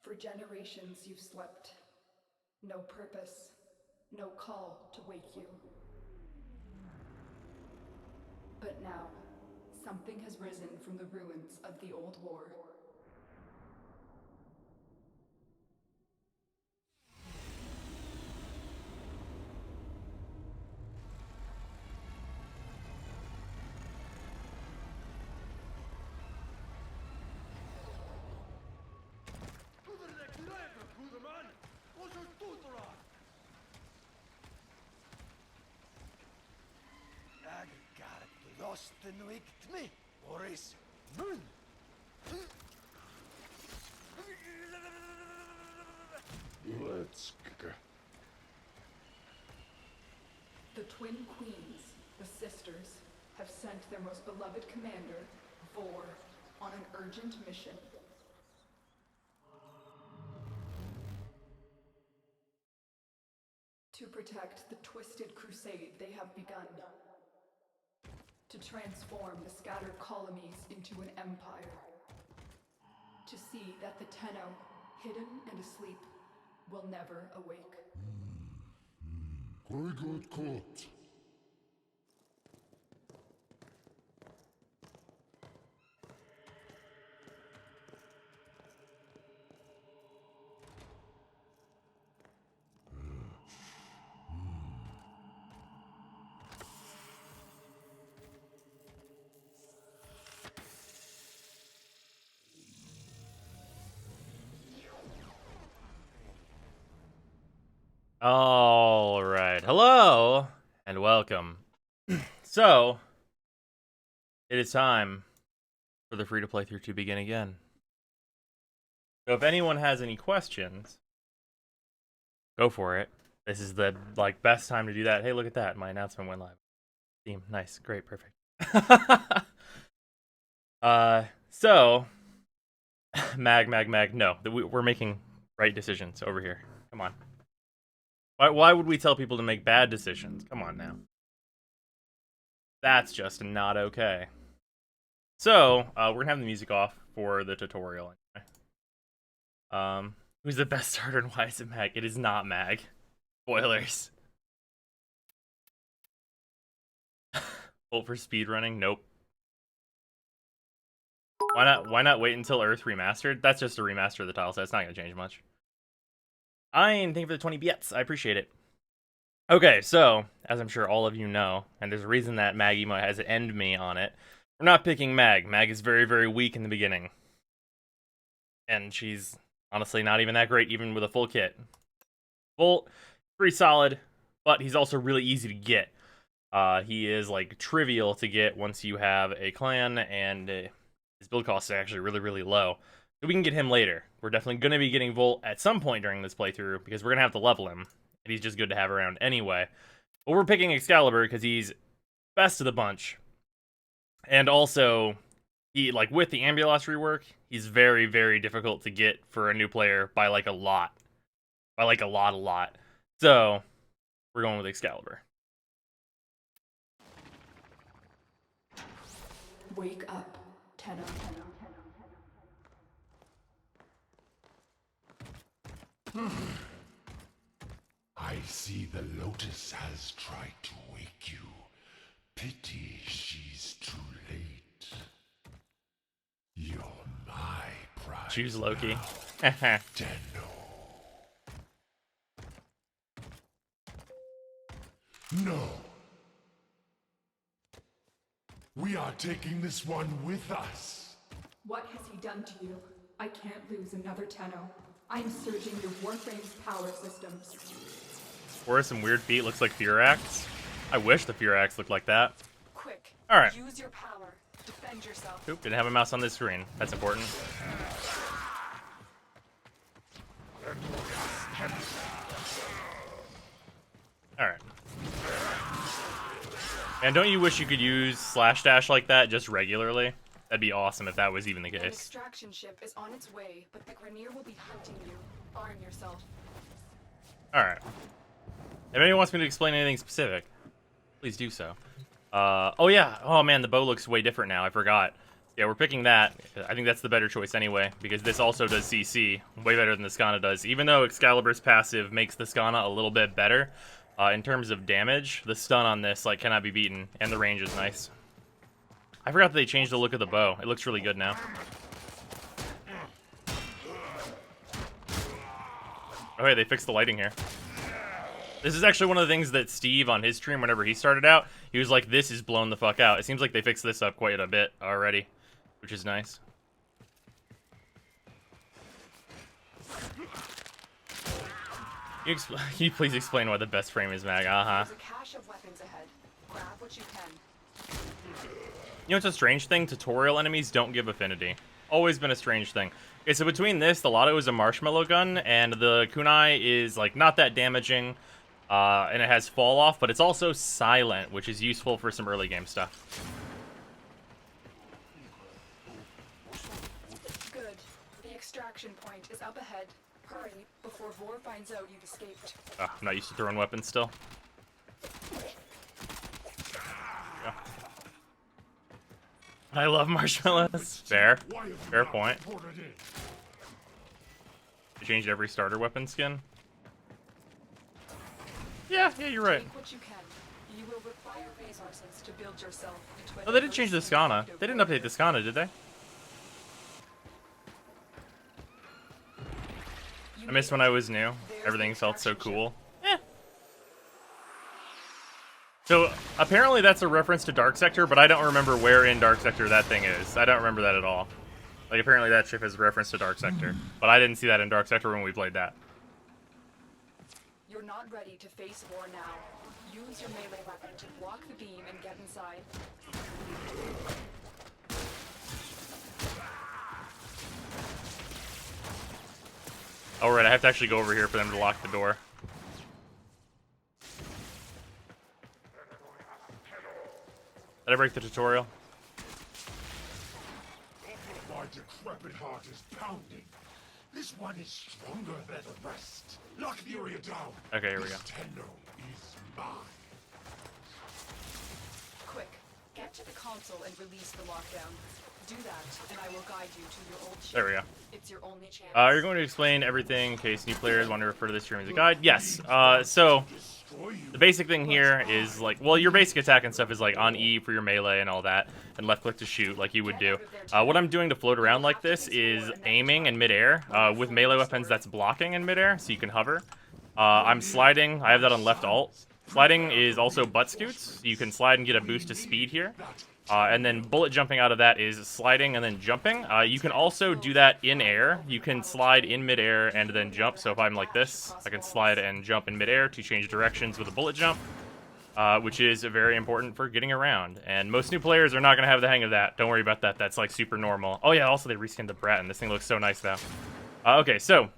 For generations you've slept. No purpose, no call to wake you. But now, something has risen from the ruins of the old war. Let's go. The twin queens, the sisters, have sent their most beloved commander, Vor, on an urgent mission. To protect the twisted crusade they have begun. To transform the scattered colonies into an empire. To see that the Tenno, hidden and asleep, will never awake. I got caught. All right. Hello and welcome. So, it is time for the free to play through to begin again. So if anyone has any questions, go for it. This is the best time to do that. Hey, look at that. My announcement went live. Theme. Nice. Great. Perfect. So Mag. No, we're making right decisions over here. Come on. Why would we tell people to make bad decisions? Come on now. That's just not okay. So, we're gonna have the music off for the tutorial anyway. Who's the best starter and why is it Mag? It is not Mag. Spoilers. Vote for speedrunning? Nope. Why not wait until Earth Remastered? That's just a remaster of the tile set. It's not gonna change much. Thank you for the 20 bits. I appreciate it. Okay, so, as I'm sure all of you know, and there's a reason that Mag Emo has end me on it, we're not picking Mag. Mag is very, very weak in the beginning. And she's honestly not even that great, even with a full kit. Volt, pretty solid, but he's also really easy to get. He is, trivial to get once you have a clan, and his build cost is actually really, really low. So we can get him later. We're definitely going to be getting Volt at some point during this playthrough, because we're going to have to level him. And he's just good to have around anyway. But we're picking Excalibur because he's best of the bunch. And also, he with the Ambulos rework, he's very, very difficult to get for a new player by a lot. By a lot. So, we're going with Excalibur. Wake up, Tenno. I see the Lotus has tried to wake you. Pity she's too late. You're my prize. Choose Loki. Tenno. No. We are taking this one with us. What has he done to you? I can't lose another Tenno. I'm surging your Warframe's power systems. Or some weird feat looks like Furax. I wish the Furax looked like that. Quick. Alright. Use your power. Defend yourself. Oop, didn't have a mouse on this screen. That's important. Alright. And don't you wish you could use slash dash like that just regularly? That'd be awesome if that was even the An case. extraction ship is on its way, but the Grineer will be hunting you. Arm yourself. Alright. If anyone wants me to explain anything specific, please do so. Oh yeah. Oh man, the bow looks way different now. I forgot. Yeah, we're picking that. I think that's the better choice anyway, because this also does CC, way better than the Skana does. Even though Excalibur's passive makes the Skana a little bit better, in terms of damage, the stun on this like cannot be beaten, and the range is nice. I forgot that they changed the look of the bow. It looks really good now. Oh, hey, they fixed the lighting here. This is actually one of the things that Steve on his stream, whenever he started out, he was like, this is blown the fuck out. It seems like they fixed this up quite a bit already, which is nice. Can you please explain why the best frame is mag? There's a cache of weapons ahead. Grab what you can. You know, it's a strange thing. Tutorial enemies don't give affinity. Always been a strange thing. Okay, so between this, the Lotto is a marshmallow gun, and the kunai is like not that damaging. And it has fall off, but it's also silent, which is useful for some early game stuff. Good. The extraction point is up ahead. Hurry before Vor finds out you've escaped. I'm not used to throwing weapons still. Yeah. I love marshmallows. Fair. Fair point. They changed every starter weapon skin. Yeah, you're right. Take what you can. You will require resources to build yourself into Oh, they did change the Skana. They didn't update the Skana, did they? I missed when I was new. Everything felt so cool. So, apparently that's a reference to Dark Sector, but I don't remember where in Dark Sector that thing is. I don't remember that at all. Like, apparently that ship is a reference to Dark Sector. But I didn't see that in Dark Sector when we played that. You're not ready to face Vor now. Use your melee weapon to block the beam and get inside. Alright, I have to actually go over here for them to lock the door. Did I break the tutorial? My decrepit heart is pounding. This one is stronger than the rest. Lock Fury down. Okay, here we go. This Tenno is mine. Quick, get to the console and release the lockdown. Do that, and I will guide you to your old ship. There we go. It's your only chance. You're going to explain everything in case new players want to refer to this stream as a guide? Yes. So, the basic thing here is, like, well, your basic attack and stuff is, like, on E for your melee and all that, and left click to shoot, like you would do. What I'm doing to float around like this is aiming in midair. With melee weapons, that's blocking in midair, so you can hover. I'm sliding. I have that on left alt. Sliding is also butt scoots. You can slide and get a boost to speed here. And then bullet jumping out of that is sliding and then jumping. You can also do that in air. You can slide in midair and then jump. So if I'm like this, I can slide and jump in midair to change directions with a bullet jump, which is very important for getting around. And most new players are not going to have the hang of that. Don't worry about that. That's like super normal. Oh yeah, also they reskinned the Bratton. This thing looks so nice now. Okay, so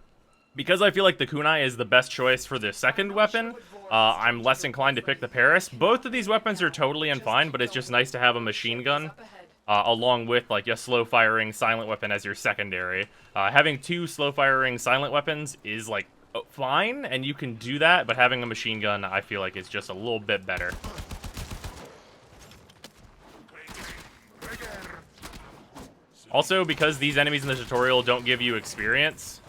because I feel like the kunai is the best choice for the second weapon, I'm less inclined to pick the Paris. Both of these weapons are totally fine, but it's just nice to have a machine gun along with like a slow-firing silent weapon as your secondary. Having two slow-firing silent weapons is like fine, and you can do that, but having a machine gun I feel like is just a little bit better. Also, because these enemies in the tutorial don't give you experience,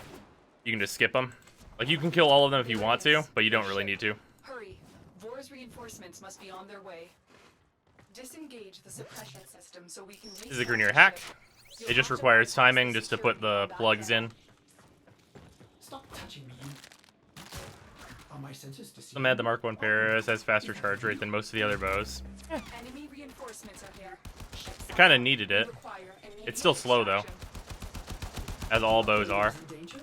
you can just skip them. Like, you can kill all of them if you want to, but you don't really need to. Hurry. Vor's reinforcements must be on their way. Disengage the suppression system so we can This is a Grenier hack. It just requires timing just to put the plugs in. Stop touching me. Are my sensors deceiving? I'm mad the Mark 1 Paris has faster charge rate than most of the other bows. Enemy reinforcements are here. It kind of needed it. It's still slow, though. As all bows are. Danger?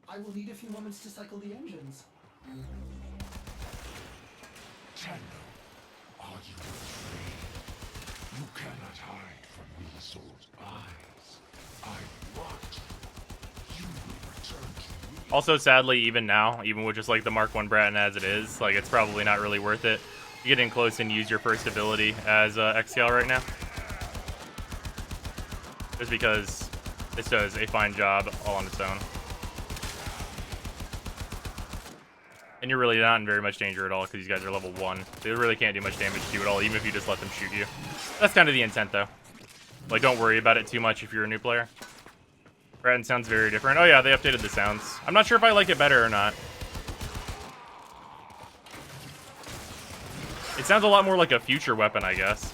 I will need a few moments to cycle the engines. Tenno, are you afraid? You cannot hide from these old eyes. I watch. You will return to me. Also, sadly, even now, even with just like the Mark 1 Bratton as it is, like it's probably not really worth it. You get in close and use your first ability as Excal right now. Just because this does a fine job all on its own. And you're really not in very much danger at all because these guys are level 1. They really can't do much damage to you at all, even if you just let them shoot you. That's kind of the intent, though. Like, don't worry about it too much if you're a new player. Breton sounds very different. Oh yeah, they updated the sounds. I'm not sure if I like it better or not. It sounds a lot more like a future weapon, I guess.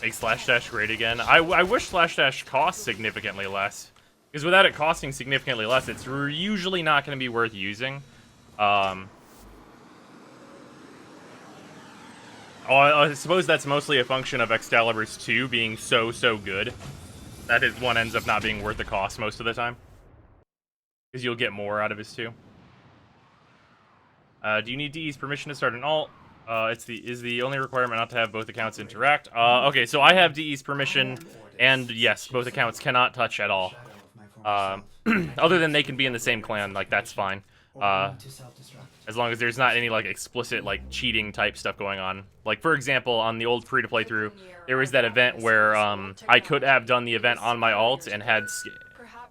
Make slash dash great again. I wish slash dash costs significantly less. Because without it costing significantly less, it's usually not going to be worth using. I suppose that's mostly a function of Excalibur's 2 being so good. That his 1 ends up not being worth the cost most of the time. Because you'll get more out of his 2. Do you need DE's permission to start an alt? Is the only requirement not to have both accounts interact. Okay, so I have DE's permission, and yes, both accounts cannot touch at all. Other than they can be in the same clan, like, that's fine. As long as there's not any, like, explicit, like, cheating type stuff going on. Like, for example, on the old free-to-play-through, there was that event where, I could have done the event on my alt and had...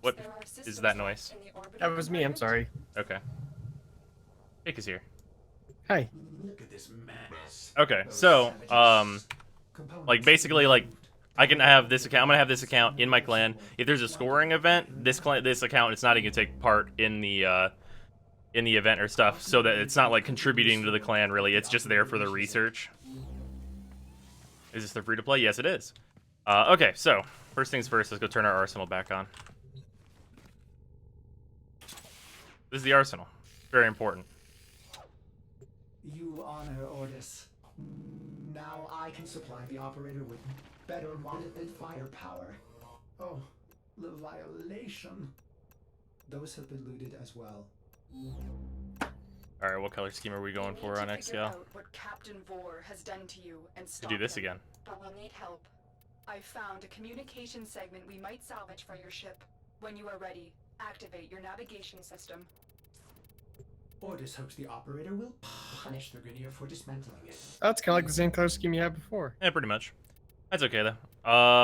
What is that noise? That was me, I'm sorry. Okay. Jake is here. Hi. Okay, so, like, basically, like, I can have this account. I'm gonna have this account in my clan. If there's a scoring event, this account is not even gonna take part in the event or stuff, so that it's not like contributing to the clan. Really, it's just there for the research. Is this the free to play? Yes, it is. Okay, so first things first. Let's go turn our arsenal back on. This is the arsenal. Very important. You honor Ordis. Now I can supply the operator with better modded firepower. Oh, the violation. Those have been looted as well. Alright, what color scheme are we going for on Xscale? What Captain Vor has done to you and To do this again. But we'll need help. I found a communication segment we might salvage for your ship. When you are ready, activate your navigation system. Ordis hopes the operator will punish the Grineer for dismantling it. That's kind of like the same color scheme you had before. Yeah, pretty much. That's okay though.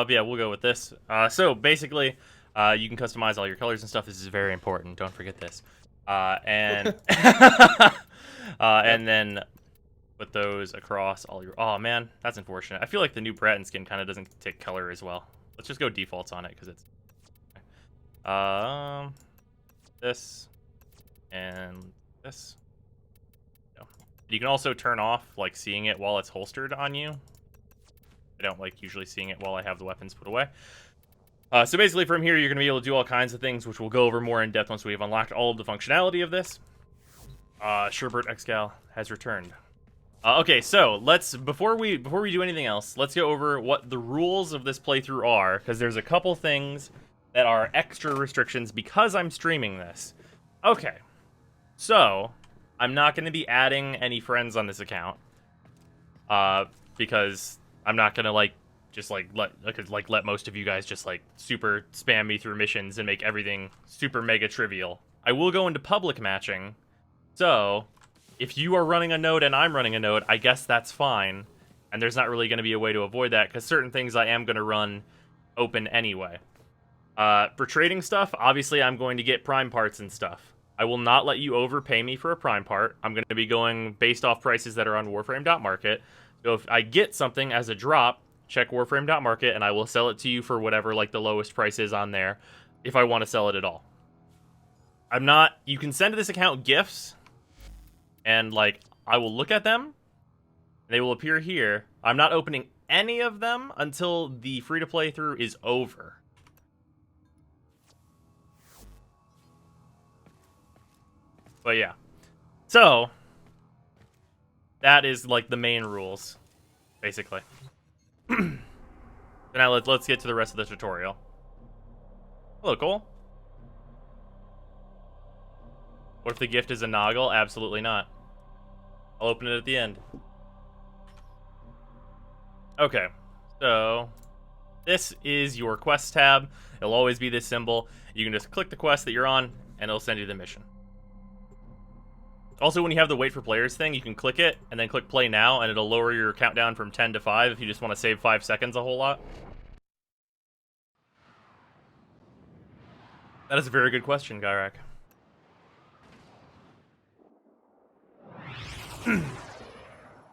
Yeah, we'll go with this. So basically, you can customize all your colors and stuff. This is very important. Don't forget this. And and then put those across all your. Oh man, that's unfortunate. I feel like the new Breton skin kind of doesn't take color as well. Let's just go defaults on it because it's. This and this. No. You can also turn off like seeing it while it's holstered on you. I don't like usually seeing it while I have the weapons put away. So basically from here, you're going to be able to do all kinds of things, which we'll go over more in depth once we've unlocked all of the functionality of this. Sherbert Xcal has returned. Okay, so let's, before we do anything else, let's go over what the rules of this playthrough are, because there's a couple things that are extra restrictions because I'm streaming this. Okay, so I'm not going to be adding any friends on this account, because I'm not going to let most of you guys just like super spam me through missions and make everything super mega trivial. I will go into public matching, so if you are running a node and I'm running a node, I guess that's fine, and there's not really going to be a way to avoid that because certain things I am going to run open anyway. For trading stuff, obviously I'm going to get prime parts and stuff. I will not let you overpay me for a prime part. I'm going to be going based off prices that are on Warframe.market. So if I get something as a drop, check Warframe.market, and I will sell it to you for whatever like the lowest price is on there, if I want to sell it at all. You can send to this account gifts, and like I will look at them. They will appear here. I'm not opening any of them until the free-to-play through is over. But yeah. So that is like the main rules, basically. Now let's get to the rest of the tutorial. Hello, Cole. What if the gift is a Noggle? Absolutely not. I'll open it at the end. Okay, so this is your quest tab. It'll always be this symbol. You can just click the quest that you're on, and it'll send you the mission. Also, when you have the wait for players thing, you can click it, and then click play now, and it'll lower your countdown from 10 to 5 if you just want to save 5 seconds a whole lot. That is a very good question, Gyrak.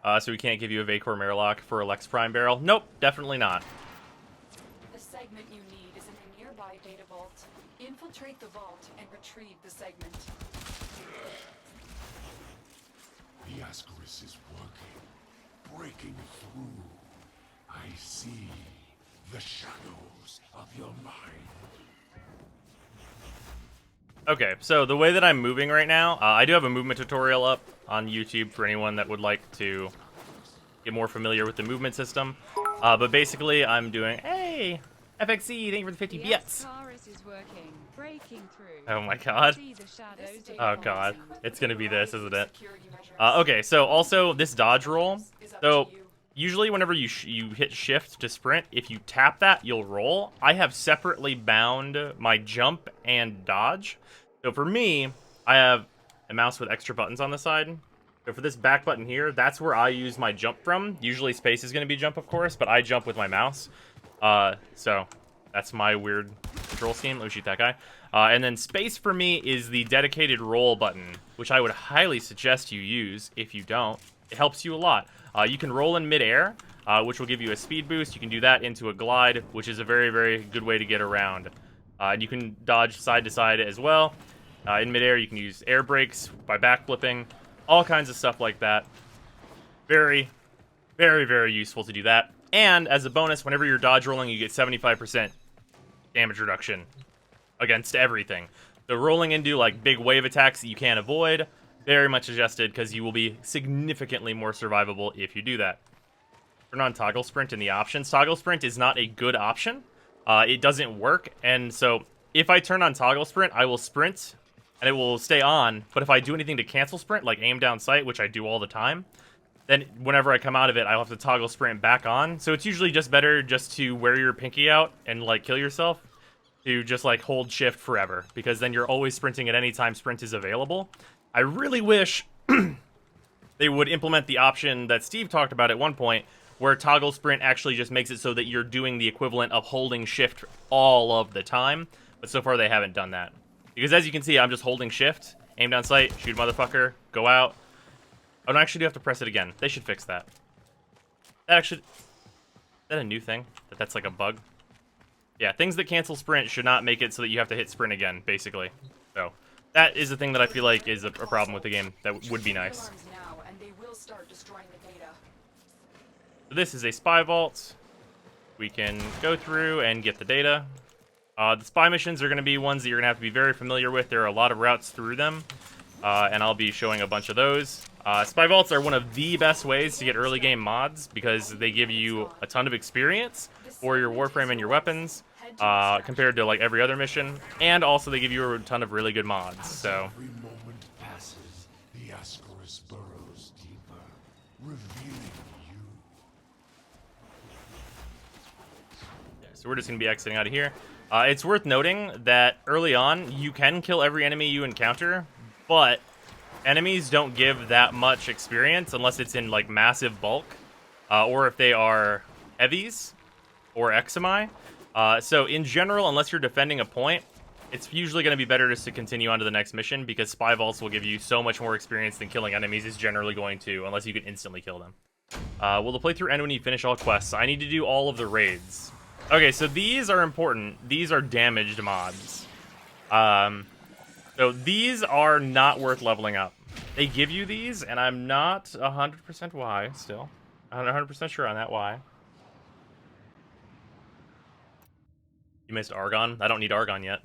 So we can't give you a Vacor Murloc for a Lex Prime barrel. Nope, definitely not. The segment you need is in a nearby data vault. Infiltrate the vault and retrieve the segment. The Ascaris is working, breaking through. I see the shadows of your mind. Okay, so the way that I'm moving right now, I do have a movement tutorial up on YouTube for anyone that would like to get more familiar with the movement system. But basically, I'm doing, hey, FXE, thank you for the 50 bits. Is working, breaking through. Oh my god. See the shadows of Oh the god. vault. It's gonna be this, isn't it? Okay, so also this dodge roll. So usually whenever you hit shift to sprint, if you tap that, you'll roll. I have separately bound my jump and dodge. So for me, I have a mouse with extra buttons on the side. So for this back button here, that's where I use my jump from. Usually space is going to be jump, of course, but I jump with my mouse. So that's my weird control scheme. Let me shoot that guy. And then space for me is the dedicated roll button, which I would highly suggest you use if you don't. It helps you a lot. You can roll in midair, which will give you a speed boost. You can do that into a glide, which is a very, very good way to get around. And you can dodge side to side as well. In midair, you can use air brakes by backflipping, all kinds of stuff like that. Very, very, very useful to do that. And as a bonus, whenever you're dodge rolling, you get 75% damage reduction against everything. So rolling into like big wave attacks that you can't avoid, very much suggested because you will be significantly more survivable if you do that. Turn on toggle sprint in the options. Toggle sprint is not a good option. It doesn't work, and so if I turn on toggle sprint, I will sprint, and it will stay on, but if I do anything to cancel sprint, like aim down sight, which I do all the time, then whenever I come out of it, I'll have to toggle sprint back on. So it's usually just better just to wear your pinky out and, like, kill yourself, to just, like, hold shift forever, because then you're always sprinting at any time sprint is available. I really wish they would implement the option that Steve talked about at one point, where toggle sprint actually just makes it so that you're doing the equivalent of holding shift all of the time. But so far, they haven't done that. Because as you can see, I'm just holding shift, aim down sight, shoot motherfucker, go out. Oh, no, I actually do have to press it again. They should fix that. Is that a new thing? That's like a bug? Yeah, things that cancel sprint should not make it so that you have to hit sprint again, basically. So, that is the thing that I feel like is a problem with the game that would be nice. So this is a spy vault. We can go through and get the data. The spy missions are going to be ones that you're going to have to be very familiar with. There are a lot of routes through them, and I'll be showing a bunch of those. Spy vaults are one of the best ways to get early game mods because they give you a ton of experience for your warframe and your weapons compared to like every other mission, and also they give you a ton of really good mods. So Every moment passes, the Ascaris burrows deeper, revealing you. So we're just going to be exiting out of here. It's worth noting that early on, you can kill every enemy you encounter, but enemies don't give that much experience unless it's in like massive bulk, or if they are heavies or Exami. So in general, unless you're defending a point, it's usually going to be better just to continue on to the next mission because spy vaults will give you so much more experience than killing enemies is generally going to, unless you can instantly kill them. Will the playthrough end when you finish all quests? I need to do all of the raids. Okay, so these are important. These are damaged mods. So these are not worth leveling up. They give you these, and I'm not 100% why, still. I'm not 100% sure on that why. You missed Argon? I don't need Argon yet.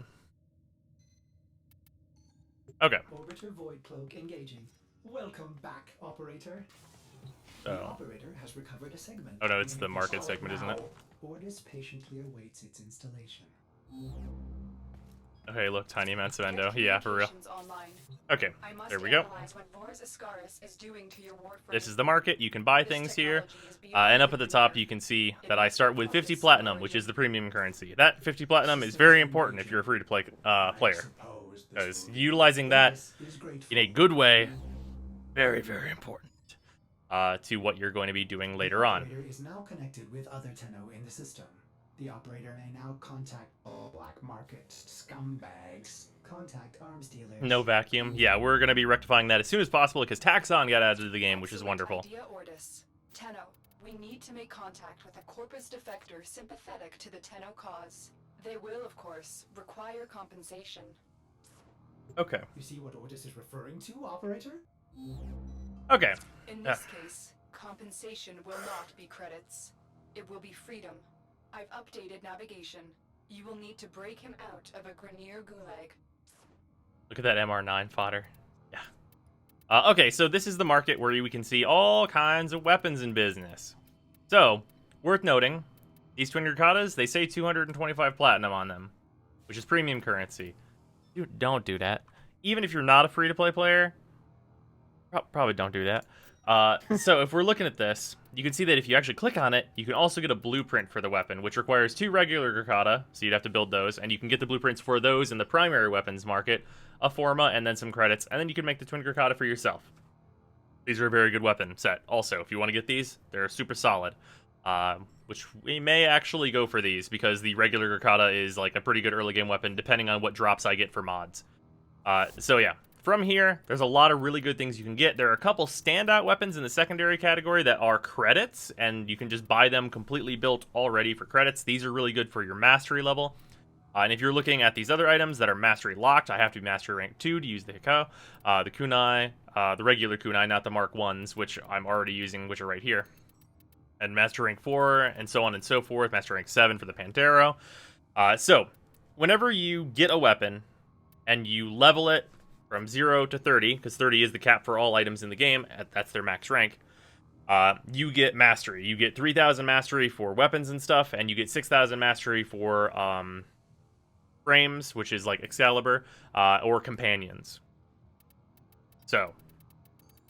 Okay. Orbiter void cloak engaging. Welcome back, operator. Oh. The operator has recovered a segment. Oh no, it's the market segment, isn't it? Orders patiently awaits its installation. Okay, look, tiny amounts of endo. Yeah, for real. Okay, there we go. This is the market. You can buy things here. And up at the top, you can see that I start with 50 platinum, which is the premium currency. That 50 platinum is very important if you're a free-to-play player. Because utilizing that in a good way, very, very important to what you're going to be doing later on. The operator is now connected with other Tenno in the system. The operator may now contact all black market scumbags. Contact arms dealers. No vacuum. Yeah, we're going to be rectifying that as soon as possible because Taxon got added to the game, which is wonderful. Idea, Ordis. Tenno, we need to make contact with a Corpus defector sympathetic to the Tenno cause. They will, of course, require compensation. Okay. You see what Ordis is referring to, operator? Okay. In this case, compensation will not be credits. It will be freedom. I've updated navigation. You will need to break him out of a Grenier gulag. Look at that MR9 fodder. Yeah. Okay, so this is the market where we can see all kinds of weapons in business. So, worth noting, these Twin Ricatas, they say 225 platinum on them, which is premium currency. Dude, don't do that. Even if you're not a free-to-play player, probably don't do that. So if we're looking at this, you can see that if you actually click on it, you can also get a blueprint for the weapon, which requires 2 regular Ricata, so you'd have to build those, and you can get the blueprints for those in the primary weapons market, a Forma, and then some credits, and then you can make the Twin Ricata for yourself. These are a very good weapon set. Also, if you want to get these, they're super solid, which we may actually go for these, because the regular Ricata is like a pretty good early game weapon, depending on what drops I get for mods. So yeah. From here, there's a lot of really good things you can get. There are a couple standout weapons in the secondary category that are credits, and you can just buy them completely built already for credits. These are really good for your mastery level. And if you're looking at these other items that are mastery locked, I have to be mastery rank 2 to use the Hikau, the kunai, the regular kunai, not the Mark 1s, which I'm already using, which are right here. And mastery rank 4, and so on and so forth, mastery rank 7 for the Pantero. So, whenever you get a weapon, and you level it, from 0 to 30, because 30 is the cap for all items in the game, that's their max rank, you get mastery. You get 3,000 mastery for weapons and stuff, and you get 6,000 mastery for frames, which is like Excalibur, or companions. So,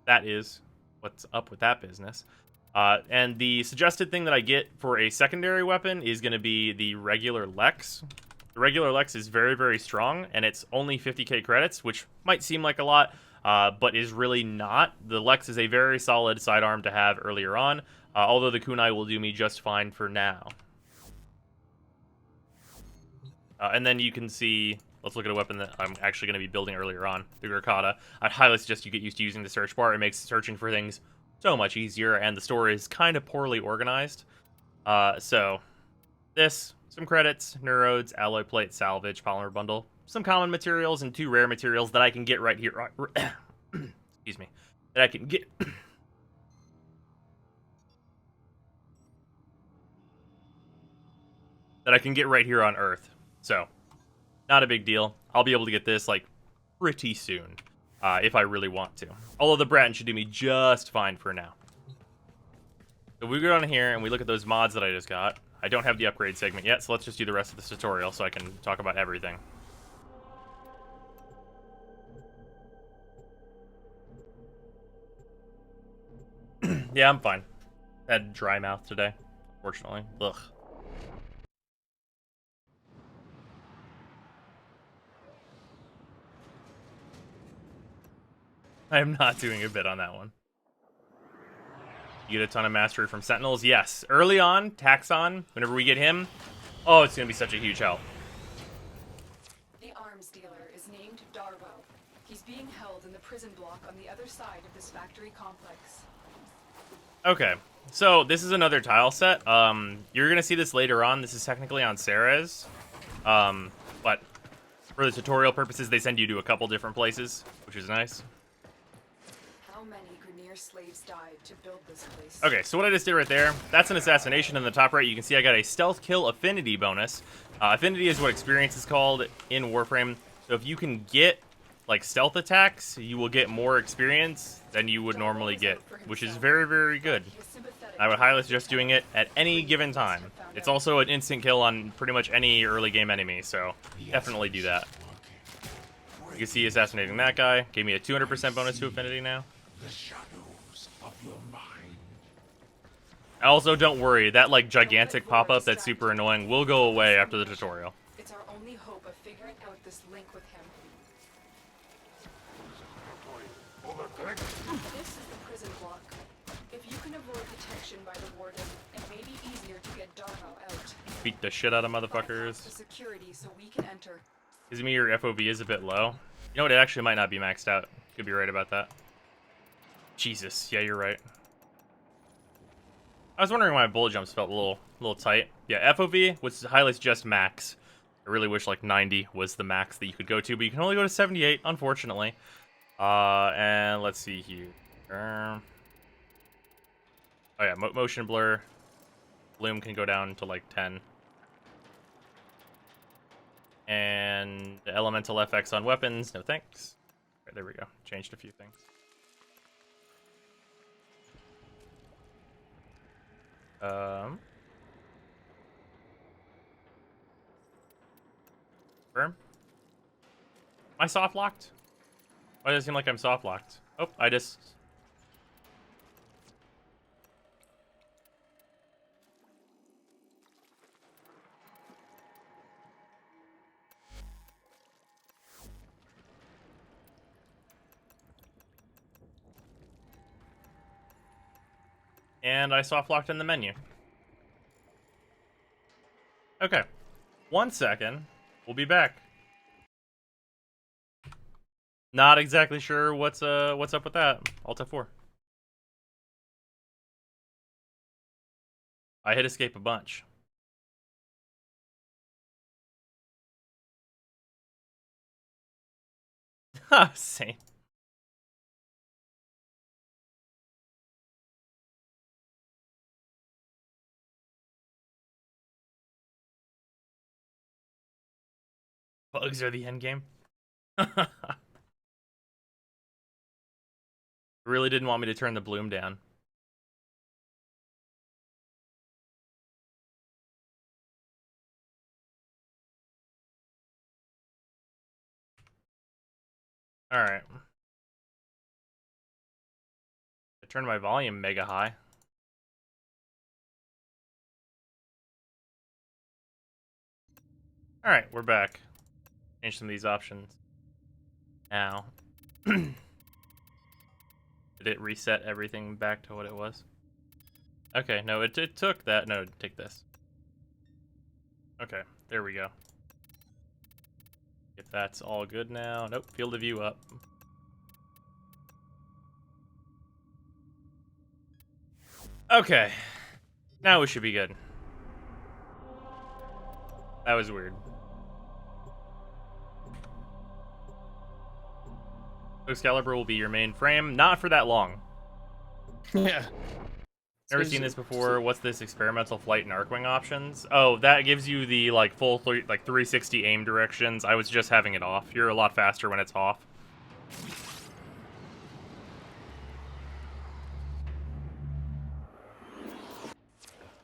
that is what's up with that business. And the suggested thing that I get for a secondary weapon is going to be the regular Lex. The regular Lex is very, very strong, and it's only 50k credits, which might seem like a lot, but is really not. The Lex is a very solid sidearm to have earlier on, although the kunai will do me just fine for now. And then you can see, let's look at a weapon that I'm actually going to be building earlier on, the Ricata. I'd highly suggest you get used to using the search bar. It makes searching for things so much easier, and the store is kind of poorly organized. So, this... some credits, neurodes, alloy plate, salvage, polymer bundle, some common materials, and 2 rare materials that I can get right here. Excuse me. That I can get. That I can get right here on Earth. So, not a big deal. I'll be able to get this, like, pretty soon. If I really want to. Although the Bratton should do me just fine for now. So we go down here and we look at those mods that I just got. I don't have the upgrade segment yet, so let's just do the rest of this tutorial so I can talk about everything. Yeah, I'm fine. Had dry mouth today, unfortunately. Ugh. I am not doing a bit on that one. You get a ton of mastery from Sentinels. Yes. Early on, Taxon, whenever we get him, oh, it's going to be such a huge help. The arms dealer is named Darvo. He's being held in the prison block on the other side of this factory complex. Okay. So, this is another tile set. You're going to see this later on. This is technically on Ceres. But for the tutorial purposes, they send you to a couple different places, which is nice. Slaves died to build this place. Okay, so what I just did right there, that's an assassination. In the top right, you can see I got a stealth kill affinity bonus. Affinity is what experience is called in Warframe. So if you can get like stealth attacks, you will get more experience than you would normally get, which is very, very good. I would highly suggest doing it at any given time. It's also an instant kill on pretty much any early game enemy, so definitely do that. You can see assassinating that guy. Gave me a 200% bonus to affinity now. Also, don't worry, that like gigantic pop-up that's super annoying will go away after the tutorial. It's our only hope of figuring out this link with him. This is the prison block. If you can avoid detection by the warden, it may be easier to get Darvo out. Beat the shit out of Bypass the motherfuckers. security so we can enter. Gives me your FOV is a bit low. You know what? It actually might not be maxed out. Could be right about that. Jesus. Yeah, you're right. I was wondering why my bullet jumps felt a little tight. Yeah, FOV would highly suggest max. I really wish like 90 was the max that you could go to, but you can only go to 78, unfortunately. And let's see here. Oh yeah, motion blur. Bloom can go down to like 10. And the elemental FX on weapons, no thanks. Right, there we go. Changed a few things. Firm? Am I soft locked? Why does it seem like I'm soft locked? Oh, I just. And I soft locked in the menu. Okay. 1 second. We'll be back. Not exactly sure what's up with that. Alt F4. I hit escape a bunch. Ha, same. Bugs are the end game. Really didn't want me to turn the bloom down. Alright. I turned my volume mega high. Alright, we're back. Change some of these options. Now. Did it reset everything back to what it was? Okay, no, it took that. No, take this. Okay, there we go. If that's all good now. Nope, field of view up. Okay. Now we should be good. That was weird. Excalibur will be your main frame. Not for that long. Yeah. Never seen this before. What's this? Experimental flight and arcwing options? Oh, that gives you the like full 360 aim directions. I was just having it off. You're a lot faster when it's off.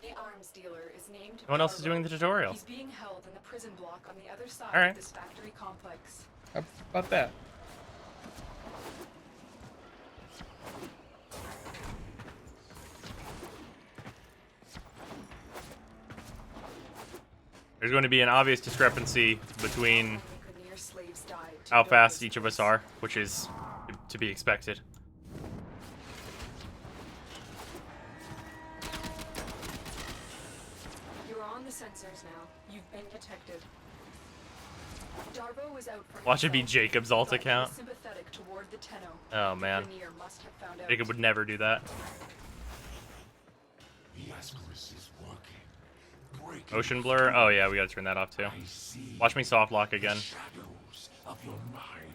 The arms dealer is named. No one else is doing the tutorial. He's being held in the prison block on the other side All right. of this factory complex. How about that? There's going to be an obvious discrepancy between Near slaves died to how build fast this each of us place. are, which is to be expected. You're on the sensors now. You've been detected. Darvo is out for Watch it be himself, Jacob's alt but he account. is sympathetic toward the Tenno. Oh The man, Veneer must have found out. Jacob would never do that. The Ascaris is working. Breaking Ocean blur. Oh yeah, we gotta turn that off too. I see Watch me soft lock again. shadows of your mind.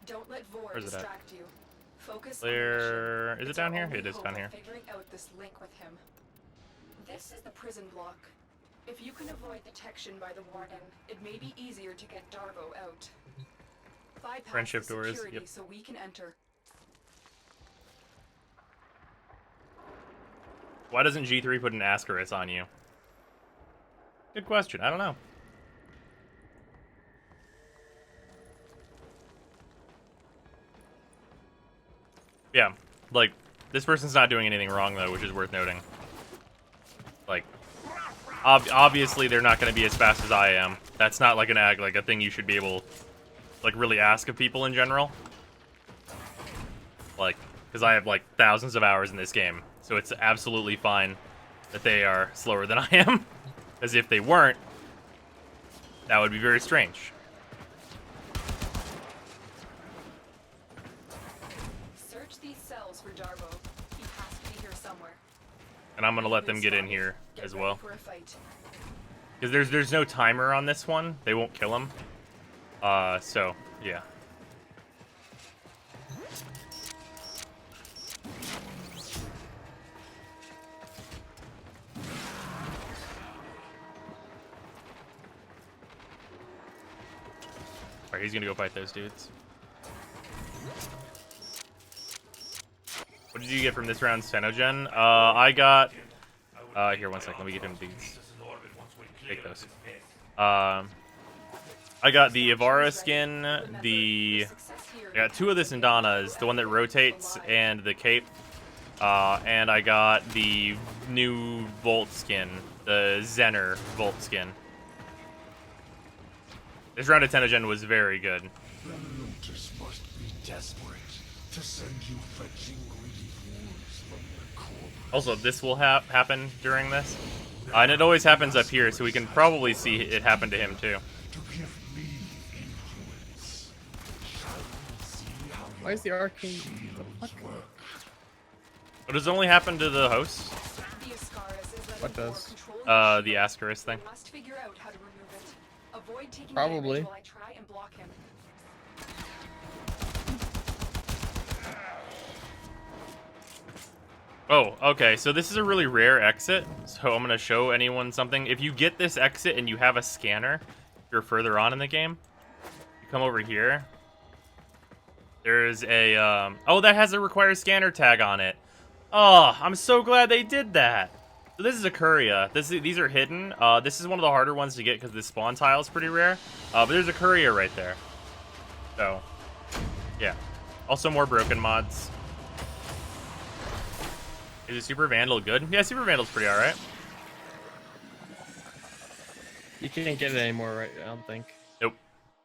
Don't let Vor Where's it at? distract you. Focus Clear. on the mission. Is it It's down our here? only It is hope down of here. Figuring out this link with him. This is the prison block. If you can avoid detection by the warden, it may be easier to get Darvo out. Bypass Friendship the doors, security yep. so we can enter. Why doesn't G3 put an Ascaris on you? Good question. I don't know. Yeah, like, this person's not doing anything wrong, though, which is worth noting. Like, obviously they're not going to be as fast as I am. That's not, like, a thing you should be able, like, really ask of people in general. Like, because I have, like, thousands of hours in this game, so it's absolutely fine that they are slower than I am. As if they weren't, that would be very strange. Search these cells for Darbo. He has to be here somewhere. And I'm gonna let them get in here Get as ready well. for a fight. Because there's no timer on this one. They won't kill him. So, yeah. Alright, he's gonna go fight those dudes. What did you get from this round's Stenogen? I got... here, one second. Let me get him these. Take those. I got the Ivara skin, I got 2 of the Sindanas, the one that rotates, and the cape. And I got the new Volt skin, the Zener Volt skin. This round of Tenogen was very good. The Lotus must be desperate to send you fetching greedy wolves from the core. Also, this will happen during this. And it always happens up here, so we can probably see it happen to him too. To give me influence. Shall we see how Why is the arcane? shields work? But does it only happen to the hosts? The Ascaris is letting What Vor does? control The Ascaris thing. We must figure out how to remove it. Avoid taking Probably. damage while I try and block him. Oh, okay, so this is a really rare exit, so I'm gonna show anyone something. If you get this exit and you have a scanner, if you're further on in the game, you come over here. There's a, oh, that has a require scanner tag on it. Oh, I'm so glad they did that. So this is a Courier. These are hidden. This is one of the harder ones to get because the spawn tile is pretty rare. But there's a Courier right there. So, yeah. Also more broken mods. Is it Super Vandal good? Yeah, Super Vandal's pretty alright. You can't get it anymore, right? I don't think. Nope.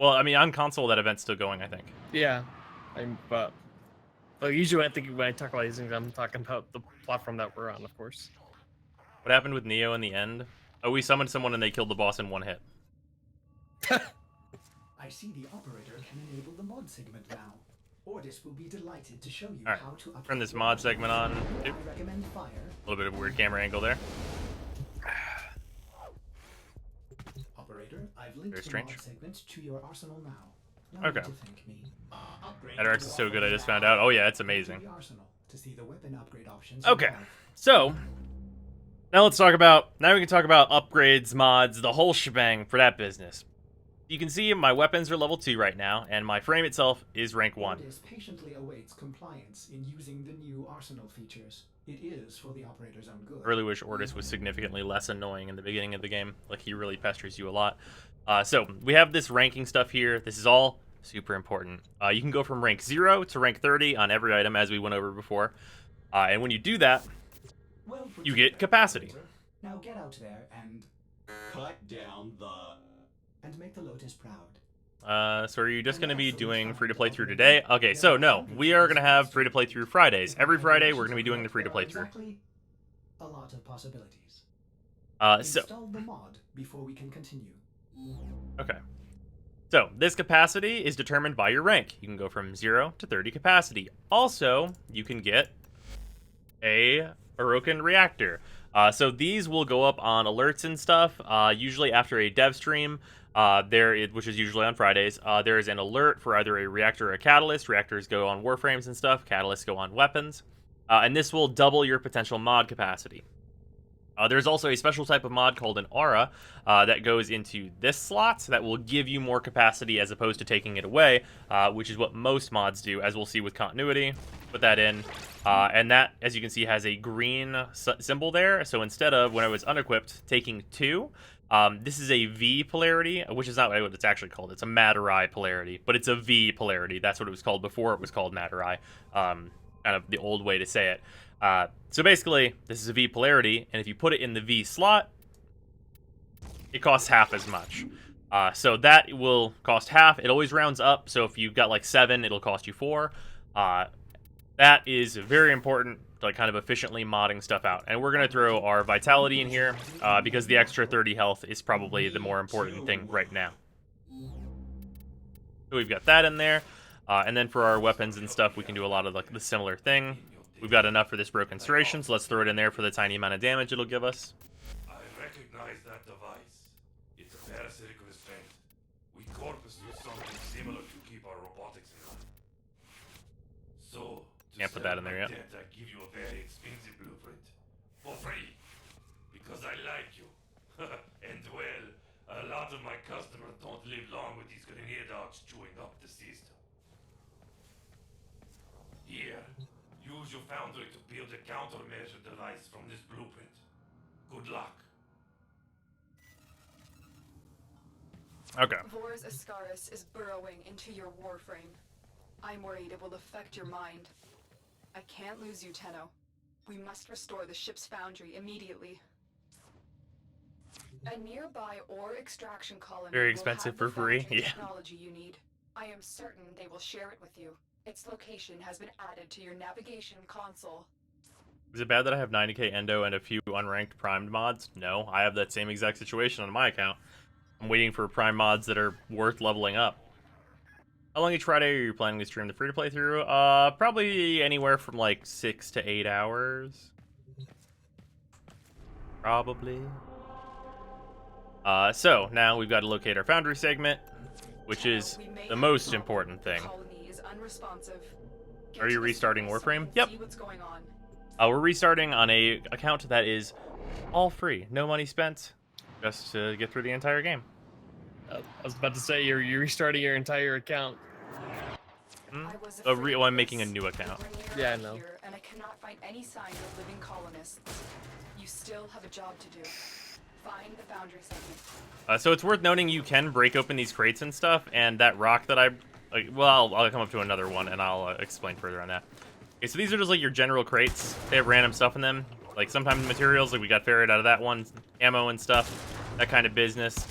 Well, I mean, on console, that event's still going, I think. Yeah, but usually when I talk about these things, I'm talking about the platform that we're on, of course. What happened with Neo in the end? Oh, we summoned someone and they killed the boss in 1 hit. I see the operator can enable the mod segment now. Ordis will be delighted to show you Alright, how to upgrade turn this your mod weapon. segment on. I Oop, recommend fire. a little bit of a weird camera angle there. Operator, I've linked Very the strange. mod segment to your arsenal now. No Okay. need to thank me. Upgrade That RX to is so good, I operator just found out. Oh yeah, it's to amazing. the arsenal to see the weapon upgrade options. Okay, above. so now we can talk about upgrades, mods, the whole shebang for that business. You can see my weapons are level 2 right now, and my frame itself is rank 1. Ordis patiently awaits compliance in using the new arsenal features. It is for the operator's own good. I really wish Ordis was significantly less annoying in the beginning of the game. Like, he really pesters you a lot. So, we have this ranking stuff here. This is all super important. You can go from rank 0 to rank 30 on every item, as we went over before. And when you do that, Well put you get together, capacity. operator. Now get out there and Cut down the... make the Lotus proud. So are you just going to be doing free-to-play through today? Okay, so no. We are going to have free-to-play through Fridays. Every Friday, we're going to be doing the free-to-play through. Exactly. A lot of possibilities. So, Install the mod before we can continue. okay. So, this capacity is determined by your rank. You can go from 0 to 30 capacity. Also, you can get a Orokin reactor. So these will go up on alerts and stuff, usually after a dev stream, which is usually on Fridays. There is an alert for either a reactor or a catalyst. Reactors go on warframes and stuff. Catalysts go on weapons. And this will double your potential mod capacity. There's also a special type of mod called an aura that goes into this slot that will give you more capacity as opposed to taking it away, which is what most mods do, as we'll see with continuity. Put that in, and that, as you can see, has a green symbol there. So instead of, when I was unequipped, taking 2, this is a V polarity, which is not what it's actually called. It's a Matter-Eye polarity, but it's a V polarity. That's what it was called before it was called Matter-Eye, kind of the old way to say it. So basically, this is a V polarity, and if you put it in the V slot, it costs half as much. So that will cost half. It always rounds up, so if you've got like 7, it'll cost you 4. That is very important like kind of efficiently modding stuff out. And we're gonna throw our vitality in here because the extra 30 health is probably the more important thing right now. So we've got that in there, and then for our weapons and stuff, we can do a lot of like the similar thing. We've got enough for this broken serration, so let's throw it in there for the tiny amount of damage it'll give us. I recognize that device. It's a parasitic restraint. We corpus use something similar to keep our robotics in line. So, Can't put that in there yet. I give you a very expensive blueprint. For free. Because I like you. And well, a lot of my customers don't live long with these grenade dogs chewing up the system. Here, use your Foundry to build a countermeasure device from this blueprint. Good luck. Okay. Vor's Ascaris is burrowing into your warframe. I'm worried it will affect your mind. I can't lose you, Tenno. We must restore the ship's foundry immediately. A nearby ore extraction colony Very will expensive have the for free, foundry yeah. technology you need. I am certain they will share it with you. Its location has been added to your navigation console. Is it bad that I have 90k endo and a few unranked primed mods? No, I have that same exact situation on my account. I'm waiting for prime mods that are worth leveling up. How long each Friday are you planning to stream the free-to-play through? Probably anywhere from like 6 to 8 hours. Probably. So now we've got to locate our Foundry segment, which is We may the have most trouble. important thing. The colony is unresponsive. Get Are you to the restarting surface Warframe? and Yep. See what's going on. We're restarting on a account that is all free, no money spent, just to get through the entire game. I was about to say you're restarting your entire account. Hmm? I was Well, I'm of making a this. new The account. Grenier Yeah, I are know. here, and I cannot find any signs of living colonists. You still have a job to do. Find the Foundry segment. So it's worth noting you can break open these crates and stuff, and that rock that well, I'll come up to another one, and I'll explain further on that. Okay, so these are just like your general crates. They have random stuff in them. Like sometimes materials, like we got ferret out of that one, ammo and stuff, that kind of business.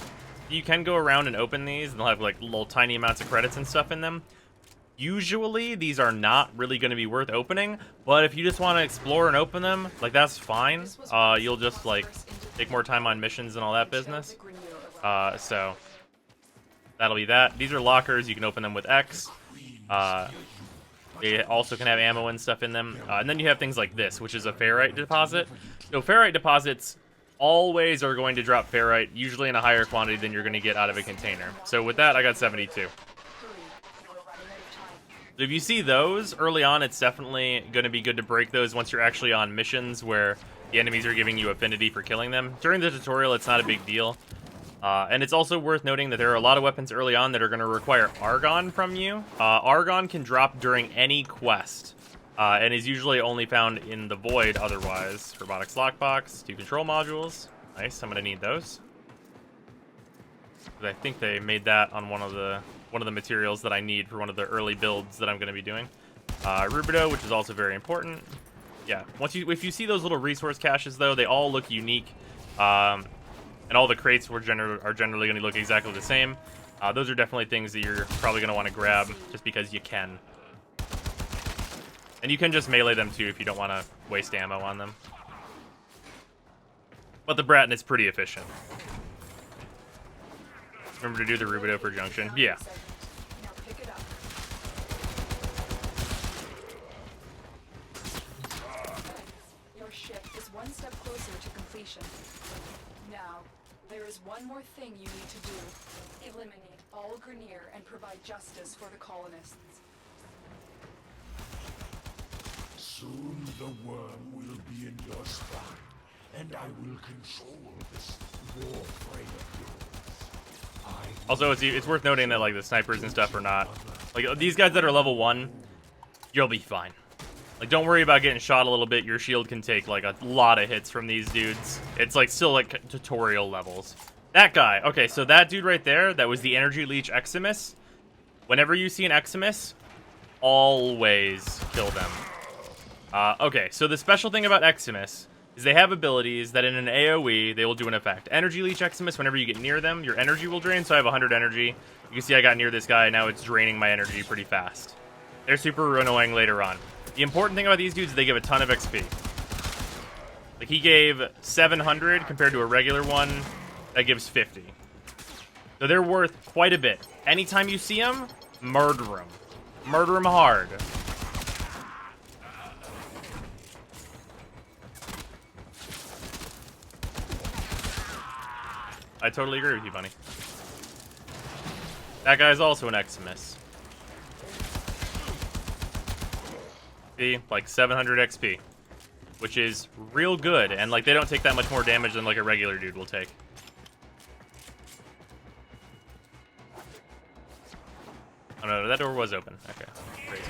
You can go around and open these, and they'll have like little tiny amounts of credits and stuff in them. Usually, these are not really going to be worth opening, but if you just want to explore and open them, like that's fine. You'll just like take more time on missions and all that business. So that'll be that. These are lockers. You can open them with X. They also can have ammo and stuff in them. And then you have things like this, which is a ferrite deposit. So ferrite deposits always are going to drop ferrite, usually in a higher quantity than you're going to get out of a container. So with that, I got 72. So if you see those early on, it's definitely going to be good to break those once you're actually on missions where the enemies are giving you affinity for killing them. During the tutorial, it's not a big deal. And it's also worth noting that there are a lot of weapons early on that are going to require Argon from you. Argon can drop during any quest, and is usually only found in the Void otherwise. Robotics lockbox, 2 control modules. Nice, I'm going to need those. I think they made that on one of the materials that I need for one of the early builds that I'm going to be doing. Rubido, which is also very important. Yeah, if you see those little resource caches, though, they all look unique. And all the crates are generally going to look exactly the same. Those are definitely things that you're probably going to want to grab just because you can. And you can just melee them too if you don't want to waste ammo on them. But the Bratten is pretty efficient. Remember to do the Rubido for Junction? Yeah. Now pick it up. Your ship is one step closer to completion. Now, there is one more thing you need to do. Eliminate all Grenier and provide justice for the colonists. Soon the worm will be in your spine, and I will control this warframe of yours. Also, it's worth noting that like the snipers and stuff are not like these guys that are level 1. You'll be fine. Like, don't worry about getting shot a little bit. Your shield can take like a lot of hits from these dudes. It's like still like tutorial levels. That guy. Okay, so that dude right there, that was the Energy Leech Eximus. Whenever you see an Eximus, always kill them. Okay, so the special thing about Eximus is they have abilities that in an AoE, they will do an effect. Energy Leech Eximus, whenever you get near them, your energy will drain, so I have 100 energy. You can see I got near this guy, now it's draining my energy pretty fast. They're super annoying later on. The important thing about these dudes is they give a ton of XP. Like, he gave 700 compared to a regular one that gives 50. So they're worth quite a bit. Anytime you see them, murder them. Murder them hard. I totally agree with you, Bunny. That guy's also an Eximus. See, like 700 XP, which is real good, and like they don't take that much more damage than like a regular dude will take. Oh no, that door was open. Okay, crazy.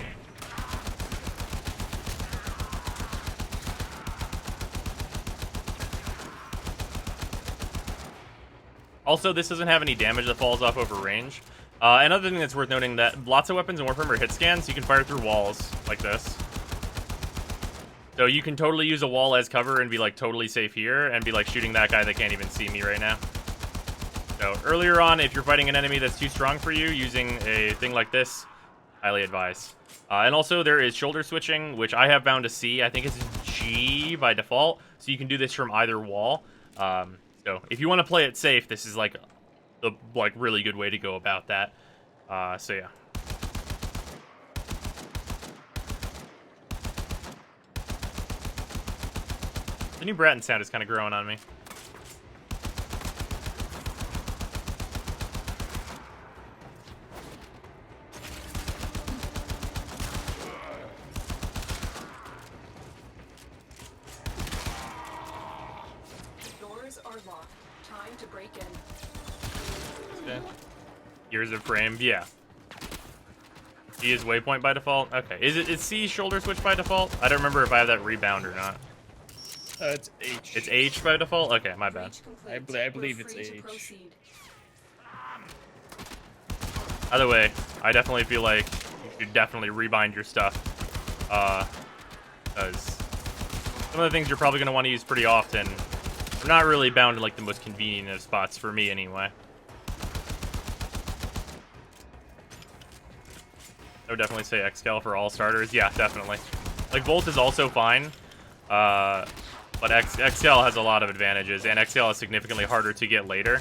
Also, this doesn't have any damage that falls off over range. Another thing that's worth noting that lots of weapons in Warframe are hit scans, so you can fire through walls like this. So you can totally use a wall as cover and be like totally safe here and be like shooting that guy that can't even see me right now. So earlier on, if you're fighting an enemy that's too strong for you, using a thing like this, highly advised. And also there is shoulder switching, which I have found to C. I think it's G by default, so you can do this from either wall. So if you want to play it safe, this is like the really good way to go about that. So yeah. The new Bratton sound is kind of growing on me. Doors are locked. Time to break in. Okay. Years of frame, yeah. C is waypoint by default. Okay, is C shoulder switch by default? I don't remember if I have that rebound or not. It's H. It's H by default? Okay, my bad. I believe it's H. Either way, I definitely feel like you should definitely rebind your stuff. Because some of the things you're probably going to want to use pretty often are not really bound to like the most convenient of spots for me anyway. I would definitely say Xcal for all starters. Yeah, definitely. Like, Volt is also fine. But XL has a lot of advantages, and XL is significantly harder to get later.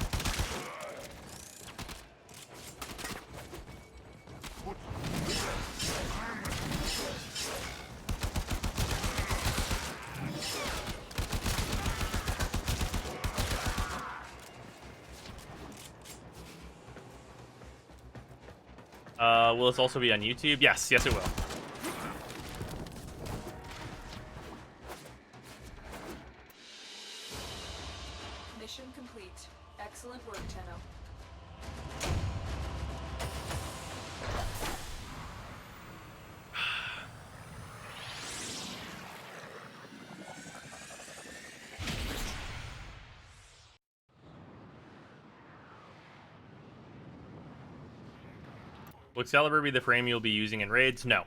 Will this also be on YouTube? Yes, yes it will. Mission complete. Excellent work, Tenno. Will Excalibur be the frame you'll be using in raids? No.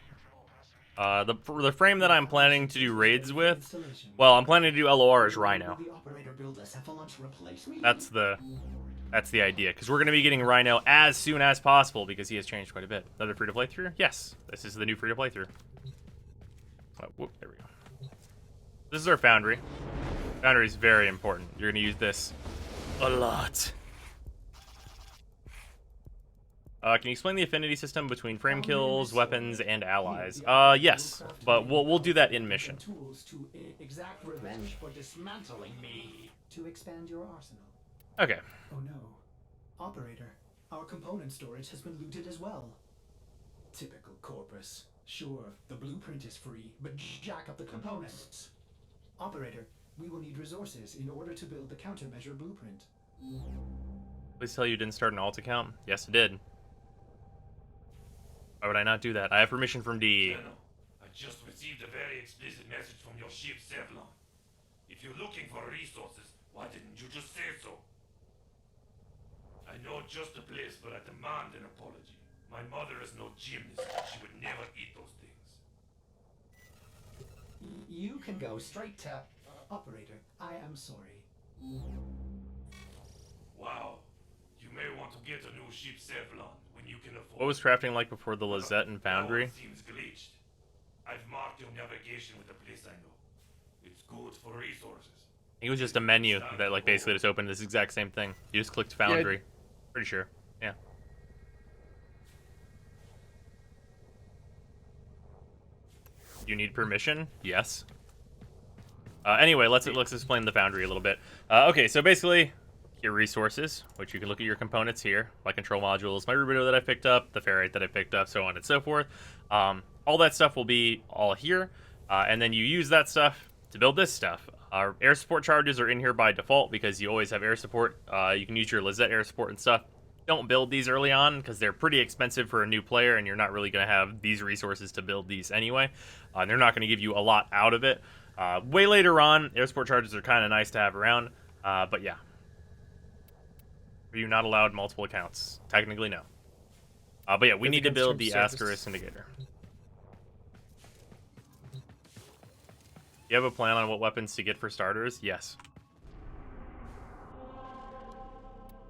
The frame that I'm planning to do raids with, well, I'm planning to do LOR as Rhino. That's the idea, because we're going to be getting Rhino as soon as possible, because he has changed quite a bit. Another free-to-play through? Yes, this is the new free-to-play through. Oh, whoop, there we go. This is our Foundry. Foundry is very important. You're going to use this a lot. Can you explain the affinity system between frame kills, weapons, and allies? Yes, but we'll do that in mission. Tools to exact revenge for dismantling me. To expand your arsenal. Okay. Oh no. Operator, our component storage has been looted as well. Typical Corpus. Sure, the blueprint is free, but jack up the components. Operator, we will need resources in order to build the countermeasure blueprint. Please tell you didn't start an alt account? Yes, it did. Why would I not do that? I have permission from DE. I just received a very explicit message from your ship, Sevlon. If you're looking for resources, why didn't you just say so? I know just the place, but I demand an apology. My mother is no gymnast. She would never eat those things. You can go straight to... Operator, I am sorry. Wow. You may want to get a new ship Sevlon when you can afford. What was crafting like before the Lizette and Foundry? Now it seems glitched. I've marked your navigation with the place I know. It's good for resources. It was just a menu that like basically just opened this exact same thing. You just clicked Foundry. Pretty sure. Yeah. You need permission? Yes. Anyway, let's explain the Foundry a little bit. Okay, so basically, your resources, which you can look at your components here, my control modules, my rubido that I picked up, the ferrite that I picked up, so on and so forth. All that stuff will be all here, and then you use that stuff to build this stuff. Our air support charges are in here by default because you always have air support. You can use your Lizette air support and stuff. Don't build these early on because they're pretty expensive for a new player, and you're not really going to have these resources to build these anyway. They're not going to give you a lot out of it. Way later on, air support charges are kind of nice to have around, but yeah. Are you not allowed multiple accounts? Technically, no. But yeah, we need to build the Ascaris Syndicator. You have a plan on what weapons to get for starters? Yes.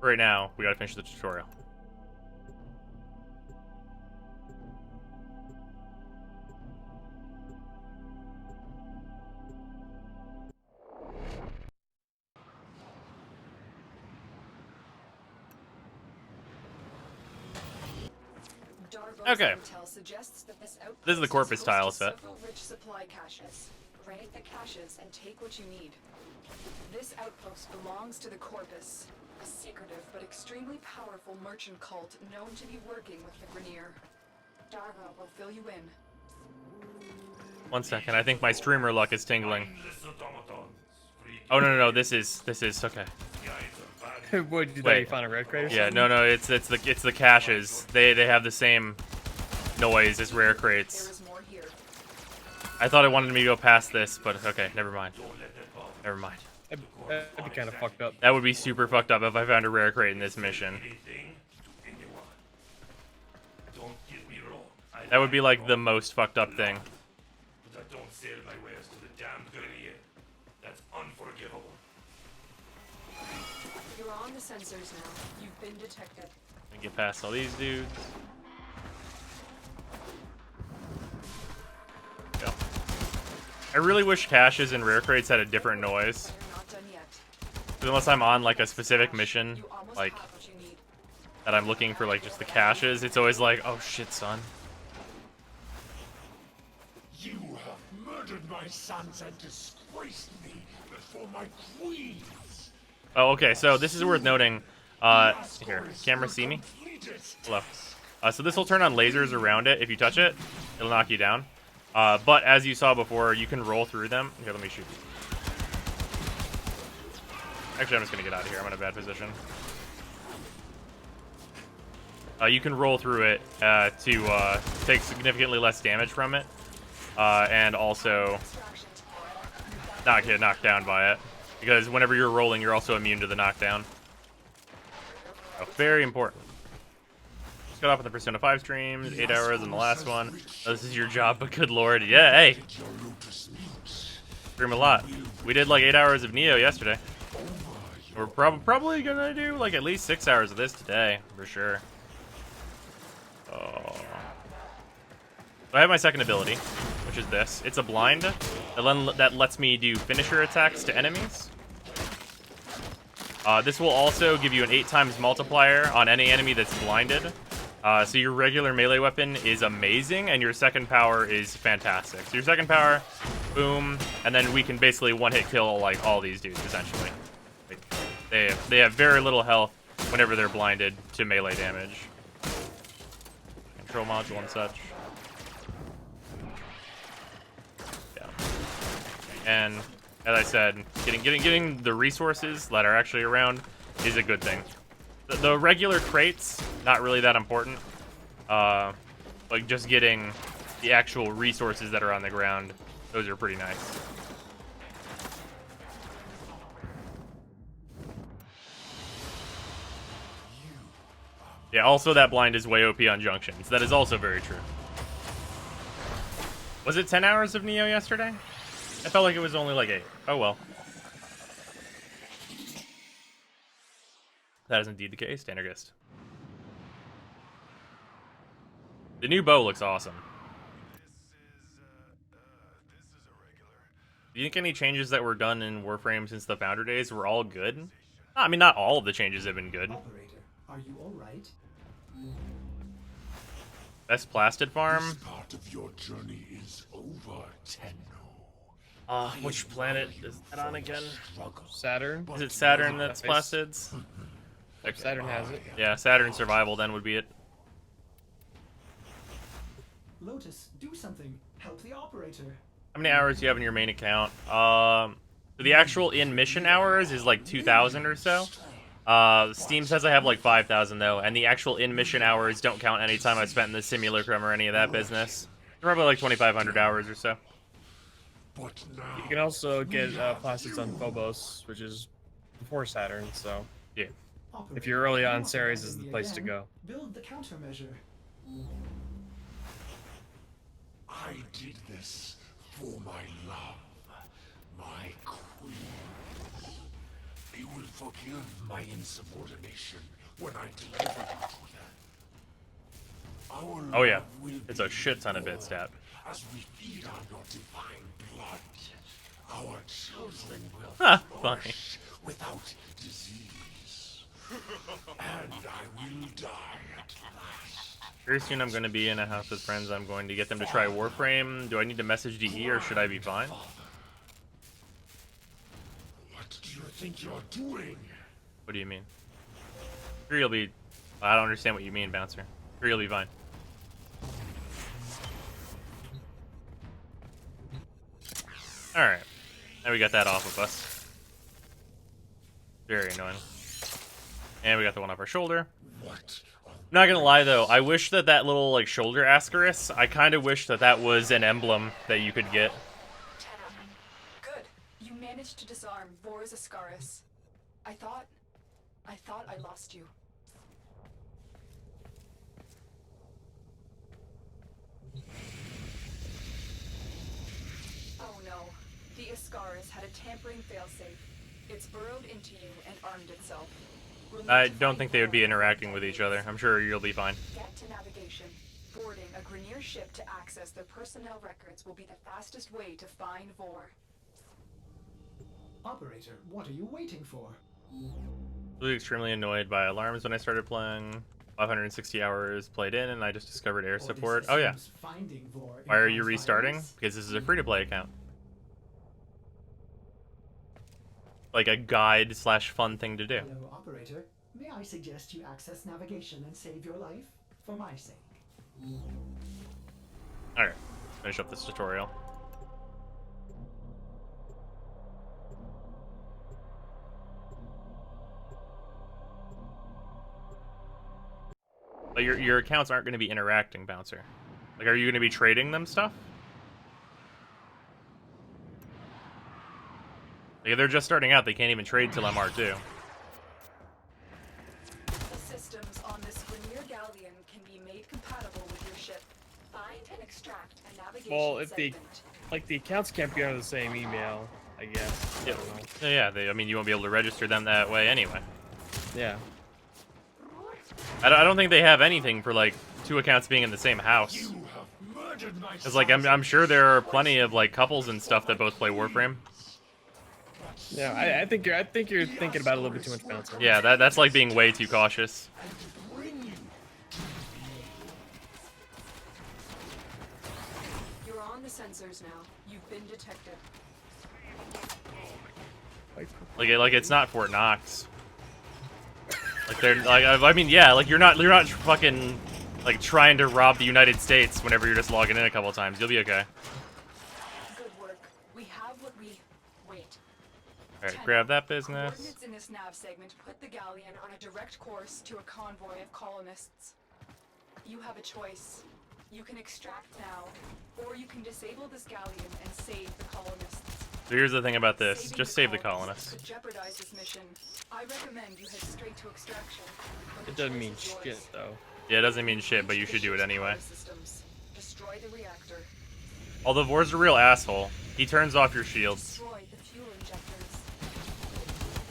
Right now, we gotta finish the tutorial. Okay. This is the Corpus tile set. Rich supply caches. Raid the caches and take what you need. This outpost belongs to the Corpus, a secretive but extremely powerful merchant cult known to be working with the Grenier. Darva will fill you in. 1 second, I think my streamer luck is tingling. Oh no, this is okay. What did you find a red crate or something? Yeah, no, it's the caches. They have the same noise as rare crates. I thought I wanted me to go past this, but okay, never mind. Never mind. That'd be kind of fucked up. That would be super fucked up if I found a rare crate in this mission. That would be like the most fucked up thing. But I don't sell my wares to the damned Grenier. That's unforgivable. You're on the sensors now. You've been detected. And get past all these dudes. Go. I really wish caches and rare crates had a different noise. Unless I'm on like a specific mission, like that I'm looking for like just the caches, it's always like, oh shit, son. You have murdered my sons and disgraced me before my queens. Oh, okay, so this is worth noting. Here, camera see me? Hello. So this will turn on lasers around it. If you touch it, it'll knock you down. But as you saw before, you can roll through them. Here, let me shoot you. Actually, I'm just gonna get out of here. I'm in a bad position. You can roll through it to take significantly less damage from it. And also not get knocked down by it. Because whenever you're rolling, you're also immune to the knockdown. So, very important. Just got off on the Persona 5 streams, 8 hours in the last one. Oh, this is your job, but good lord. Yeah, hey! Stream a lot. We did like 8 hours of Neo yesterday. We're probably gonna do like at least 6 hours of this today, for sure. Oh. I have my second ability, which is this. It's a blind that lets me do finisher attacks to enemies. This will also give you an 8 times multiplier on any enemy that's blinded. So your regular melee weapon is amazing, and your second power is fantastic. So your second power, boom, and then we can basically one-hit kill like all these dudes, essentially. They have very little health whenever they're blinded to melee damage. Control module and such. Yeah. And as I said, getting the resources that are actually around is a good thing. The regular crates, not really that important. Like just getting the actual resources that are on the ground, those are pretty nice. Yeah, also that blind is way OP on Junctions. That is also very true. Was it 10 hours of Neo yesterday? I felt like it was only like 8. Oh well. That is indeed the case, Dannergist. The new bow looks awesome. Do you think any changes that were done in Warframe since the Foundry days were all good? I mean, not all of the changes have been good. Operator, are you all right? Best plastid farm? This part of your journey is over, Tenno. Which planet is that on again? Saturn. Is it Saturn that's Face. plastids? Okay. Saturn has it. Yeah, Saturn survival then would be it. Lotus, do something. Help the operator. How many hours do you have in your main account? The actual in-mission hours is like 2,000 or so. Steam says I have like 5,000 though, and the actual in-mission hours don't count any time I've spent in the simulacrum or any of that business. Probably like 2,500 hours or so. But now You can also get plastids on Phobos, which is before Saturn. So Yeah. Operator, if you're early on, not Ceres is the enemy place to again. go. Build the countermeasure. I did this for my love, my queen. They will forgive my insubordination when I deliver you to them. Our Oh yeah, love will it's a be shit ton of bit pure stat. as we feed on your divine blood. Our children will Ha, funny. flourish without disease. And I will die at last. Very soon I'm going to be in a house with friends. I'm going to get them to try Warframe. Do I need to message DE or should I be fine? What do you think you're doing? What do you mean? Sure you'll be... I don't understand what you mean, Bouncer. Sure you'll be fine. Alright. Now we got that off of us. Very annoying. And we got the one off our shoulder. What? Not gonna lie though, I wish that that little like shoulder ascaris, I kind of wish that that was an emblem that you could get. Good. You managed to disarm Vor's Ascaris. I thought I lost you. Oh no. The Ascaris had a tampering failsafe. It's burrowed into you and armed itself. We'll need I to don't find think they would be Vor interacting and with each detonate other. it. I'm sure you'll be fine. Get to navigation. Boarding a Grenier ship to access their personnel records will be the fastest way to find Vor. Operator, what are you waiting for? I was extremely annoyed by alarms when I started playing. 560 hours played in, and I just discovered air support. Oh yeah. Finding Vor Why are you implies restarting? violence? Because this is a free-to-play account. Like a guide slash fun thing to do. Hello, operator. May I suggest you access navigation and save your life? For my sake. Alright, finish up this tutorial. But your accounts aren't going to be interacting, Bouncer. Like, are you going to be trading them stuff? Like, if they're just starting out, they can't even trade till MR2. The systems on this Grenier galleon can be made compatible with your ship. Find and extract a navigation Well, if the segment. the accounts can't be under the same email, I guess. I Yep. don't know. Yeah, I mean, you won't be able to register them that way anyway. Yeah. I don't think they have anything for, like, two accounts being in the same house. You have murdered my Because, like, I'm sure there are plenty of, like, couples and stuff that both play Warframe. Yeah, I think you're thinking about it a little bit too much, Bouncer. Yeah, that's like being way too cautious. bring you. You're on the sensors now. You've been detected. Like it's not Fort Knox. Like they're like I mean yeah, like you're not fucking like trying to rob the United States whenever you're just logging in a couple times. You'll be okay. Good work. We have what we... Wait. All right, grab that business. Coordinates in this nav segment put the galleon on a direct course to a convoy of colonists. You have a choice. You can extract now, or you can disable this galleon and save the colonists. So here's the thing about this: Saving just save the colonists colonists. could jeopardize this mission. I recommend you head straight to extraction. but It the doesn't choice mean is yours. shit though. Yeah, it doesn't mean shit, but you Use should the do it ship's anyway. power systems. Destroy the reactor. Although Vor's a real asshole, he turns off your shields. Destroy the fuel injectors.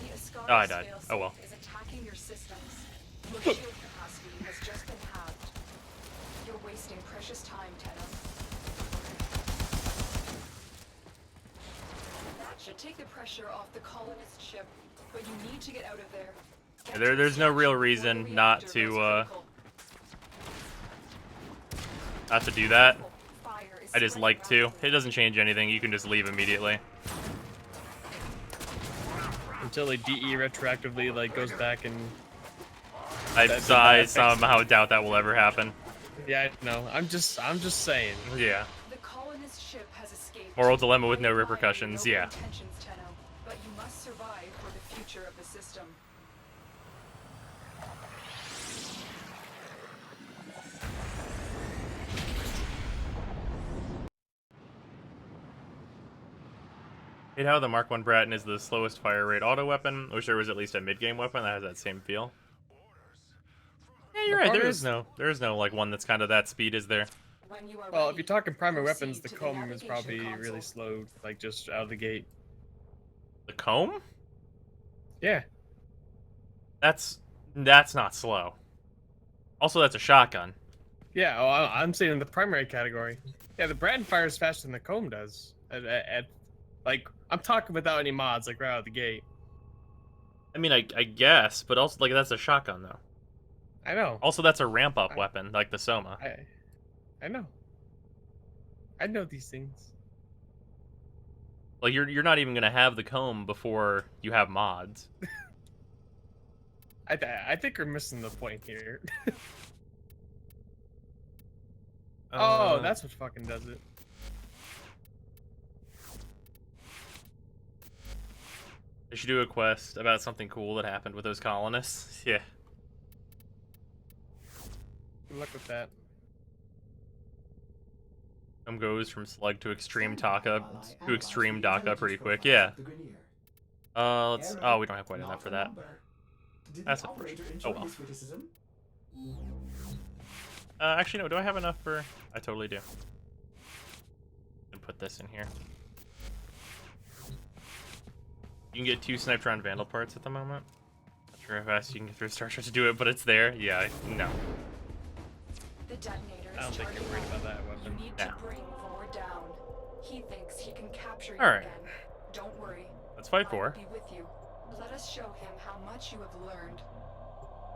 The Ascaris Oh, I died. failsafe Oh, well. is attacking your system. Your shield capacity has just been halved. You're wasting precious time, Tenno. That should take the pressure off the colonist ship, but you need to get out of there. Get to There's no real extraction before the reason not reactor to goes critical. not to do that. Fire is I just spreading like to. rapidly. It doesn't change anything. You can just leave immediately. Until like DE retroactively like goes back and I somehow doubt that will ever happen. yeah, no. I'm just saying. Yeah. The colonist ship has escaped. Moral dilemma with no Noble repercussions, yeah. intentions, Tenno, but you must survive for the future of the system. Hate how the Mark 1 Bratton is the slowest fire rate auto weapon. I wish there was at least a mid-game weapon that has that same feel. Yeah, you're right. There is no like one that's kind of that speed, is there? When you are Well, if ready, you're talking primary proceed weapons, the to comb is navigation probably console. really slow, like just out of the gate. The comb? Yeah. That's not slow. Also, that's a shotgun. Yeah, well, I'm saying in the primary category. Yeah, the Bratton fires faster than the comb does. Like, I'm talking without any mods, like right out of the gate. I mean, I guess, but also like that's a shotgun though. I know. Also, that's a ramp-up weapon, like the Soma. I know. I know these things. Like you're not even gonna have the comb before you have mods. I think we're missing the point here. Oh, that's what fucking does it. They should do a quest about something cool that happened with those colonists. Yeah. Good luck with that. Goes from slug to extreme Taka to extreme Daka pretty quick. Yeah. Let's. Oh, we don't have quite enough for that. That's unfortunate. Oh well. Actually, no. Do I have enough for? I totally do. And put this in here. You can get 2 Snipetron Vandal parts at the moment. Not sure how fast you can get through Starship to do it, but it's there. Yeah. No. The detonator is I don't think you're charging worried up. about that weapon. You need No. to bring Vor down. He thinks he can capture you All right. again. Don't worry. Let's fight I for. will be with you. Let us show him how much you have learned.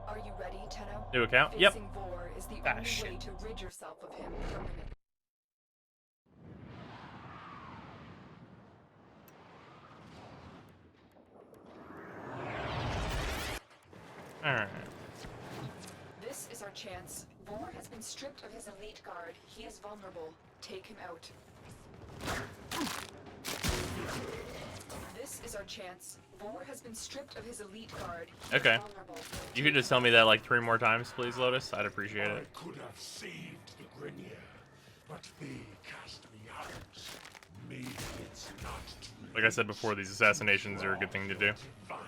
Are you ready, Tenno? New account? Yep. Facing Vor is the Ah, only shit. way to rid yourself of him permanently. All right. This is our chance. Vor has been stripped of his elite guard. He is vulnerable. Take him out. This is our chance. Vor has been stripped of his elite guard. He is Okay. vulnerable. You could just tell me that like 3 more times, please, Lotus. I'd appreciate I it. could have saved the Grenier, but they cast me out. Maybe it's not too Like I said before, these assassinations are a good thing to do. divine.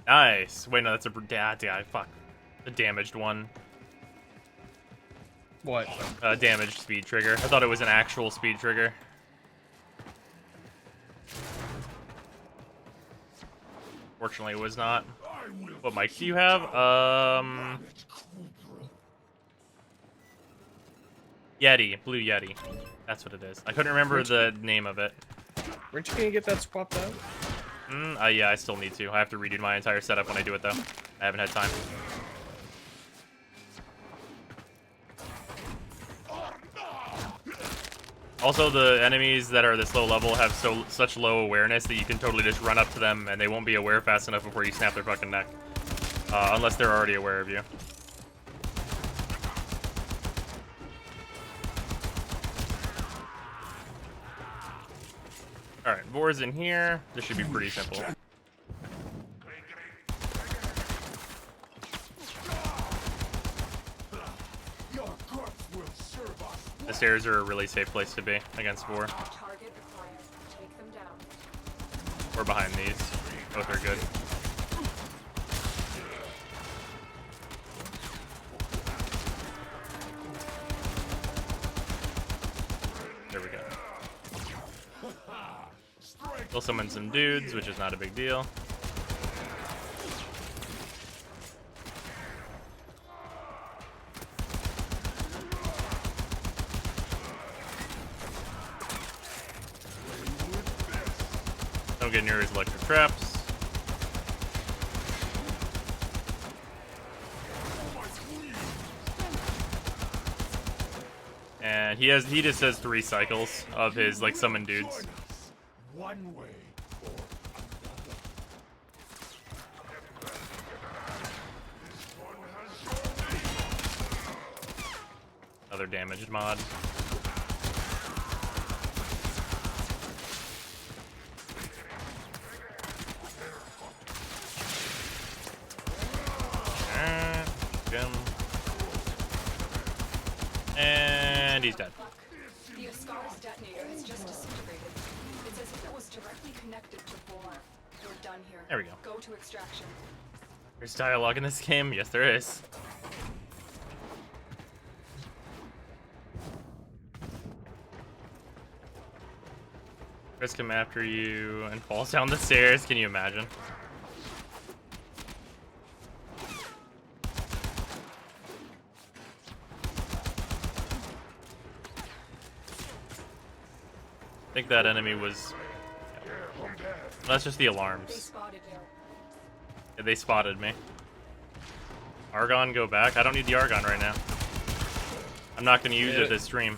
Nice. Wait, no, that's a fuck. The damaged one. What? Damaged speed trigger. I thought it was an actual speed trigger. Fortunately, it was not. What mic do you have? Yeti. Blue Yeti. That's what it is. I couldn't remember the name of it. Weren't you gonna get that swapped out? Yeah, I still need to. I have to redo my entire setup when I do it, though. I haven't had time. Also, the enemies that are this low level have such low awareness that you can totally just run up to them and they won't be aware fast enough before you snap their fucking neck. Unless they're already aware of you. Alright, Vor's in here. This should be pretty simple. The stairs are a really safe place to be against Vor. Target acquired. Take them down. Or behind these. Both are good. There we go. Strike We'll summon some dudes, which is not a big deal. Don't get near his electric traps. And he just has 3 cycles of his like summon dudes. One way or Another damaged mod. Him. And he's dead. The Ascaris detonator has just disintegrated. It's as if it was directly connected to Vor. We're done here. There we go. Go to extraction. There's dialogue in this game. Yes, there is. Chris come after you and falls down the stairs. Can you imagine? I think that enemy was... That's just the They alarms. spotted you. Yeah, they spotted me. Argon, go back. I don't need the Argon right now. I'm not going to use it this stream.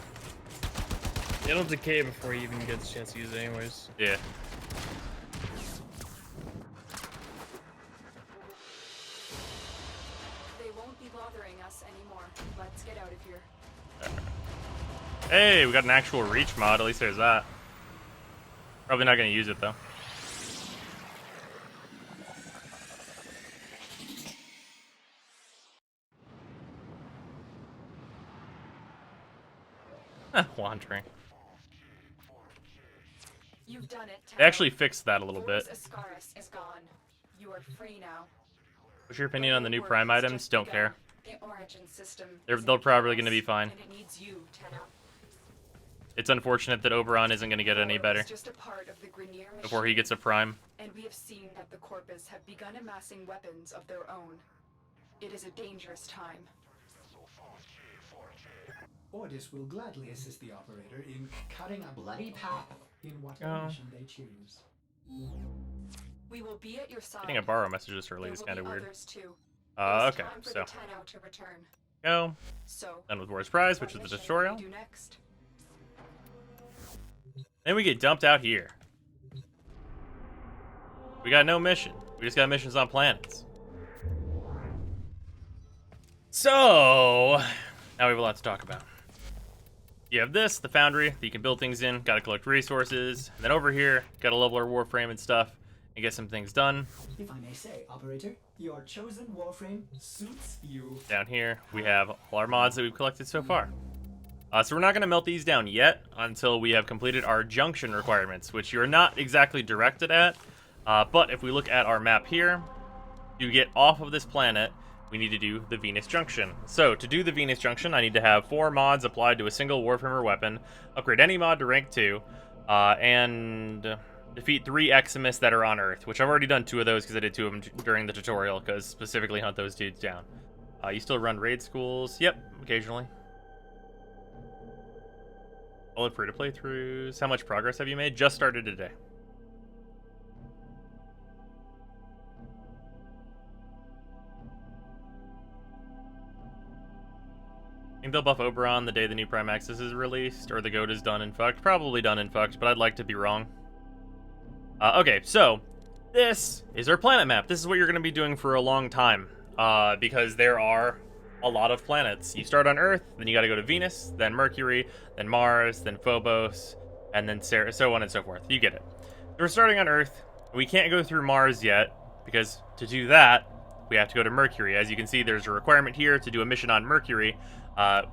It'll decay before you even get the chance to use it anyways. Yeah. They won't be bothering us anymore. Let's get out of here. Hey, we got an actual reach mod. At least there's that. Probably not going to use it, though. Wandering. You've done it. They actually fixed that a little bit. Vor's Ascaris is gone. You are free now. What's your opinion on the new Work Prime has items? just Don't begun. care. The origin system. They're is in probably chaos, gonna be fine. And it needs you, Tenno. It's unfortunate that Oberon isn't going to get any Vor better is just a part of the Grenier before he machine, gets a Prime. and we have seen that the Corpus have begun amassing weapons of their own. It is a dangerous time. Ordis will gladly assist the operator in cutting a bloody path in whatever Oh. mission they choose. We will be at your side. Getting a borrow message this early There is will kind of be weird. others too. It is Okay, time for so the Tenno to return. go. So, Done with War's Prize, which what is the mission will tutorial. we do next? Then we get dumped out here. We got no mission. We just got missions on planets. So, now we have a lot to talk about. You have this, the Foundry, that you can build things in, gotta collect resources. And then over here, gotta level our Warframe and stuff, and get some things done. If I may say, operator, your chosen warframe suits you. Down here, we have all our mods that we've collected so far. So we're not going to melt these down yet until we have completed our Junction requirements, which you're not exactly directed at. But if we look at our map here, to get off of this planet, we need to do the Venus Junction. So to do the Venus Junction, I need to have 4 mods applied to a single Warframer weapon, upgrade any mod to rank 2, and defeat 3 Eximus that are on Earth, which I've already done 2 of those because I did 2 of them during the tutorial, because specifically hunt those dudes down. You still run raid schools? Yep, occasionally. All free to playthroughs. How much progress have you made? Just started today. Think they'll buff Oberon the day the new Prime Access is released, or the goat is done and fucked? Probably done and fucked, but I'd like to be wrong. Okay, so this is our planet map. This is what you're going to be doing for a long time, because there are a lot of planets. You start on Earth, then you got to go to Venus, then Mercury, then Mars, then Phobos, and then so on and so forth. You get it. We're starting on Earth. We can't go through Mars yet, because to do that, we have to go to Mercury. As you can see, there's a requirement here to do a mission on Mercury,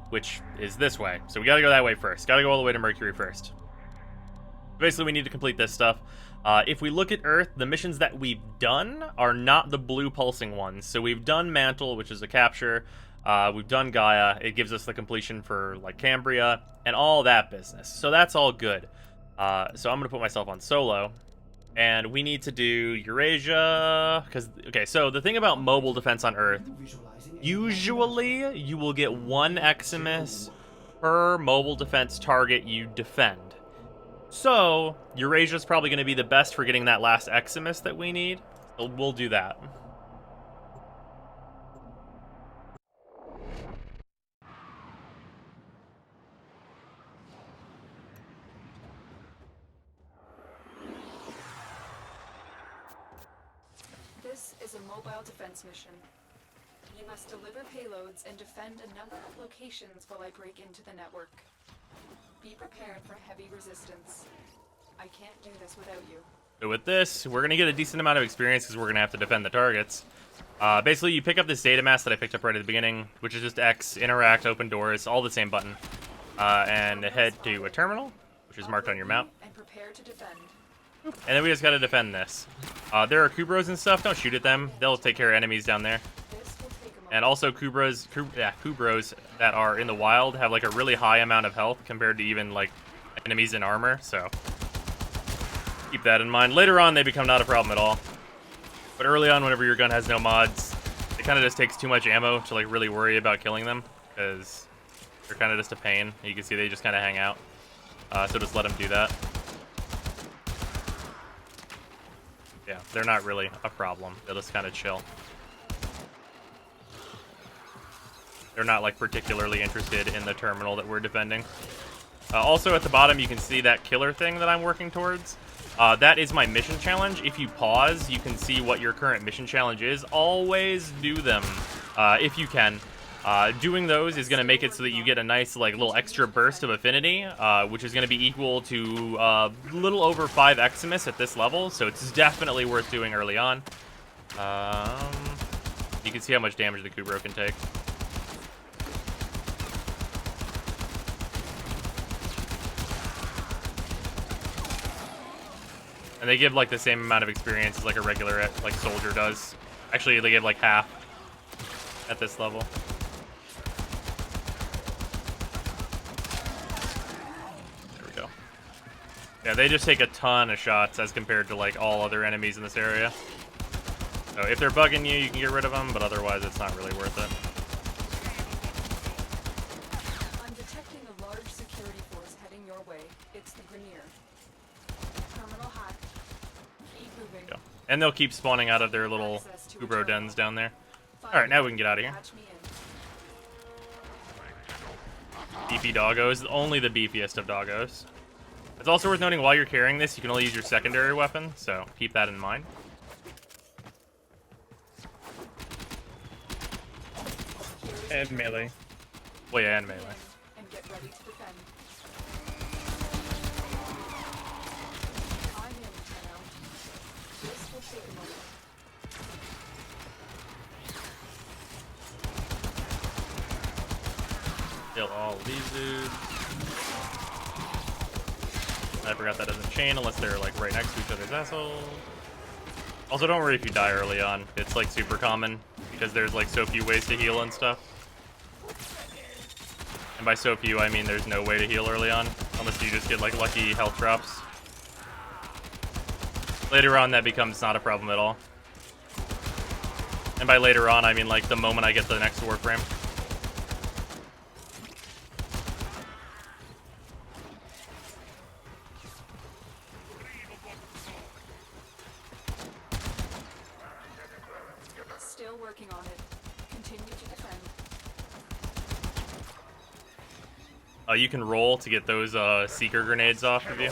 which is this way. So we got to go that way first. Got to go all the way to Mercury first. Basically, we need to complete this stuff. If we look at Earth, the missions that we've done are not the blue pulsing ones. So we've done Mantle, which is a capture. We've done Gaia. It gives us the completion for like Cambria and all that business. So that's all good. So I'm going to put myself on solo. And we need to do Eurasia, because, okay, so the thing about mobile defense on Earth, usually you will get 1 Eximus per mobile defense target you defend. So, Eurasia's probably going to be the best for getting that last Eximus that we need. So we'll do that. This is a mobile defense mission. You must deliver payloads and defend a number of locations while I break into the network. Be prepared for heavy resistance. I can't do this without you. So with this, we're going to get a decent amount of experience because we're going to have to defend the targets. Basically, you pick up this data mass that I picked up right at the beginning, which is just X, interact, open doors, all the same button. And head to a terminal, which is marked on your map. And prepare to defend. And then we just got to defend this. There are Kubros and stuff. Don't shoot at them. They'll take care of enemies down there. This will take a moment. And also Kubros that are in the wild have like a really high amount of health compared to even like enemies in armor, so keep that in mind. Later on, they become not a problem at all. But early on, whenever your gun has no mods, it kind of just takes too much ammo to like really worry about killing them, because they're kind of just a pain. You can see they just kind of hang out. So just let them do that. Yeah, they're not really a problem. They'll just kind of chill. They're not like particularly interested in the terminal that we're defending. Also at the bottom, you can see that killer thing that I'm working towards. That is my mission challenge. If you pause, you can see what your current mission challenge is. Always do them if you can. Doing those is going to make it so that you get a nice like little extra burst of affinity, which is going to be equal to a little over 5 Eximus at this level, so it's definitely worth doing early on. You can see how much damage the Kubro can take. And they give like the same amount of experience as like a regular like soldier does. Actually, they give like half at this level. There we go. Yeah, they just take a ton of shots as compared to like all other enemies in this area. So if they're bugging you, you can get rid of them, but otherwise it's not really worth it. I'm detecting a large security force heading your way. It's the Grenier. Terminal hack. Keep moving. Yeah. And they'll keep spawning out of their little Kubro dens down there. Alright, now we can get out of here. Patch me in. Beefy doggos, only the beefiest of doggos. It's also worth noting while you're carrying this, you can only use your secondary weapon, so keep that in mind. And melee. Well, yeah, and melee. And get ready to defend. I'm in, Rhino. This will take a moment. Kill all these dudes. I forgot that doesn't chain unless they're like right next to each other's assholes. Also, don't worry if you die early on. It's like super common because there's like so few ways to heal and stuff. And by so few, I mean there's no way to heal early on unless you just get like lucky health drops. Later on, that becomes not a problem at all. And by later on, I mean like the moment I get the next warframe. Still working on it. Continue to defend. You can roll to get those seeker grenades off of you.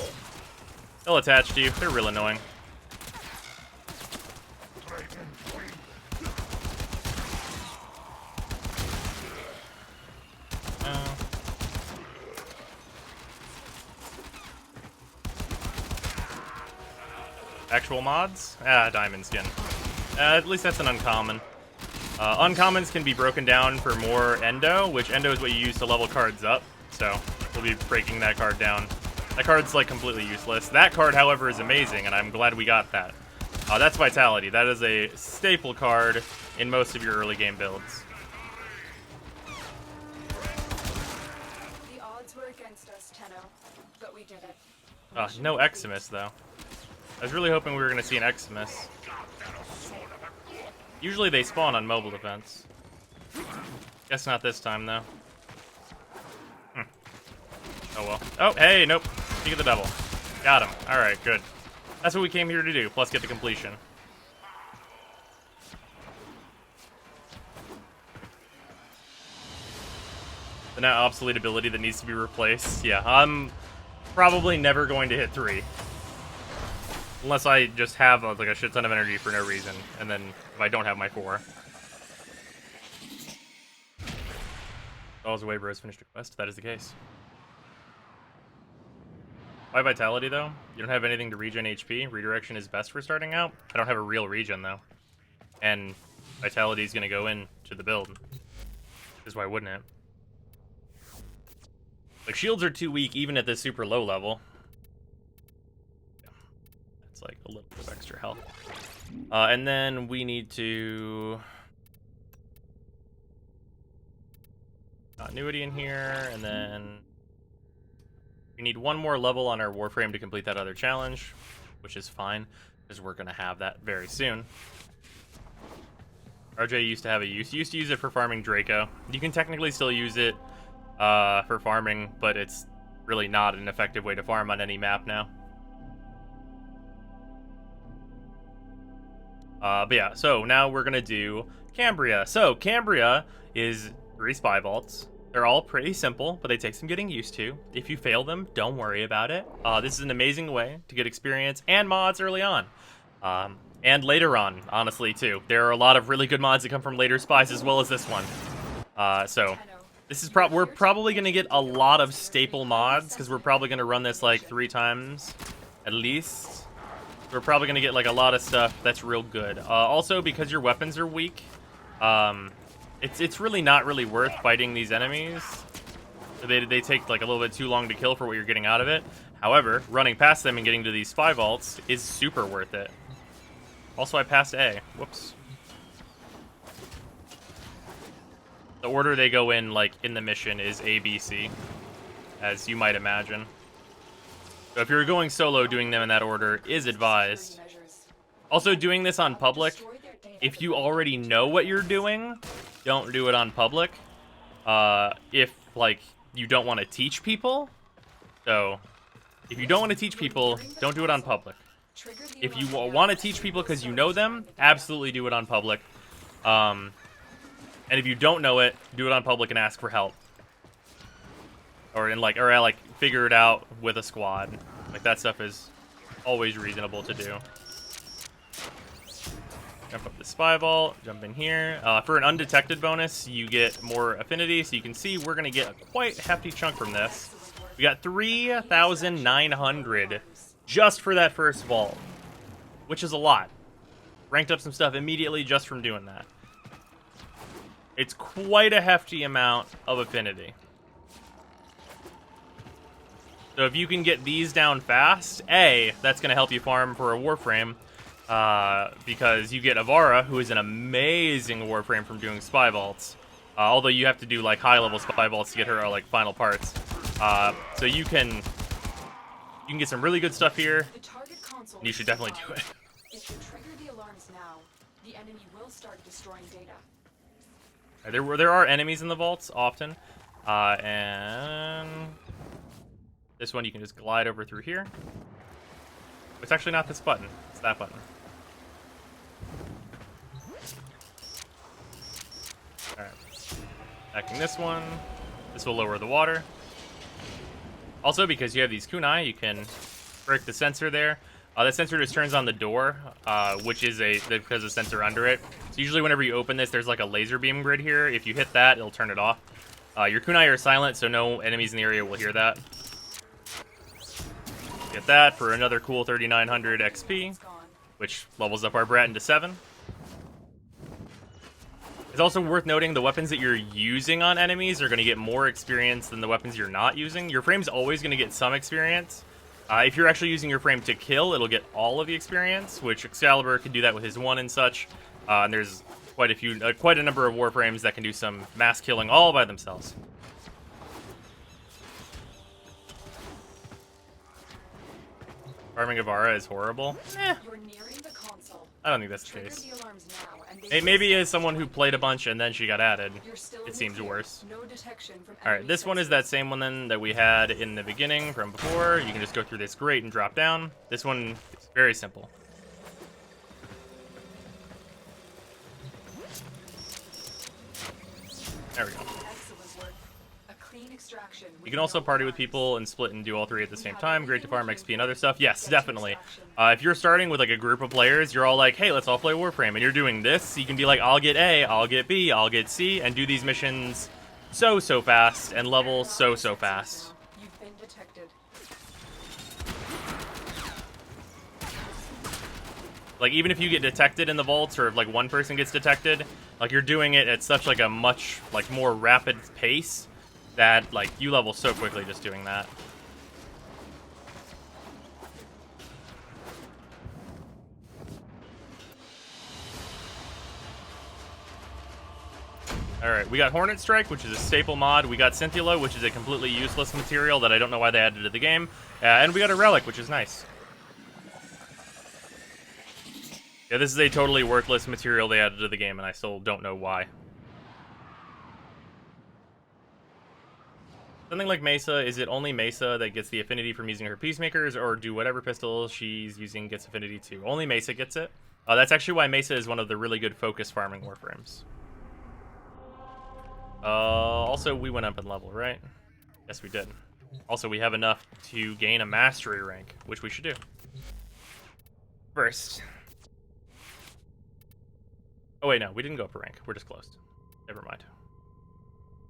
They'll attach to you. They're real annoying. Actual mods? Diamond skin. At least that's an uncommon. Uncommons can be broken down for more endo, which endo is what you use to level cards up. So we'll be breaking that card down. That card's like completely useless. That card, however, is amazing, and I'm glad we got that. That's Vitality. That is a staple card in most of your early game builds. The odds were against us, Tenno, but we did it. No Eximus, though. I was really hoping we were going to see an Eximus. Usually they spawn on mobile defense. Guess not this time, though. Oh, well. Oh, hey, nope. Speak of the devil. Got him. Alright, good. That's what we came here to do, plus get the completion. The now obsolete ability that needs to be replaced. Yeah, I'm probably never going to hit 3. Unless I just have like a shit ton of energy for no reason, and then if I don't have my 4. All's away, bros. Finished a quest. That is the case. Why vitality, though? You don't have anything to regen HP. Redirection is best for starting out. I don't have a real regen, though. And vitality is going to go into the build. Because why wouldn't it? Like, shields are too weak even at this super low level. Yeah. It's like a little bit of extra health. And then we need to... Continuity in here, and then... We need one more level on our Warframe to complete that other challenge, which is fine, because we're going to have that very soon. RJ used to have a use. Used to use it for farming Draco. You can technically still use it for farming, but it's really not an effective way to farm on any map now. But yeah, so now we're going to do Cambria. So Cambria is 3 spy vaults. They're all pretty simple, but they take some getting used to. If you fail them, don't worry about it. This is an amazing way to get experience and mods early on. And later on, honestly, too. There are a lot of really good mods that come from later spies as well as this one. So this is we're probably going to get a lot of staple mods, because we're probably going to run this like 3 times at least. We're probably going to get like a lot of stuff that's real good. Also, because your weapons are weak, it's really not really worth fighting these enemies. They take like a little bit too long to kill for what you're getting out of it. However, running past them and getting to these spy vaults is super worth it. Also, I passed A. Whoops. The order they go in, like, in the mission is A, B, C, as you might imagine. So if you're going solo, doing them in that order is advised. Also, doing this on public, if you already know what you're doing, don't do it on public. If, like, you don't want to teach people. So, if you don't want to teach people, don't do it on public. If you want to teach people because you know them, absolutely do it on public. And if you don't know it, do it on public and ask for help. Or figure it out with a squad. Like, that stuff is always reasonable to do. Jump up the spy vault, jump in here. For an undetected bonus, you get more affinity, so you can see we're going to get a quite hefty chunk from this. We got 3,900 just for that first vault, which is a lot. Ranked up some stuff immediately just from doing that. It's quite a hefty amount of affinity. So if you can get these down fast, A, that's going to help you farm for a Warframe. Because you get Avara, who is an amazing Warframe from doing spy vaults. Although you have to do like high-level spy vaults to get her like final parts. So you can get some really good stuff here. You should definitely do it. If you trigger the alarms now, the enemy will start destroying data. There are enemies in the vaults often, and this one you can just glide over through here. It's actually not this button; it's that button. All right, attacking this one. This will lower the water. Also, because you have these kunai, you can break the sensor there. That sensor just turns on the door, which is because a sensor under it. So usually whenever you open this, there's like a laser beam grid here. If you hit that, it'll turn it off. Your kunai are silent, so no enemies in the area will hear that. Get that for another cool 3,900 XP, which levels up our brat into 7. It's also worth noting the weapons that you're using on enemies are going to get more experience than the weapons you're not using. Your frame's always going to get some experience. If you're actually using your frame to kill, it'll get all of the experience, which Excalibur can do that with his 1 and such. And there's quite a number of Warframes that can do some mass killing all by themselves. Farming Avara is horrible. You're nearing the console. I don't think that's the Trigger case. the alarms now, and they It will maybe start as someone who played a bunch and then she got added, You're still in it the seems clear. worse. No detection from All right, enemy this one is sensors. that same one then that we had in the beginning from before. You can just go through this grate and drop down. This one is very simple. There we go. Excellent work. A clean extraction. You can also party with people and split and do all three at the same time. Great to farm XP and other stuff. Yes, definitely. If you're starting with like a group of players, you're all like, hey, let's all play Warframe, and you're doing this, you can be like, I'll get A, I'll get B, I'll get C, and do these missions so fast and level so fast. You've been detected. Like, even if you get detected in the vaults, or if like one person gets detected, like you're doing it at such like a much like more rapid pace that like you level so quickly just doing that. Alright, we got Hornet Strike, which is a staple mod. We got Scintilla, which is a completely useless material that I don't know why they added to the game. And we got a Relic, which is nice. Yeah, this is a totally worthless material they added to the game, and I still don't know why. Something like Mesa, is it only Mesa that gets the affinity from using her Peacemakers, or do whatever pistol she's using gets affinity too? Only Mesa gets it. That's actually why Mesa is one of the really good focus farming Warframes. Also, we went up in level, right? Yes, we did. Also, we have enough to gain a mastery rank, which we should do. First. Oh, wait, no, we didn't go up a rank. We're just closed. Never mind.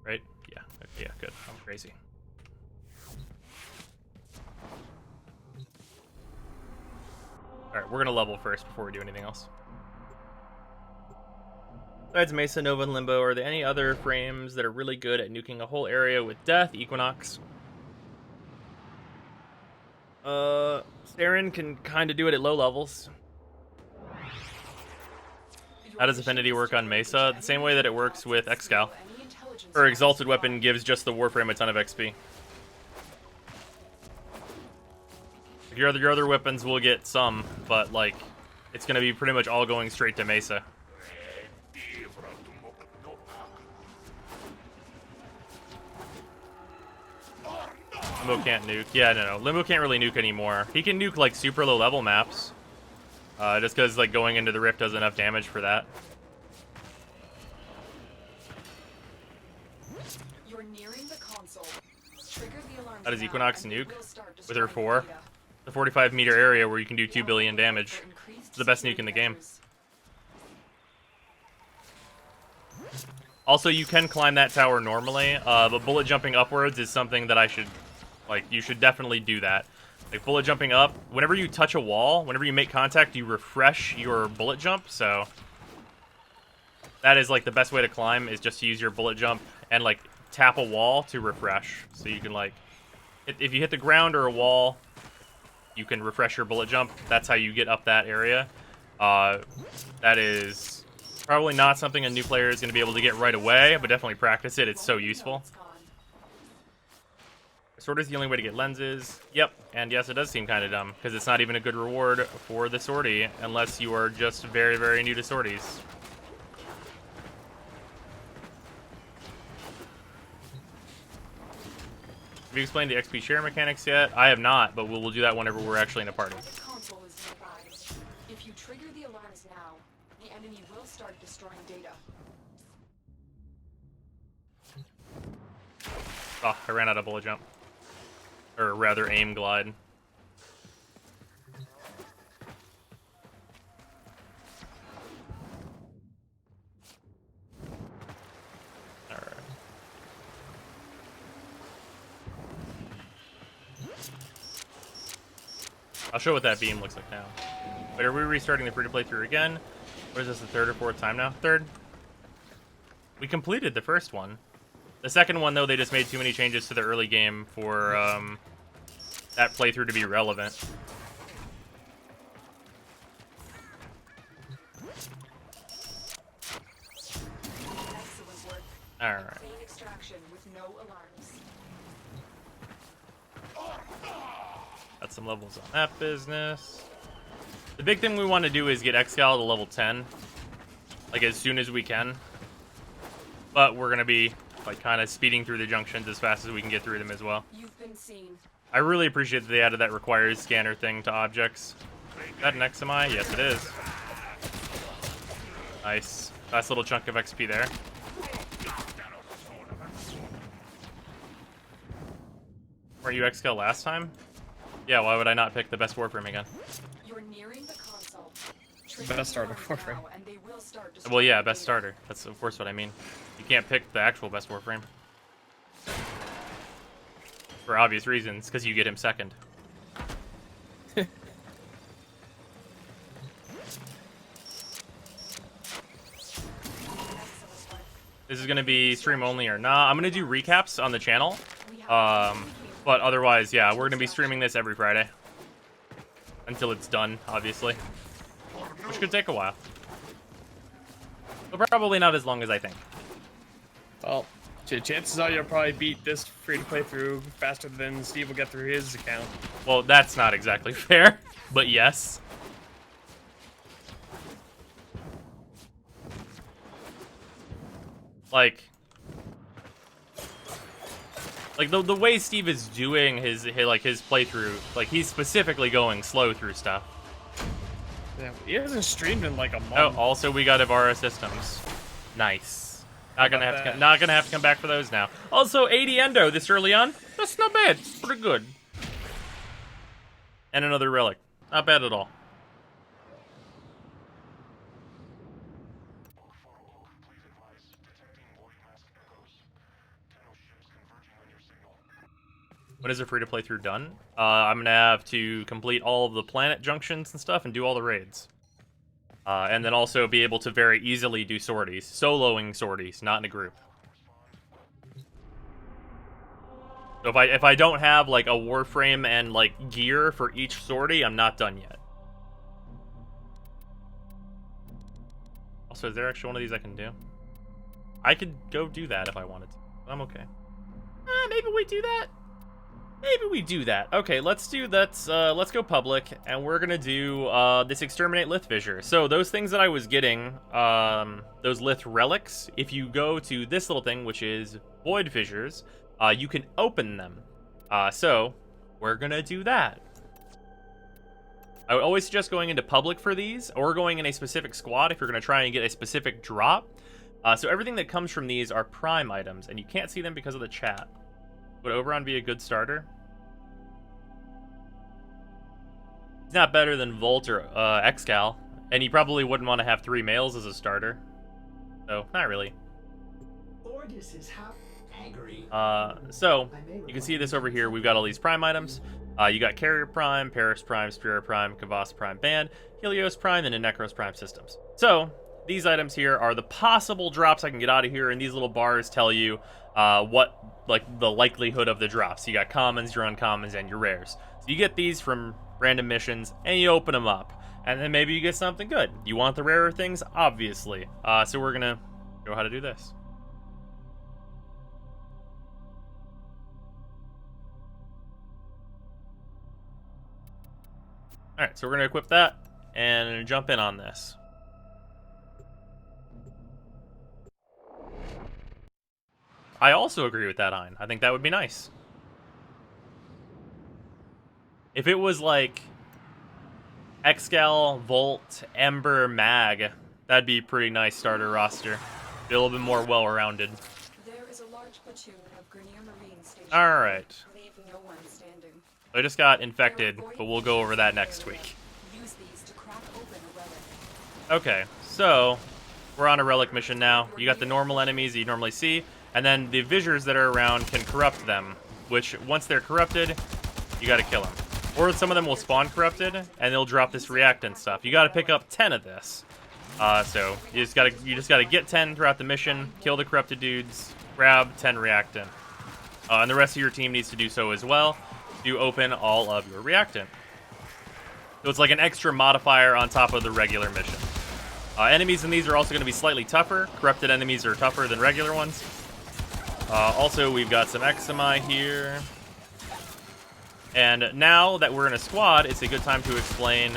Right? Yeah. Okay, yeah, good. I'm crazy. Alright, we're gonna level first before we do anything else. Besides Mesa, Nova, and Limbo, are there any other frames that are really good at nuking a whole area with death? Equinox. Saren can kind of do it at low levels. How does Affinity work on Mesa? The same way that it works with Excal. Her Exalted Weapon gives just the Warframe a ton of XP. Your other weapons will get some, but like, it's gonna be pretty much all going straight to Mesa. Limbo can't nuke. Yeah, no. Limbo can't really nuke anymore. He can nuke like super low level maps. Just because like going into the Rift does enough damage for that. You're nearing the console. Trigger the alarms How does now, Equinox and they nuke? will start With her destroying 4? data. The 45-meter area where you can do 2 billion damage. It's the best nuke in the game. Also, you can climb that tower normally, but bullet jumping upwards is something that you should definitely do that. Like, bullet jumping up, whenever you touch a wall, whenever you make contact, you refresh your bullet jump, so that is, like, the best way to climb, is just to use your bullet jump and, like, tap a wall to refresh. So you can, like, if you hit the ground or a wall, you can refresh your bullet jump. That's how you get up that area. That is probably not something a new player is going to be able to get right away, but definitely practice it. It's so useful. Sword is the only way to get lenses. Yep, and yes, it does seem kind of dumb, because it's not even a good reward for the sortie, unless you are just very, very new to sorties. Have you explained the XP share mechanics yet? I have not, but we'll do that whenever we're actually in a party. The console is nearby. If you trigger the alarms now, the enemy will start destroying data. Oh, I ran out of bullet jump. Or rather, aim glide. Alright. I'll show what that beam looks like now. Wait, are we restarting the free-to-play through again? Or is this the third or fourth time now? Third? We completed the first one. The second one, though, they just made too many changes to the early game for that playthrough to be relevant. Excellent work. Alright. Clean extraction with no alarms. That's some levels on that business. The big thing we want to do is get Excal to level 10, like as soon as we can. But we're gonna be like kind of speeding through the junctions as fast as we can get through them as well. You've been seen. I really appreciate that they added that requires scanner thing to objects. Is that an XMI? Yes, it is. Nice. Nice little chunk of XP there. Were you Excal last time? Yeah, why would I not pick the best Warframe again? You're nearing the console. Best starter Warframe. Now, and they will start Well, yeah, destroying best data. starter. That's of course what I mean. You can't pick the actual best Warframe. For obvious reasons, because you get him second. This is going to be stream only or not. I'm going to do recaps on the channel. But otherwise, yeah, we're going to be streaming this every Friday. Until it's done, obviously. Which could take a while. But probably not as long as I think. Well, chances are you'll probably beat this free-to-play through faster than Steve will get through his account. Well, that's not exactly fair, but yes. Like the way Steve is doing his playthrough, like he's specifically going slow through stuff. Yeah, he hasn't streamed in like a month. Oh, also we got Ibarra systems. Nice. Not gonna have to come back for those now. Also 80 endo this early on. That's not bad. It's pretty good. And another relic. Not bad at all. When is the free-to-play through done? I'm gonna have to complete all of the planet junctions and stuff and do all the raids. And then also be able to very easily do sorties. Soloing sorties, not in a group. So if I don't have like a Warframe and like gear for each sortie, I'm not done yet. Also, is there actually one of these I can do? I could go do that if I wanted to. I'm okay. Maybe we do that. Maybe we do that. Okay, let's do that. Let's go public, and we're gonna do this exterminate lith fissure. So those things that I was getting, those lith relics, if you go to this little thing, which is void fissures, you can open them. So we're gonna do that. I would always suggest going into public for these, or going in a specific squad if you're gonna try and get a specific drop. So everything that comes from these are prime items, and you can't see them because of the chat. Would Oberon be a good starter? He's not better than Volt or Excal, and he probably wouldn't want to have 3 males as a starter. So, not really. Ordis is angry. So, you can see this over here. We've got all these prime items. You got Carrier Prime, Paris Prime, Spira Prime, Kavas Prime Band, Helios Prime, and a Necros Prime systems. So, these items here are the possible drops I can get out of here, and these little bars tell you what, like, the likelihood of the drops. You got commons, your uncommons, and your rares. So you get these from random missions, and you open them up. And then maybe you get something good. You want the rarer things? Obviously. So we're gonna show how to do this. Alright, so we're gonna equip that, and jump in on this. I also agree with that, Hein. I think that would be nice. If it was like Excal, Volt, Ember, Mag, that'd be a pretty nice starter roster. Be a little bit more well-rounded. There is a large platoon of Grenier Marine stationed. Alright. Leave no one standing. I just got infected, but we'll go over that next week. Use these to crack open a relic. Okay, so we're on a relic mission now. You got the normal enemies that you normally see, and then the fissures that are around can corrupt them, which once they're corrupted, you gotta kill them. Or some of them will spawn corrupted, and they'll drop this reactant stuff. You gotta pick up 10 of this. So you just gotta get 10 throughout the mission, kill the corrupted dudes, grab 10 reactant. And the rest of your team needs to do so as well to open all of your reactant. So it's like an extra modifier on top of the regular mission. Enemies in these are also going to be slightly tougher. Corrupted enemies are tougher than regular ones. Also, we've got some XMI here. And now that we're in a squad, it's a good time to explain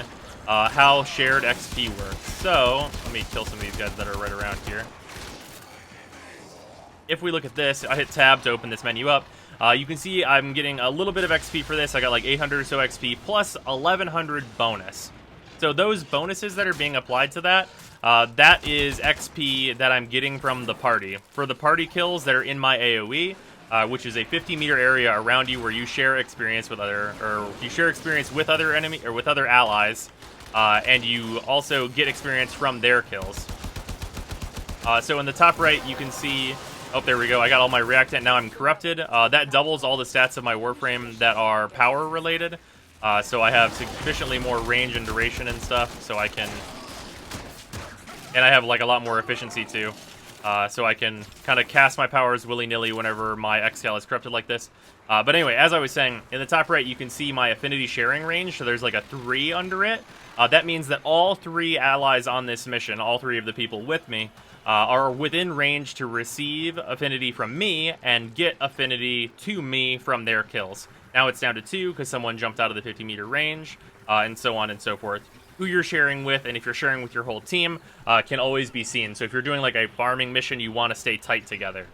how shared XP works. So, let me kill some of these guys that are right around here. If we look at this, I hit tab to open this menu up. You can see I'm getting a little bit of XP for this. I got like 800 or so XP plus 1100 bonus. So those bonuses that are being applied to that, that is XP that I'm getting from the party. For the party kills that are in my AoE, which is a 50-meter area around you where you share experience with other enemy or with other allies, and you also get experience from their kills. So in the top right, you can see. Oh, there we go. I got all my reactant. Now I'm corrupted. That doubles all the stats of my Warframe that are power related. So I have sufficiently more range and duration and stuff. So I can, and I have like a lot more efficiency too. So I can kind of cast my powers willy-nilly whenever my Exhale is corrupted like this. But anyway, as I was saying, in the top right, you can see my affinity sharing range. So there's like a 3 under it. That means that all 3 allies on this mission, all 3 of the people with me, are within range to receive affinity from me and get affinity to me from their kills. Now it's down to 2 because someone jumped out of the 50-meter range, and so on and so forth. Who you're sharing with, and if you're sharing with your whole team, can always be seen. So if you're doing like a farming mission, you want to stay tight together.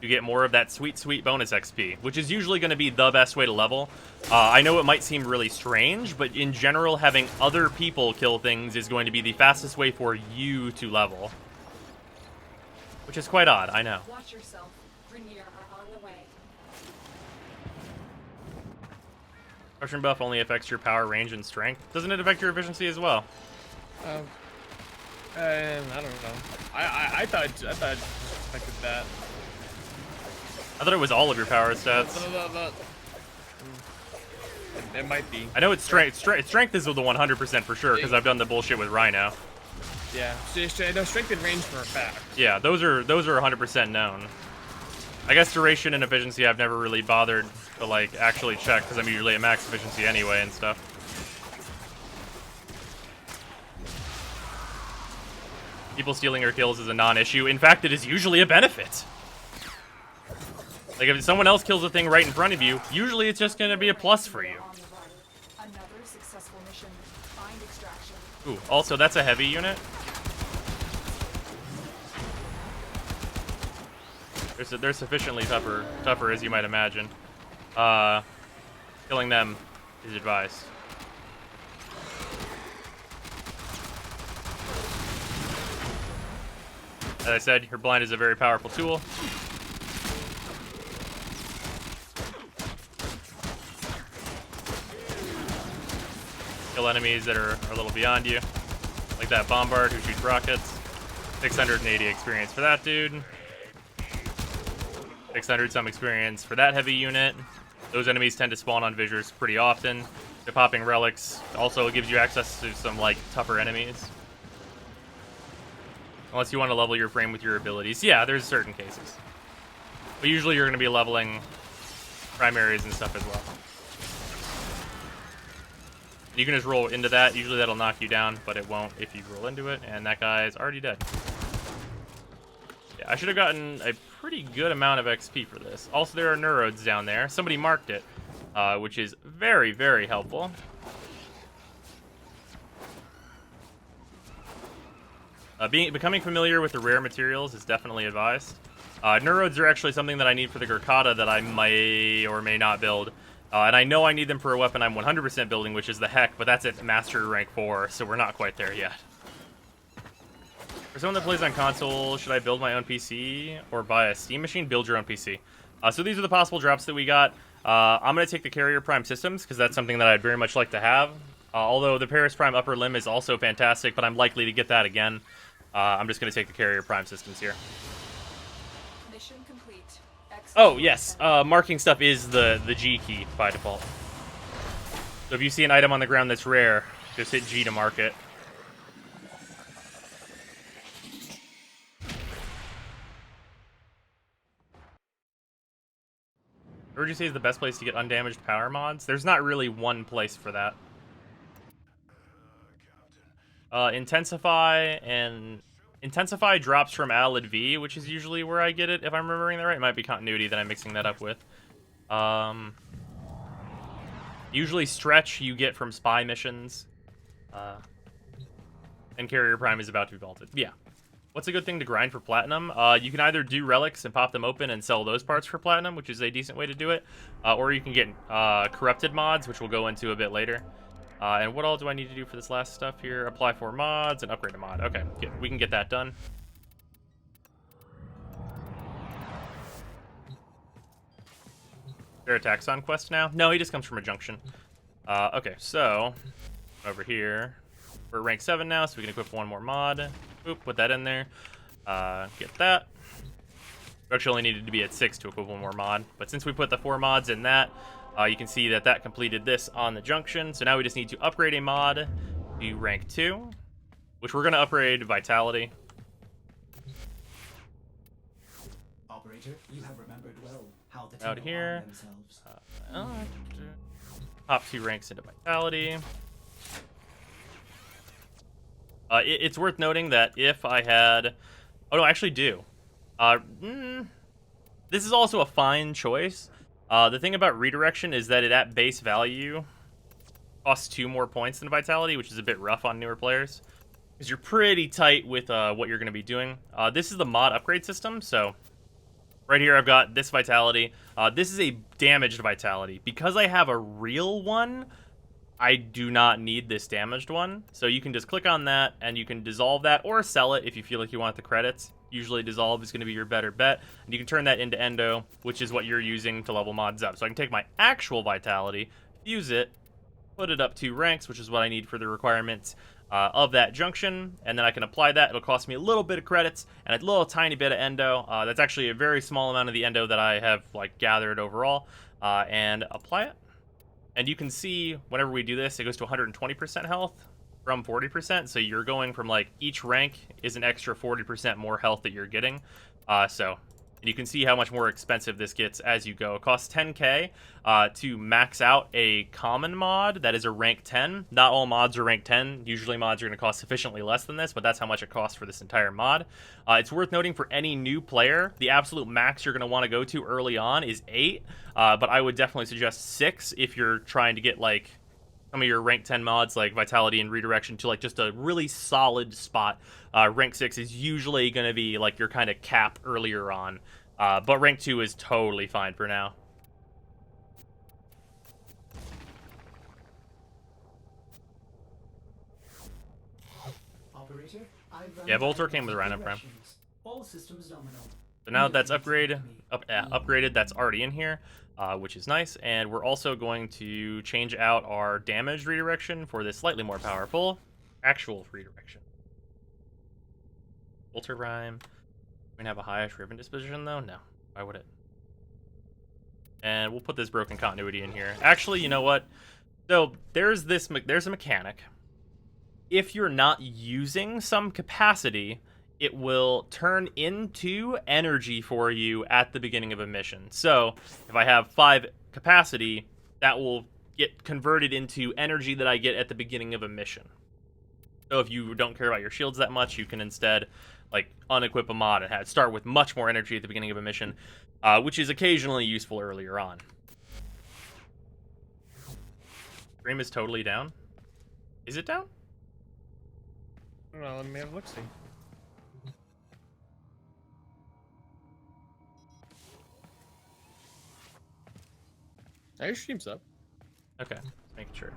You get more of that sweet, sweet bonus XP, which is usually going to be the best way to level. I know it might seem really strange, but in general, having other people kill things is going to be the fastest way for you to level. Which is quite odd, I know. Watch yourself. Grenier are on the way. Corruption buff only affects your power, range, and strength. Doesn't it affect your efficiency as well? I don't know. I thought it just affected that. I thought it was all of your power stats. It might be. I know it's strength. Strength is the 100% for sure, because I've done the bullshit with Rhino. Yeah, no, strength and range for a fact. Yeah, those are 100% known. I guess duration and efficiency I've never really bothered to like actually check, because I'm usually at max efficiency anyway and stuff. People stealing your kills is a non-issue. In fact, it is usually a benefit. Like, if someone else kills a thing right in front of you, usually it's just going to be a plus for you. Another successful mission. Find extraction. Ooh, also, that's a heavy unit. They're sufficiently tougher as you might imagine. Killing them is advised. As I said, your blind is a very powerful tool. Kill enemies that are a little beyond you. Like that Bombard who shoots rockets. 680 experience for that dude. 600 some experience for that heavy unit. Those enemies tend to spawn on fissures pretty often. The popping relics also gives you access to some like tougher enemies. Unless you want to level your frame with your abilities. Yeah, there's certain cases. But usually you're going to be leveling primaries and stuff as well. You can just roll into that. Usually that'll knock you down, but it won't if you roll into it. And that guy is already dead. Yeah, I should have gotten a pretty good amount of XP for this. Also, there are neurodes down there. Somebody marked it, which is very, very helpful. Becoming familiar with the rare materials is definitely advised. Neurodes are actually something that I need for the Gurkata that I may or may not build. And I know I need them for a weapon I'm 100% building, which is the Heck, but that's at Master Rank 4, so we're not quite there yet. For someone that plays on console, should I build my own PC or buy a Steam machine? Build your own PC. So these are the possible drops that we got. I'm going to take the Carrier Prime Systems, because that's something that I'd very much like to have. Although the Paris Prime Upper Limb is also fantastic, but I'm likely to get that again. I'm just going to take the Carrier Prime Systems here. Mission complete. Oh, yes. Marking stuff is the G key by default. So if you see an item on the ground that's rare, just hit G to mark it. Where would you say is the best place to get undamaged power mods? There's not really one place for that. Intensify and Intensify drops from Alid V, which is usually where I get it, if I'm remembering that right. It might be continuity that I'm mixing that up with. Usually Stretch you get from spy missions. And Carrier Prime is about to be vaulted. Yeah. What's a good thing to grind for platinum? You can either do relics and pop them open and sell those parts for platinum, which is a decent way to do it. Or you can get corrupted mods, which we'll go into a bit later. And what all do I need to do for this last stuff here? Apply for mods and upgrade a mod. Okay, good. We can get that done. Is there a Taxon quest now? No, he just comes from a Junction. Okay, so over here, we're rank 7 now, so we can equip one more mod. Oop, put that in there. Get that. We actually only needed to be at 6 to equip one more mod, but since we put the 4 mods in that, you can see that that completed this on the Junction. So now we just need to upgrade a mod to rank 2, which we're going to upgrade Vitality. Operator, you have remembered well how the Out Tenno here. arm themselves. Hop 2 ranks into Vitality. It's worth noting that if I had... Oh, no, I actually do. This is also a fine choice. The thing about Redirection is that it, at base value, costs 2 more points than Vitality, which is a bit rough on newer players. Because you're pretty tight with what you're going to be doing. This is the mod upgrade system, so... Right here, I've got this Vitality. This is a damaged Vitality. Because I have a real one, I do not need this damaged one. So you can just click on that, and you can dissolve that, or sell it if you feel like you want the credits. Usually dissolve is going to be your better bet. And you can turn that into Endo, which is what you're using to level mods up. So I can take my actual Vitality, fuse it, put it up 2 ranks, which is what I need for the requirements of that Junction, and then I can apply that. It'll cost me a little bit of credits and a little tiny bit of Endo. That's actually a very small amount of the Endo that I have gathered overall, and apply it. And you can see whenever we do this, it goes to 120% health from 40%. So you're going from each rank is an extra 40% more health that you're getting. And you can see how much more expensive this gets as you go. It costs 10k to max out a common mod that is a rank 10. Not all mods are rank 10. Usually mods are going to cost sufficiently less than this, but that's how much it costs for this entire mod. It's worth noting for any new player, the absolute max you're going to want to go to early on is 8, but I would definitely suggest 6 if you're trying to get some of your rank 10 mods like Vitality and Redirection to just a really solid spot. Rank 6 is usually going to be your kind of cap earlier on. But rank 2 is totally fine for now. Operator, Yeah, Voltor came with Rhino Prime. All systems nominal. So now that's upgraded, that's already in here, which is nice. And we're also going to change out our damage redirection for this slightly more powerful actual redirection. Voltor Prime. We're going to have a high-ish ribbon disposition, though? No. Why would it? And we'll put this broken continuity in here. Actually, you know what? So, there's a mechanic. If you're not using some capacity, it will turn into energy for you at the beginning of a mission. So, if I have 5 capacity, that will get converted into energy that I get at the beginning of a mission. So, if you don't care about your shields that much, you can instead unequip a mod and start with much more energy at the beginning of a mission, which is occasionally useful earlier on. Stream is totally down. Is it down? Well, let me have a look-see. Your stream's up. Okay, just making sure.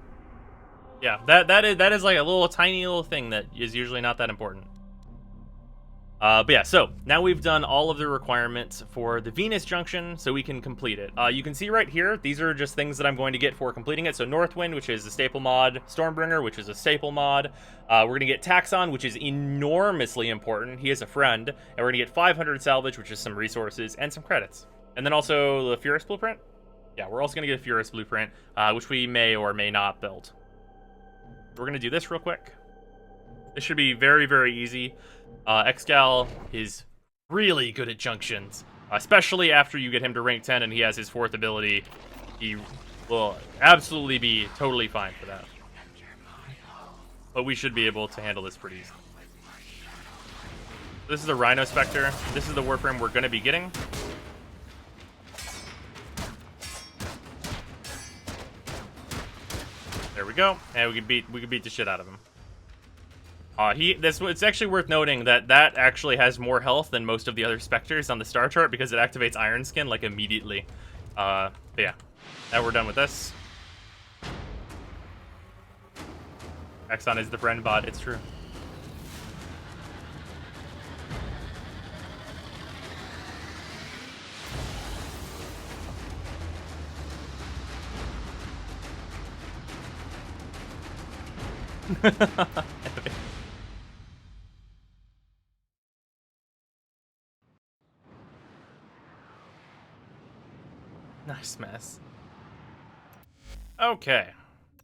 Yeah, that is a little tiny little thing that is usually not that important. But yeah, so now we've done all of the requirements for the Venus Junction, so we can complete it. You can see right here, these are just things that I'm going to get for completing it. So Northwind, which is a staple mod, Stormbringer, which is a staple mod. We're going to get Taxon, which is enormously important. He is a friend. And we're going to get 500 salvage, which is some resources and some credits. And then also the Furus Blueprint. Yeah, we're also going to get a Furus Blueprint, which we may or may not build. We're going to do this real quick. This should be very, very easy. Excal is really good at junctions, especially after you get him to rank 10 and he has his 4th ability. He will absolutely be totally fine for that. But we should be able to handle this pretty easily. This is the Rhino Spectre. This is the Warframe we're going to be getting. There we go. And we could beat the shit out of him. It's actually worth noting that actually has more health than most of the other Spectres on the star chart because it activates Iron Skin like immediately. But yeah, now we're done with this. Taxon is the friend bot. It's true. Nice mess. Okay,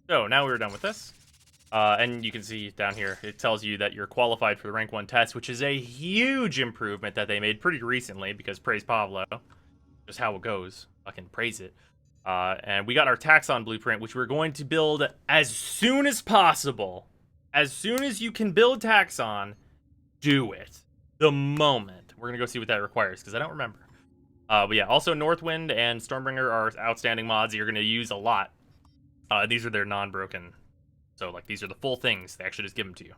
so now we're done with this. And you can see down here, it tells you that you're qualified for the rank 1 test, which is a huge improvement that they made pretty recently because praise Pablo. Just how it goes. Fucking praise it. And we got our Taxon blueprint, which we're going to build as soon as possible. As soon as you can build Taxon, do it. The moment. We're going to go see what that requires, because I don't remember. But yeah, also Northwind and Stormbringer are outstanding mods you're going to use a lot. These are their non-broken. So, like, these are the full things. They actually just give them to you.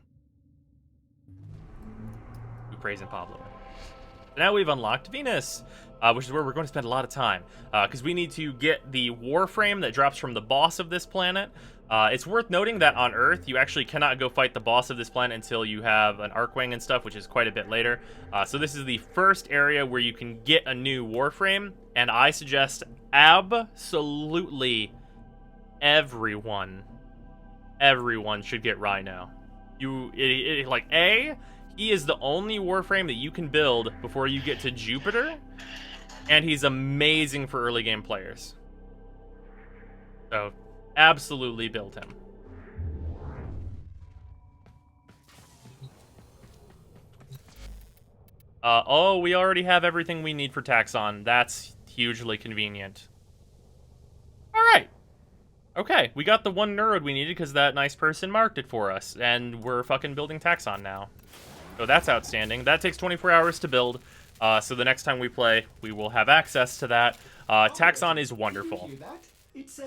We praise in Pablo. So now we've unlocked Venus, which is where we're going to spend a lot of time. Because we need to get the Warframe that drops from the boss of this planet. It's worth noting that on Earth, you actually cannot go fight the boss of this planet until you have an Arcwing and stuff, which is quite a bit later. So this is the first area where you can get a new Warframe, and I suggest absolutely everyone should get Rhino. He is the only Warframe that you can build before you get to Jupiter, and he's amazing for early game players. So absolutely build him. Oh, we already have everything we need for Taxon. That's hugely convenient. All right. Okay, we got the one nerd we needed because that nice person marked it for us, and we're fucking building Taxon now. So that's outstanding. That takes 24 hours to build, so the next time we play, we will have access to that. Taxon is wonderful.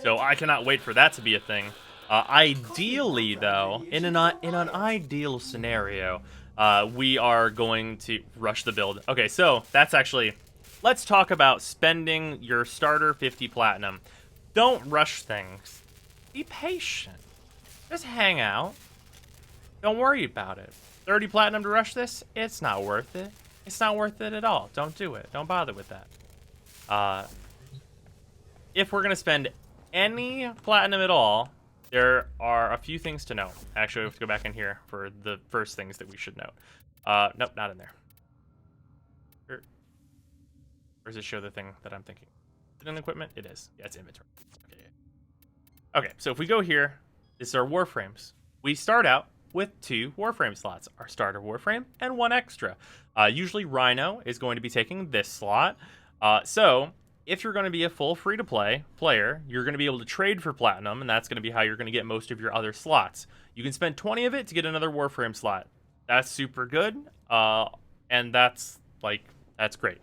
So I cannot wait for that to be a thing. Ideally, though, in an ideal scenario, we are going to rush the build. Okay, so that's actually... Let's talk about spending your starter 50 platinum. Don't rush things. Be patient. Just hang out. Don't worry about it. 30 platinum to rush this? It's not worth it. It's not worth it at all. Don't do it. Don't bother with that. If we're going to spend any platinum at all, there are a few things to note. Actually, we have to go back in here for the first things that we should note. Nope, not in there. Or does it show the thing that I'm thinking? Is it in equipment? It is. Yeah, it's inventory. Okay, so if we go here, this is our Warframes. We start out with 2 Warframe slots, our starter Warframe and 1 extra. Usually Rhino is going to be taking this slot. So if you're going to be a full free-to-play player, you're going to be able to trade for platinum, and that's going to be how you're going to get most of your other slots. You can spend 20 of it to get another Warframe slot. That's super good, and that's great.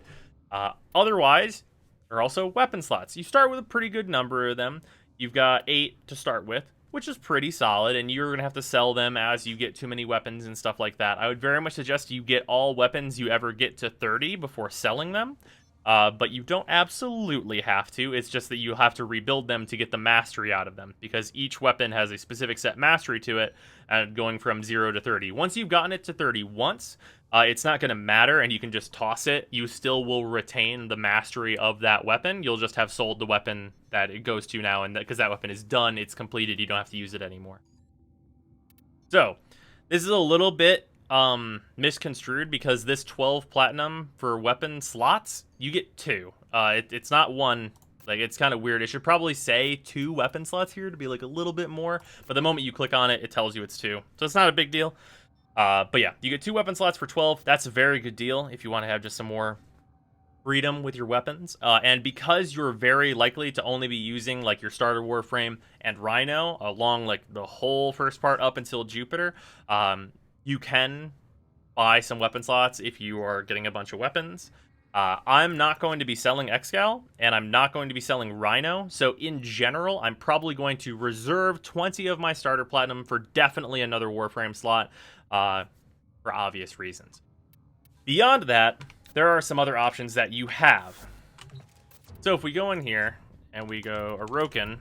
Otherwise, there are also weapon slots. You start with a pretty good number of them. You've got 8 to start with, which is pretty solid, and you're going to have to sell them as you get too many weapons and stuff like that. I would very much suggest you get all weapons you ever get to 30 before selling them, but you don't absolutely have to. It's just that you have to rebuild them to get the mastery out of them, because each weapon has a specific set mastery to it, going from 0 to 30. Once you've gotten it to 30 once, it's not going to matter, and you can just toss it. You still will retain the mastery of that weapon. You'll just have sold the weapon that it goes to now, and because that weapon is done, it's completed, you don't have to use it anymore. So, this is a little bit misconstrued, because this 12 platinum for weapon slots, you get 2. It's not 1. Like, it's kind of weird. It should probably say 2 weapon slots here to be like a little bit more, but the moment you click on it, it tells you it's 2. So it's not a big deal. But yeah, you get 2 weapon slots for 12. That's a very good deal if you want to have just some more freedom with your weapons. And because you're very likely to only be using like your starter Warframe and Rhino along like the whole first part up until Jupiter, you can buy some weapon slots if you are getting a bunch of weapons. I'm not going to be selling Excal, and I'm not going to be selling Rhino. So in general, I'm probably going to reserve 20 of my starter platinum for definitely another Warframe slot, for obvious reasons. Beyond that, there are some other options that you have. So if we go in here and we go Orokin,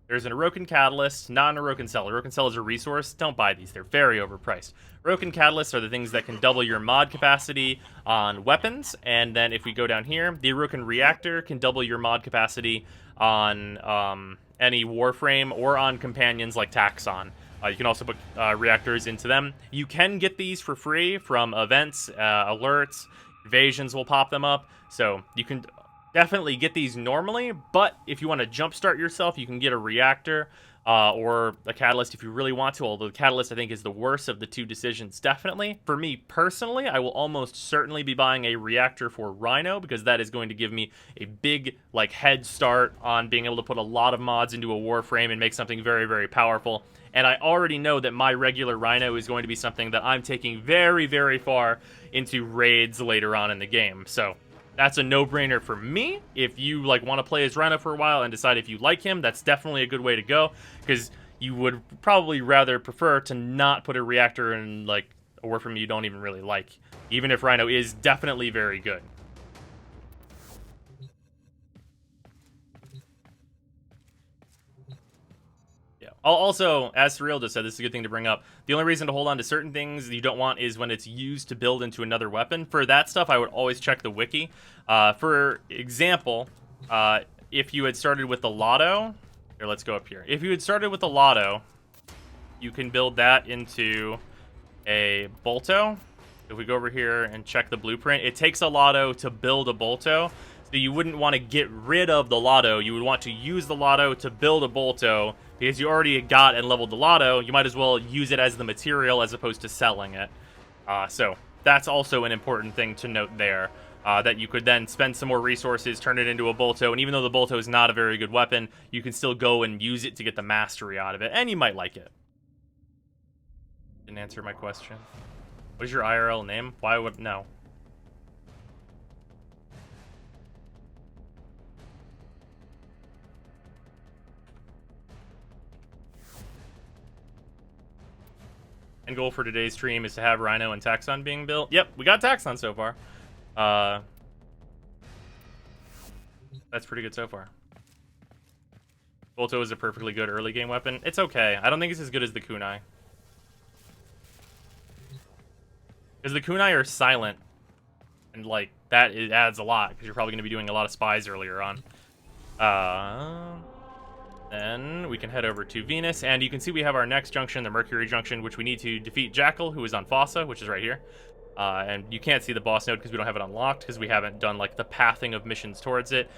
there's an Orokin Catalyst, not an Orokin Cell. Orokin Cell is a resource. Don't buy these. They're very overpriced. Orokin Catalysts are the things that can double your mod capacity on weapons. And then if we go down here, the Orokin Reactor can double your mod capacity on any Warframe or on companions like Taxon. You can also put reactors into them. You can get these for free from events, alerts, invasions will pop them up. So you can definitely get these normally, but if you want to jumpstart yourself, you can get a reactor or a catalyst if you really want to, although the catalyst I think is the worst of the two decisions, definitely. For me personally, I will almost certainly be buying a reactor for Rhino because that is going to give me a big like head start on being able to put a lot of mods into a Warframe and make something very, very powerful. And I already know that my regular Rhino is going to be something that I'm taking very, very far into raids later on in the game. So that's a no-brainer for me. If you like want to play as Rhino for a while and decide if you like him, that's definitely a good way to go, because you would probably rather prefer to not put a reactor in like a Warframe you don't even really like, even if Rhino is definitely very good. Also, as Surreal just said, this is a good thing to bring up. The only reason to hold on to certain things you don't want is when it's used to build into another weapon. For that stuff, I would always check the wiki. For example, if you had started with the Lotto... Here, let's go up here. If you had started with the Lotto, you can build that into a Bolto. If we go over here and check the blueprint, it takes a Lotto to build a Bolto. So you wouldn't want to get rid of the Lotto. You would want to use the Lotto to build a Bolto, because you already got and leveled the Lotto. You might as well use it as the material as opposed to selling it. So that's also an important thing to note there, that you could then spend some more resources, turn it into a Bolto, and even though the Bolto is not a very good weapon, you can still go and use it to get the mastery out of it, and you might like it. Didn't answer my question. What is your IRL name? Why would... No. End goal for today's stream is to have Rhino and Taxon being built. Yep, we got Taxon so far. That's pretty good so far. Bolto is a perfectly good early game weapon. It's okay. I don't think it's as good as the Kunai. Because the Kunai are silent. And, like, that adds a lot. Because you're probably going to be doing a lot of spies earlier on. Then we can head over to Venus, and you can see we have our next junction, the Mercury junction, which we need to defeat Jackal, who is on Fossa, which is right here. And you can't see the boss node because we don't have it unlocked, because we haven't done like the pathing of missions towards it.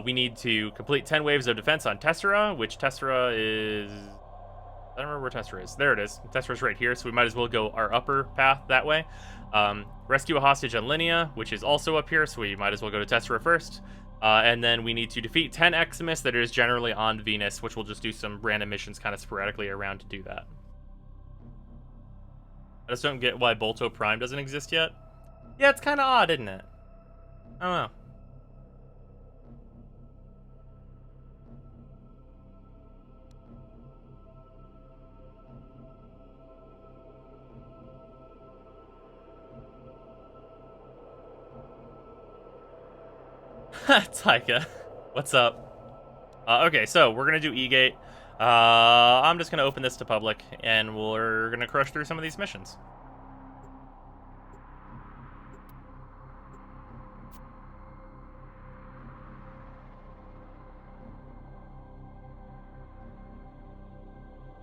We need to complete 10 waves of defense on Tessera, which Tessera is... I don't remember where Tessera is. There it is. Tessera's right here, so we might as well go our upper path that way. Rescue a hostage on Linea, which is also up here, so we might as well go to Tessera first. And then we need to defeat 10 Eximus that is generally on Venus, which we'll just do some random missions kind of sporadically around to do that. I just don't get why Bolto Prime doesn't exist yet. Yeah, it's kind of odd, isn't it? I don't know. Taika, what's up? Okay, so we're gonna do E-Gate. I'm just gonna open this to public, and we're gonna crush through some of these missions.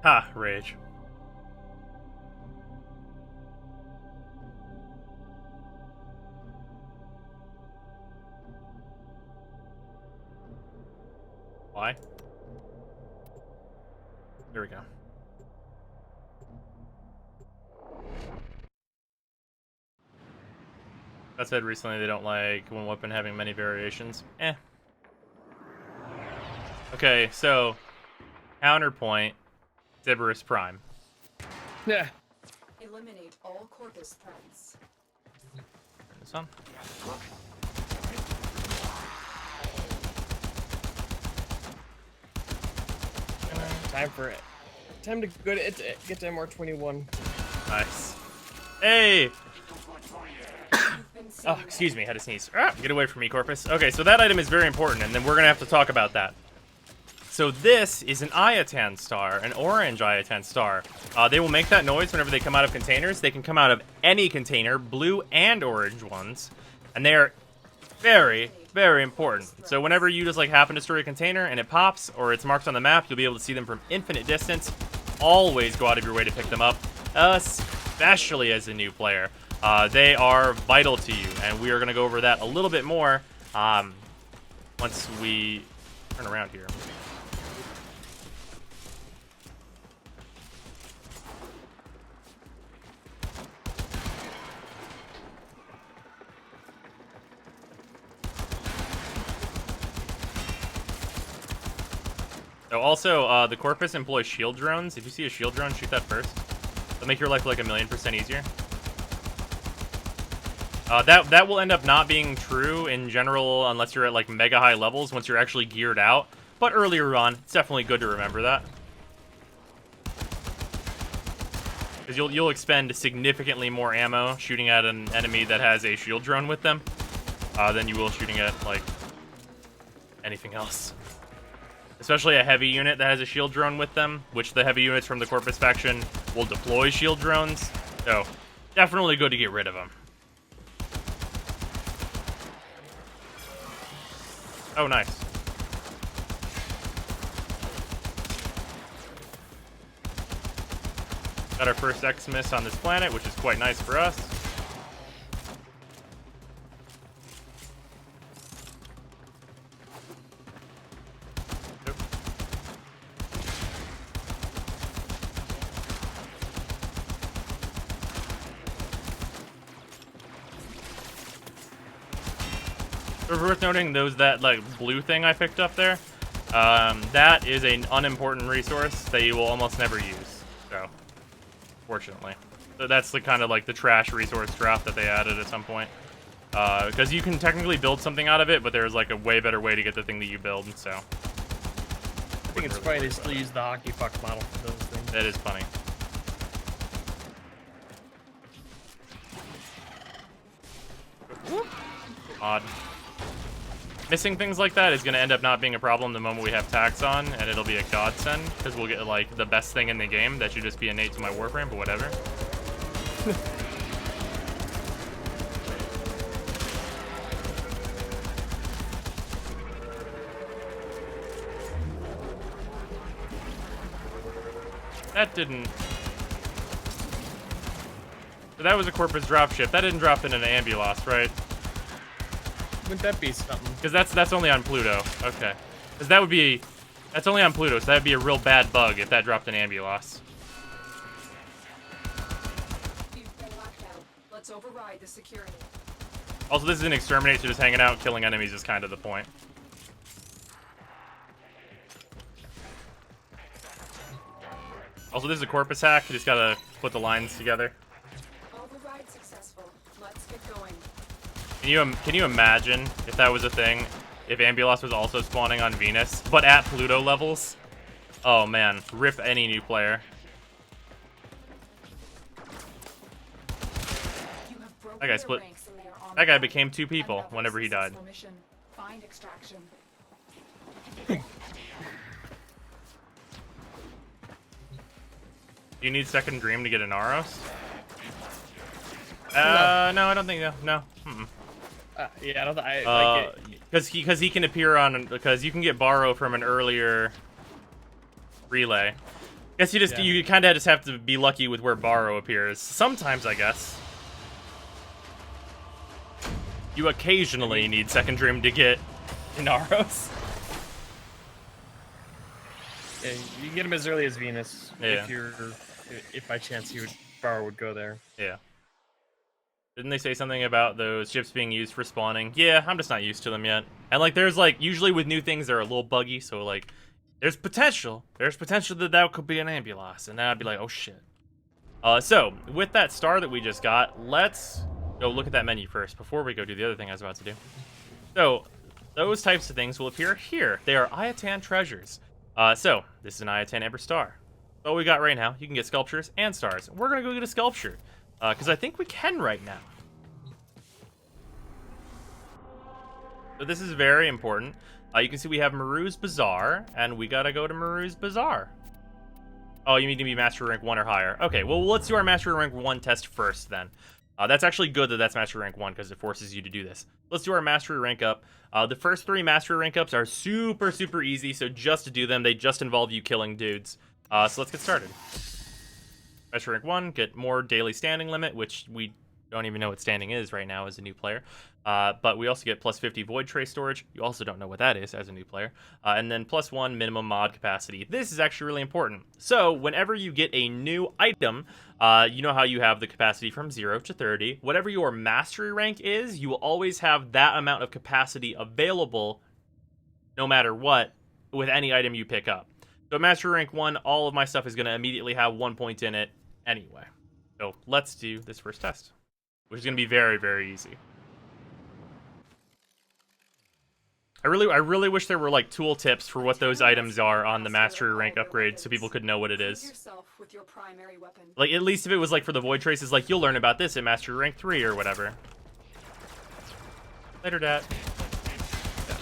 Ha, rage. Why? There we go. That said, recently they don't like one weapon having many variations. Eh. Okay, so counterpoint, Cerberus Prime. Yeah. Eliminate all Corpus threats. Turn this on. Time for it. Time to go to it. Get to MR21. Nice. Hey! Oh, excuse me, had to sneeze. Ah, get away from me, Corpus. Okay, so that item is very important, and then we're gonna have to talk about that. So this is an Ayatan star, an orange Ayatan star. They will make that noise whenever they come out of containers. They can come out of any container, blue and orange ones, and they are very, very important. So whenever you just like happen to store a container and it pops or it's marked on the map, you'll be able to see them from infinite distance. Always go out of your way to pick them up, especially as a new player. They are vital to you, and we are going to go over that a little bit more once we turn around here. So also, the Corpus employs shield drones. If you see a shield drone, shoot that first. It'll make your life like 1,000,000% easier. That will end up not being true in general unless you're at like mega high levels once you're actually geared out. But earlier on, it's definitely good to remember that. Because you'll expend significantly more ammo shooting at an enemy that has a shield drone with them than you will shooting at like anything else. Especially a heavy unit that has a shield drone with them, which the heavy units from the Corpus faction will deploy shield drones. So definitely good to get rid of them. Oh, nice. Got our first X-Miss on this planet, which is quite nice for us. Nope. It's worth noting that like blue thing I picked up there. That is an unimportant resource that you will almost never use. So, fortunately, so that's the kind of like the trash resource drop that they added at some point. Because you can technically build something out of it, but there's like a way better way to get the thing that you build. So, I think it's funny they still use the hockey puck model for those things. that is funny. Odd. Missing things like that is going to end up not being a problem the moment we have Taxon, and it'll be a godsend, because we'll get, like, the best thing in the game that should just be innate to my Warframe, but whatever. That didn't... So that was a Corpus dropship. That didn't drop in an Ambulos, right? Wouldn't that be something? Because that's only on Pluto. Okay. Because that would be... That's only on Pluto, so that would be a real bad bug if that dropped an Ambulos. You've been locked out. Let's override the security. Also, this is an exterminate, so just hanging out, killing enemies is kind of the point. Also, this is a Corpus hack. You just gotta put the lines together. Override successful. Let's get going. Can you imagine if that was a thing? If Ambulos was also spawning on Venus, but at Pluto levels? Oh man, rip any new player. You have broken That guy their split. ranks and they are on That guy the became two people Another whenever he died. successful mission. Find extraction. Do you need Second Dream to get an Aros? No, I don't think so. No. Mm-mm. Yeah, I don't. Like it. Because he can appear on, because you can get Borrow from an earlier relay. Guess you kind of just have to be lucky with where Borrow appears. Sometimes, I guess. You occasionally need Second Dream to get Inaros. Yeah, you can get him as early as Venus Yeah. if by chance Borrow would go there. Yeah. Didn't they say something about those ships being used for spawning? Yeah, I'm just not used to them yet. And like, there's like, usually with new things, they're a little buggy, so like, there's potential. There's potential that could be an Ambulos, and then I'd be like, oh shit. So with that star that we just got, let's go look at that menu first before we go do the other thing I was about to do. So those types of things will appear here. They are Ayatan treasures. So this is an Ayatan Ember Star. So what we got right now, you can get sculptures and stars. We're gonna go get a sculpture because I think we can right now. So this is very important. You can see we have Maru's Bazaar, and we gotta go to Maru's Bazaar. Oh, you need to be Master Rank 1 or higher. Okay, well, let's do our Master Rank 1 test first, then. That's actually good that that's Master Rank 1, because it forces you to do this. Let's do our Mastery Rank Up. The first 3 Mastery Rank Ups are super, super easy, so just to do them, they just involve you killing dudes. So let's get started. Mastery Rank 1, get more daily standing limit, which we don't even know what standing is right now as a new player. But we also get plus 50 void tray storage. You also don't know what that is as a new player. And then plus 1 minimum mod capacity. This is actually really important. So whenever you get a new item, you know how you have the capacity from 0 to 30. Whatever your mastery rank is, you will always have that amount of capacity available no matter what with any item you pick up. So mastery rank 1, all of my stuff is going to immediately have 1 point in it anyway. So let's do this first test, which is going to be very, very easy. I really wish there were like tool tips for what those items are on the mastery rank upgrade so people could know what it is. Like at least if it was like for the void traces, like you'll learn about this at mastery rank 3 or whatever. Later, Dat.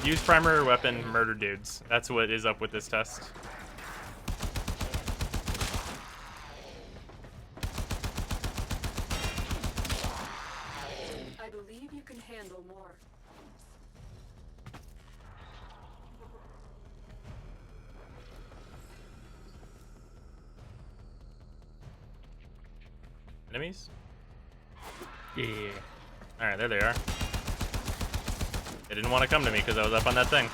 Use primary weapon, murder dudes. That's what is up with this test. I believe you can handle more. Enemies? Yeah. Alright, there they are. They didn't want to come to me because I was up on that thing.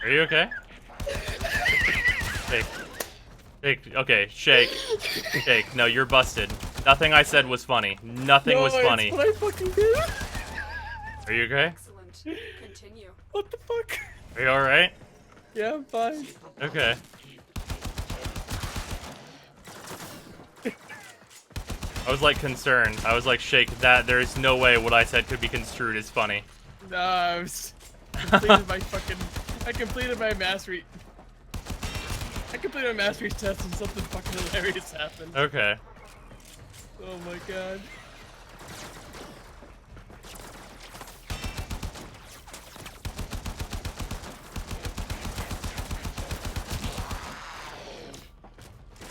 Are you okay? Shake. Okay, shake. Shake. No, you're busted. Nothing I said was funny. Nothing was funny. What I fucking did. Are you okay? Excellent. Continue. What the fuck? Are you alright? Yeah, I'm fine. Okay. I was like concerned. I was like, shake that. There is no way what I said could be construed as funny. No, I was completed my fucking. I completed my mastery. I completed my mastery test and something fucking hilarious happened. Okay. Oh my god.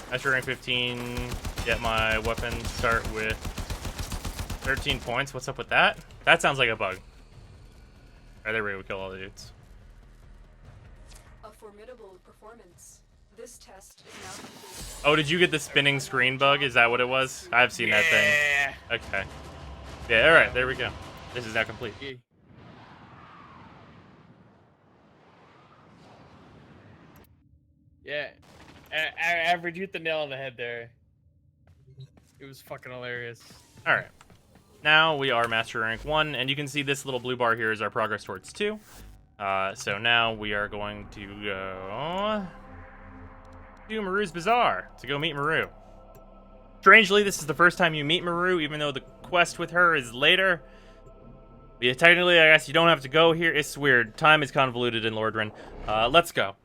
Master rank 15. Get my weapon. Start with 13 points. What's up with that? That sounds like a bug. Alright, there we go. We kill all the dudes. A formidable performance. This test is now complete. Oh, did you get the spinning screen bug? Is that what it was? I've seen that thing. Okay. Yeah, alright, there we go. This is now complete. Yeah. Average, you hit the nail on the head there. It was fucking hilarious. Alright. Now we are Master Rank 1, and you can see this little blue bar here is our progress towards 2. So now we are going to go to Maru's Bazaar to go meet Maru. Strangely, this is the first time you meet Maru, even though the quest with her is later. Yeah, technically, I guess you don't have to go here. It's weird. Time is convoluted in Lordran. Let's go.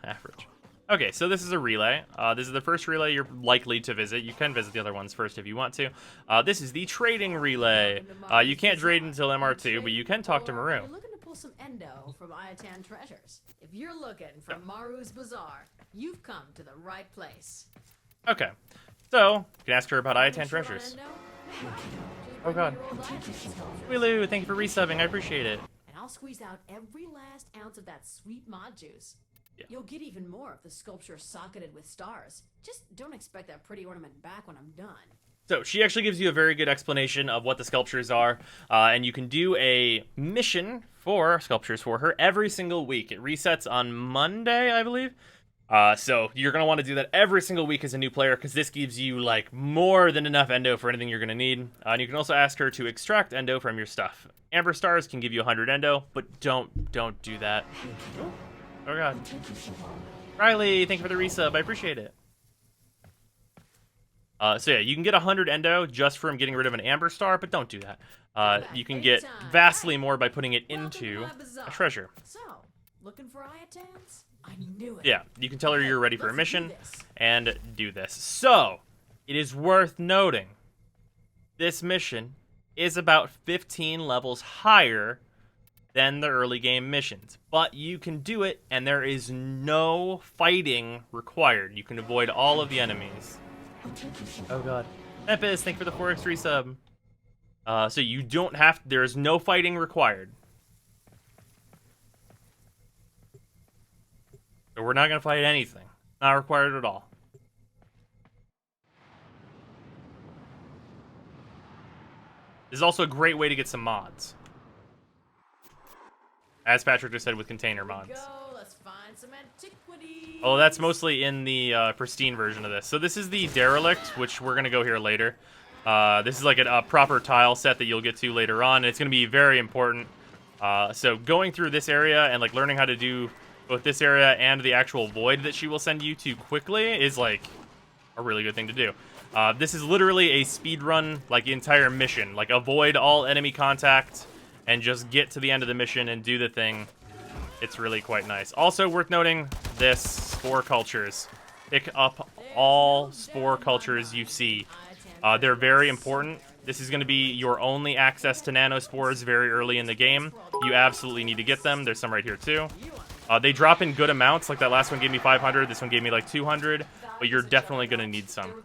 Average. Okay, so this is a relay. This is the first relay you're likely to visit. You can visit the other ones first if you want to. This is the trading relay. You can't trade until MR2, but you can talk to Maru. You're looking to pull some endo from Ayatan treasures. If you're looking for Maru's Bazaar, you've come to the right place. Okay, so you can ask her about Ayatan treasures. Oh god. Wheeloo, thank you for resubbing. I appreciate it. And I'll squeeze out every last ounce of that sweet mod juice. Yeah. You'll get even more if the sculpture's socketed with stars. Just don't expect that pretty ornament back when I'm done. So she actually gives you a very good explanation of what the sculptures are, and you can do a mission for sculptures for her every single week. It resets on Monday, I believe. So you're going to want to do that every single week as a new player, because this gives you like more than enough endo for anything you're going to need. And you can also ask her to extract endo from your stuff. Amber stars can give you 100 endo, but don't do that. Oh god. Riley, thank you for the resub. I appreciate it. So yeah, you can get 100 endo just from getting rid of an amber star, but don't do that. You can get vastly more by putting it into a treasure. So, looking for Ayatans? I knew it. Yeah, you can tell her you're ready for a mission and do this. So, it is worth noting, this mission is about 15 levels higher than the early game missions. But you can do it, and there is no fighting required. You can avoid all of the enemies. Oh god. Epis, thank you for the 4x resub. So you don't have, there's no fighting required. So we're not going to fight anything. Not required at all. This is also a great way to get some mods. As Patrick just said, with container mods. Let's find some antiquities. Oh, that's mostly in the pristine version of this. So this is the derelict, which we're going to go here later. This is like a proper tile set that you'll get to later on, and it's going to be very important. So going through this area and like learning how to do both this area and the actual void that she will send you to quickly is like a really good thing to do. This is literally a speed run, like the entire mission. Like avoid all enemy contact and just get to the end of the mission and do the thing. It's really quite nice. Also worth noting, this spore cultures. Pick up all spore cultures you see. They're very important. This is going to be your only access to nanospores very early in the game. You absolutely need to get them. There's some right here too. They drop in good amounts. Like that last one gave me 500. This one gave me like 200. But you're definitely going to need some.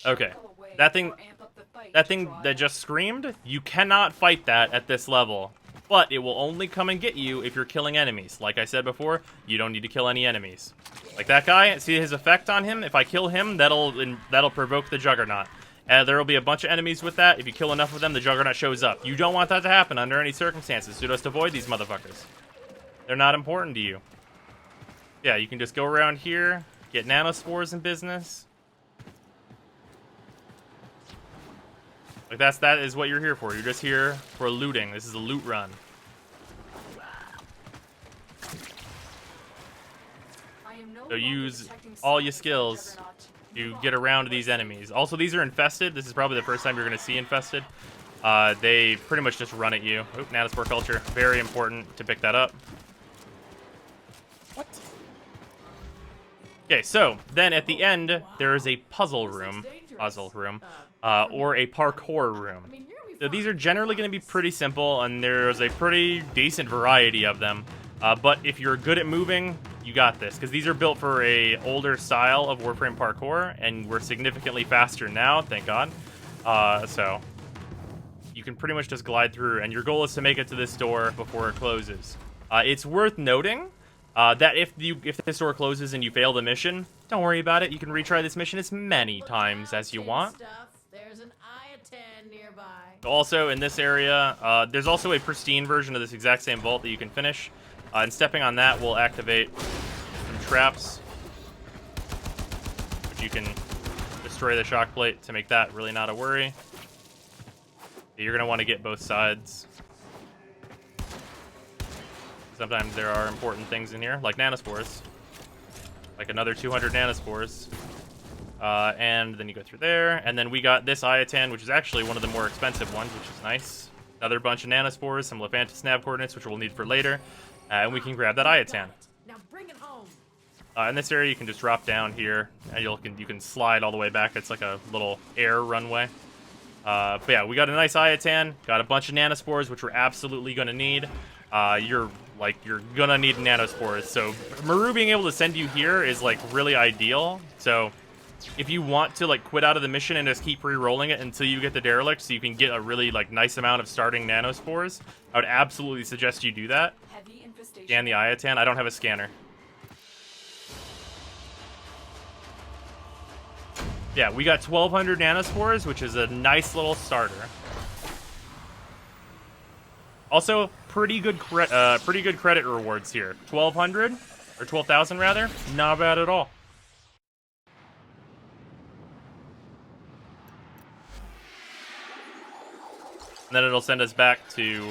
Okay. That thing that just screamed, you cannot fight that at this level. But it will only come and get you if you're killing enemies. Like I said before, you don't need to kill any enemies. Like that guy, see his effect on him? If I kill him, that'll provoke the Juggernaut. There will be a bunch of enemies with that. If you kill enough of them, the Juggernaut shows up. You don't want that to happen under any circumstances, so just avoid these motherfuckers. They're not important to you. Yeah, you can just go around here, get nanospores in business. Like that is what you're here for. You're just here for looting. This is a loot run. So use all your skills to get around these enemies. Also, these are infested. This is probably the first time you're going to see infested. They pretty much just run at you. Oop, nanospore culture. Very important to pick that up. What? Okay, so then at the end, there is a puzzle room. Or a parkour room. So these are generally going to be pretty simple, and there's a pretty decent variety of them. But if you're good at moving, you got this, because these are built for a older style of Warframe parkour, and we're significantly faster now, thank God. So you can pretty much just glide through, and your goal is to make it to this door before it closes. It's worth noting that if this door closes and you fail the mission, don't worry about it. You can retry this mission as many times as you want. There's an Ayatan nearby. Also, in this area, there's also a pristine version of this exact same vault that you can finish. And stepping on that will activate some traps, which you can destroy the shock plate to make that really not a worry. You're going to want to get both sides. Sometimes there are important things in here, like nanospores. Like another 200 nanospores. And then you go through there, and then we got this Ayatan, which is actually one of the more expensive ones, which is nice. Another bunch of nanospores, some Lephantis nav coordinates, which we'll need for later. And we can grab that Ayatan. Now bring it home. In this area, you can just drop down here, and you can slide all the way back. It's like a little air runway. But yeah, we got a nice Ayatan, got a bunch of nanospores, which we're absolutely going to need. You're gonna need nanospores. So Maru being able to send you here is like really ideal. So if you want to like quit out of the mission and just keep re-rolling it until you get the derelict, so you can get a really like nice amount of starting nanospores, I would absolutely suggest you do that. Scan the Ayatan. I don't have a scanner. Yeah, we got 1,200 nanospores, which is a nice little starter. Also, pretty good credit rewards here. 1,200 or 12,000 rather. Not bad at all. And then it'll send us back to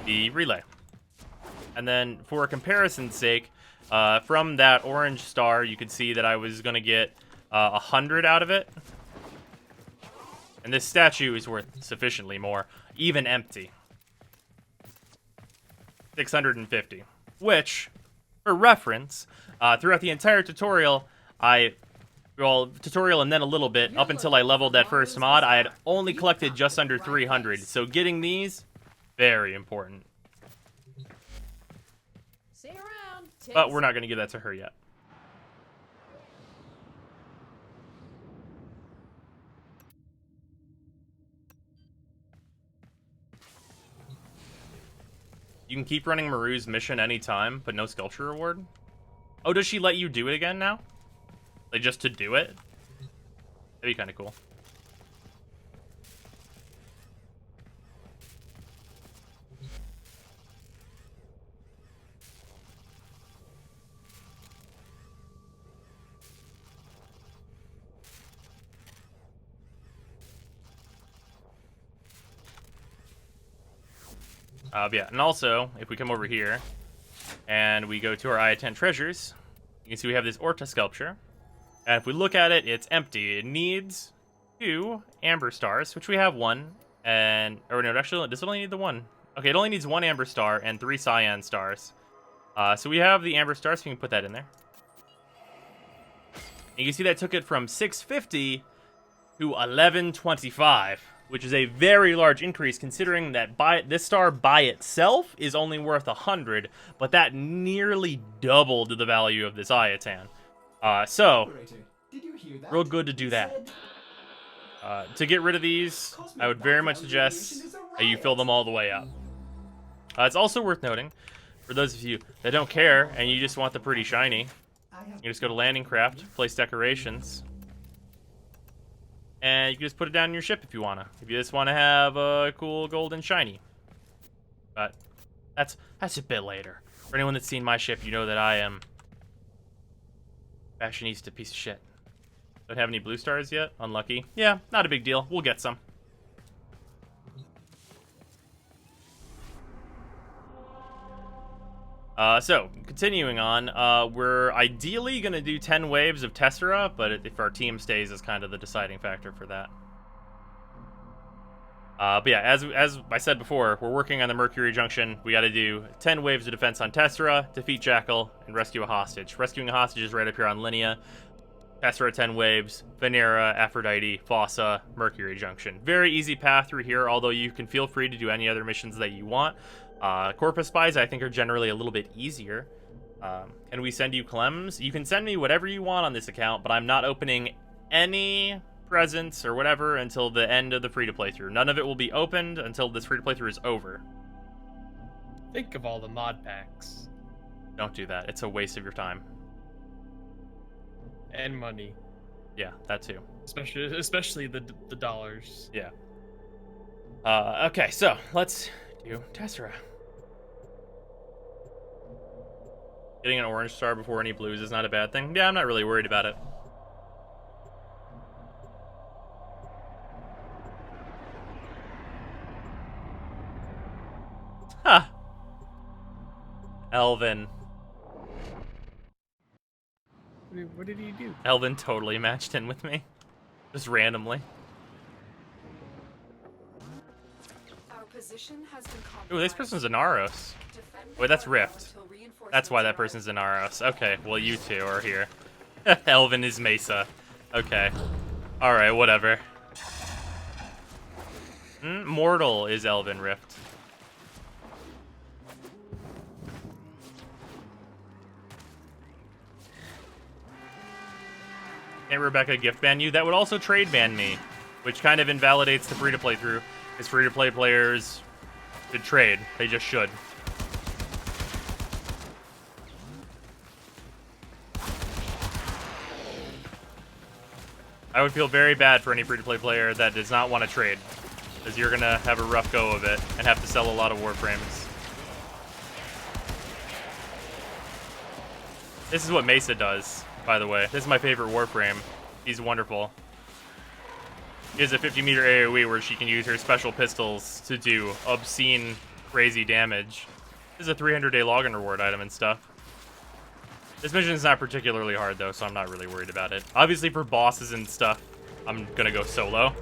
the relay. And then for comparison's sake, from that orange star, you could see that I was going to get 100 out of it. And this statue is worth sufficiently more, even empty. 650. Which, for reference, throughout the entire tutorial, tutorial and then a little bit, up until I leveled that first mod, I had only collected just under 300. So getting these, very important. See you around. But we're not going to give that to her yet. You can keep running Maru's mission anytime, but no sculpture reward? Oh, does she let you do it again now? Like, just to do it? That'd be kind of cool. Yeah, and also, if we come over here, and we go to our Ayatan treasures, you can see we have this Orta sculpture. And if we look at it, it's empty. It needs 2 amber stars, which we have 1. And, or no, actually, does it only need the 1? Okay, it only needs 1 amber star and 3 cyan stars. So we have the amber stars, so we can put that in there. And you can see that took it from 650 to 1125. Which is a very large increase considering that this star by itself is only worth 100, but that nearly doubled the value of this Ayatan. So, real good to do that. To get rid of these, I would very much suggest that you fill them all the way up. It's also worth noting, for those of you that don't care and you just want the pretty shiny, you just go to Landing Craft, place decorations, and you can just put it down in your ship if you wanna. If you just wanna have a cool golden shiny. But that's a bit later. For anyone that's seen my ship, you know that I am fashionista piece of shit. Don't have any blue stars yet? Unlucky. Yeah, not a big deal. We'll get some. So, continuing on, we're ideally going to do 10 waves of Tessera, but if our team stays is kind of the deciding factor for that. But yeah, as I said before, we're working on the Mercury Junction. We got to do 10 waves of defense on Tessera, defeat Jackal, and rescue a hostage. Rescuing a hostage is right up here on Linea. Tessera 10 waves, Venera, Aphrodite, Fossa, Mercury Junction. Very easy path through here, although you can feel free to do any other missions that you want. Corpus Spies, I think, are generally a little bit easier. Can we send you Clems? You can send me whatever you want on this account, but I'm not opening any presents or whatever until the end of the free-to-playthrough. None of it will be opened until this free-to-playthrough is over. Think of all the mod packs. Don't do that. It's a waste of your time. And money. Yeah, that too. Especially the dollars. Yeah. Okay, so let's do Tessera. Getting an orange star before any blues is not a bad thing. Yeah, I'm not really worried about it. Ha! Elvin. What did he do? Elvin totally matched in with me. Just randomly. Our position has been Ooh, this person's an Aros. Defend Wait, that's the Rift. until reinforcements That's why that arrive. person's an Aros. Okay, well, you two are here. Elvin is Mesa. Okay. Alright, whatever. Mortal is Elvin Rift. Can't Rebecca gift ban you? That would also trade ban me, which kind of invalidates the free-to-play through, because free-to-play players should trade. They just should. I would feel very bad for any free-to-play player that does not want to trade. because you're gonna have a rough go of it and have to sell a lot of warframes. This is what Mesa does, by the way. This is my favorite warframe. He's wonderful. He has a 50-meter AoE where she can use her special pistols to do obscene, crazy damage. This is a 300-day login reward item and stuff. This mission is not particularly hard, though, so I'm not really worried about it. Obviously, for bosses and stuff, I'm gonna go solo.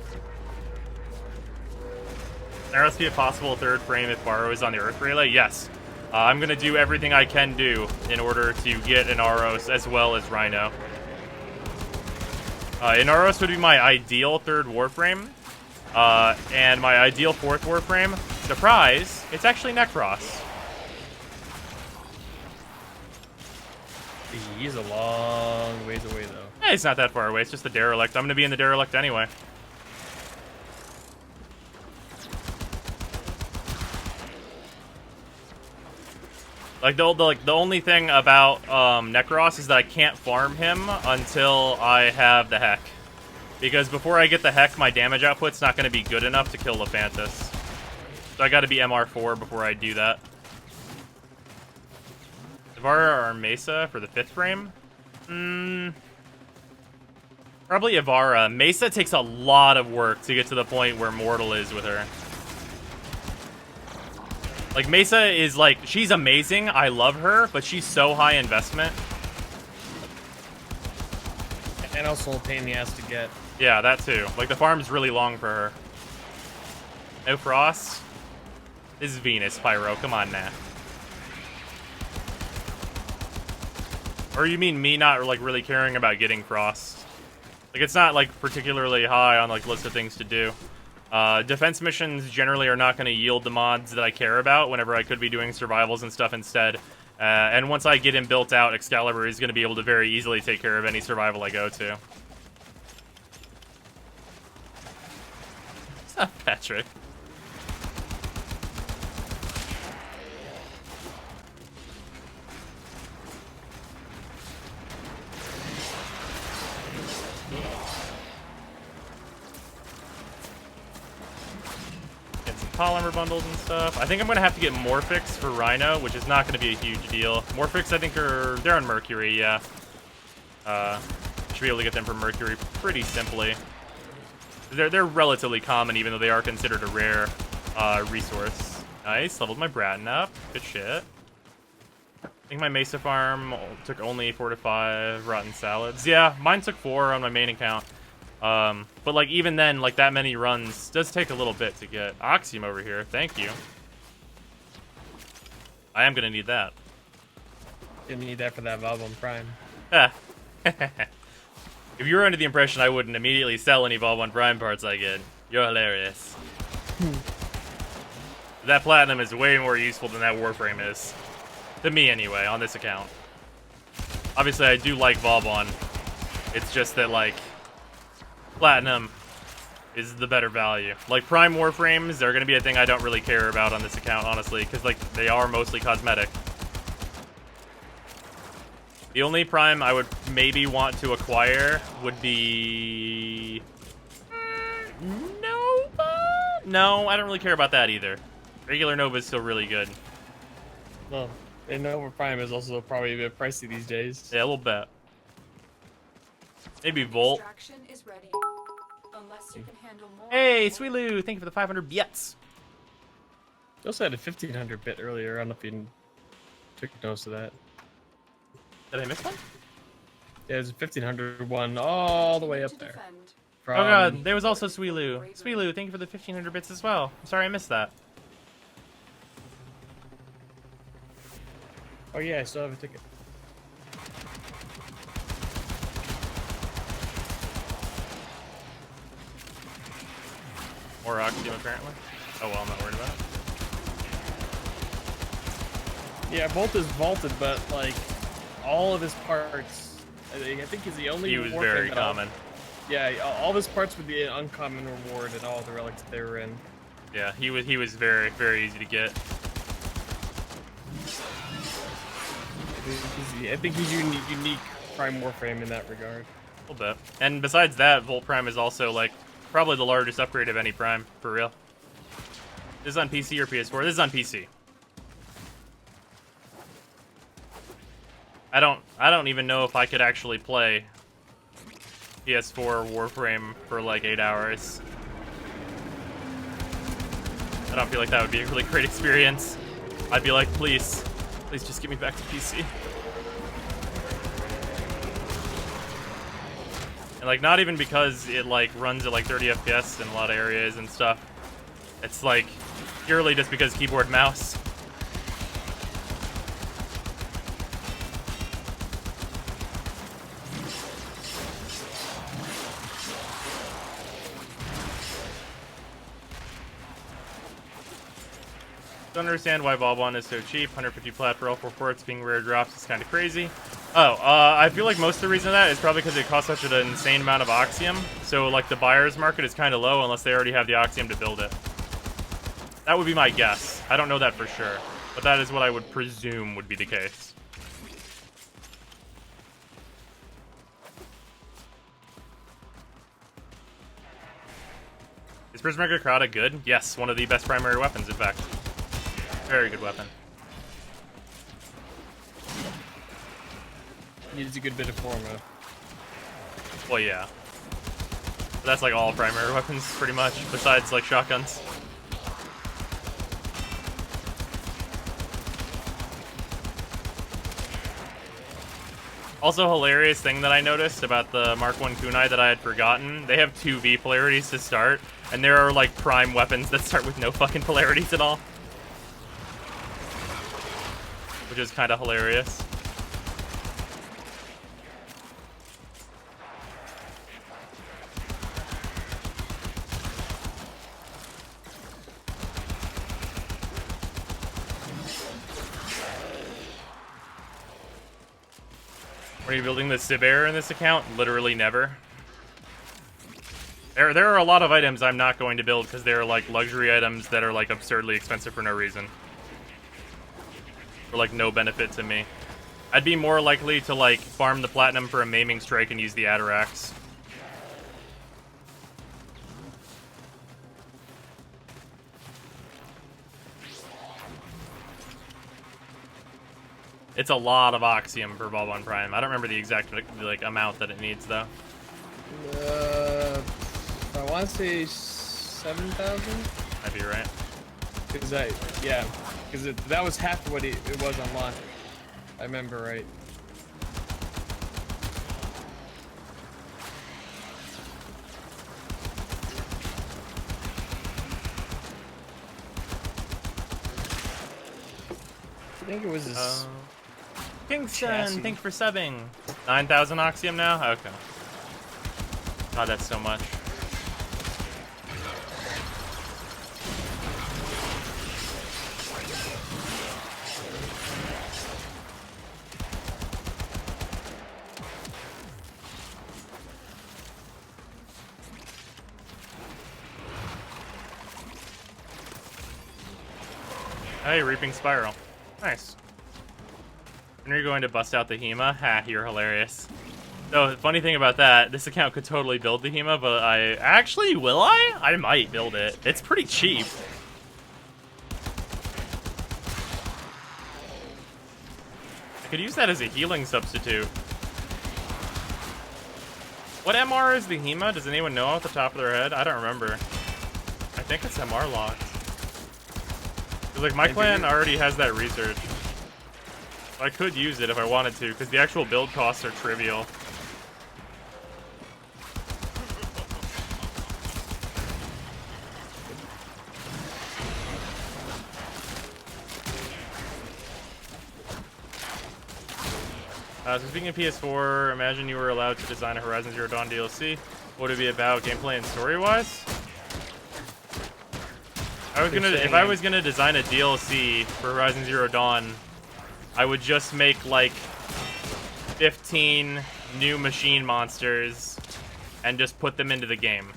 There must be a possible third frame if Varro is on the Earth relay. Yes. I'm gonna do everything I can do in order to get an Aros as well as Rhino. Inaros would be my ideal third warframe. And my ideal fourth warframe, surprise, it's actually Necros. He's a long ways away, though. Hey, it's not that far away. It's just the Derelict. I'm going to be in the Derelict anyway. Like, the only thing about Necros is that I can't farm him until I have the Heck. Because before I get the Heck, my damage output's not going to be good enough to kill Lephantis. So I got to be MR4 before I do that. Ivara or Mesa for the 5th frame? Probably Ivara. Mesa takes a lot of work to get to the point where Mortal is with her. Like, Mesa is, like, she's amazing. I love her, but she's so high investment. And also a pain in the ass to get. Yeah, that too. Like, the farm's really long for her. No Frost? This is Venus, Pyro. Come on now. Or you mean me not, like, really caring about getting Frost? Like, it's not, like, particularly high on, like, list of things to do. Defense missions generally are not going to yield the mods that I care about whenever I could be doing survivals and stuff instead. And once I get him built out, Excalibur is going to be able to very easily take care of any survival I go to. It's not Patrick. Polymer bundles and stuff. I think I'm gonna have to get Morphix for Rhino, which is not gonna be a huge deal. Morphix, I think, they're on Mercury, yeah. Should be able to get them from Mercury pretty simply. They're relatively common, even though they are considered a rare resource. Nice, leveled my Bratton up. Good shit. I think my Mesa farm took only 4 to 5 rotten salads. Yeah, mine took 4 on my main account. But like even then, like that many runs does take a little bit to get. Oxium over here, thank you. I am gonna need that. Gonna need that for that Valbon Prime. If you were under the impression I wouldn't immediately sell any Valbon Prime parts I get, you're hilarious. That platinum is way more useful than that Warframe is. To me anyway, on this account. Obviously I do like Valbon. It's just that like platinum is the better value. Like Prime Warframes, they're gonna be a thing I don't really care about on this account, honestly, because like they are mostly cosmetic. The only Prime I would maybe want to acquire would be Nova. No, I don't really care about that either. Regular Nova is still really good. Well, and Nova Prime is also probably a bit pricey these days. Yeah, a little bit. Maybe Volt. Extraction is ready. Unless you can handle more. Hey, Sweet Lou, thank you for the 500 bits. You also had a 1500 bit earlier. I don't know if you took notice of that. Did I miss one? Yeah, there's a 1500 one all the way up there. Oh god, there was also Sweet Lou. Sweet Lou, thank you for the 1500 bits as well. I'm sorry I missed that. Oh yeah, I still have a ticket. More Oxium, apparently. Oh well, I'm not worried about it. Yeah, Volt is vaulted, but like all of his parts, I think he's the only. He was very common. Yeah, all of his parts would be an uncommon reward and all the relics that they were in. Yeah, he was very, very easy to get. I think he's unique Prime Warframe in that regard. A little bit. And besides that, Volt Prime is also like probably the largest upgrade of any Prime, for real. This is on PC or PS4? This is on PC. I don't even know if I could actually play PS4 Warframe for like 8 hours. I don't feel like that would be a really great experience. I'd be like, please just get me back to PC. And like, not even because it like runs at like 30 FPS in a lot of areas and stuff. It's like purely just because keyboard mouse. Don't understand why Bob 1 is so cheap. 150 plat for all 4 ports being rare drops is kind of crazy. Oh, I feel like most of the reason of that is probably because it costs such an insane amount of Oxium. So, like, the buyer's market is kind of low unless they already have the Oxium to build it. That would be my guess. I don't know that for sure. But that is what I would presume would be the case. Is Prismatic Crowda good? Yes, one of the best primary weapons, in fact. Very good weapon. Needs a good bit of formula. Well, yeah. But that's like all primary weapons, pretty much, besides like shotguns. Also, hilarious thing that I noticed about the Mark 1 kunai that I had forgotten, they have 2 V polarities to start, and there are like prime weapons that start with no fucking polarities at all. Which is kind of hilarious. Are you building the Civ-Air in this account? Literally never. There are a lot of items I'm not going to build because they're like luxury items that are like absurdly expensive for no reason. For like no benefit to me. I'd be more likely to like farm the platinum for a maiming strike and use the Atarax. It's a lot of Oxium for Ball 1 Prime. I don't remember the exact like amount that it needs though. I want to say 7,000. Might be right. Because that was half what it was on launch. I remember right. I think it was this. Kingston, chassis. thanks for subbing. 9,000 Oxium now? Okay. God, that's so much. Hey, Reaping Spiral. Nice. When are you going to bust out the HEMA? Ha, you're hilarious. So, the funny thing about that, this account could totally build the HEMA, but will I? I might build it. It's pretty cheap. I could use that as a healing substitute. What MR is the HEMA? Does anyone know off the top of their head? I don't remember. I think it's MR locked. Like, my clan already has that research. I could use it if I wanted to, because the actual build costs are trivial. So speaking of PS4, imagine you were allowed to design a Horizon Zero Dawn DLC. What would it be about, gameplay and story-wise? If I was gonna design a DLC for Horizon Zero Dawn, I would just make like 15 new machine monsters and just put them into the game.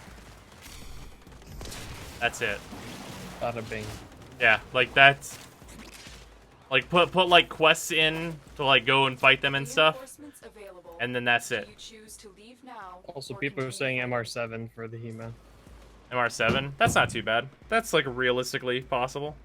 That's it. Bada bing. Yeah, like that's like put like quests in to like go and fight them and stuff, and then that's it. Also, people are saying MR7 for the HEMA. MR7. That's not too bad. That's like realistically possible.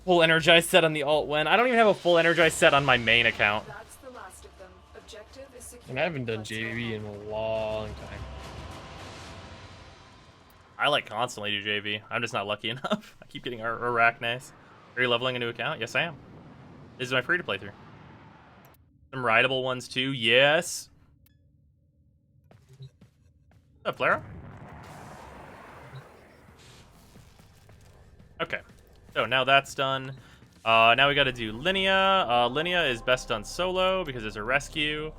Full energized set on the alt when. I don't even have a full energized set on my main account. That's the last of them. Objective is secure. And I haven't done JV in a long time. I like constantly do JV. I'm just not lucky enough. I keep getting Arachnes. Are you leveling a new account? Yes, I am. This is my free to play through. Some rideable ones too. Yes. What's up, Flare? Okay. So now that's done. Now we got to do Linea. Linea is best done solo because it's a rescue.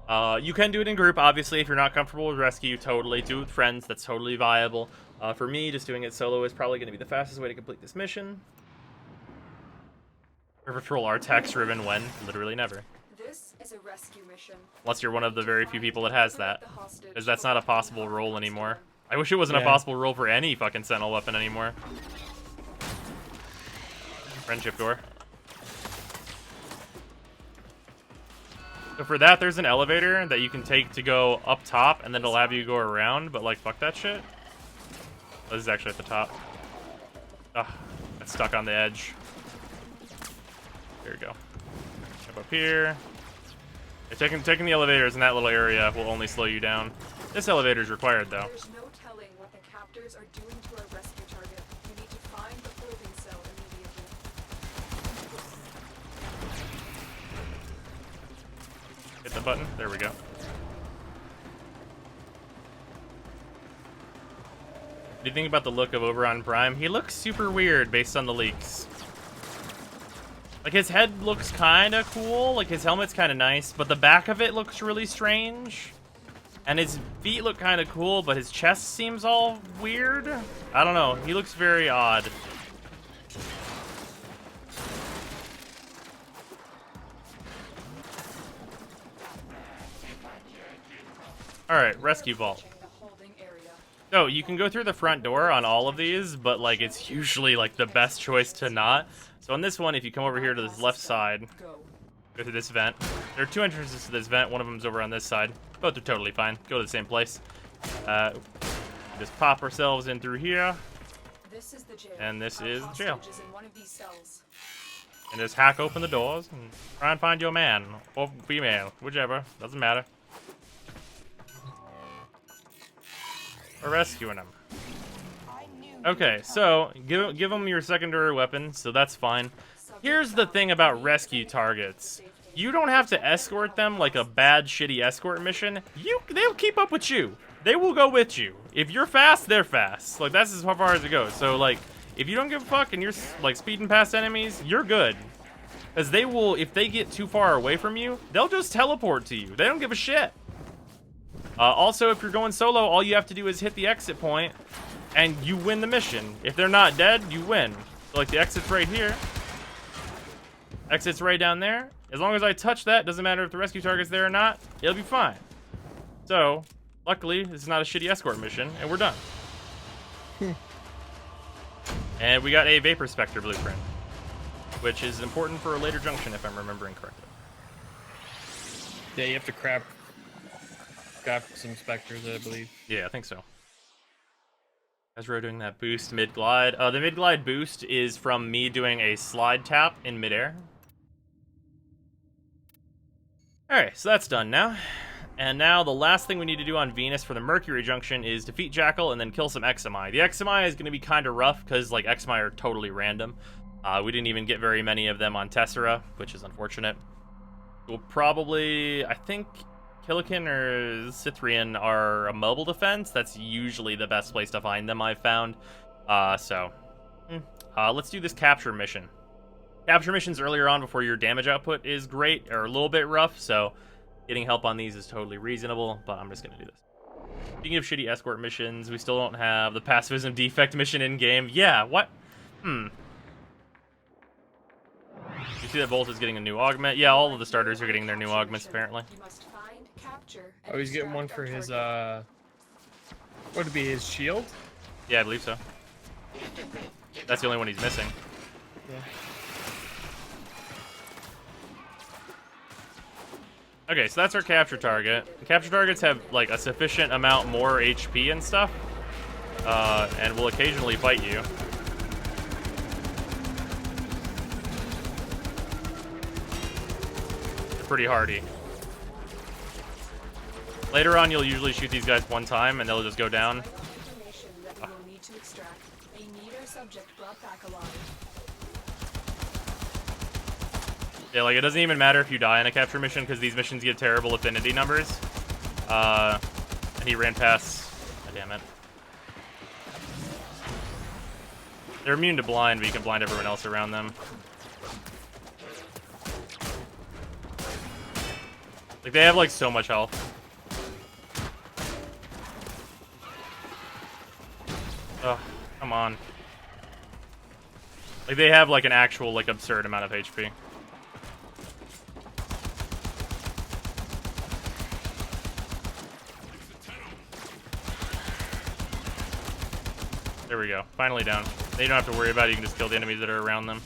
You can do it in group, obviously, if you're not comfortable with rescue. Totally do it with friends. That's totally viable. For me, just doing it solo is probably going to be the fastest way to complete this mission. River Troll Artax driven when? Literally never. This is a rescue mission. Unless you're one of the very few people that has that. Because that's not a possible role anymore. I wish it wasn't a possible role for any fucking Sentinel weapon anymore. Friendship door. So for that, there's an elevator that you can take to go up top, and then it'll have you go around, but like, fuck that shit. Oh, this is actually at the top. Ugh, it's stuck on the edge. There we go. Jump up here. Yeah, taking the elevators in that little area will only slow you down. This elevator is required, though. There's no telling what the captors are doing to our rescue target. We need to find the holding cell immediately. Hit the button. There we go. What do you think about the look of Oberon Prime? He looks super weird based on the leaks. Like, his head looks kind of cool. Like, his helmet's kind of nice. But the back of it looks really strange. And his feet look kind of cool, but his chest seems all weird. I don't know. He looks very odd. Alright, rescue vault. So, you can go through the front door on all of these, but, like, it's usually, like, the best choice to not. So on this one, if you come over here to this left side, go through this vent. There are two entrances to this vent. One of them's over on this side. Both are totally fine. Go to the same place. Just pop ourselves in through here. This is the jail. And this is the jail. Is in one of these cells. And just hack open the doors and try and find your man. Or female. Whichever. Doesn't matter. We're rescuing him. Okay, so give them your secondary weapon, so that's fine. Here's the thing about rescue targets. You don't have to escort them like a bad, shitty escort mission. They'll keep up with you. They will go with you. If you're fast, they're fast. Like, that's as far as it goes. So, like, if you don't give a fuck and you're, like, speeding past enemies, you're good. Because they will, if they get too far away from you, they'll just teleport to you. They don't give a shit. Also, if you're going solo, all you have to do is hit the exit point, and you win the mission. If they're not dead, you win. So, like, the exit's right here. Exit's right down there. As long as I touch that, doesn't matter if the rescue target's there or not, it'll be fine. So, luckily, this is not a shitty escort mission, and we're done. And we got a Vapor Spectre blueprint, which is important for a later junction, if I'm remembering correctly. Yeah, you have to craft some specters, I believe. Yeah, I think so. As we're doing that boost mid-glide. The mid-glide boost is from me doing a slide tap in midair. Alright, so that's done now. And now the last thing we need to do on Venus for the Mercury Junction is defeat Jackal and then kill some XMI. The XMI is going to be kind of rough because, like, XMI are totally random. We didn't even get very many of them on Tessera, which is unfortunate. We'll probably, I think, Killican or Cythrian are a mobile defense. That's usually the best place to find them, I've found. Let's do this capture mission. Capture missions earlier on before your damage output is great, or a little bit rough, so getting help on these is totally reasonable, but I'm just going to do this. Speaking of shitty escort missions, we still don't have the pacifism defect mission in-game. Yeah, what? You see that Volt is getting a new augment? Yeah, all of the starters are getting their new augments, apparently. Oh, he's getting one for his, what would it be, his shield? Yeah, I believe so. That's the only one he's missing. Yeah. Okay, so that's our capture target. The capture targets have like a sufficient amount more HP and stuff, and will occasionally bite you. They're pretty hardy. Later on, you'll usually shoot these guys one time, and they'll just go down. Information that we will need to extract. A Nido subject brought back alive. Yeah, like, it doesn't even matter if you die in a capture mission, because these missions get terrible affinity numbers. And he ran past... Oh, damn it. They're immune to blind, but you can blind everyone else around them. Like, they have, like, so much health. Ugh, come on. Like, they have, like, an actual, like, absurd amount of HP. There we go. Finally down. Then you don't have to worry about it. You can just kill the enemies that are around them.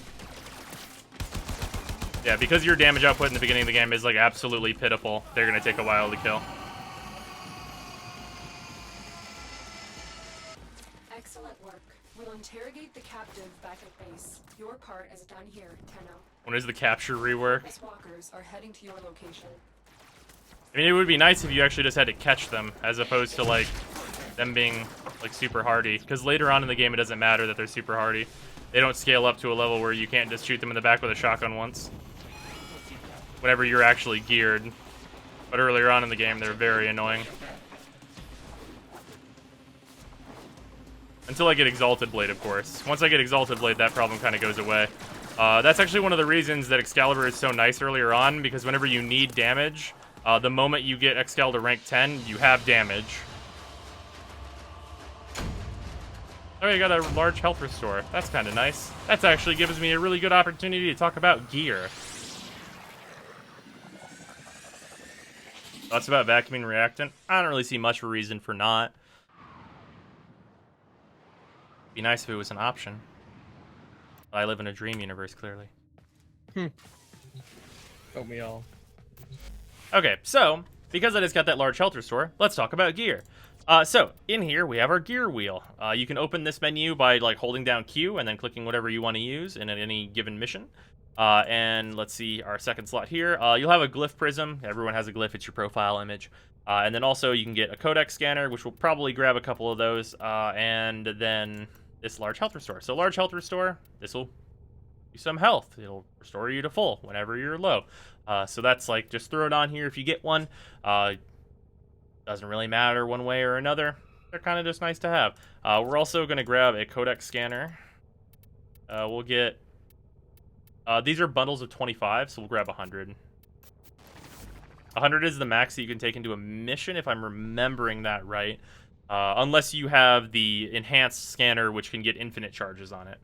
Yeah, because your damage output in the beginning of the game is, like, absolutely pitiful, they're going to take a while to kill. Excellent work. We'll interrogate the captive back at base. Your part is done here, Tenno. When is the capture rework? These walkers are heading to your location. I mean, it would be nice if you actually just had to catch them, as opposed to, like, them being, like, super hardy. Because later on in the game, it doesn't matter that they're super hardy. They don't scale up to a level where you can't just shoot them in the back with a shotgun once. Whenever you're actually geared. But earlier on in the game, they're very annoying. Until I get Exalted Blade, of course. Once I get Exalted Blade, that problem kind of goes away. That's actually one of the reasons that Excalibur is so nice earlier on, because whenever you need damage, the moment you get Excal to rank 10, you have damage. Oh, you got a large health restore. That's kind of nice. That's actually gives me a really good opportunity to talk about gear. Thoughts about vacuuming reactant? I don't really see much of a reason for not. Be nice if it was an option. I live in a dream universe, clearly. Don't we all? Okay, so, because I just got that large health restore, let's talk about gear. So, in here, we have our gear wheel. You can open this menu by, like, holding down Q and then clicking whatever you want to use in any given mission. And let's see our second slot here. You'll have a glyph prism. Everyone has a glyph. It's your profile image. And then also you can get a codec scanner, which will probably grab a couple of those. And then this large health restore. So large health restore, this will do some health. It'll restore you to full whenever you're low. So that's like, just throw it on here if you get one. Doesn't really matter one way or another. They're kind of just nice to have. We're also going to grab a codec scanner. We'll get... these are bundles of 25, so we'll grab 100. 100 is the max that you can take into a mission, if I'm remembering that right. Unless you have the enhanced scanner, which can get infinite charges on it.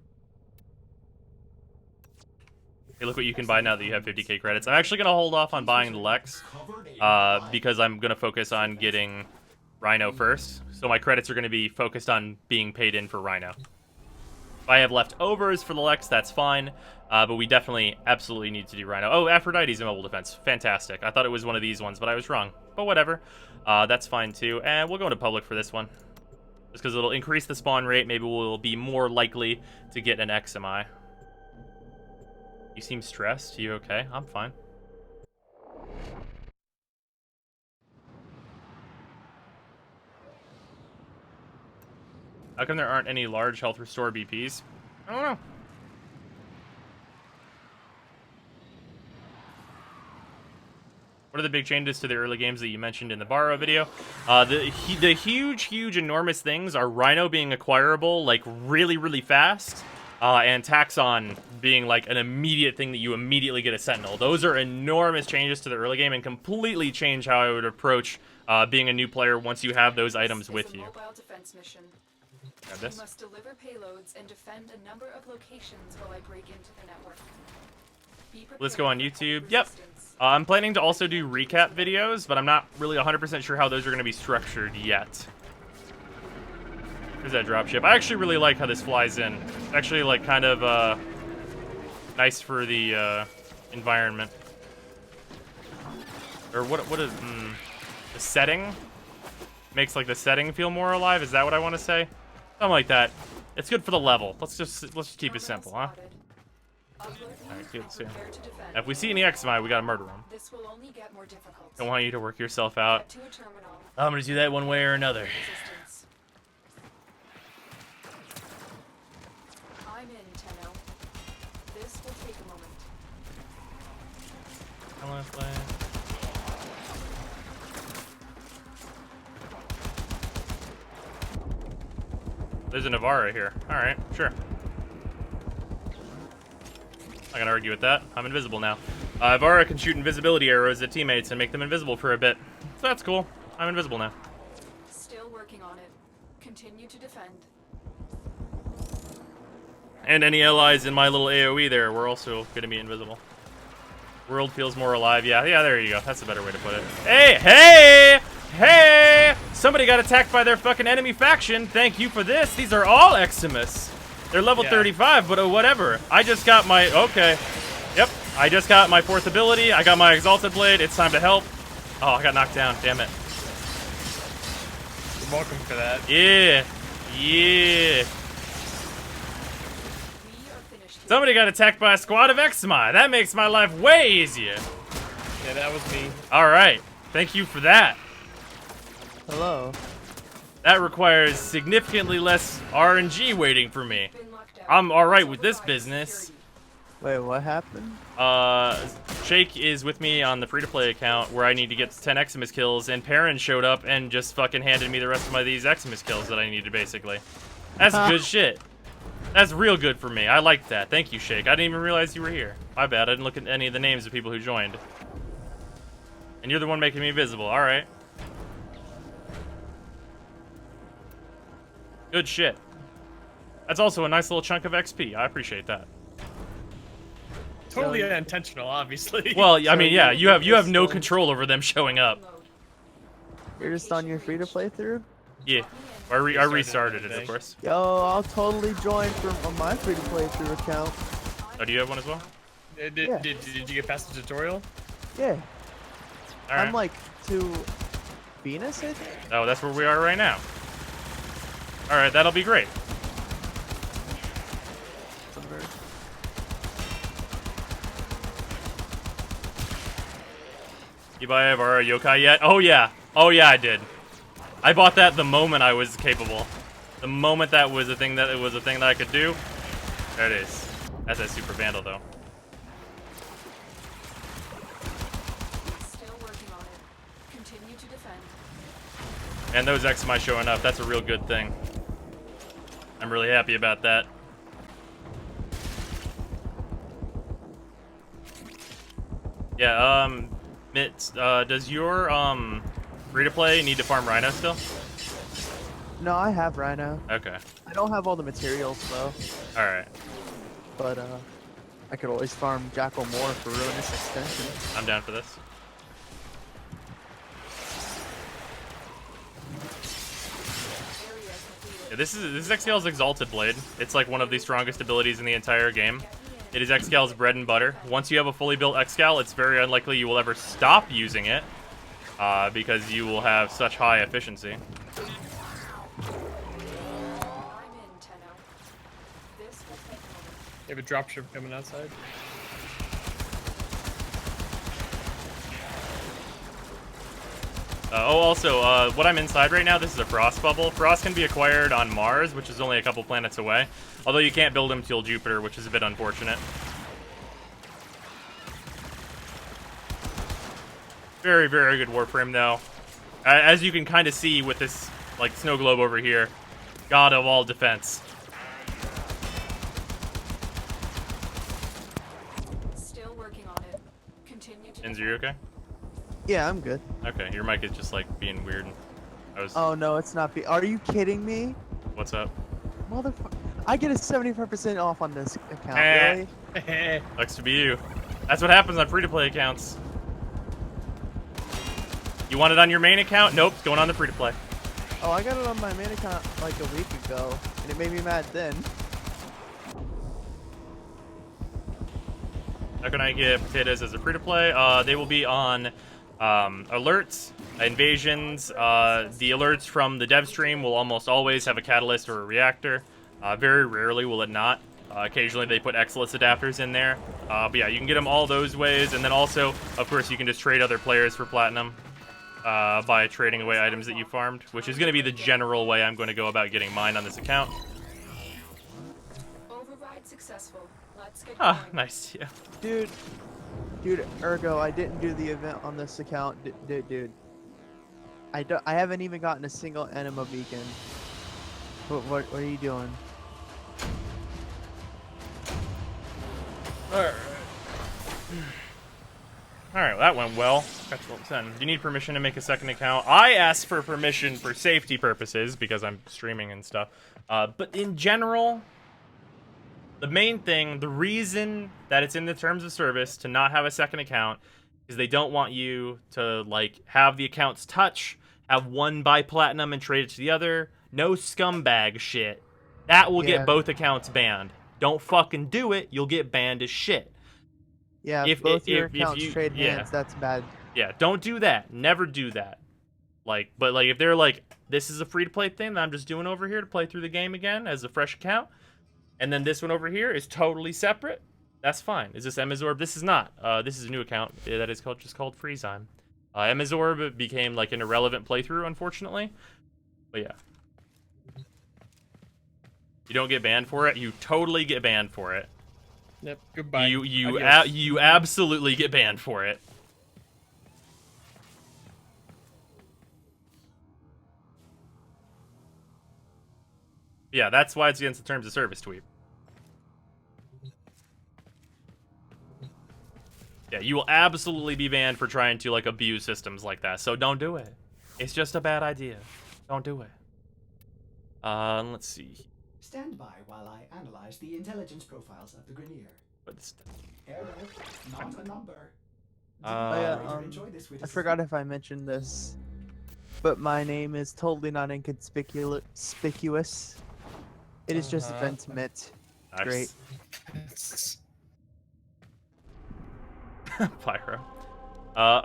Hey, look what you can buy now that you have 50k credits. I'm actually going to hold off on buying the Lex, because I'm going to focus on getting Rhino first. So my credits are going to be focused on being paid in for Rhino. If I have leftovers for the Lex, that's fine. But we definitely, absolutely need to do Rhino. Oh, Aphrodite's a mobile defense. Fantastic. I thought it was one of these ones, but I was wrong. But whatever. That's fine, too. And we'll go into public for this one. Just because it'll increase the spawn rate. Maybe we'll be more likely to get an XMI. You seem stressed. You okay? I'm fine. How come there aren't any large health restore BPs? I don't know. What are the big changes to the early games that you mentioned in the Barrow video? The huge, enormous things are Rhino being acquirable, like, really, really fast. And Taxon being, like, an immediate thing that you immediately get a Sentinel. Those are enormous changes to the early game and completely change how I would approach being a new player once you have those items with you. Mobile defense mission. Grab this. You must deliver payloads and defend a number of locations while I break into the network. Let's go on YouTube. Yep. I'm planning to also do recap videos, but I'm not really 100% sure how those are going to be structured yet. Here's that dropship. I actually really like how this flies in. It's actually, like, kind of nice for the environment. Or what is the setting? Makes like the setting feel more alive. Is that what I want to say? Something like that. It's good for the level. Let's just keep it simple, huh? Alright, good. So, if we see any XMI, we gotta murder them. This will only get more difficult. Don't want you to work yourself out. Get to a terminal. I'm gonna do that one way or another. Resistance. I'm in, Tenno. This will take a moment. I wanna play. There's a Navarra here. Alright, sure. Not gonna argue with that. I'm invisible now. Navarra can shoot invisibility arrows at teammates and make them invisible for a bit. So that's cool. I'm invisible now. Still working on it. Continue to defend. And any allies in my little AoE there, we're also gonna be invisible. World feels more alive. Yeah, there you go. That's a better way to put it. Hey! Somebody got attacked by their fucking enemy faction. Thank you for this. These are all Eximus. They're level 35, but whatever. I just got my... Okay. Yep. I just got my 4th ability. I got my Exalted Blade. It's time to help. Oh, I got knocked down. Damn it. You're welcome for that. Yeah. Somebody got attacked by a squad of Eximi. That makes my life way easier. Yeah, that was me. All right. Thank you for that. Hello. That requires significantly less RNG waiting for me. I'm all right with this business. Wait, what happened? Shake is with me on the free-to-play account where I need to get 10 Eximus kills, and Perrin showed up and just fucking handed me the rest of these Eximus kills that I needed, basically. That's good shit. That's real good for me. I like that. Thank you, Shake. I didn't even realize you were here. My bad. I didn't look at any of the names of people who joined. And you're the one making me visible. All right. Good shit. That's also a nice little chunk of XP. I appreciate that. Totally unintentional, obviously. Well, I mean, yeah, you have no control over them showing up. You're just on your free-to-play through? Yeah. I restarted it, of course. Yo, I'll totally join on my free-to-play through account. Oh, do you have one as well? Did you get past the tutorial? Yeah. All right. I'm like to Venus, I think? Oh, that's where we are right now. All right, that'll be great. You buy a yokai yet? Oh yeah, I did. I bought that the moment I was capable. The moment that was a thing that I could do. There it is. That's a super vandal though. Still working on it. Continue to defend. And those Eximi showing up, that's a real good thing. I'm really happy about that. Yeah, Mitz, does your free-to-play need to farm Rhino still? No, I have Rhino. Okay. I don't have all the materials though. Alright. But I could always farm Jackal more for Ruinous Extension. I'm down for this. Yeah, this is Xcal's Exalted Blade. It's like one of the strongest abilities in the entire game. It is Xcal's bread and butter. Once you have a fully built Xcal, it's very unlikely you will ever stop using it, because you will have such high efficiency. I'm in, Tenno. This will take a moment. You have a dropship coming outside. Also, what I'm inside right now, this is a frost bubble. Frost can be acquired on Mars, which is only a couple planets away. Although you can't build them till Jupiter, which is a bit unfortunate. Very, very good Warframe, though. As you can kind of see with this, like, snow globe over here. God of all defense. Still working on it. Continue to Enzo, you okay? Yeah, I'm good. Okay, your mic is just, like, being weird. Oh no, it's not. Are you kidding me? What's up? Motherfucker. I get a 75% off on this account, really? Looks to be you. That's what happens on free-to-play accounts. You want it on your main account? Nope, it's going on the free-to-play. Oh, I got it on my main account like a week ago, and it made me mad then. How can I get potatoes as a free-to-play? They will be on Alerts, invasions, the alerts from the dev stream will almost always have a catalyst or a reactor. Very rarely will it not. Occasionally they put Exilus adapters in there. But yeah, you can get them all those ways, and then also, of course, you can just trade other players for platinum by trading away items that you farmed, which is going to be the general way I'm going to go about getting mine on this account. Override successful. Let's get Ah, going. nice, yeah. Dude, Ergo, I didn't do the event on this account, dude. I haven't even gotten a single Enema beacon. What are you doing? Alright, well, that went well. Got 12/10. Do you need permission to make a second account? I asked for permission for safety purposes because I'm streaming and stuff. But in general, the main thing, the reason that it's in the terms of service to not have a second account is they don't want you to, like, have the accounts touch, have one buy platinum and trade it to the other. No scumbag shit. That will get both accounts banned. Don't fucking do it. You'll get banned as shit. Yeah, if both your accounts trade hands, that's bad. Yeah, don't do that. Never do that. But if they're like, this is a free-to-play thing that I'm just doing over here to play through the game again as a fresh account, and then this one over here is totally separate, that's fine. Is this Emazorb? This is not. This is a new account that is just called Freezime. Emazorb became like an irrelevant playthrough, unfortunately. But yeah. You don't get banned for it. You totally get banned for it. Yep. Goodbye. You absolutely get banned for it. Yeah, that's why it's against the terms of service, tweet. Yeah, you will absolutely be banned for trying to like abuse systems like that. So don't do it. It's just a bad idea. Don't do it. Let's see. Stand by while I analyze the intelligence profiles of the Grenier. What's Error, not a number. Enjoy this with I forgot if I mentioned this, but my name is totally not inconspicuous. It is just Ventimate. Nice. Great. Pyro.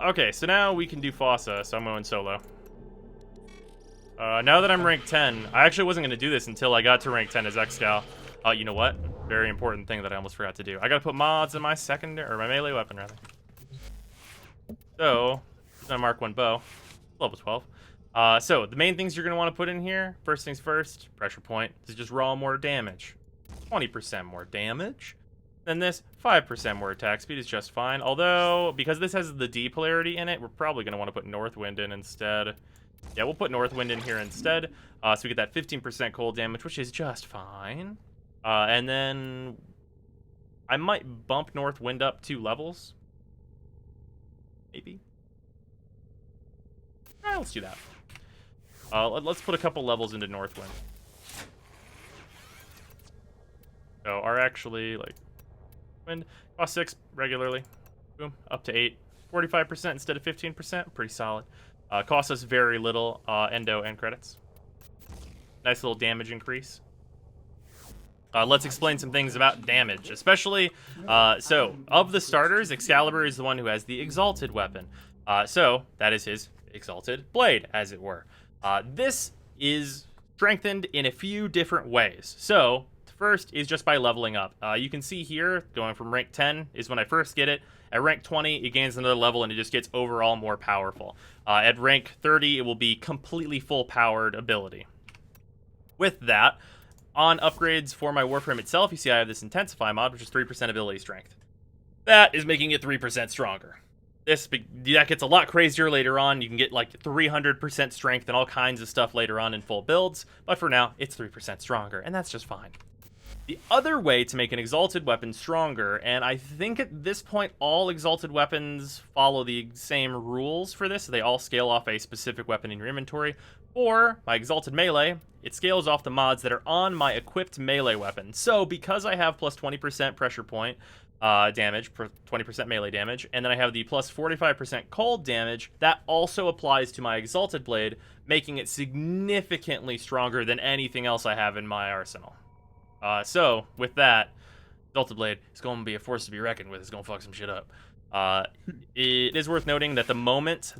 Okay, so now we can do Fossa, so I'm going solo. Now that I'm rank 10, I actually wasn't going to do this until I got to rank 10 as Excal. You know what? Very important thing that I almost forgot to do. I got to put mods in my secondary, or my melee weapon, rather. So, my Mark 1 bow, level 12. So, the main things you're going to want to put in here, first things first, pressure point. This is just raw more damage. 20% more damage. Then this, 5% more attack speed is just fine. Although, because this has the D polarity in it, we're probably going to want to put Northwind in instead. Yeah, we'll put Northwind in here instead. So we get that 15% cold damage, which is just fine. And then I might bump Northwind up 2 levels. Maybe. Let's do that. Let's put a couple levels into Northwind. So our actually, like, wind cost 6 regularly. Boom, up to 8. 45% instead of 15%. Pretty solid. Costs us very little endo and credits. Nice little damage increase. Let's explain some things about damage, especially, so, of the starters, Excalibur is the one who has the Exalted weapon. So, that is his Exalted Blade, as it were. This is strengthened in a few different ways. So, first is just by leveling up. You can see here, going from rank 10 is when I first get it. At rank 20, it gains another level and it just gets overall more powerful. At rank 30, it will be completely full-powered ability. With that, on upgrades for my Warframe itself, you see I have this Intensify mod, which is 3% ability strength. That is making it 3% stronger. That gets a lot crazier later on. You can get like 300% strength and all kinds of stuff later on in full builds, but for now, it's 3% stronger, and that's just fine. The other way to make an Exalted weapon stronger, and I think at this point all Exalted weapons follow the same rules for this, so they all scale off a specific weapon in your inventory. For my Exalted Melee, it scales off the mods that are on my equipped melee weapon. So because I have plus 20% pressure point damage, 20% melee damage, and then I have the plus 45% cold damage, that also applies to my Exalted Blade, making it significantly stronger than anything else I have in my arsenal. So, with that, Exalted Blade is going to be a force to be reckoned with. It's going to fuck some shit up. It is worth noting that the moment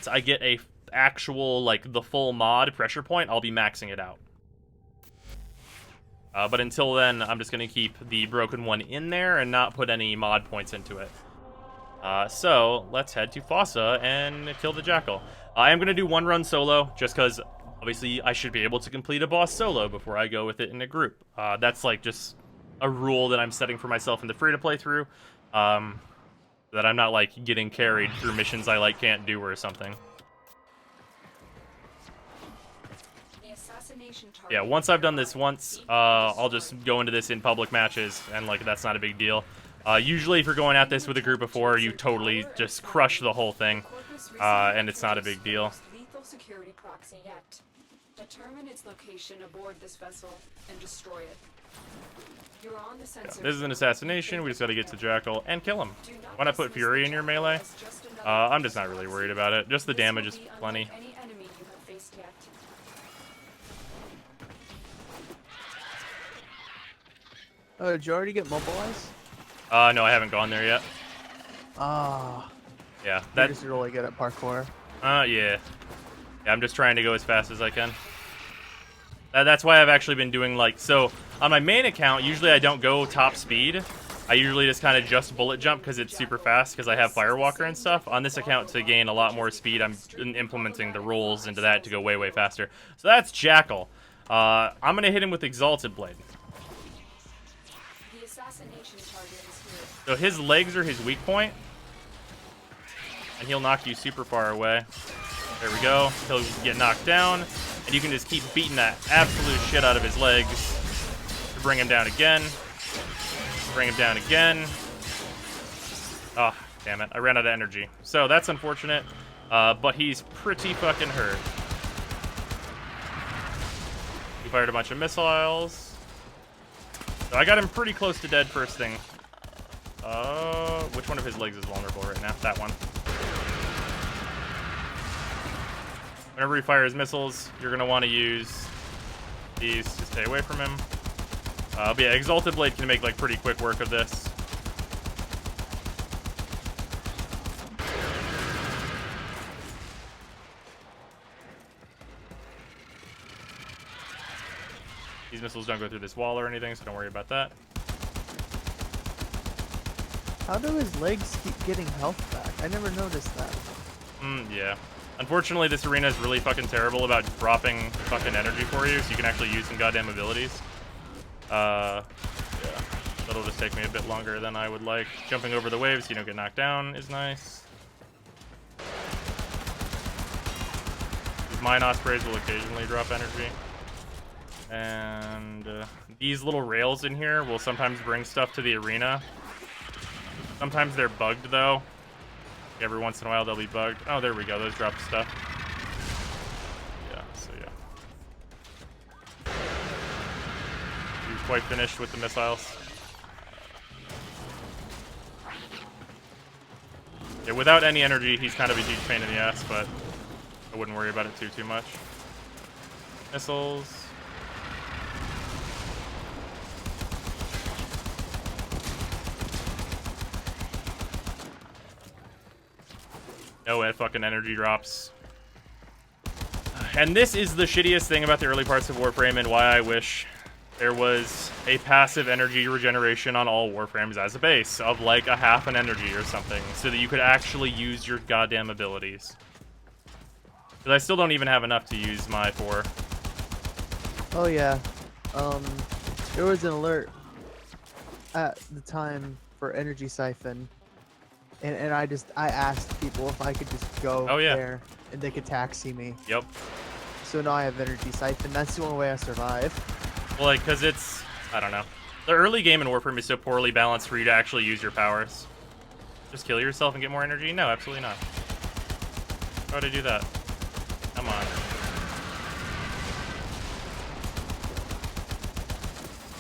I get a actual the full mod pressure point, I'll be maxing it out. But until then, I'm just gonna keep the broken one in there and not put any mod points into it. So let's head to Fossa and kill the Jackal. I am gonna do one run solo, just because obviously I should be able to complete a boss solo before I go with it in a group. That's just a rule that I'm setting for myself in the free-to-play through, that I'm not getting carried through missions I can't do or something. Yeah, once I've done this once, I'll just go into this in public matches, and that's not a big deal. Usually if you're going at this with a group of 4, you totally just crush the whole thing, and it's not a big deal. Lethal security proxy yet. Determine its location aboard this vessel and destroy it. You're on the sensor. This is an assassination. We just got to get to Jackal and kill him. Why not put Fury in your melee? I'm just not really worried about it. Just the damage is plenty. Any enemy you have faced yet. Oh, did you already get mobilized? No, I haven't gone there yet. Ah. Yeah, You're that's just really good at parkour. yeah. I'm just trying to go as fast as I can. That's why I've actually been doing so on my main account, usually I don't go top speed. I usually just kind of just bullet jump because it's super fast because I have Firewalker and stuff. On this account, to gain a lot more speed, I'm implementing the rules into that to go way, way faster. So that's Jackal. I'm going to hit him with Exalted Blade. The assassination target is here. So his legs are his weak point, and he'll knock you super far away. There we go. He'll get knocked down, and you can just keep beating that absolute shit out of his legs to bring him down again. Bring him down again. Oh, damn it. I ran out of energy. So that's unfortunate, but he's pretty fucking hurt. He fired a bunch of missiles. So I got him pretty close to dead first thing. Which one of his legs is vulnerable right now? That one. Whenever he fires missiles, you're going to want to use these to stay away from him. But yeah, Exalted Blade can make pretty quick work of this. These missiles don't go through this wall or anything, so don't worry about that. How do his legs keep getting health back? I never noticed that. Yeah. Unfortunately, this arena is really fucking terrible about dropping fucking energy for you, so you can actually use some goddamn abilities. Yeah. That'll just take me a bit longer than I would like. Jumping over the waves so you don't get knocked down is nice. These Mine Ospreys will occasionally drop energy. And these little rails in here will sometimes bring stuff to the arena. Sometimes they're bugged, though. Every once in a while they'll be bugged. Oh, there we go. Those drop stuff. Yeah, so yeah. He's quite finished with the missiles. Yeah, without any energy, he's kind of a huge pain in the ass, but I wouldn't worry about it too much. Missiles. No fucking energy drops. And this is the shittiest thing about the early parts of Warframe and why I wish there was a passive energy regeneration on all Warframes as a base of a half an energy or something so that you could actually use your goddamn abilities. Because I still don't even have enough to use my 4. Oh yeah. There was an alert at the time for Energy Siphon. And I asked people if I could just go there and they could taxi me. Yep. So now I have Energy Siphon. That's the only way I survive. Well, because it's, I don't know. The early game in Warframe is so poorly balanced for you to actually use your powers. Just kill yourself and get more energy? No, absolutely not. How would I do that? Come on.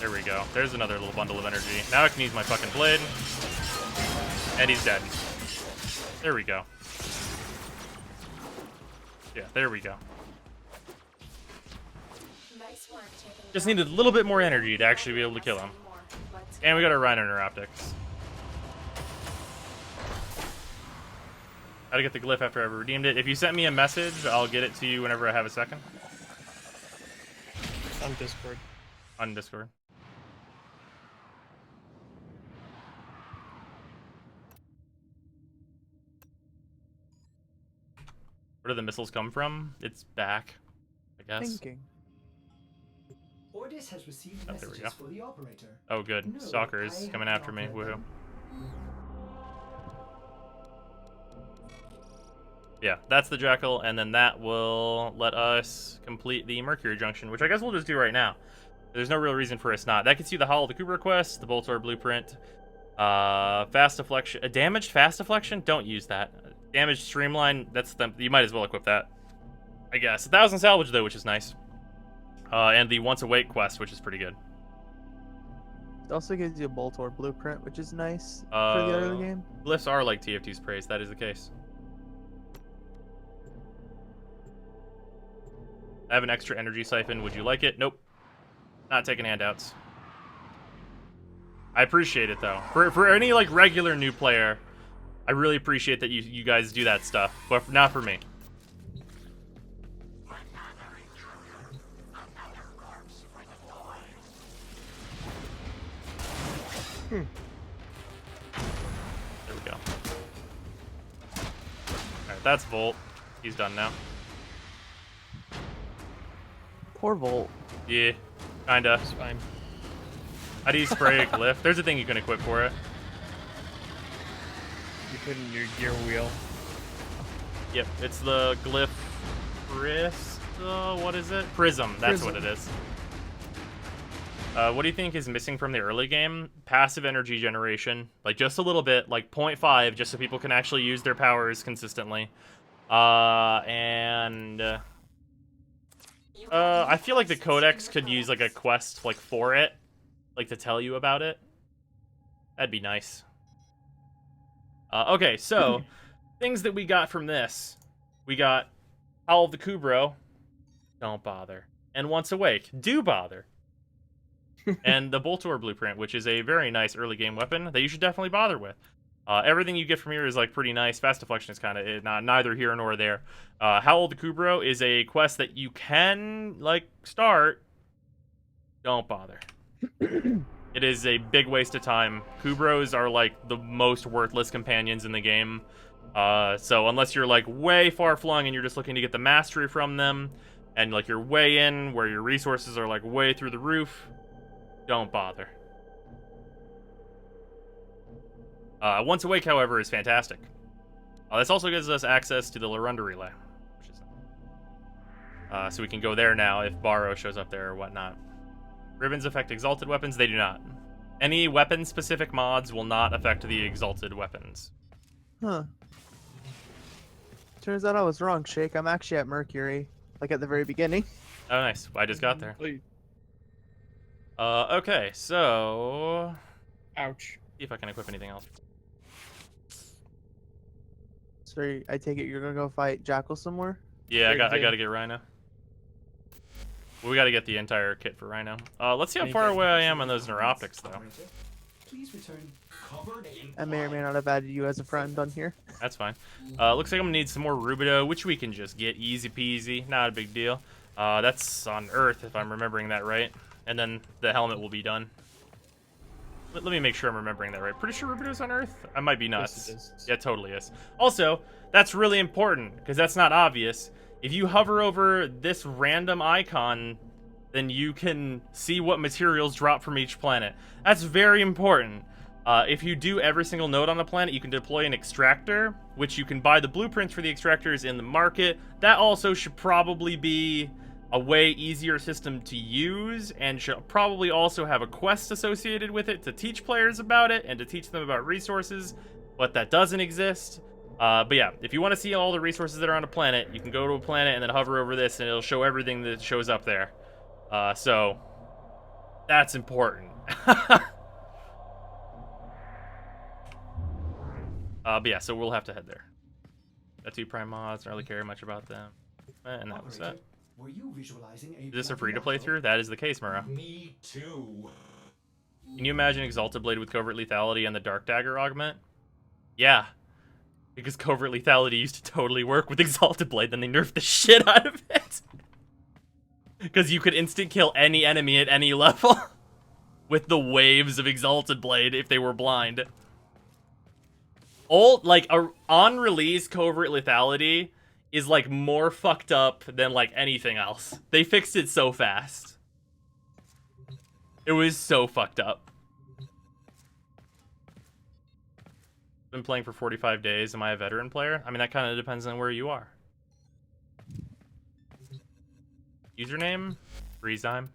There we go. There's another little bundle of energy. Now I can use my fucking blade. And he's dead. There we go. Yeah, there we go. Nice work taking Just needed a little bit more energy to actually be able to kill him. And we got our Rhino Neuroptics. Gotta get the glyph after I've redeemed it. If you sent me a message, I'll get it to you whenever I have a second. On Discord. On Discord. Where do the missiles come from? It's back, I guess. Thinking. Ordis has received Oh, there we messages go. for the operator. Oh, good. No, Stalkers I coming have after me. not read Woohoo. them. Yeah, that's the Jackal, and then that will let us complete the Mercury Junction, which I guess we'll just do right now. There's no real reason for us not. That gets you the Hollow of the Kubra quest, the Boltor blueprint, fast deflection, damaged fast deflection. Don't use that. Damaged streamline. That's the, you might as well equip that, I guess. 1,000 salvage though, which is nice. And the Once Awake quest, which is pretty good. It also gives you a Boltor blueprint, which is nice for the early game. Glyphs are like TF2's praise. That is the case. I have an extra energy siphon. Would you like it? Nope. Not taking handouts. I appreciate it though. For any like regular new player, I really appreciate that you guys do that stuff, but not for me. There we go. Alright, that's Volt. He's done now. Poor Volt. Yeah, kinda. It's fine. How do you spray a glyph? There's a thing you can equip for it. You put in your gear wheel. Yep, it's the glyph crystal. What is it? Prism. That's what it is. What do you think is missing from the early game? Passive energy generation, like just a little bit, like 0.5, just so people can actually use their powers consistently. I feel like the Codex could use like a quest like for it, like to tell you about it. That'd be nice. Okay, so things that we got from this. We got Howl of the Kubro. Don't bother. And Once Awake. Do bother. And the Boltor blueprint, which is a very nice early game weapon that you should definitely bother with. Everything you get from here is like pretty nice. Fast deflection is kind of neither here nor there. Howl of the Kubro is a quest that you can like start. Don't bother. It is a big waste of time. Kubros are like the most worthless companions in the game. So unless you're like way far flung and you're just looking to get the mastery from them, and like you're way in where your resources are like way through the roof, don't bother. Once Awake, however, is fantastic. This also gives us access to the Larunda Relay, which is so we can go there now if Barrow shows up there or whatnot. Ribbons affect exalted weapons. They do not. Any weapon-specific mods will not affect the exalted weapons. Huh. Turns out I was wrong, Shake. I'm actually at Mercury, like at the very beginning. Oh, nice. I just got there. Okay, so... Ouch. See if I can equip anything else. So I take it you're gonna go fight Jackal somewhere? Yeah, I gotta get Rhino. We gotta get the entire kit for Rhino. Let's see how far away I am on those neuroptics, though. Please return covered in I may or may not have added you as a friend on here. That's fine. Looks like I'm gonna need some more Rubido, which we can just get easy peasy. Not a big deal. That's on Earth, if I'm remembering that right. And then the helmet will be done. Let me make sure I'm remembering that right. Pretty sure Rubido's on Earth? I might be nuts. Yes, it is. Yeah, it totally is. Also, that's really important, because that's not obvious. If you hover over this random icon, then you can see what materials drop from each planet. That's very important. If you do every single node on the planet, you can deploy an extractor, which you can buy the blueprints for the extractors in the market. That also should probably be a way easier system to use, and should probably also have a quest associated with it to teach players about it and to teach them about resources, but that doesn't exist. But yeah, if you want to see all the resources that are on a planet, you can go to a planet and then hover over this and it'll show everything that shows up there. So that's important. But yeah, so we'll have to head there. Got 2 prime mods, don't really care much about them. And that was that. Were you visualizing a Is this a free to play through? That is the case, Murrah. Me too. Can you imagine Exalted Blade with Covert Lethality and the Dark Dagger augment? Yeah. Because covert lethality used to totally work with Exalted Blade, then they nerfed the shit out of it. Because you could instant kill any enemy at any level with the waves of Exalted Blade if they were blind. On release covert lethality is like more fucked up than like anything else. They fixed it so fast. It was so fucked up. Been playing for 45 days. Am I a veteran player? I mean, that kind of depends on where you are. Username? Freeze time.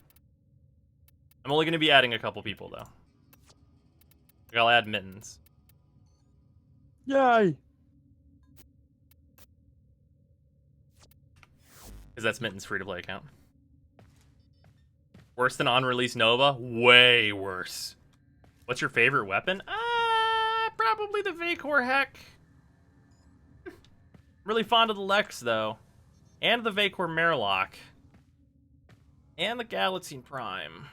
I'm only going to be adding a couple people, though. I'll add Mittens. Yay! Because that's Mittens' free-to-play account. Worse than on-release Nova? Way worse. What's your favorite weapon? Probably the Vacor Heck. Really fond of the Lex, though. And the Vacor Merlock. And the Galaxine Prime.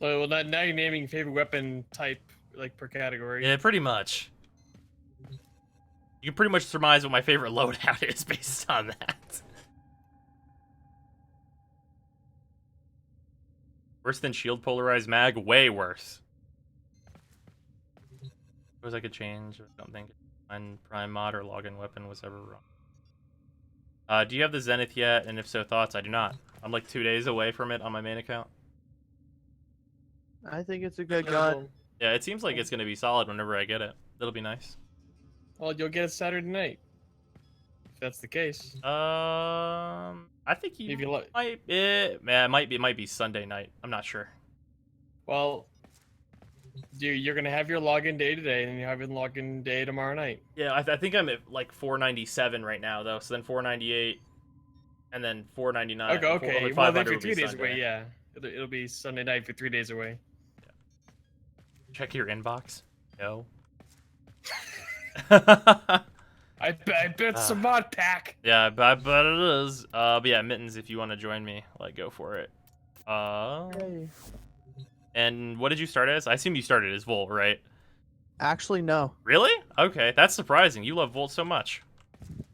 Well, now you're naming favorite weapon type, like, per category. Yeah, pretty much. You can pretty much surmise what my favorite loadout is based on that. Worse than shield polarized mag? Way worse. Suppose I could change or something. Find prime mod or login weapon was ever wrong. Do you have the Zenith yet? And if so, thoughts? I do not. I'm like 2 days away from it on my main account. I think it's a good gun. Yeah, it seems like it's going to be solid whenever I get it. That'll be nice. Well, you'll get it Saturday night. If that's the case. I think If you like. it might be Sunday night. I'm not sure. Well, you're gonna have your login day today, and you have your login day tomorrow night. Yeah, I think I'm at like 497 right now though. So then 498, and then 499. Okay. Well, then for 3 days away, yeah, it'll be Sunday night for 3 days away. Yeah. Check your inbox. No. I bet it's a mod pack. Yeah, I bet it is. But yeah, Mittens, if you want to join me, like, go for it. Hey. And what did you start as? I assume you started as Volt, right? Actually, no. Really? Okay, that's surprising. You love Volt so much.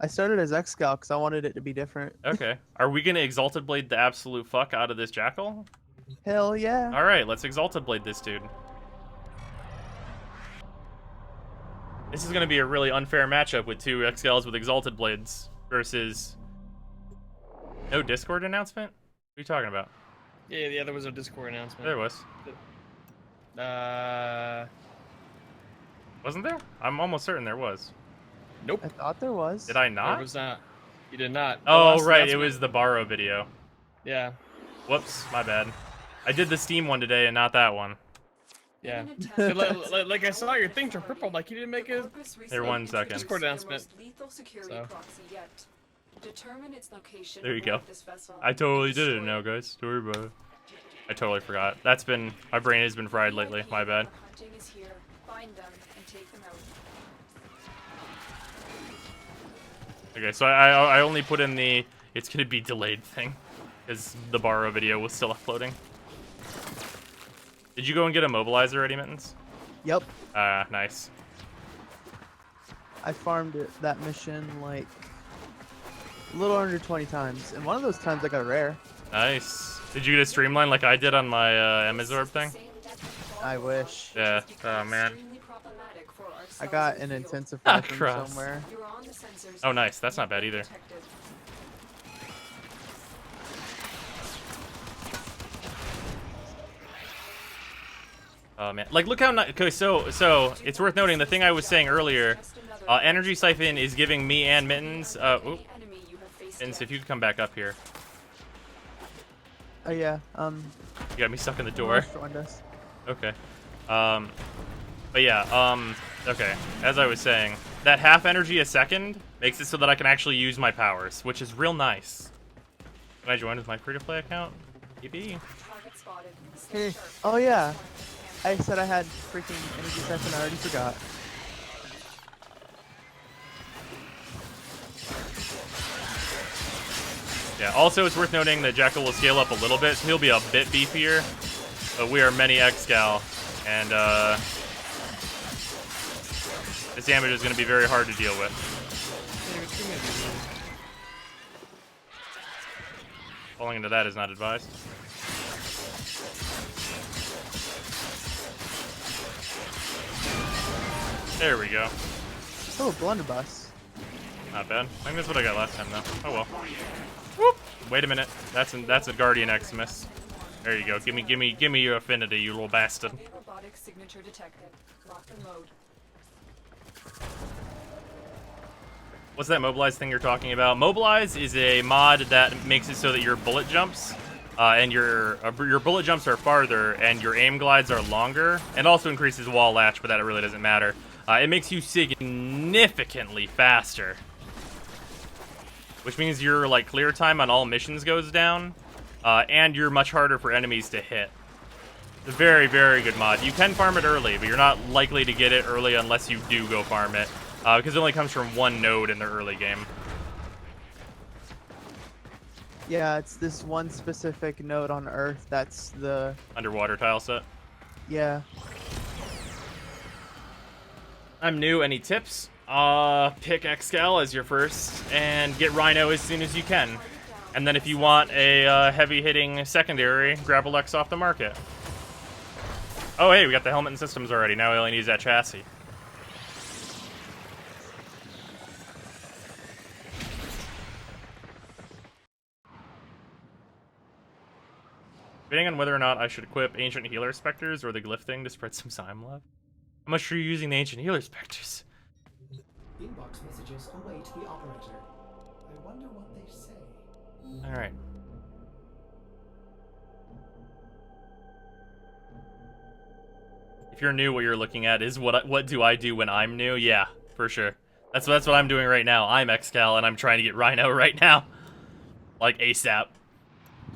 I started as Excal because I wanted it to be different. Okay. Are we gonna Exalted Blade the absolute fuck out of this Jackal? Hell yeah. Alright, let's Exalted Blade this dude. This is gonna be a really unfair matchup with two Excals with Exalted Blades versus... No Discord announcement? What are you talking about? Yeah, there was a Discord announcement. There was. Wasn't there? I'm almost certain there was. Nope. I thought there was. Did I not? There was not. You did not. The Oh, last right. It announcement- was the Borrow video. Yeah. Whoops. My bad. I did the Steam one today and not that one. Yeah. like I saw your thing turn purple. Like you didn't make a. Here, 1 second. Discord announcement. So. Determine its location. There you go. This vessel. I totally did it now, guys. Don't worry about it. I totally forgot. That's been... My brain has been fried lately. My bad. Hunting is here. Find them and take them out. Okay, so I only put in the... It's gonna be delayed thing. Because the Borrow video was still uploading. Did you go and get a mobilizer already, Mittens? Yep. Nice. I farmed that mission like a little under 20 times, and one of those times I got a rare. Nice. Did you get a streamline like I did on my Amazorb thing? I wish. Yeah. Oh, man. I got an intensifier from cross. somewhere. Oh, nice. That's not bad either. Oh, man. Like, look how... Okay, so it's worth noting the thing I was saying earlier. Energy Siphon is giving me and Mittens... Mittens, if you could come back up here. Oh, yeah. You got me stuck in the door. Joined us. Okay. But yeah, okay. As I was saying, that half energy a second makes it so that I can actually use my powers, which is real nice. Can I join with my free-to-play account? Maybe. Hey. Oh, yeah. I said I had freaking energy siphon. I already forgot. Yeah, also it's worth noting that Jackal will scale up a little bit, so he'll be a bit beefier. But we are many Excal, and This damage is going to be very hard to deal with. Falling into that is not advised. There we go. Oh, blunderbuss. Not bad. I think that's what I got last time, though. Oh well. Whoop! Wait a minute. That's a Guardian Eximus. There you go. Give me your affinity, you little bastard. Robotic signature detected. Lock the mode. What's that Mobilize thing you're talking about? Mobilize is a mod that makes it so that your bullet jumps, and your bullet jumps are farther, and your aim glides are longer, and also increases wall latch, but that really doesn't matter. It makes you significantly faster, which means your like clear time on all missions goes down, and you're much harder for enemies to hit. It's a very, very good mod. You can farm it early, but you're not likely to get it early unless you do go farm it, because it only comes from one node in the early game. Yeah, it's this one specific node on Earth that's the... Underwater tile set. Yeah. I'm new. Any tips? Pick Excal as your first, and get Rhino as soon as you can. And then if you want a heavy-hitting secondary, grab a Lex off the market. Oh, hey, we got the helmet and systems already. Now we only need that chassis. Debating on whether or not I should equip Ancient Healer Specters or the Glyph thing to spread some Zyme love. How much are you using the Ancient Healer Specters? Inbox messages await the operator. I wonder what they say. Alright. If you're new, what you're looking at is what do I do when I'm new? Yeah, for sure. That's what I'm doing right now. I'm Excal and I'm trying to get Rhino right now. Like ASAP.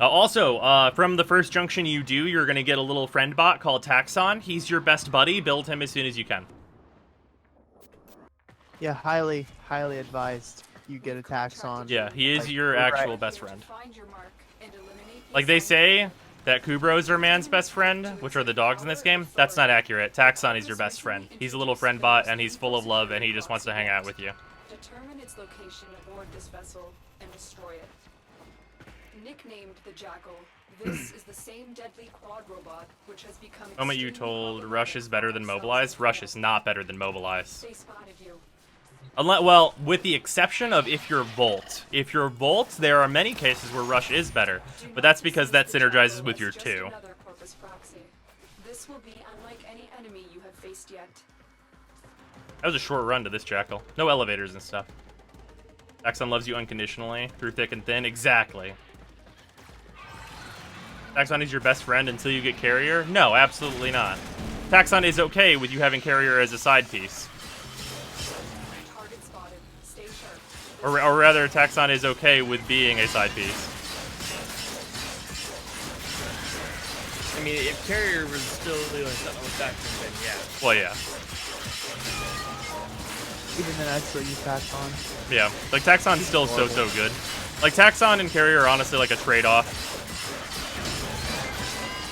Also, from the first junction you do, you're going to get a little friend bot called Taxon. He's your best buddy. Build him as soon as you can. Yeah, highly advised you get a Taxon. Yeah, he is Like, your right. actual best friend. Find your mark and eliminate Like they say that Kubros are man's best friend, which are the dogs in this game. That's not accurate. Taxon is your best friend. He's a little friend bot, and he's full of love, and he just wants to hang out with you. Determine its location aboard this vessel and destroy it. Nicknamed the Jackal, this is the same deadly quad robot which has become. The moment you told Rush is better than Mobilize, Rush is not better than Mobilize. They spotted you. Unless, well, with the exception of if you're Volt. If you're Volt, there are many cases where Rush is better, but that's because that synergizes with your 2. Another Corpus Proxy. This will be unlike any enemy you have faced yet. That was a short run to this Jackal. No elevators and stuff. Taxon loves you unconditionally, through thick and thin. Exactly. Taxon is your best friend until you get Carrier? No, absolutely not. Taxon is okay with you having Carrier as a side piece. Target spotted. Stay sharp. Or rather, Taxon is okay with being a side piece. I mean, if Carrier was still doing something with Jackson, then yeah. Well, yeah. Even then, I'd still use Taxon. Yeah. Like, Taxon's still so good. Like, Taxon and Carrier are honestly like a trade-off.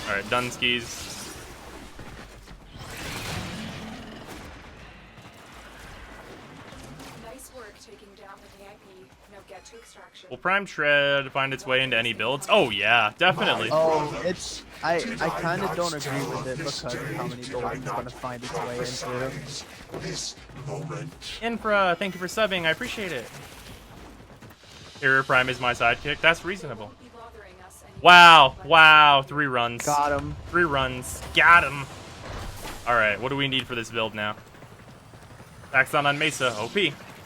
Alright, Dunskies. Nice work taking down the VIP. Now get to extraction. Will Prime Shred find its way into any builds? Oh, yeah, definitely. Oh, it's... I kind of don't agree with it because of how many builds it's going to find its way into. This moment. Infra, thank you for subbing. I appreciate it. Carrier Prime is my sidekick. That's reasonable. Be bothering us anymore. Wow. Wow. 3 runs. Got him. 3 runs. Got him. Alright, what do we need for this build now? Taxon on Mesa. OP.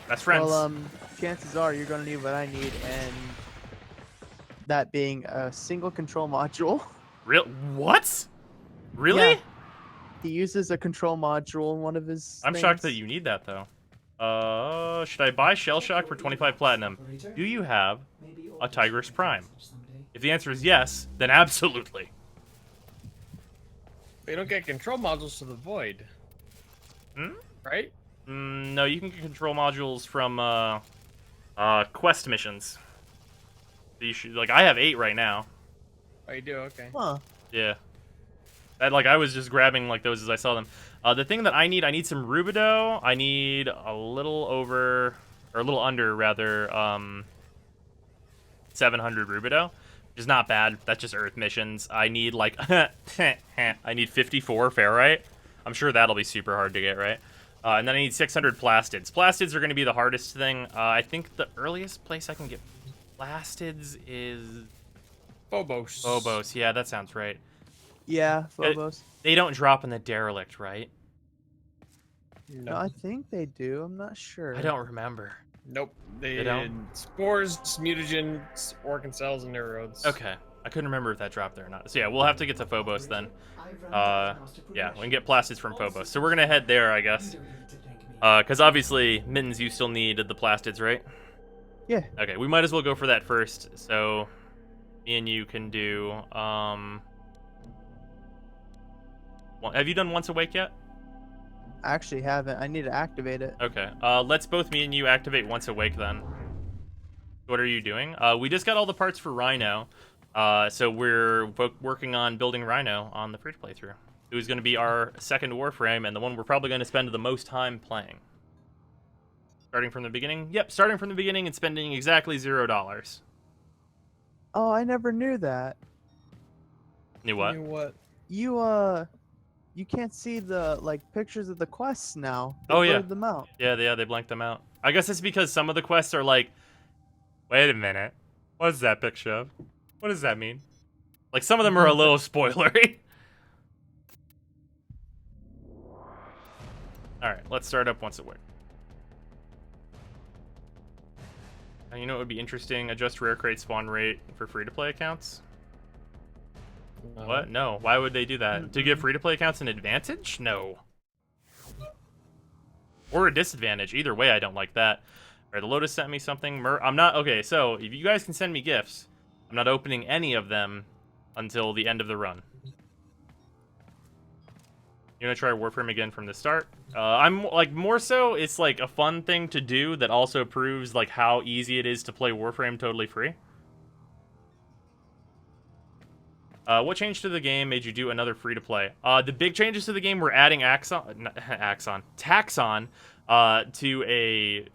Best friends. Well, chances are you're going to need what I need, and that being a single control module. Real? What? Really? Yeah. He uses a control module in one of his I'm things. shocked that you need that, though. Should I buy Shell Shock for 25 platinum? Do you have a Tigris Prime? If the answer is yes, then absolutely. You don't get control modules to the Void. Right? No, you can get control modules from quest missions. You should, like, I have 8 right now. Oh, you do? Okay. Huh. Yeah. I was just grabbing like those as I saw them. The thing that I need some rubido. I need a little over, or a little under, rather, 700 rubido, which is not bad. That's just Earth missions. I need, like, I need 54 ferrite. I'm sure that'll be super hard to get, right? And then I need 600 plastids. Plastids are going to be the hardest thing. I think the earliest place I can get plastids is... Phobos. Phobos, yeah, that sounds right. Yeah, Phobos. They don't drop in the derelict, right? No, I think they do. I'm not sure. I don't remember. Nope. They don't? spores, mutagens, organ cells, and neurodes. Okay. I couldn't remember if that dropped there or not. So yeah, we'll have to get to Phobos then. Yeah, we can get plastids from Phobos. So we're going to head there, I guess. Because obviously, Mittens, you still need the plastids, right? Yeah. Okay, we might as well go for that first. So me and you can do... have you done Once Awake yet? I actually haven't. I need to activate it. Okay. Let's both me and you activate Once Awake then. What are you doing? We just got all the parts for Rhino. So we're working on building Rhino on the free playthrough. It was going to be our second Warframe and the one we're probably going to spend the most time playing. Starting from the beginning? Yep, starting from the beginning and spending exactly $0. Oh, I never knew that. Knew what? You know what? You can't see the, like, pictures of the quests now. They Oh, yeah. blurred them out. Yeah, they blanked them out. I guess it's because some of the quests are like, wait a minute. What is that picture of? What does that mean? Like, some of them are a little spoilery. Alright, let's start up Once Awake. And you know what would be interesting? Adjust rare crate spawn rate for free-to-play accounts? What? No. Why would they do that? To give free-to-play accounts an advantage? No. Or a disadvantage. Either way, I don't like that. Alright, the Lotus sent me something. I'm not... Okay, so, if you guys can send me gifts, I'm not opening any of them until the end of the run. You gonna try Warframe again from the start? I'm, like, more so, it's, like, a fun thing to do that also proves, like, how easy it is to play Warframe totally free. What change to the game made you do another free-to-play? The big changes to the game were adding Taxon to a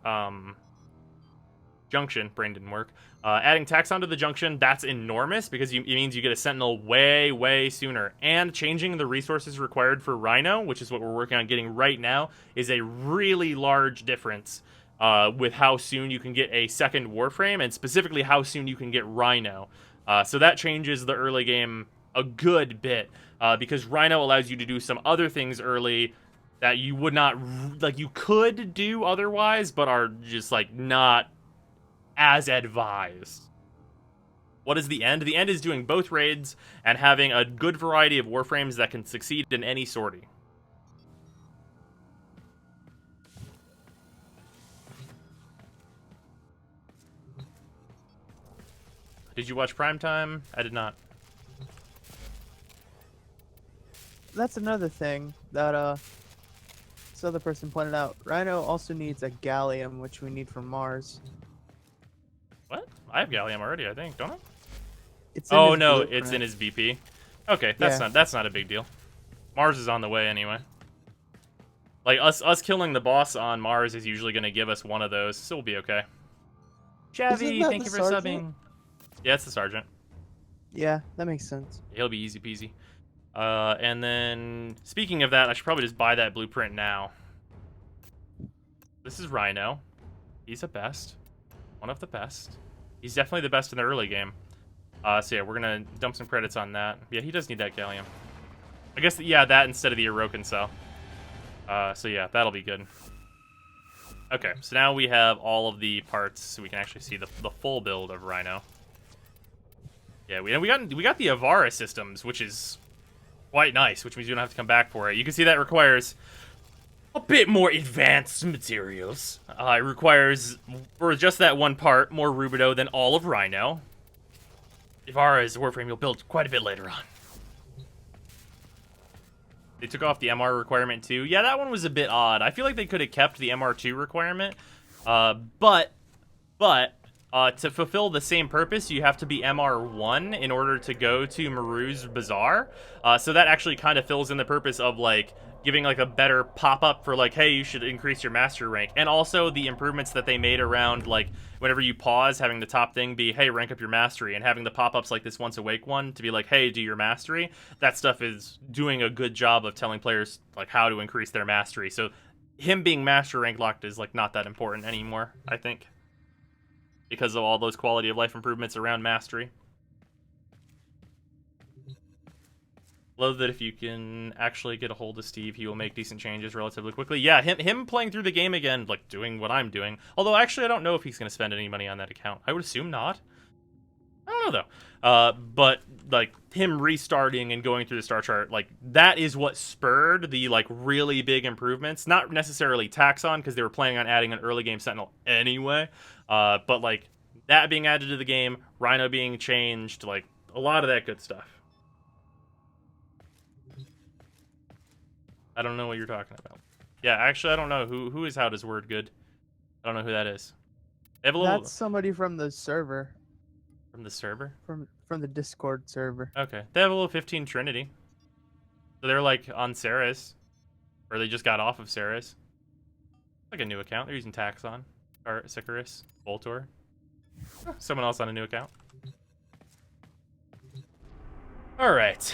Junction. Brain didn't work. Adding Taxon to the Junction, that's enormous because it means you get a Sentinel way, way sooner. And changing the resources required for Rhino, which is what we're working on getting right now, is a really large difference with how soon you can get a second Warframe, and specifically how soon you can get Rhino. So that changes the early game a good bit, because Rhino allows you to do some other things early that you would not, like, you could do otherwise, but are just, like, not as advised. What is the end? The end is doing both raids and having a good variety of Warframes that can succeed in any sortie. Did you watch Primetime? I did not. That's another thing that this other person pointed out. Rhino also needs a gallium, which we need from Mars. What? I have gallium already, I think, don't I? It's in Oh his no, blueprint. it's in his BP. Okay, that's not a big deal. Mars is on the way anyway. Like us killing the boss on Mars is usually going to give us one of those, so we'll be okay. Chavy, thank you for subbing. Yeah, it's the sergeant. Yeah, that makes sense. He'll be easy peasy. And then, speaking of that, I should probably just buy that blueprint now. This is Rhino. He's the best. One of the best. He's definitely the best in the early game. So yeah, we're gonna dump some credits on that. Yeah, he does need that gallium. I guess, yeah, that instead of the Orokin cell. So yeah, that'll be good. Okay, so now we have all of the parts, so we can actually see the full build of Rhino. Yeah, we got the Avara systems, which is quite nice, which means you don't have to come back for it. You can see that requires a bit more advanced materials. It requires, for just that one part, more rubido than all of Rhino. Avara's Warframe you'll build quite a bit later on. They took off the MR requirement too. Yeah, that one was a bit odd. I feel like they could have kept the MR2 requirement, but to fulfill the same purpose, you have to be MR1 in order to go to Maru's Bazaar. So that actually kind of fills in the purpose of, like, giving, like, a better pop-up for, like, hey, you should increase your mastery rank. And also the improvements that they made around, like, whenever you pause, having the top thing be, hey, rank up your mastery, and having the pop-ups like this Once Awake one to be like, hey, do your mastery. That stuff is doing a good job of telling players, like, how to increase their mastery. So him being master rank locked is, like, not that important anymore, I think, because of all those quality of life improvements around mastery. Love that if you can actually get a hold of Steve, he will make decent changes relatively quickly. Yeah, him playing through the game again, like doing what I'm doing. Although actually I don't know if he's going to spend any money on that account. I would assume not. I don't know though. But like him restarting and going through the star chart, like that is what spurred the like really big improvements. Not necessarily Taxon, because they were planning on adding an early game Sentinel anyway. But like that being added to the game, Rhino being changed, like a lot of that good stuff. I don't know what you're talking about. Yeah, actually, I don't know who is How Does Word Good. I don't know who that is. They have a little... That's somebody from the server. From the server? From the Discord server. Okay. They have a little 15 Trinity. So they're like on Ceres. Or they just got off of Ceres. Like a new account. They're using Taxon. Or Sicarus. Voltor. Someone else on a new account. Alright.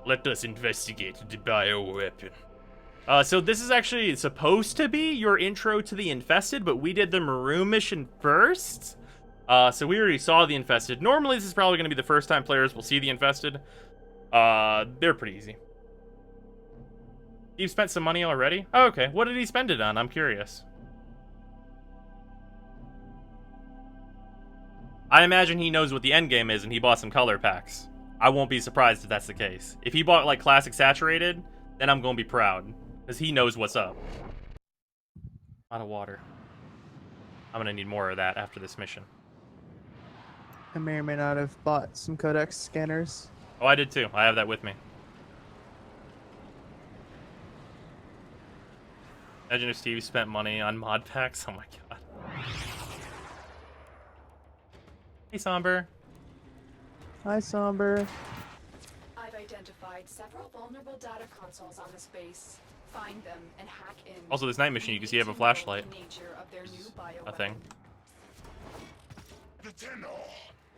Let us investigate the bioweapon. So this is actually supposed to be your intro to the Infested, but we did the Maroon mission first. So we already saw the Infested. Normally this is probably going to be the first time players will see the Infested. They're pretty easy. You've spent some money already? Oh, okay. What did he spend it on? I'm curious. I imagine he knows what the end game is and he bought some color packs. I won't be surprised if that's the case. If he bought, like, Classic Saturated, then I'm gonna be proud. Because he knows what's up. A lot of water. I'm gonna need more of that after this mission. I may or may not have bought some codex scanners. Oh, I did too. I have that with me. Imagine if Steve spent money on mod packs. Oh my god. Hey, Somber. Hi, Somber. I've identified several vulnerable data consoles on this base. Find them and hack in. Also, this night mission, you can see I have a flashlight. A thing. The Tenno,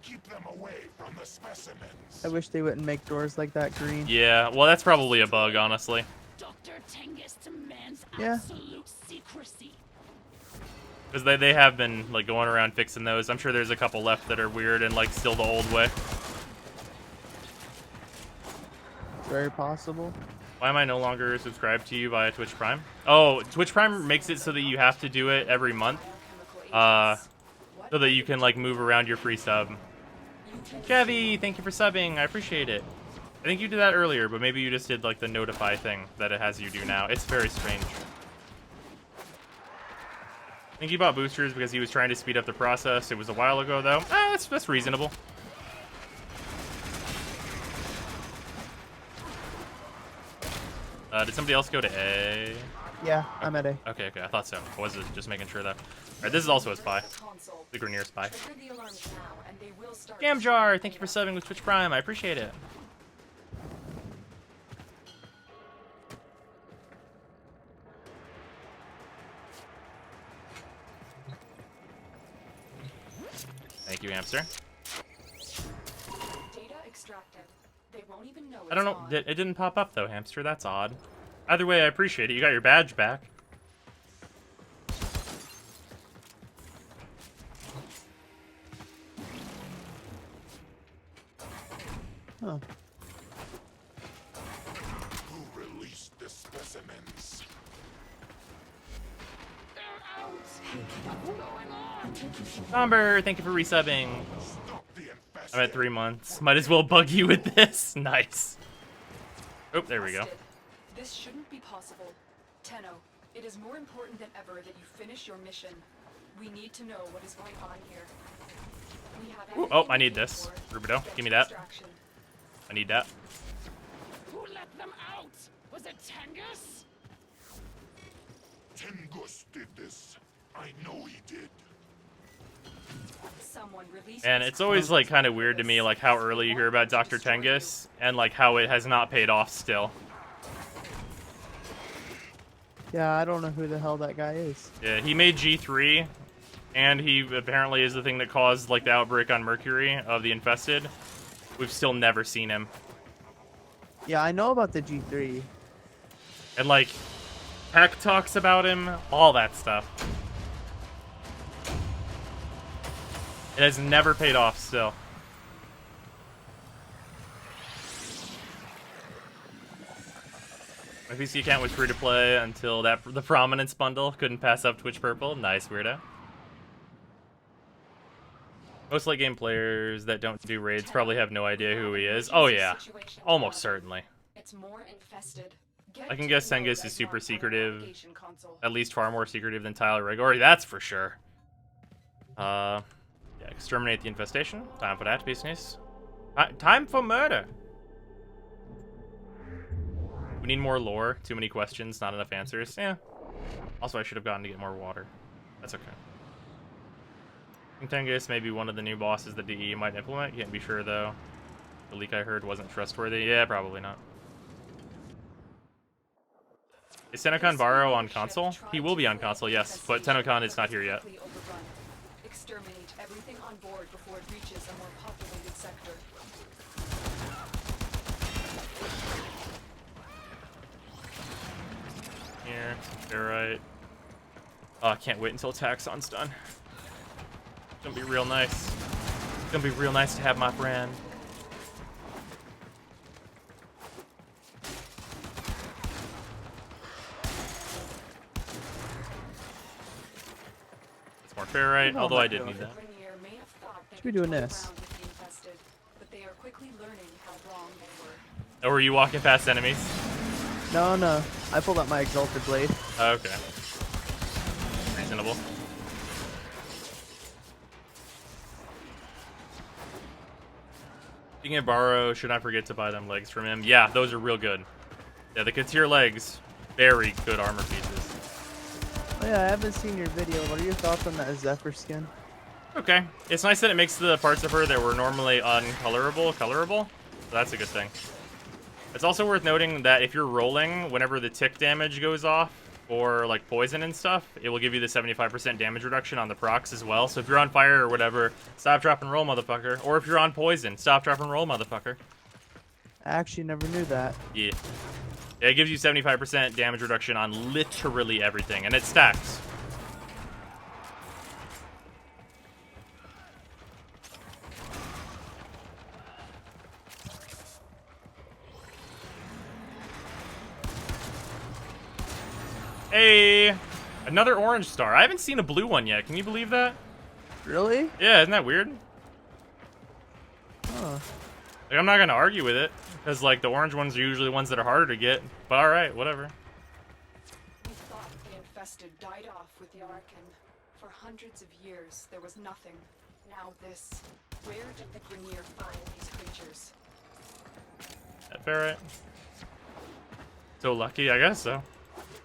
keep them away from the specimens. I wish they wouldn't make doors like that green. Yeah, well, that's probably a bug, honestly. Dr. Tengus demands absolute secrecy. Because they have been, like, going around fixing those. I'm sure there's a couple left that are weird and, like, still the old way. Very possible. Why am I no longer subscribed to you via Twitch Prime? Oh, Twitch Prime makes it so that you have to do it every month. So that you can, like, move around your free sub. Chevy, thank you for subbing. I appreciate it. I think you did that earlier, but maybe you just did, like, the notify thing that it has you do now. It's very strange. I think he bought boosters because he was trying to speed up the process. It was a while ago, though. That's reasonable. Did somebody else go to A? Yeah, I'm at A. Okay, I thought so. I was just making sure that. Alright, this is also a spy. The Grenier spy. Jam Jar, thank you for subbing with Twitch Prime. I appreciate it. Thank you, Hamster. Data extracted. They won't even know I don't know. It didn't pop up, though, Hamster. That's odd. Either way, I appreciate it. You got your badge back. Huh. Who released the specimens? They're out. What's going on? Somber, thank you for resubbing. Stop the infested. I'm at 3 months. Might as well bug you with this. Nice. Oh, there we go. This shouldn't be possible. Tenno, it is more important than ever that you finish your mission. We need to know what is going on here. We have Ooh, oh, I need this. Rubido, give me that. I need that. Who let them out? Was it Tengus? Tengus did this. I know he did. someone release And this it's always like kind of weird to me, like how early you hear about Dr. Tengus and like how it has not paid off still. Yeah, I don't know who the hell that guy is. Yeah, he made G3, and he apparently is the thing that caused like the outbreak on Mercury of the infested. We've still never seen him. Yeah, I know about the G3. And like, Peck talks about him, all that stuff. It has never paid off still. My PC account was free to play until the Prominence bundle. Couldn't pass up Twitch Purple. Nice, weirdo. Most late game players that don't do raids probably have no idea who he is. Oh yeah, almost certainly. It's more infested. I can guess Tengus is super secretive. At least far more secretive than Tyler Rigori, that's for sure. Yeah, exterminate the infestation. Time for that business. Time for murder. We need more lore. Too many questions, not enough answers. Yeah. Also, I should have gotten to get more water. That's okay. Tengus may be one of the new bosses that DE might implement. Can't be sure, though. The leak I heard wasn't trustworthy. Yeah, probably not. Is Tennokan Barrow on console? He will be on console, yes, but Tennokan is not here yet. Exterminate everything on board before it reaches a more populated sector. Here, they're right. Oh, I can't wait until Taxon's done. It's gonna be real nice. It's gonna be real nice to have my friend. It's more ferrite, although I did need that. Should be doing this. Oh, were you walking past enemies? No, no. I pulled out my Exalted Blade. Okay. Reasonable. You can borrow, should not forget to buy them legs from him. Yeah, those are real good. Yeah, the Katir legs, very good armor pieces. Oh yeah, I haven't seen your video. What are your thoughts on that Zephyr skin? Okay. It's nice that it makes the parts of her that were normally uncolorable, colorable. So that's a good thing. It's also worth noting that if you're rolling, whenever the tick damage goes off, or like poison and stuff, it will give you the 75% damage reduction on the procs as well. So if you're on fire or whatever, stop, drop, and roll, motherfucker. Or if you're on poison, stop, drop, and roll, motherfucker. I actually never knew that. Yeah. Yeah, it gives you 75% damage reduction on literally everything, and it stacks. Hey, another orange star. I haven't seen a blue one yet. Can you believe that? Really? Yeah, isn't that weird? Huh. Like, I'm not gonna argue with it, because like the orange ones are usually the ones that are harder to get. But all right, whatever. We thought the infested died off with the Arkan. For hundreds of years, there was nothing. Now this. Where did the Grineer find these creatures? That ferret. So lucky, I guess so.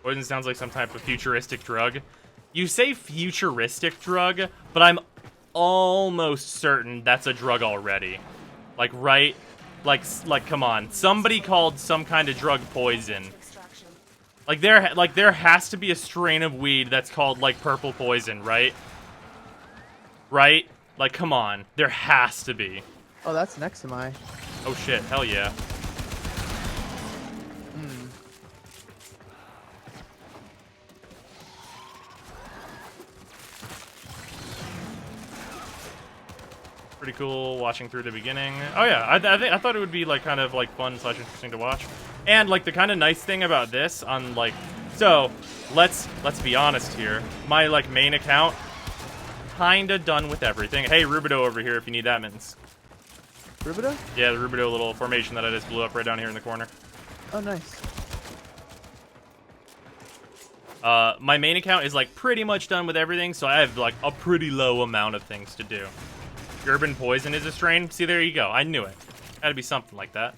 Poison sounds like some type of futuristic drug. You say futuristic drug, but I'm almost certain that's a drug already. Like, right? Like, come on. Somebody called some kind of drug poison. Like there has to be a strain of weed that's called, like, purple poison, right? Right? Like, come on. There has to be. Oh, that's next to my. Oh, shit. Hell yeah. Pretty cool watching through the beginning. Oh yeah, I thought it would be like kind of like fun / interesting to watch. And like the kind of nice thing about this on like, so let's be honest here. My like main account, kinda done with everything. Hey, Rubido over here if you need that mittens. Rubido? Yeah, the Rubido little formation that I just blew up right down here in the corner. Oh, nice. My main account is like pretty much done with everything, so I have like a pretty low amount of things to do. Urban Poison is a strain. See, there you go. I knew it. Had to be something like that.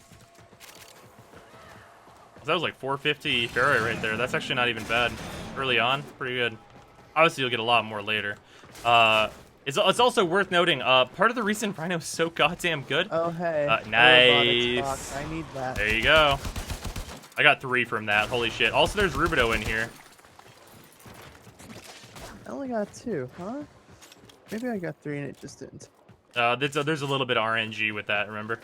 That was like 450 ferrite right there. That's actually not even bad. Early on, pretty good. Obviously, you'll get a lot more later. It's also worth noting, part of the reason Rhino's so goddamn good. Oh, hey. Nice. Box. I need that. There you go. I got 3 from that. Holy shit. Also, there's Rubido in here. I only got 2, huh? Maybe I got 3 and it just didn't. There's a little bit of RNG with that, remember?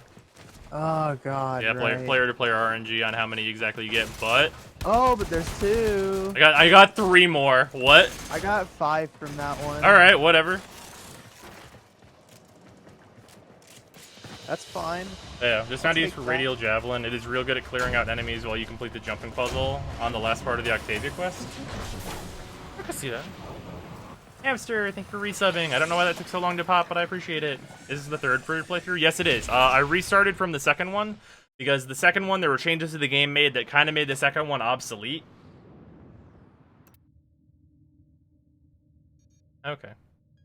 Oh, God. Yeah, right. player to player RNG on how many exactly you get, but Oh, but there's 2. I got 3 more. What? I got 5 from that one. Alright, whatever. That's fine. Yeah, just found I'll use take for that. Radial Javelin. It is real good at clearing out enemies while you complete the jumping puzzle on the last part of the Octavia quest. I can see that. Hamster, thank you for resubbing. I don't know why that took so long to pop, but I appreciate it. Is this the 3rd for your playthrough? Yes, it is. I restarted from the 2nd one, because the 2nd one, there were changes to the game made that kind of made the 2nd one obsolete. Okay.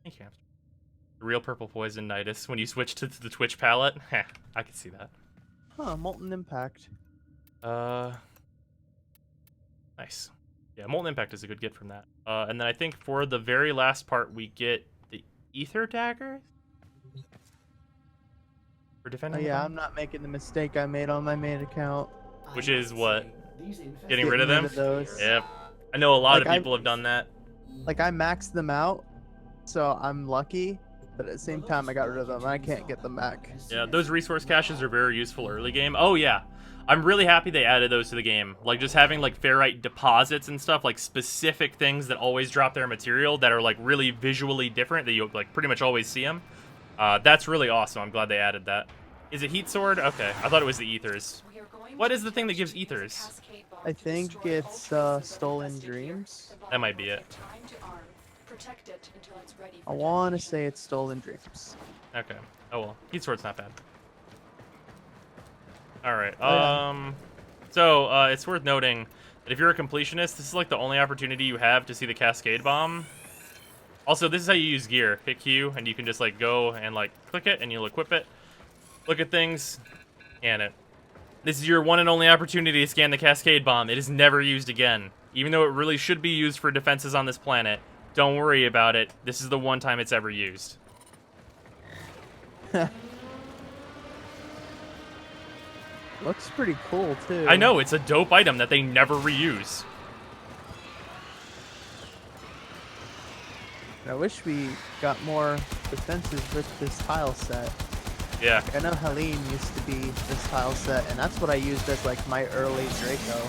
Thank you, Hamster. The real purple poisonitis when you switch to the Twitch palette. Heh, I can see that. Huh, Molten Impact. Nice. Yeah, Molten Impact is a good get from that. And then I think for the very last part, we get the Ether Dagger? For Oh, defending yeah, them? I'm not making the mistake I made on my main account. Which is what? Getting Getting rid of them? those. Yep. I know a lot Like, of people have done that. Like, I maxed them out, so I'm lucky. But at the same time, I got rid of them. I can't get them back. Yeah, those resource caches are very useful early game. Oh, yeah. I'm really happy they added those to the game. Like, just having, like, ferrite deposits and stuff, like, specific things that always drop their material that are, like, really visually different, that you, like, pretty much always see them. That's really awesome. I'm glad they added that. Is it Heat Sword? Okay, I thought it was the Ethers. What is the thing that gives Ethers? I think it's Stolen Dreams. That might be it. I want to say it's Stolen Dreams. Okay. Oh, well. Heat Sword's not bad. Alright, so, it's worth noting that if you're a completionist, this is, like, the only opportunity you have to see the Cascade Bomb. Also, this is how you use gear. Hit Q, and you can just, like, go and, like, click it, and you'll equip it. Look at things, scan it. This is your one and only opportunity to scan the Cascade Bomb. It is never used again. Even though it really should be used for defenses on this planet, don't worry about it. This is the one time it's ever used. Looks pretty cool, too. I know, it's a dope item that they never reuse. I wish we got more defenses with this tile set. Yeah. I know Helene used to be this tile set, and that's what I used as, like, my early Draco.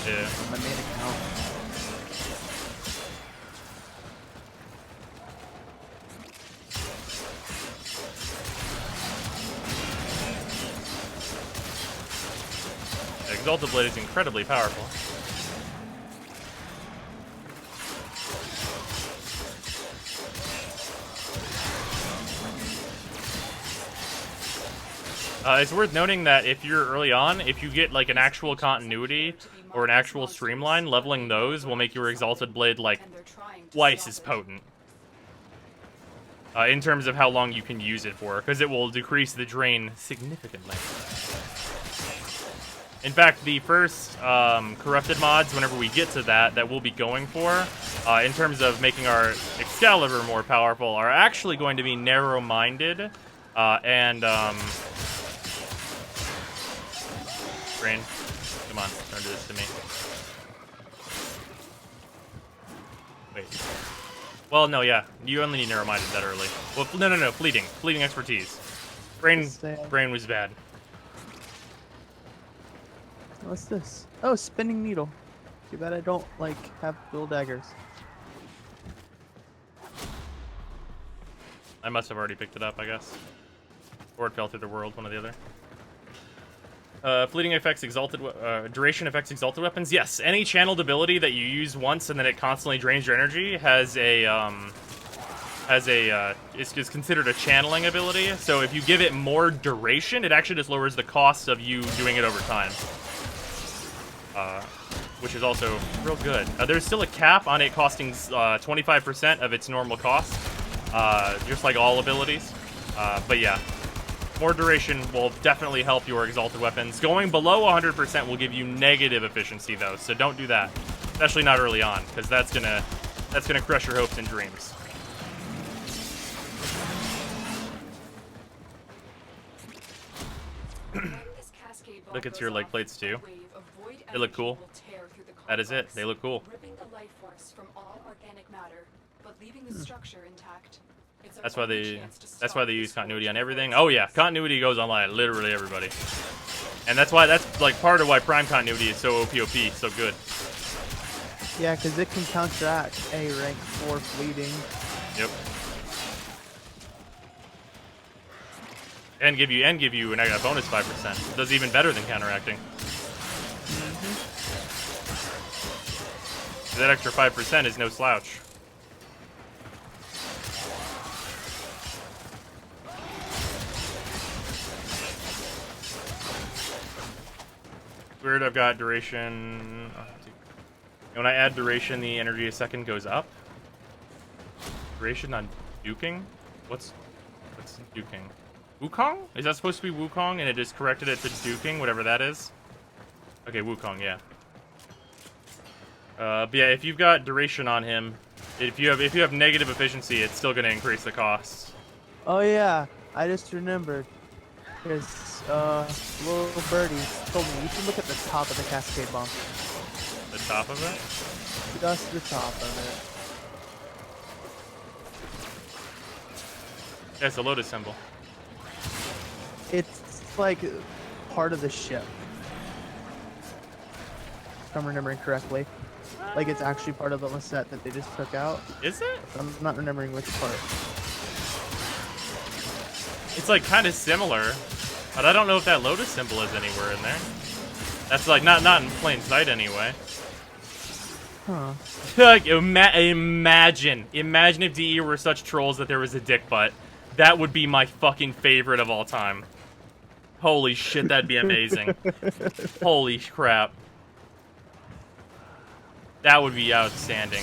Yeah. On my main account. Exalted Blade is incredibly powerful. It's worth noting that if you're early on, if you get like an actual continuity or an actual streamline, leveling those will make your Exalted Blade like twice as potent. In terms of how long you can use it for, because it will decrease the drain significantly. In fact, the first corrupted mods, whenever we get to that we'll be going for, in terms of making our Excalibur more powerful, are actually going to be narrow-minded and Brain, come on, don't do this to me. Wait. Well, no, yeah, you only need narrow-minded that early. Well, no, fleeting expertise. Brain was bad. What's this? Oh, spinning needle. Too bad I don't, like, have dual daggers. I must have already picked it up, I guess. Or it fell through the world, one or the other. Fleeting effects, duration affects exalted weapons. Yes, any channeled ability that you use once and then it constantly drains your energy is considered a channeling ability. So if you give it more duration, it actually just lowers the cost of you doing it over time. Which is also real good. There's still a cap on it costing 25% of its normal cost, just like all abilities. But yeah, more duration will definitely help your exalted weapons. Going below 100% will give you negative efficiency though, so don't do that, especially not early on, because that's gonna crush your hopes and dreams. This cascade Look at goes your leg off, plates too. a wave of void They look energy cool. will tear through the That is it. complex, They look cool. ripping the life force from all organic matter, but leaving the structure intact. It's our That's why only they chance to that's why stop they this use continuity scourge on before everything. it Oh yeah, spreads. continuity goes on like literally everybody. And that's like part of why prime continuity is so OPOP, so good. Yeah, because it can counteract a rank 4 fleeting. Yep. And give you a bonus 5%. It does even better than counteracting. That extra 5% is no slouch. Weird, I've got duration. When I add duration, the energy a second goes up. Duration on duking? What's duking? Wukong? Is that supposed to be Wukong and it just corrected it to duking, whatever that is? Okay, Wukong, yeah. But yeah, if you've got duration on him, if you have negative efficiency, it's still gonna increase the cost. Oh yeah, I just remembered. Because little birdie told me you should look at the top of the cascade bomb. The top of it? Just the top of it. That's a lotus symbol. It's like part of the ship. If I'm remembering correctly. Like it's actually part of the set that they just took out. Is it? I'm not remembering which part. It's like kind of similar, but I don't know if that lotus symbol is anywhere in there. That's like not in plain sight anyway. Huh. Like imagine if DE were such trolls that there was a dick butt. That would be my fucking favorite of all time. Holy shit, that'd be amazing. Holy crap. That would be outstanding.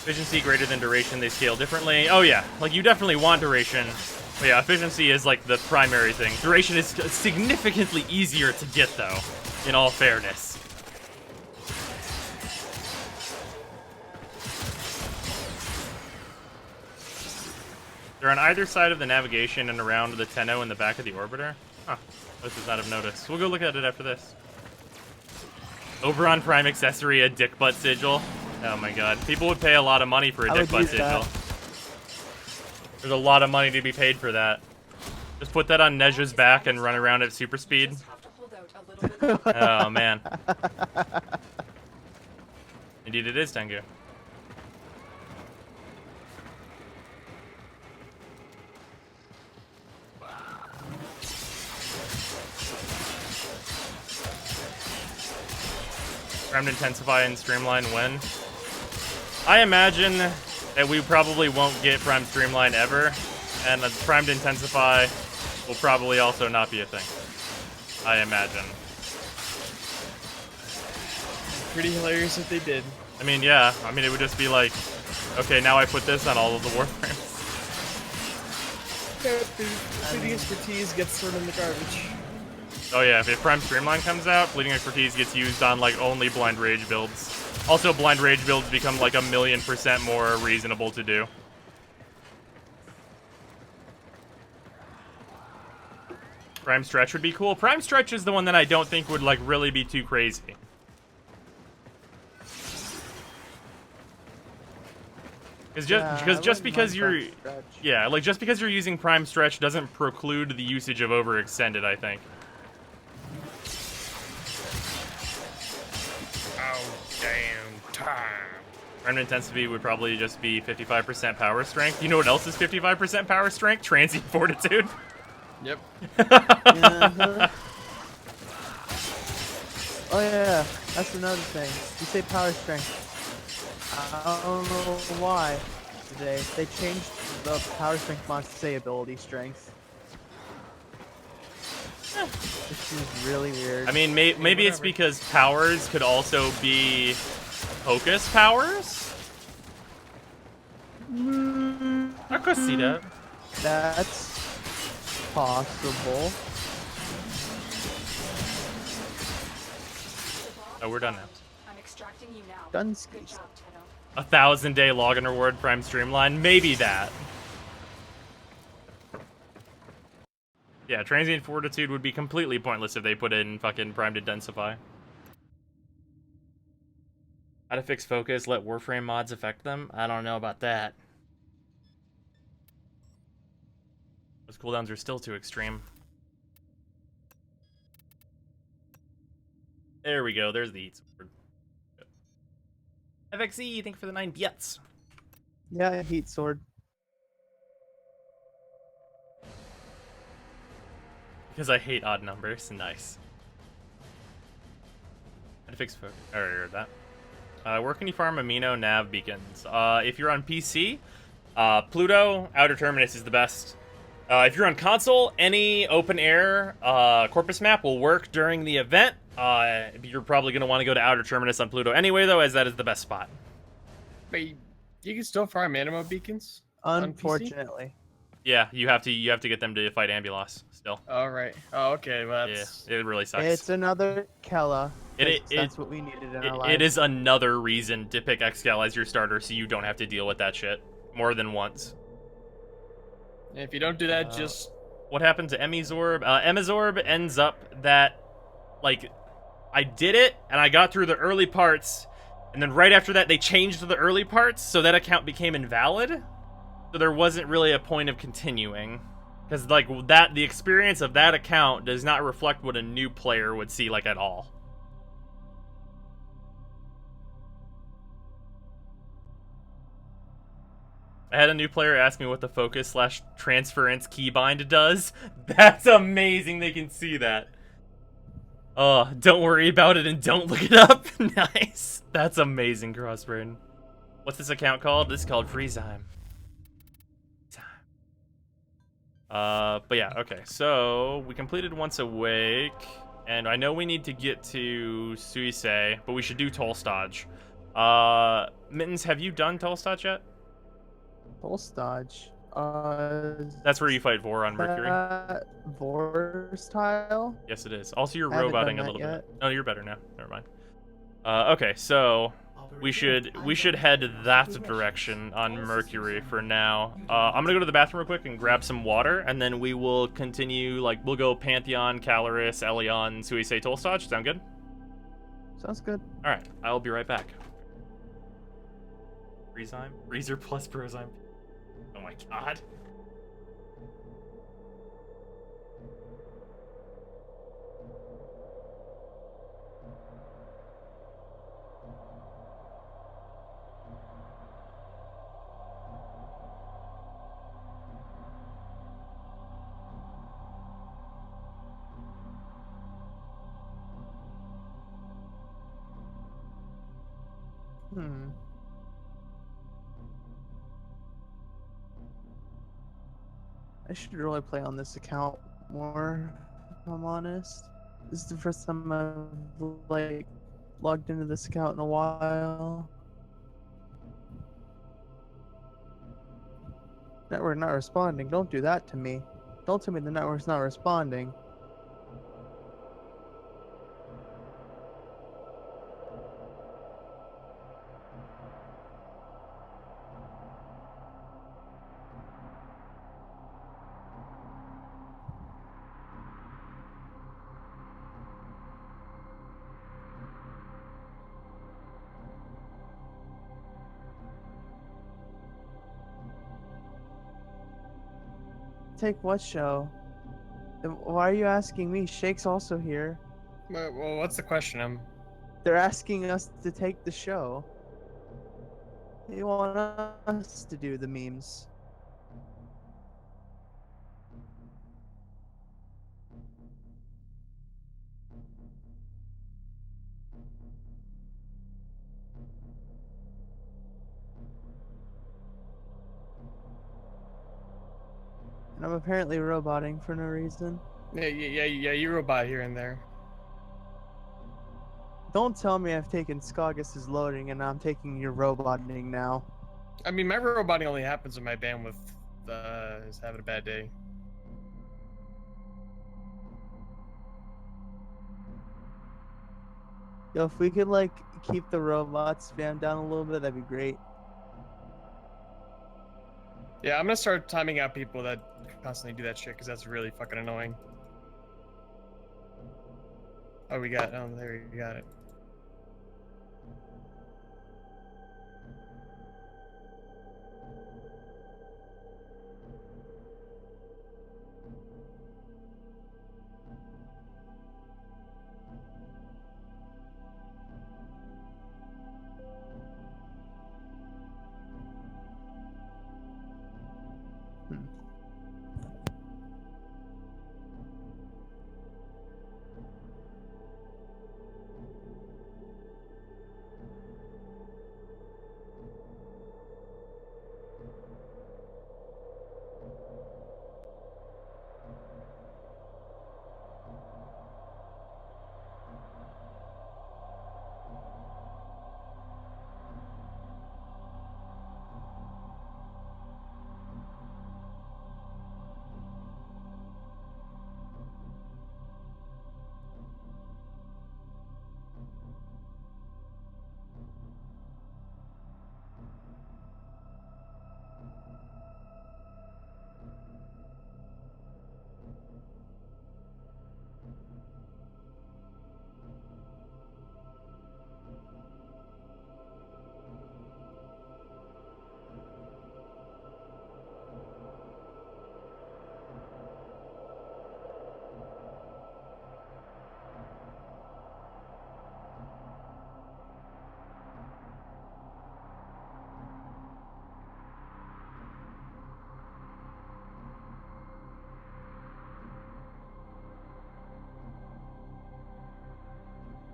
Efficiency greater than duration, they scale differently. Oh yeah, like you definitely want duration. But yeah, efficiency is like the primary thing. Duration is significantly easier to get though, in all fairness. They're on either side of the navigation and around the Tenno in the back of the orbiter. Huh, this does not have noticed. We'll go look at it after this. Oberon Prime accessory, a dick butt sigil. Oh my god. People would pay a lot of money for a dick butt sigil. There's a lot of money to be paid for that. Just put that on Nezha's back and run around at super speed. Oh man. Indeed it is, Tengu. Primed Intensify and Streamline when? I imagine that we probably won't get Primed Streamline ever, and Primed Intensify will probably also not be a thing. I imagine. Pretty hilarious if they did. I mean, yeah. I mean, it would just be like, okay, now I put this on all of the Warframes. Fleeting expertise gets thrown in the garbage. Oh yeah, if Prime Streamline comes out, Fleeting Expertise gets used on like only Blind Rage builds. Also, Blind Rage builds become like 1,000,000% more reasonable to do. Prime Stretch would be cool. Prime Stretch is the one that I don't think would like really be too crazy. Just because you're just because you're using Prime Stretch doesn't preclude the usage of Overextended, I think. Oh, damn time. Prime Intensity would probably just be 55% power strength. You know what else is 55% power strength? Transient Fortitude. Yep. Oh yeah, that's another thing. You say power strength. I don't know why today. They changed the power strength mods to say ability strength. This is really weird. I mean, maybe it's because powers could also be focus powers? I could see that. That's possible. Oh, we're done now. I'm extracting you now. Dunskies. Good job, Tenno. 1,000-day login reward Prime Streamline. Maybe that. Yeah, Transient Fortitude would be completely pointless if they put in fucking Prime to densify. How to fix focus, let Warframe mods affect them? I don't know about that. Those cooldowns are still too extreme. There we go, there's the heat sword. FXE, thank you for the 9 bits. Yeah, heat sword. Because I hate odd numbers. Nice. How to fix focus. I already heard that. Where can you farm amino nav beacons? If you're on PC, Pluto, Outer Terminus is the best. If you're on console, any open air corpus map will work during the event. You're probably going to want to go to Outer Terminus on Pluto anyway, though, as that is the best spot. But you can still farm animo beacons? on PC? Unfortunately. Yeah, you have to get them to fight Ambulos still. All right. Oh, okay. Well, that's... Yeah, it really sucks. It's another Kella. That's what we needed in our lives. It is another reason to pick Excal as your starter, so you don't have to deal with that shit more than once. If you don't do that, just... What happened to Emizorb? Emizorb ends up that, like, I did it, and I got through the early parts, and then right after that, they changed the early parts, so that account became invalid. So there wasn't really a point of continuing. Because, like, the experience of that account does not reflect what a new player would see, like, at all. I had a new player ask me what the focus/transference keybind does. That's amazing they can see that. Oh, don't worry about it and don't look it up. Nice. That's amazing, Crossbrain. What's this account called? This is called Freezime. But yeah, okay. So, we completed Once Awake. And I know we need to get to Suisei, but we should do Tolstodge. Mittens, have you done Tolstodge yet? Tolstodge. That's where you fight Vor on Mercury. Vor's tile? Yes, it is. Also, you're I haven't roboting done a little that bit. Oh, you're better now. Never mind. Okay, so we should head that direction on Mercury for now. I'm gonna go to the bathroom real quick and grab some water, and then we will continue. Like, we'll go Pantheon, Caloris, Elion, Suisei, Tolstodge. Sound good? Sounds good. All right, I'll be right back. Freezyme? Freezer plus Prozyme. Oh my god. I should really play on this account more, if I'm honest. This is the first time I've, like, logged into this account in a while. Network not responding. Don't do that to me. Don't tell me the network's not responding. Take what show? Why are you asking me? Shake's also here. Well, what's the question? They're asking us to take the show. They want us to do the memes. And I'm apparently roboting for no reason. Yeah, you robot here and there. Don't tell me I've taken Skogus's loading and I'm taking your roboting now. I mean, my roboting only happens when my bandwidth is having a bad day. Yo, if we could like keep the robot spam down a little bit, that'd be great. Yeah, I'm gonna start timing out people that constantly do that shit because that's really fucking annoying. Oh, there we got it.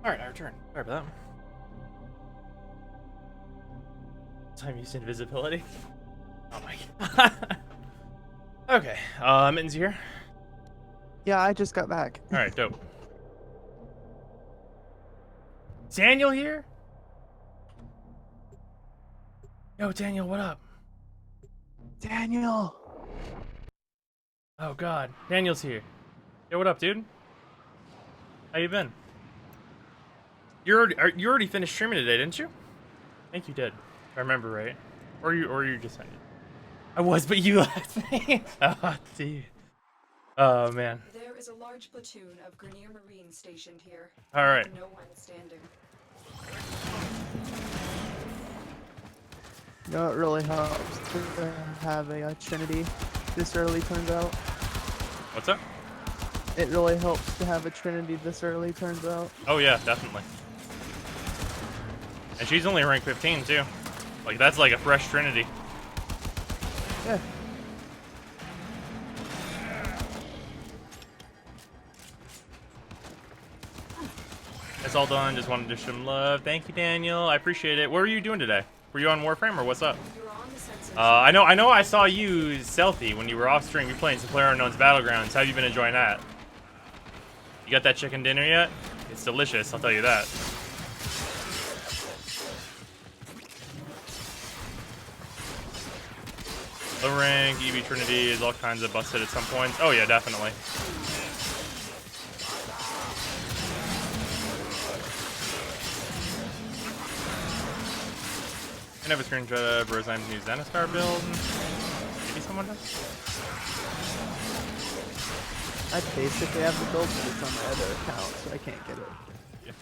Alright, I return. Sorry about that. Time use invisibility. Oh my god. Okay, Mittens here. Yeah, I just got back. Alright, dope. Daniel here? Yo, Daniel, what up? Daniel. Oh god, Daniel's here. Yo, what up, dude? How you been? You already finished streaming today, didn't you? I think you did, if I remember right. Or you just ended. I was, but you left me. Oh, dude. Oh man. There is a large platoon of Grenier Marines stationed here. All right. No one standing. You know, it really helps to have a Trinity this early, turns out. What's up? It really helps to have a Trinity this early, turns out. Oh yeah, definitely. And she's only rank 15 too. Like that's like a fresh Trinity. Yeah. It's all done. Just wanted to show some love. Thank you, Daniel. I appreciate it. What were you doing today? Were you on Warframe or what's up? I know I saw you stealthy when you were off stream. You're playing some PlayerUnknown's Battlegrounds. How have you been enjoying that? You got that chicken dinner yet? It's delicious, I'll tell you that. Low rank, EV Trinity is all kinds of busted at some points. Oh yeah, definitely. I have a screenshot of Rosine's new Zenistar build. Maybe someone does? I basically have the build, but it's on my other account, so I can't get it. Yeah.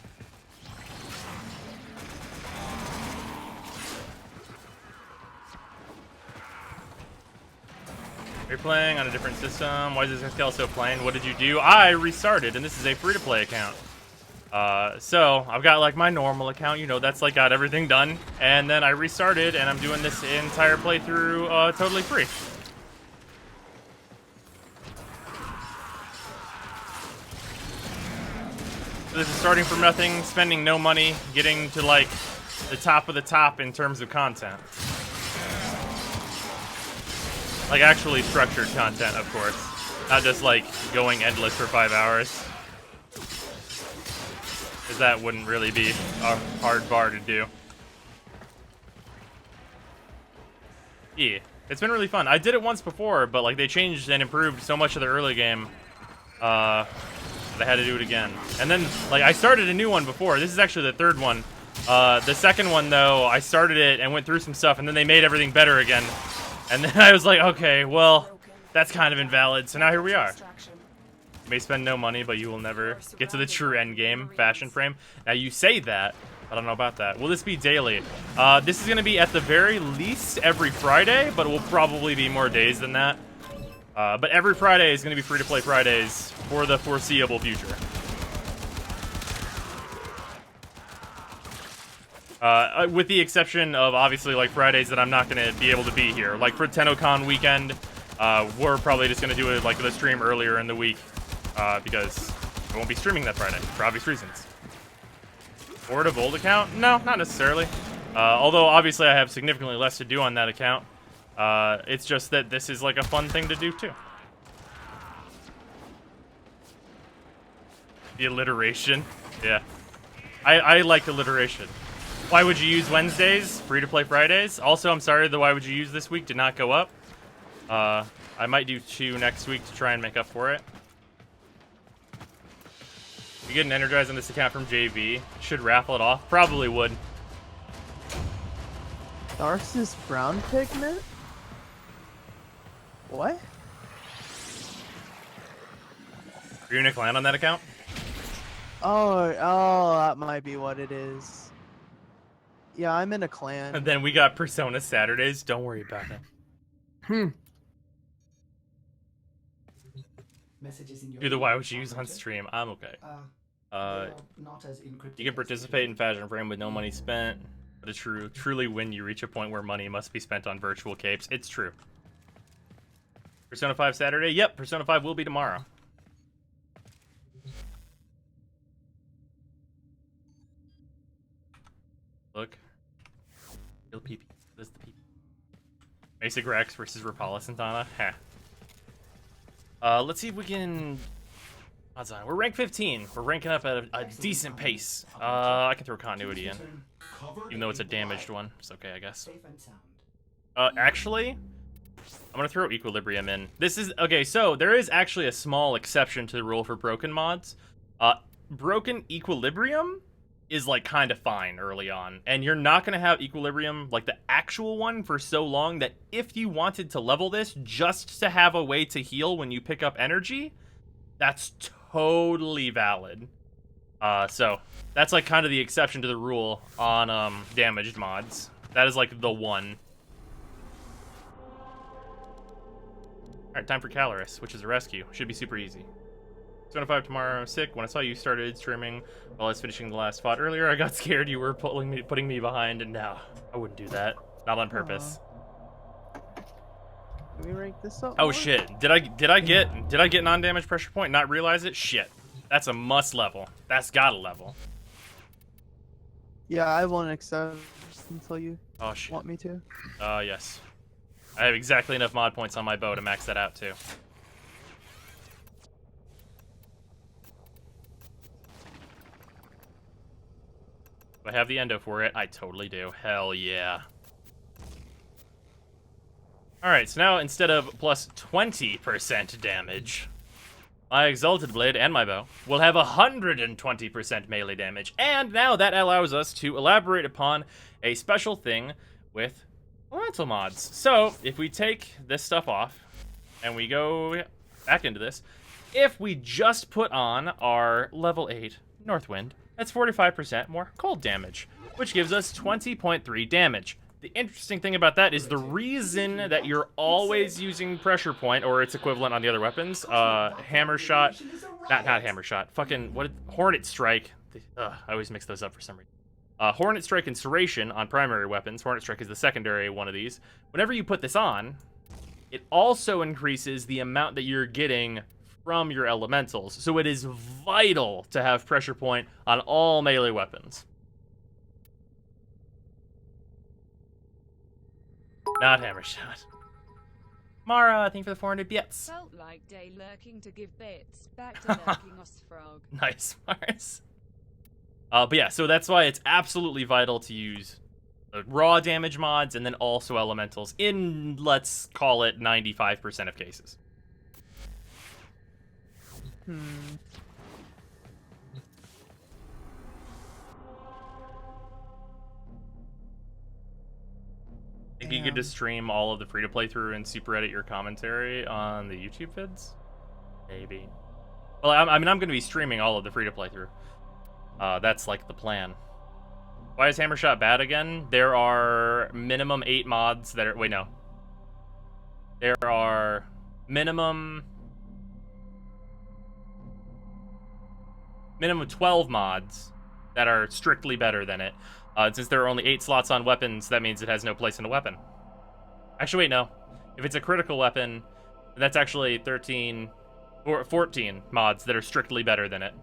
You're playing on a different system. Why is this scale so plain? What did you do? I restarted, and this is a free-to-play account. So I've got like my normal account, you know, that's like got everything done, and then I restarted, and I'm doing this entire playthrough totally free. So this is starting from nothing, spending no money, getting to like the top of the top in terms of content. Like actually structured content, of course, not just like going endless for 5 hours. Because that wouldn't really be a hard bar to do. Yeah, it's been really fun. I did it once before, but like they changed and improved so much of the early game but I had to do it again. And then, like, I started a new one before. This is actually the third one. The second one, though, I started it and went through some stuff, and then they made everything better again. And then I was like, okay, well, that's kind of invalid. So now here we are. You may spend no money, but you will never get to the true end game fashion frame. Now, you say that. I don't know about that. Will this be daily? This is going to be at the very least every Friday, but it will probably be more days than that. But every Friday is going to be free-to-play Fridays for the foreseeable future. With the exception of, obviously, like, Fridays that I'm not going to be able to be here. Like, for TennoCon weekend, we're probably just going to do it, like, the stream earlier in the week. Because I won't be streaming that Friday, for obvious reasons. Or to Bold account? No, not necessarily. Although, obviously, I have significantly less to do on that account. It's just that this is, like, a fun thing to do, too. The alliteration. Yeah. I like alliteration. Why would you use Wednesdays? Free-to-play Fridays? Also, I'm sorry, the why would you use this week did not go up. I might do 2 next week to try and make up for it. You get an Energize on this account from JV. Should raffle it off. Probably would. Narcissus brown pigment? What? Are you in a clan on that account? Oh, that might be what it is. Yeah, I'm in a clan. And then we got Persona Saturdays. Don't worry about it. Messages in your Do the why would you use on stream? I'm okay. Not as encrypted. You can participate in Fashion Frame with no money spent. But it's truly when you reach a point where money must be spent on virtual capes. It's true. Persona 5 Saturday? Yep, Persona 5 will be tomorrow. Look. Real PP. This is the PP. Basic Rex versus Rapala Santana. Heh. Let's see if we can... Odds on. We're rank 15. We're ranking up at a decent pace. I can throw continuity in. Even though it's a damaged one. It's okay, I guess. Actually, I'm gonna throw Equilibrium in. This is... Okay, so there is actually a small exception to the rule for broken mods. Broken Equilibrium is, like, kind of fine early on. And you're not gonna have Equilibrium, like, the actual one for so long that if you wanted to level this just to have a way to heal when you pick up energy, that's totally valid. So that's, like, kind of the exception to the rule on damaged mods. That is, like, the one. Alright, time for Caloris, which is a rescue. Should be super easy. 25 tomorrow, sick. When I saw you started streaming while I was finishing the last spot earlier, I got scared you were putting me behind, and now I wouldn't do that. Not on purpose. Can we rank this up? Oh more? shit! Did I get non-damage pressure point? Not realize it? Shit! That's a must level. That's gotta level. Yeah, I won't accept until you shit. want me to. Yes. I have exactly enough mod points on my bow to max that out too. Do I have the endo for it? I totally do. Hell yeah. Alright, so now instead of plus 20% damage, my Exalted Blade and my bow will have 120% melee damage. And now that allows us to elaborate upon a special thing with elemental mods. So, if we take this stuff off, and we go back into this, if we just put on our level 8 Northwind, that's 45% more cold damage, which gives us 20.3 damage. The interesting thing about that is the reason that you're always using pressure point, or its equivalent on the other weapons, hammer shot, not hammer shot, fucking, Hornet Strike, I always mix those up for some reason. Hornet Strike and Serration on primary weapons, Hornet Strike is the secondary one of these. Whenever you put this on, it also increases the amount that you're getting from your elementals, so it is vital to have pressure point on all melee weapons. Not hammer shot. Mara, thank you for the 400 bits. Felt like day lurking to give bits. Back to lurking Frog. Nice, Mars. But yeah, so that's why it's absolutely vital to use raw damage mods and then also elementals in, let's call it, 95% of cases. Think you could just stream all of the free-to-play through and super edit your commentary on the YouTube vids? Maybe. Well, I mean, I'm going to be streaming all of the free-to-play through. That's like the plan. Why is Hammershot bad again? There are minimum 8 mods that are... Wait, no. There are minimum 12 mods that are strictly better than it. Since there are only 8 slots on weapons, that means it has no place in a weapon. Actually, wait, no. If it's a critical weapon, that's actually 13 or 14 mods that are strictly better than it.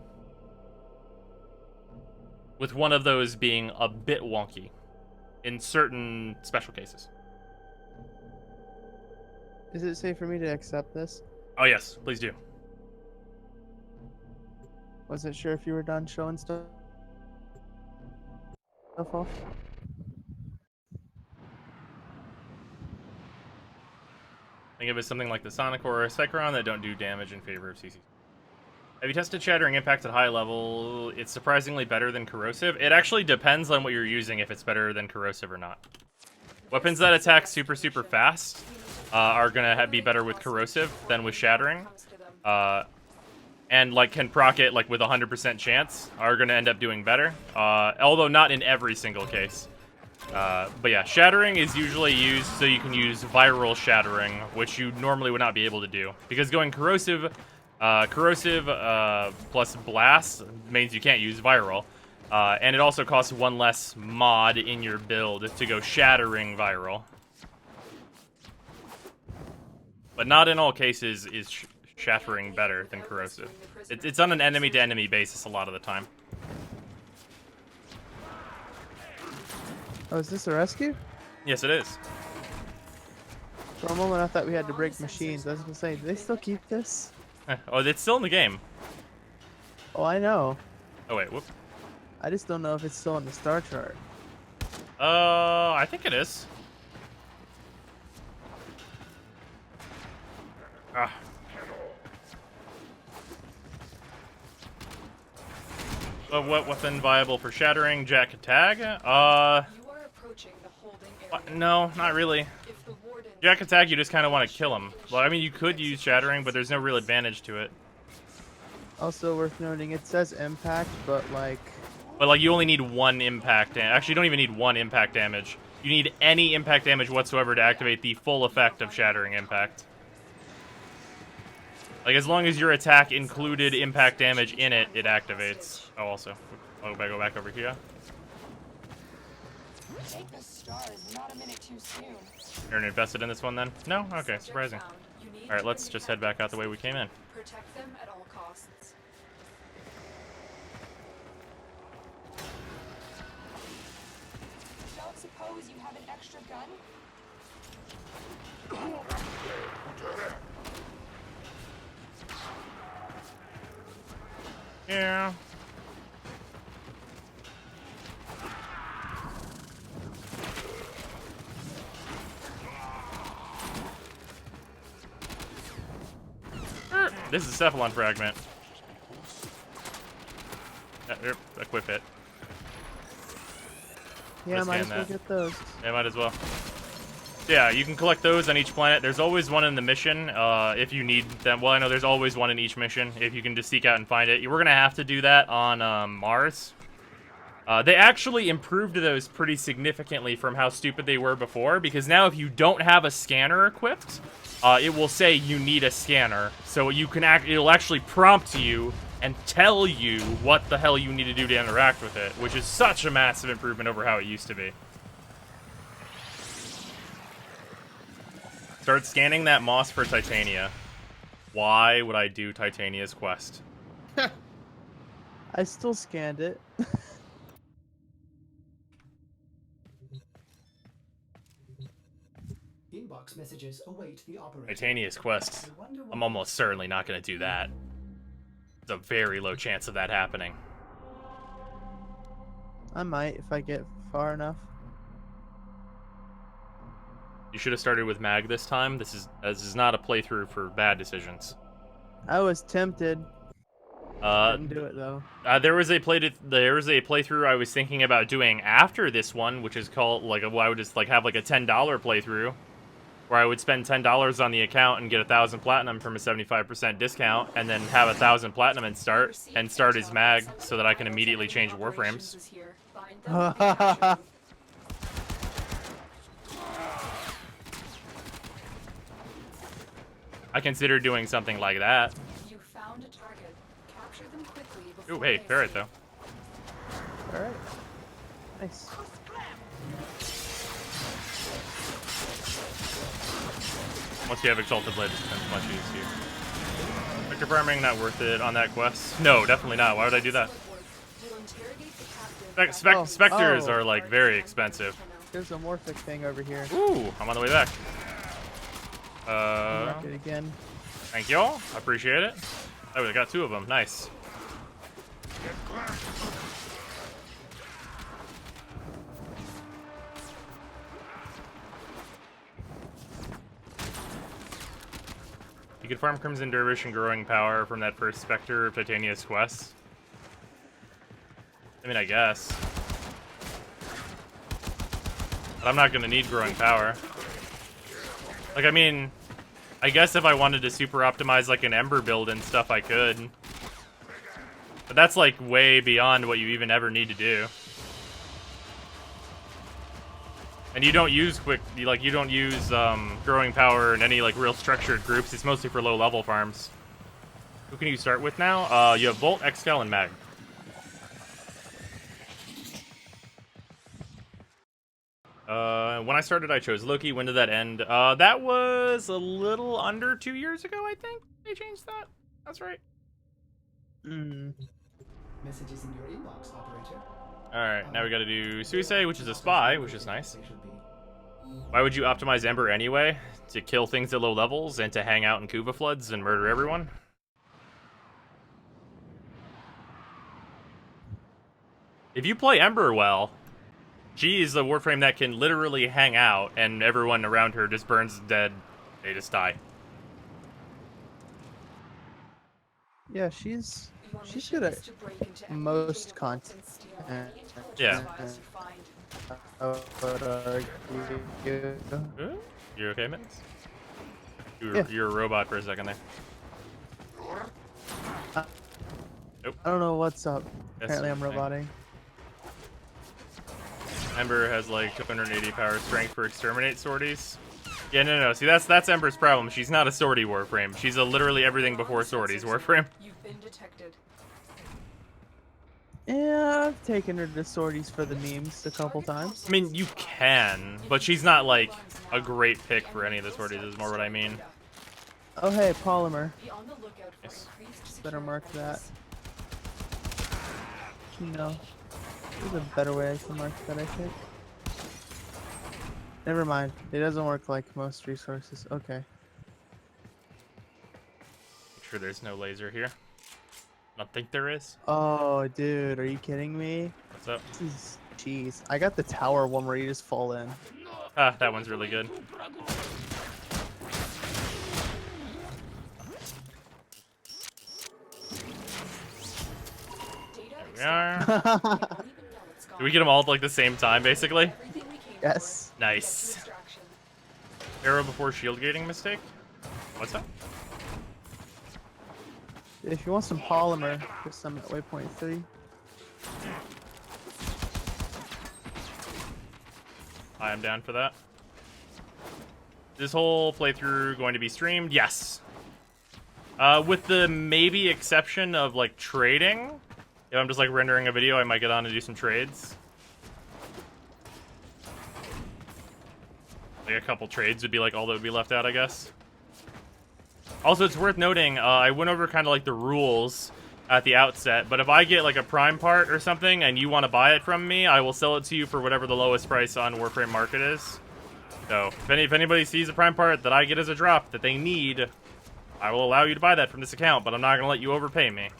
With one of those being a bit wonky in certain special cases. Is it safe for me to accept this? Oh, yes, please do. Wasn't sure if you were done showing stuff off. Think of it as something like the Sonic or Psychron that don't do damage in favor of CC. Have you tested Shattering Impact at high level? It's surprisingly better than Corrosive. It actually depends on what you're using if it's better than Corrosive or not. Weapons that attack super fast are gonna be better with Corrosive than with Shattering. And like can proc it like with 100% chance are gonna end up doing better. Although not in every single case. But yeah, Shattering is usually used so you can use viral Shattering, which you normally would not be able to do. Because going Corrosive plus Blast means you can't use viral. And it also costs 1 less mod in your build to go Shattering viral. But not in all cases is Shattering better than Corrosive. It's on an enemy-to-enemy basis a lot of the time. Oh, is this a rescue? Yes, it is. For a moment, I thought we had to break machines. I was gonna say, do they still keep this? Oh, it's still in the game. Oh, I know. Oh, wait, whoop. I just don't know if it's still on the star chart. I think it is. Ah. What weapon viable for Shattering? Jack Attack? No, not really. Jack Attack, you just kind of want to kill him. Well, I mean, you could use Shattering, but there's no real advantage to it. Also worth noting, it says impact, but like... But like, you only need 1 impact. Actually, you don't even need 1 impact damage. You need any impact damage whatsoever to activate the full effect of Shattering Impact. Like, as long as your attack included impact damage in it, it activates. Oh, also. Oh, I go back over here. Take the stars, not a minute too soon. You're invested in this one, then? No? Okay, surprising. Alright, let's just head back out the way we came in. Protect them at all costs. Don't suppose you have an extra gun? Yeah. This is a Cephalon fragment. Equip it. Yeah, might as well that. get those. Yeah, might as well. Yeah, you can collect those on each planet. There's always one in the mission if you need them. Well, I know there's always one in each mission if you can just seek out and find it. We're going to have to do that on Mars. They actually improved those pretty significantly from how stupid they were before, because now if you don't have a scanner equipped, it will say you need a scanner. So you can it'll actually prompt you and tell you what the hell you need to do to interact with it, which is such a massive improvement over how it used to be. Start scanning that moss for Titania. Why would I do Titania's quest? I still scanned it. Inbox messages await the operator. Titania's quest. I'm almost certainly not going to do that. There's a very low chance of that happening. I might if I get far enough. You should have started with Mag this time. This is not a playthrough for bad decisions. I was tempted. Didn't do it though. There was a playthrough I was thinking about doing after this one, which is called like I would just like have like a $10 playthrough, where I would spend $10 on the account and get 1,000 platinum from a 75% discount, and then have 1,000 platinum and start his mag so that I can immediately change warframes. I consider doing something like that. You found a target. Capture them quickly before Ooh, hey, they ferret though. All right. Nice. Once you have Exalted Blade, it becomes much easier. Vector farming, not worth it on that quest. No, definitely not. Why would I do that? You'll interrogate the captive. Specters are like very expensive. There's a morphic thing over here. Ooh, I'm on the way back. Mark it again. Thank you all. I appreciate it. Oh, we got 2 of them. Nice. You could farm Crimson Dervish and Growing Power from that first Spectre of Titania's quest. I mean, I guess. But I'm not going to need Growing Power. Like, I mean, I guess if I wanted to super optimize like an Ember build and stuff, I could. But that's like way beyond what you even ever need to do. And you don't use you don't use Growing Power in any like real structured groups. It's mostly for low level farms. Who can you start with now? You have Bolt, Excal, and Mag. When I started, I chose Loki. When did that end? That was a little under 2 years ago, I think. They changed that. That's right. Messages in your inbox, operator. Alright, now we gotta do Suicide, which is a spy, which is nice. Why would you optimize Ember anyway? To kill things at low levels and to hang out in Kuva floods and murder everyone? If you play Ember well, she is the warframe that can literally hang out and everyone around her just burns dead. They just die. Yeah, she's good at most content. Yeah. You You okay, Mittens? Yeah. You're a robot for a second there. Nope. I don't know what's up. That's Apparently I'm okay. roboting. Ember has like 280 power strength for exterminate sorties. Yeah, no. See, that's Ember's problem. She's not a sortie warframe. She's a literally everything before sorties warframe. You've been detected. Yeah, I've taken her to sorties for the memes a couple times. I mean, you can, but she's not like a great pick for any of the sorties. Is more what I mean. Oh hey, polymer. Be on the lookout for Yes. increased Better mark that. security. No. There's a better way I can mark that, I think. Never mind. It doesn't work like most resources. Okay. Make sure there's no laser here. I don't think there is. Oh, dude, are you kidding me? What's up? Jeez. I got the tower one where you just fall in. Ah, that one's really good. There we are. Do we get them all at like the same time, basically? Yes. Nice. Arrow before shield gating mistake? What's that? If you want some polymer, there's some at waypoint 3. I am down for that. This whole playthrough going to be streamed? Yes. With the maybe exception of like trading. If I'm just like rendering a video, I might get on and do some trades. Like a couple trades would be like all that would be left out, I guess. Also, it's worth noting, I went over kind of like the rules at the outset, but if I get like a prime part or something and you want to buy it from me, I will sell it to you for whatever the lowest price on Warframe Market is. So if anybody sees a prime part that I get as a drop that they need, I will allow you to buy that from this account, but I'm not going to let you overpay me.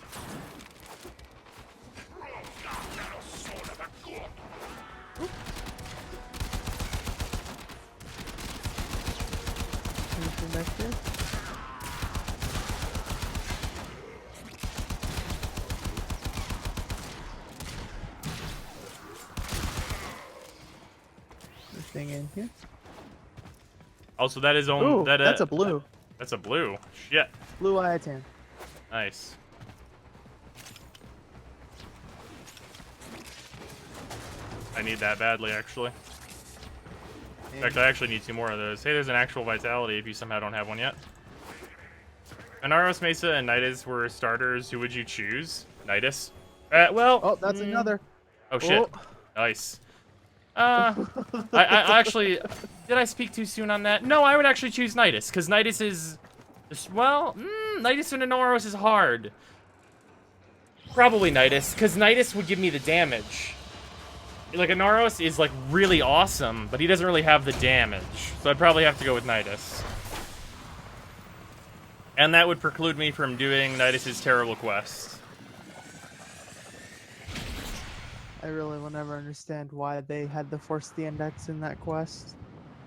Anything back here? anything in here. Also, that is Ooh, only that. that's a blue. That's a blue. Shit. Blue Ayatan. Nice. I need that badly, actually. In fact, I actually need 2 more of those. Hey, there's an actual vitality if you somehow don't have one yet. Anaros, Mesa, and Nidus were starters. Who would you choose? Nidus? Well... Oh, that's another. Oh, shit. Oh. Nice. I actually... Did I speak too soon on that? No, I would actually choose Nidus, because Nidus is... Well, Nidus and Anaros is hard. Probably Nidus, because Nidus would give me the damage. Like, Anaros is, like, really awesome, but he doesn't really have the damage. So I'd probably have to go with Nidus. And that would preclude me from doing Nidus's terrible quest. I really will never understand why they had to force the index in that quest.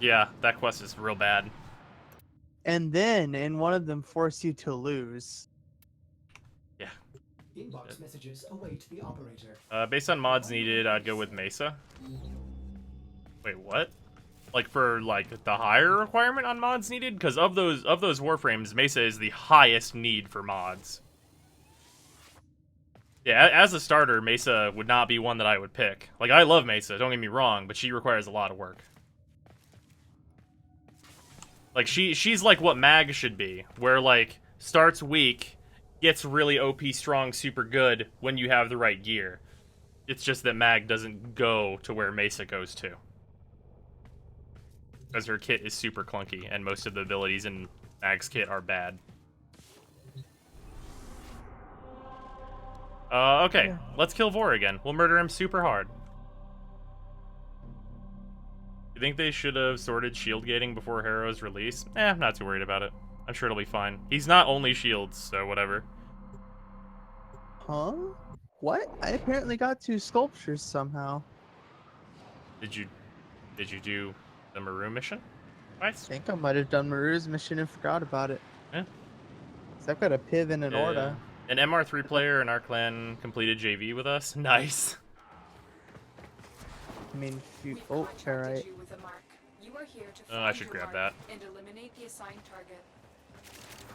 Yeah, that quest is real bad. And then, in one of them, force you to lose. Yeah. Inbox messages await the operator. Based on mods needed, I'd go with Mesa. Wait, what? Like for like the higher requirement on mods needed? Because of those warframes, Mesa is the highest need for mods. Yeah, as a starter, Mesa would not be one that I would pick. Like, I love Mesa, don't get me wrong, but she requires a lot of work. Like, she's like what Mag should be, where, like, starts weak, gets really OP strong, super good when you have the right gear. It's just that Mag doesn't go to where Mesa goes to. Because her kit is super clunky, and most of the abilities in Mag's kit are bad. Okay, yeah. Let's kill Vor again. We'll murder him super hard. You think they should have sorted shield gating before Harrow's release? I'm not too worried about it. I'm sure it'll be fine. He's not only shields, so whatever. Huh? What? I apparently got 2 sculptures somehow. Did you do the Maru mission? Nice. I think I might have done Maru's mission and forgot about it. Yeah. So I've got a Piv and an Orda. An MR3 player in our clan completed JV with us. Nice. I mean, oh, alright. I should grab that. And eliminate the assigned target.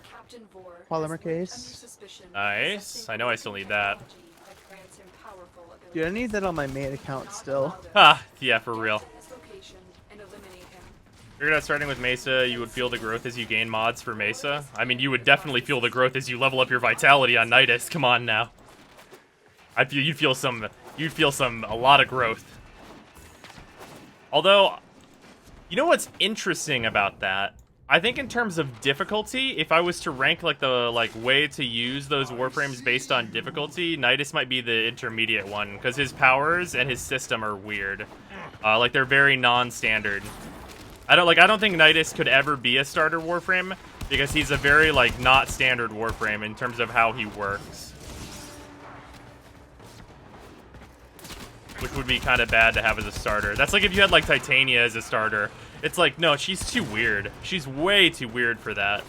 Captain Vor Polymer case. Nice. I know I still need that. Dude, I need that on my main account still. Ah, yeah, for real. Figured out starting with Mesa, you would feel the growth as you gain mods for Mesa. I mean, you would definitely feel the growth as you level up your vitality on Nidus. Come on now. You'd feel a lot of growth. Although, you know what's interesting about that? I think in terms of difficulty, if I was to rank like the way to use those warframes based on difficulty, Nidus might be the intermediate one because his powers and his system are weird. Like they're very non-standard. I don't think Nidus could ever be a starter warframe because he's a very not standard warframe in terms of how he works. Which would be kind of bad to have as a starter. That's like if you had Titania as a starter. It's like, no, she's too weird. She's way too weird for that.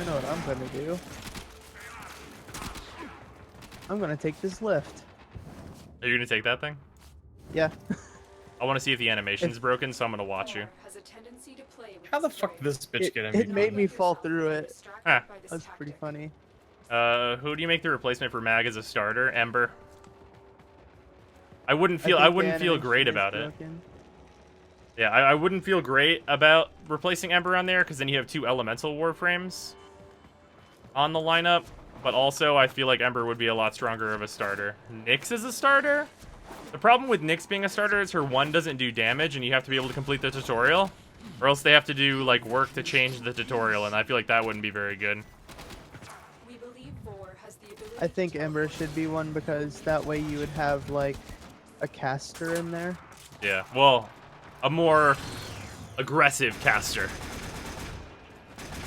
I know what I'm gonna do. I'm gonna take this lift. Are you gonna take that thing? Yeah. I want to see if the animation's broken, so I'm gonna watch you. How the fuck did this bitch get MVP? It made me fall through it. Ah. That's pretty funny. Who do you make the replacement for Mag as a starter? Ember. I wouldn't feel great about it. Yeah, I wouldn't feel great about replacing Ember on there because then you have 2 elemental warframes on the lineup. But also, I feel like Ember would be a lot stronger of a starter. Nyx is a starter? The problem with Nyx being a starter is her 1 doesn't do damage and you have to be able to complete the tutorial. Or else they have to do work to change the tutorial, and I feel like that wouldn't be very good. I think Ember should be one because that way you would have a caster in there. Yeah, well, a more aggressive caster.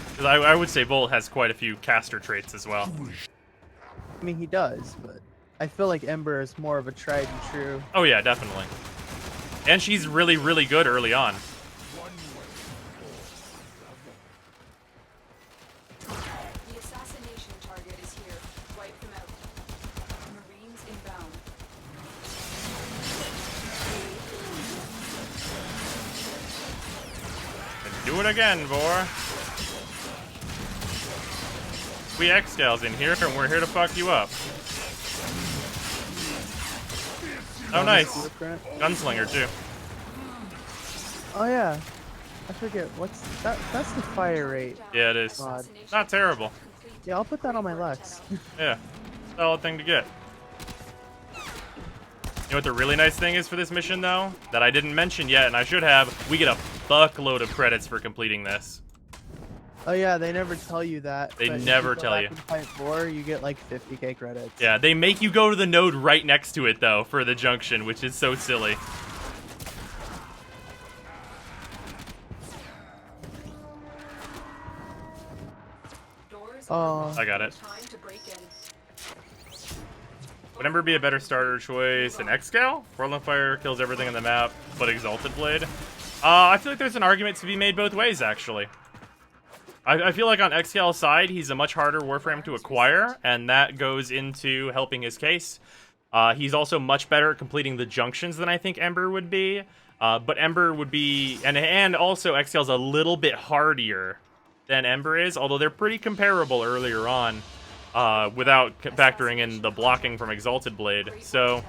Because I would say Volt has quite a few caster traits as well. I mean, he does, but I feel like Ember is more of a tried and true. Oh yeah, definitely. And she's really, really good early on. The assassination target is here. Wipe them out. Marines inbound. Do it again, Vor. We X-Scales in here, and we're here to fuck you up. Oh, nice. Gunslinger, too. Oh yeah, I forget what's that. That's the fire rate. Yeah, it is. God. Not terrible. Yeah, I'll put that on my Lex. Yeah, solid thing to get. You know what the really nice thing is for this mission, though? That I didn't mention yet, and I should have. We get a fuckload of credits for completing this. Oh yeah, they never tell you that. They but if never go tell back you. and fight Vor, you get like 50k credits. Yeah, they make you go to the node right next to it, though, for the junction, which is so silly. Oh. I got it. Would Ember be a better starter choice than X-Gal? Whirling Fire kills everything on the map, but Exalted Blade? I feel like there's an argument to be made both ways, actually. I feel like on X-Gal's side, he's a much harder Warframe to acquire, and that goes into helping his case. He's also much better at completing the junctions than I think Ember would be. But Ember would be... And also, X-Gal's a little bit hardier than Ember is, although they're pretty comparable earlier on, without factoring in the blocking from Exalted Blade. So,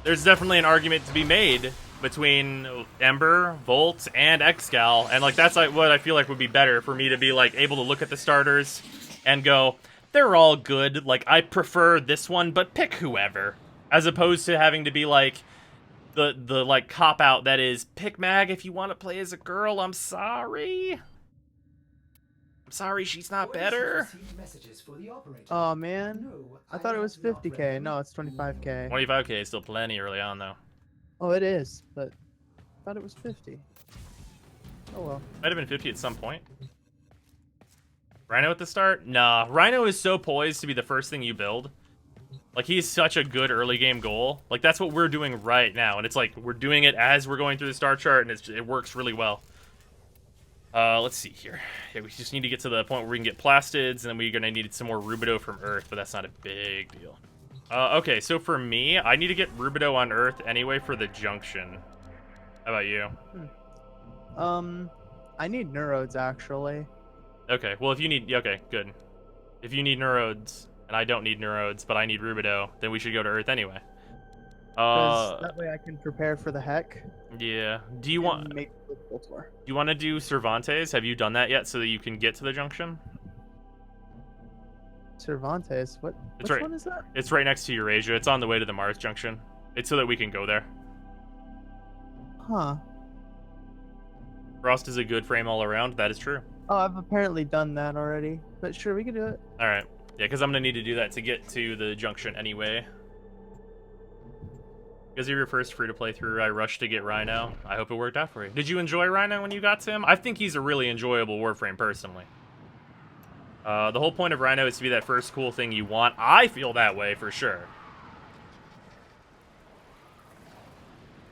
there's definitely an argument to be made between Ember, Volt, and X-Gal, and like that's like what I feel like would be better for me to be like able to look at the starters and go, they're all good, like I prefer this one, but pick whoever, as opposed to having to be like the like cop out that is pick Mag if you want to play as a girl. I'm sorry, she's not better. Oh man, I thought it was 50k. No, it's 25k. 25k is still plenty early on though. Oh, it is, but I thought it was 50. Oh well. Might have been 50 at some point. Rhino at the start? Nah, Rhino is so poised to be the first thing you build. Like, he's such a good early game goal. Like, that's what we're doing right now, and it's like, we're doing it as we're going through the star chart, and it works really well. Let's see here. Yeah, we just need to get to the point where we can get plastids, and then we're gonna need some more Rubido from Earth, but that's not a big deal. Okay, so for me, I need to get Rubido on Earth anyway for the junction. How about you? I need Neurodes, actually. Okay, well, if you need... Okay, good. If you need Neurodes, and I don't need Neurodes, but I need Rubido, then we should go to Earth anyway. That way I can prepare for the heck. Yeah. Do you want... Do you want to do Cervantes? Have you done that yet so that you can get to the junction? Cervantes? Which one is that? It's right next to Eurasia. It's on the way to the Mars junction. It's so that we can go there. Huh. Frost is a good frame all around. That is true. Oh, I've apparently done that already. But sure, we can do it. Alright. Yeah, because I'm going to need to do that to get to the junction anyway. Because you're your first free-to-play through, I rushed to get Rhino. I hope it worked out for you. Did you enjoy Rhino when you got to him? I think he's a really enjoyable Warframe, personally. The whole point of Rhino is to be that first cool thing you want. I feel that way, for sure.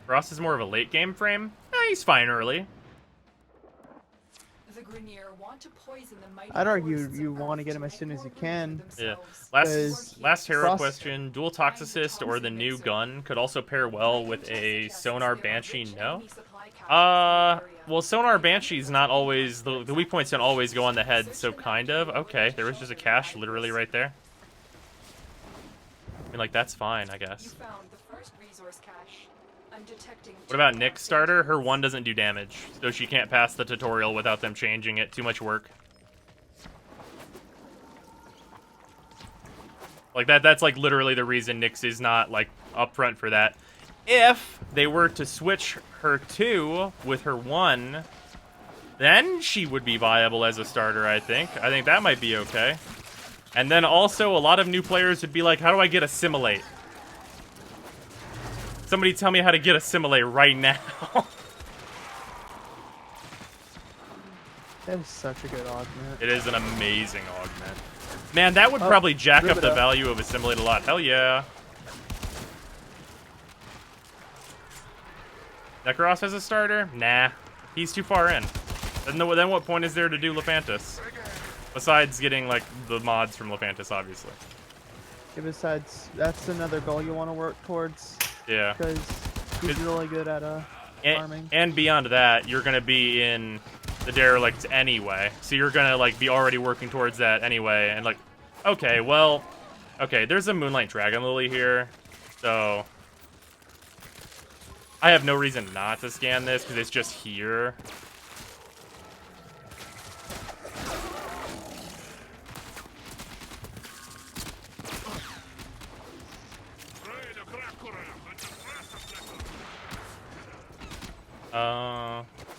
Frost is more of a late-game frame. He's fine early. The Grenier want to poison the mighty I'd argue forests you of want to Earth get him as soon as you can. Yeah. Because Last hero Frost- question. Dual Toxicist or the new gun could also pair well with a Sonar Banshee, no? Well, Sonar Banshee's not always... The weak points don't always go on the head, so kind of. Okay, there was just a cache literally right there. I mean, like, that's fine, I guess. You found the first resource cache. I'm detecting... What about Nick's starter? Her one doesn't do damage, so she can't pass the tutorial without them changing it. Too much work. Like, that's, like, literally the reason Nyx is not, like, upfront for that. If they were to switch her 2 with her 1, then she would be viable as a starter, I think. I think that might be okay. And then also, a lot of new players would be like, how do I get Assimilate? Somebody tell me how to get Assimilate right now. That is such a good augment. It is an amazing augment. Man, that would probably jack up the value of Assimilate a lot. Hell yeah. Necros as a starter? Nah. He's too far in. Then what point is there to do Lephantis? Besides getting, like, the mods from Lephantis, obviously. Yeah, besides, that's another goal you want to work towards. Yeah. Because he's really good at farming. And beyond that, you're going to be in the derelict anyway. So you're gonna like be already working towards that anyway. And like, okay, well, okay, there's a Moonlight Dragon Lily here, so I have no reason not to scan this because it's just here.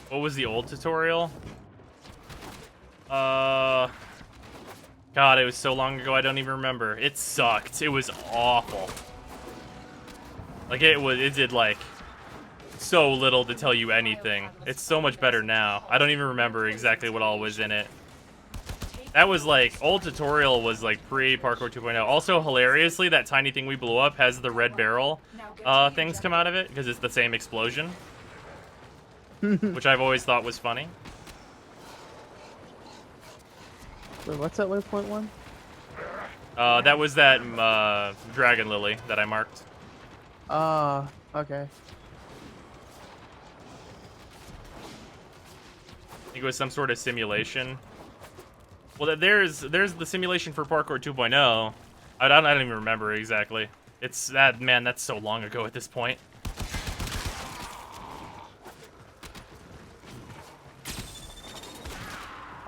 What was the old tutorial? God, it was so long ago I don't even remember. It sucked. It was awful. Like it did like so little to tell you anything. It's so much better now. I don't even remember exactly what all was in it. That was like, old tutorial was like pre-Parkour 2.0. Also, hilariously, that tiny thing we blew up has the red barrel things come out of it because it's the same explosion. Which I've always thought was funny. Wait, what's that waypoint one? That was that Dragon Lily that I marked. Okay. I think it was some sort of simulation. Well, there's the simulation for Parkour 2.0. I don't even remember exactly. It's that, man, that's so long ago at this point.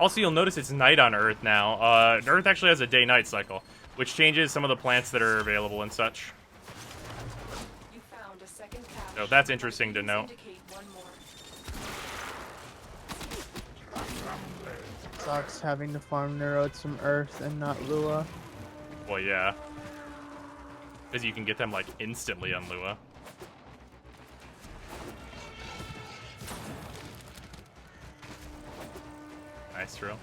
Also, you'll notice it's night on Earth now. Earth actually has a day-night cycle, which changes some of the plants that are available and such. You found a second cache. So that's interesting to know. Syndicate one more. Sucks having to farm neurodes from Earth and not Lua. Well, yeah. Because you can get them, like, instantly on Lua. Nice drill.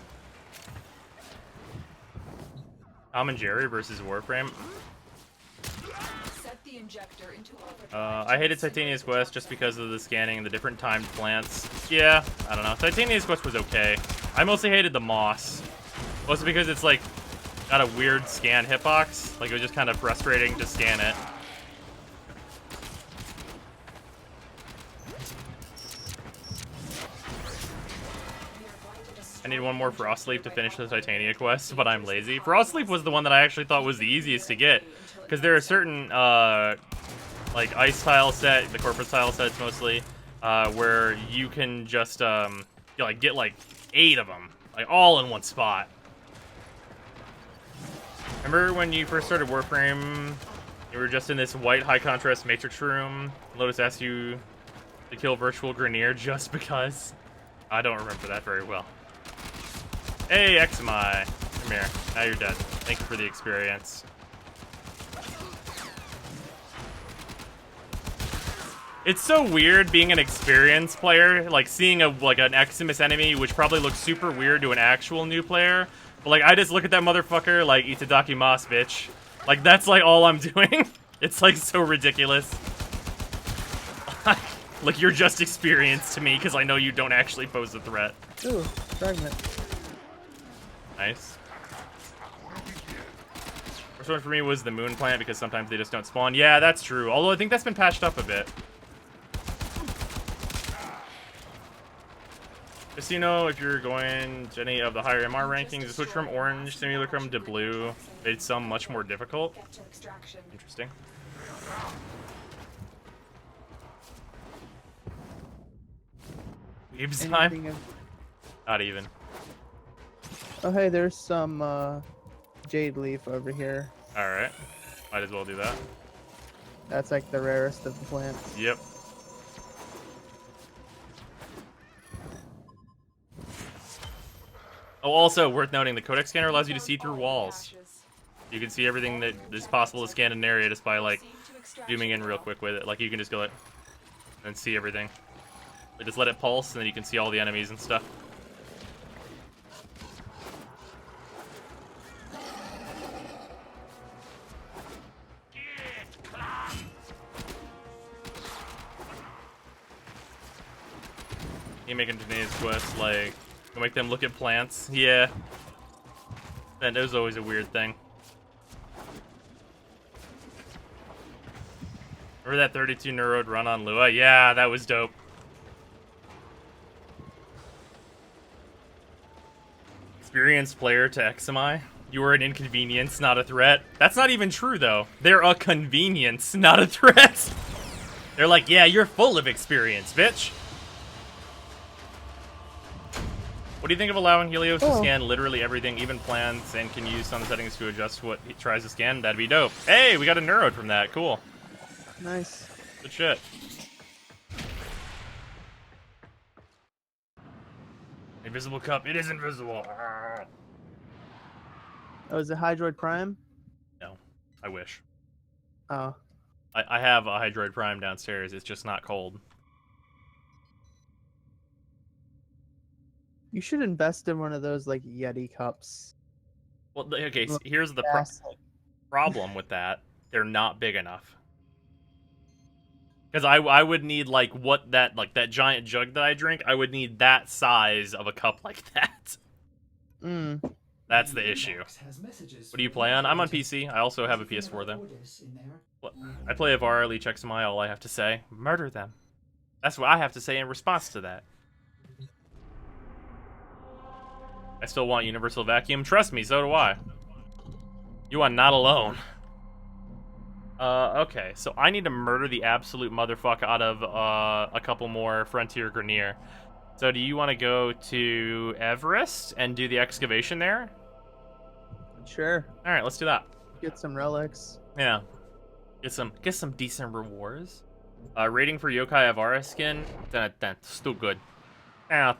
Tom and Jerry versus Warframe. Set the injector into I hated Titania's Quest just because of the scanning and the different timed plants. Yeah, I don't know. Titania's Quest was okay. I mostly hated the moss. Mostly because it's like got a weird scan hitbox. Like it was just kind of frustrating to scan it. I need one more Frostleaf to finish the Titania quest, but I'm lazy. Frostleaf was the one that I actually thought was the easiest to get. Because there are certain, like, ice tile set, the corporate tile sets mostly, where you can just, get, like, 8 of them. Like, all in one spot. Remember when you first started Warframe, you were just in this white high-contrast matrix room? Lotus asked you to kill Virtual Grenier just because? I don't remember that very well. Hey, Exmi. Come here. Now you're dead. Thank you for the experience. It's so weird being an experienced player, like seeing an Eximus enemy, which probably looks super weird to an actual new player. But like, I just look at that motherfucker like Itadaki Mas, bitch. Like, that's like all I'm doing. It's like so ridiculous. Like, you're just experienced to me because I know you don't actually pose a threat. Ooh, fragment. Nice. First one for me was the moon plant because sometimes they just don't spawn. Yeah, that's true. Although I think that's been patched up a bit. Just so you know, if you're going to any of the higher MR rankings, switch from orange simulacrum to blue. It's some much more difficult. Interesting. Weebs time? Not even. Oh, hey, there's some jade leaf over here. Alright. Might as well do that. That's like the rarest of the plants. Yep. Oh, also, worth noting, the Codex scanner allows you to see through walls. You can see everything that is possible to scan in an area just by, like, zooming in real quick with it. Like, you can just go, like, and see everything. Like, just let it pulse, and then you can see all the enemies and stuff. You making today's quest, like, go make them look at plants. Yeah. That was always a weird thing. Remember that 32 Neurode run on Lua? Yeah, that was dope. Experienced player to XMI. You are an inconvenience, not a threat. That's not even true, though. They're a convenience, not a threat. They're like, yeah, you're full of experience, bitch. What do you think of allowing Helios to scan literally everything, even plans, and can use some settings to adjust what he tries to scan? That'd be dope. Hey, we got a neuroed from that. Cool. Nice. Good shit. Invisible cup. It is invisible. Oh, is it Hydroid Prime? No, I wish. Oh. I have a Hydroid Prime downstairs. It's just not cold. You should invest in one of those like Yeti cups. Well, okay. So here's the problem with that. They're not big enough. Because I would need like that giant jug that I drink. I would need that size of a cup like that. That's the issue. What do you play on? I'm on PC. I also have a PS4 though. I play Var, Leech XMI. All I have to say, murder them. That's what I have to say in response to that. I still want Universal Vacuum. Trust me, so do I. You are not alone. Okay, so I need to murder the absolute motherfucker out of a couple more Frontier Grenier. So do you want to go to Everest and do the excavation there? Sure. All right, let's do that. Get some relics. Yeah. Get some decent rewards. Rating for Yokai Avara skin. Still good. I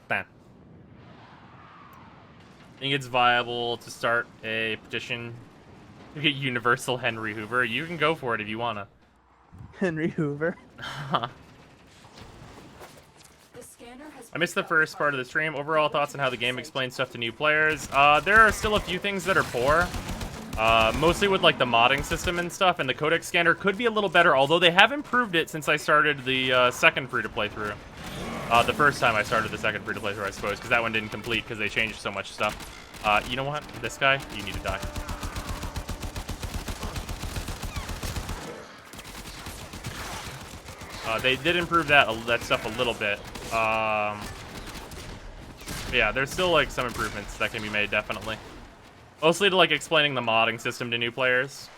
think it's viable to start a petition to get Universal Henry Hoover. You can go for it if you wanna. Henry Hoover. I missed the first part of the stream. Overall thoughts on how the game explains stuff to new players. There are still a few things that are poor. Mostly with like the modding system and stuff, and the codex scanner could be a little better, although they have improved it since I started the second free-to-play through. The first time I started the second free-to-play through, I suppose, because that one didn't complete because they changed so much stuff. You know what? This guy, you need to die. They did improve that stuff a little bit. Yeah, there's still like some improvements that can be made, definitely. Mostly to like explaining the modding system to new players.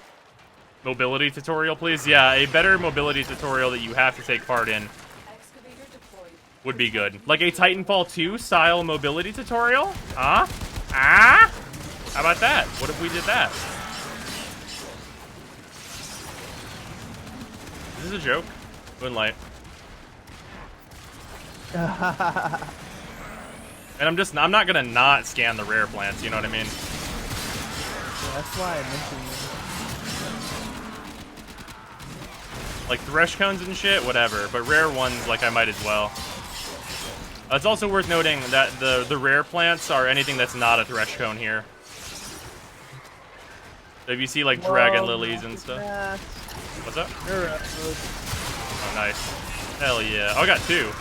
Mobility tutorial, please. Yeah, a better mobility tutorial that you have to take part in would be good. Like a Titanfall 2 style mobility tutorial? Huh? Ah? How about that? What if we did that? Is this a joke? Moonlight. And I'm not gonna not scan the rare plants, you know what I mean? Yeah, that's why I mentioned them. Like thresh cones and shit, whatever. But rare ones, like I might as well. It's also worth noting that the rare plants are anything that's not a thresh cone here. So if you see like dragon lilies and stuff. What's up? Oh, nice. Hell yeah. Oh, I got 2.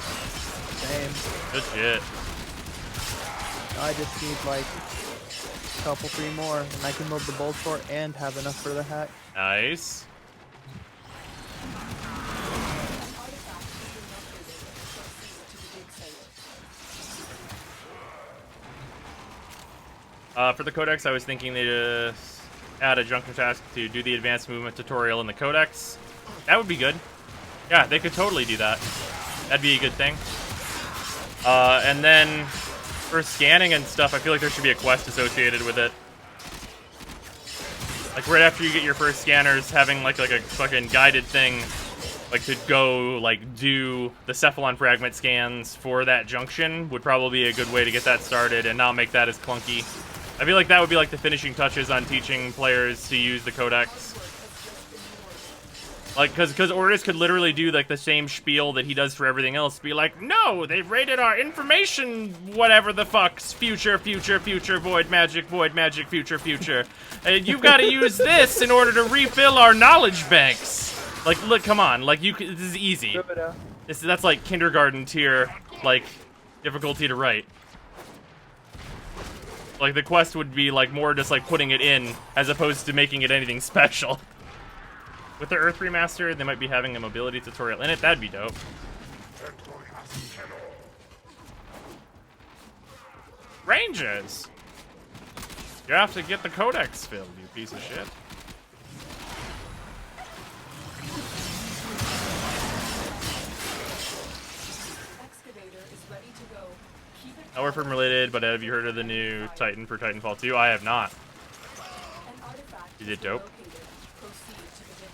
Same. Good shit. I just need like a couple, 3 more, and I can load the bolt fort and have enough for the hack. Nice. For the codex, I was thinking they just add a Junction task to do the advanced movement tutorial in the codex. That would be good. Yeah, they could totally do that. That'd be a good thing. And then for scanning and stuff, I feel like there should be a quest associated with it. Like right after you get your first scanners, having like a fucking guided thing, like to go like do the Cephalon fragment scans for that junction would probably be a good way to get that started and not make that as clunky. I feel like that would be like the finishing touches on teaching players to use the codex. Like, because Ordis could literally do, like, the same spiel that he does for everything else. Be like, no, they've raided our information, whatever the fuck's, future, void magic, future. And you've got to use this in order to refill our knowledge banks. Like, look, come on. Like, this is easy. That's, like, kindergarten tier, like, difficulty to write. Like, the quest would be, like, more just, like, putting it in, as opposed to making it anything special. With the Earth Remaster, they might be having a mobility tutorial in it. That'd be dope. Rangers! You have to get the codex filled, you piece of shit. Excavator is ready to go. Keep it Nowhere from related, but have you heard of the new Titan for Titanfall 2? I have not. An artifact Is it dope? located. Proceed to the dig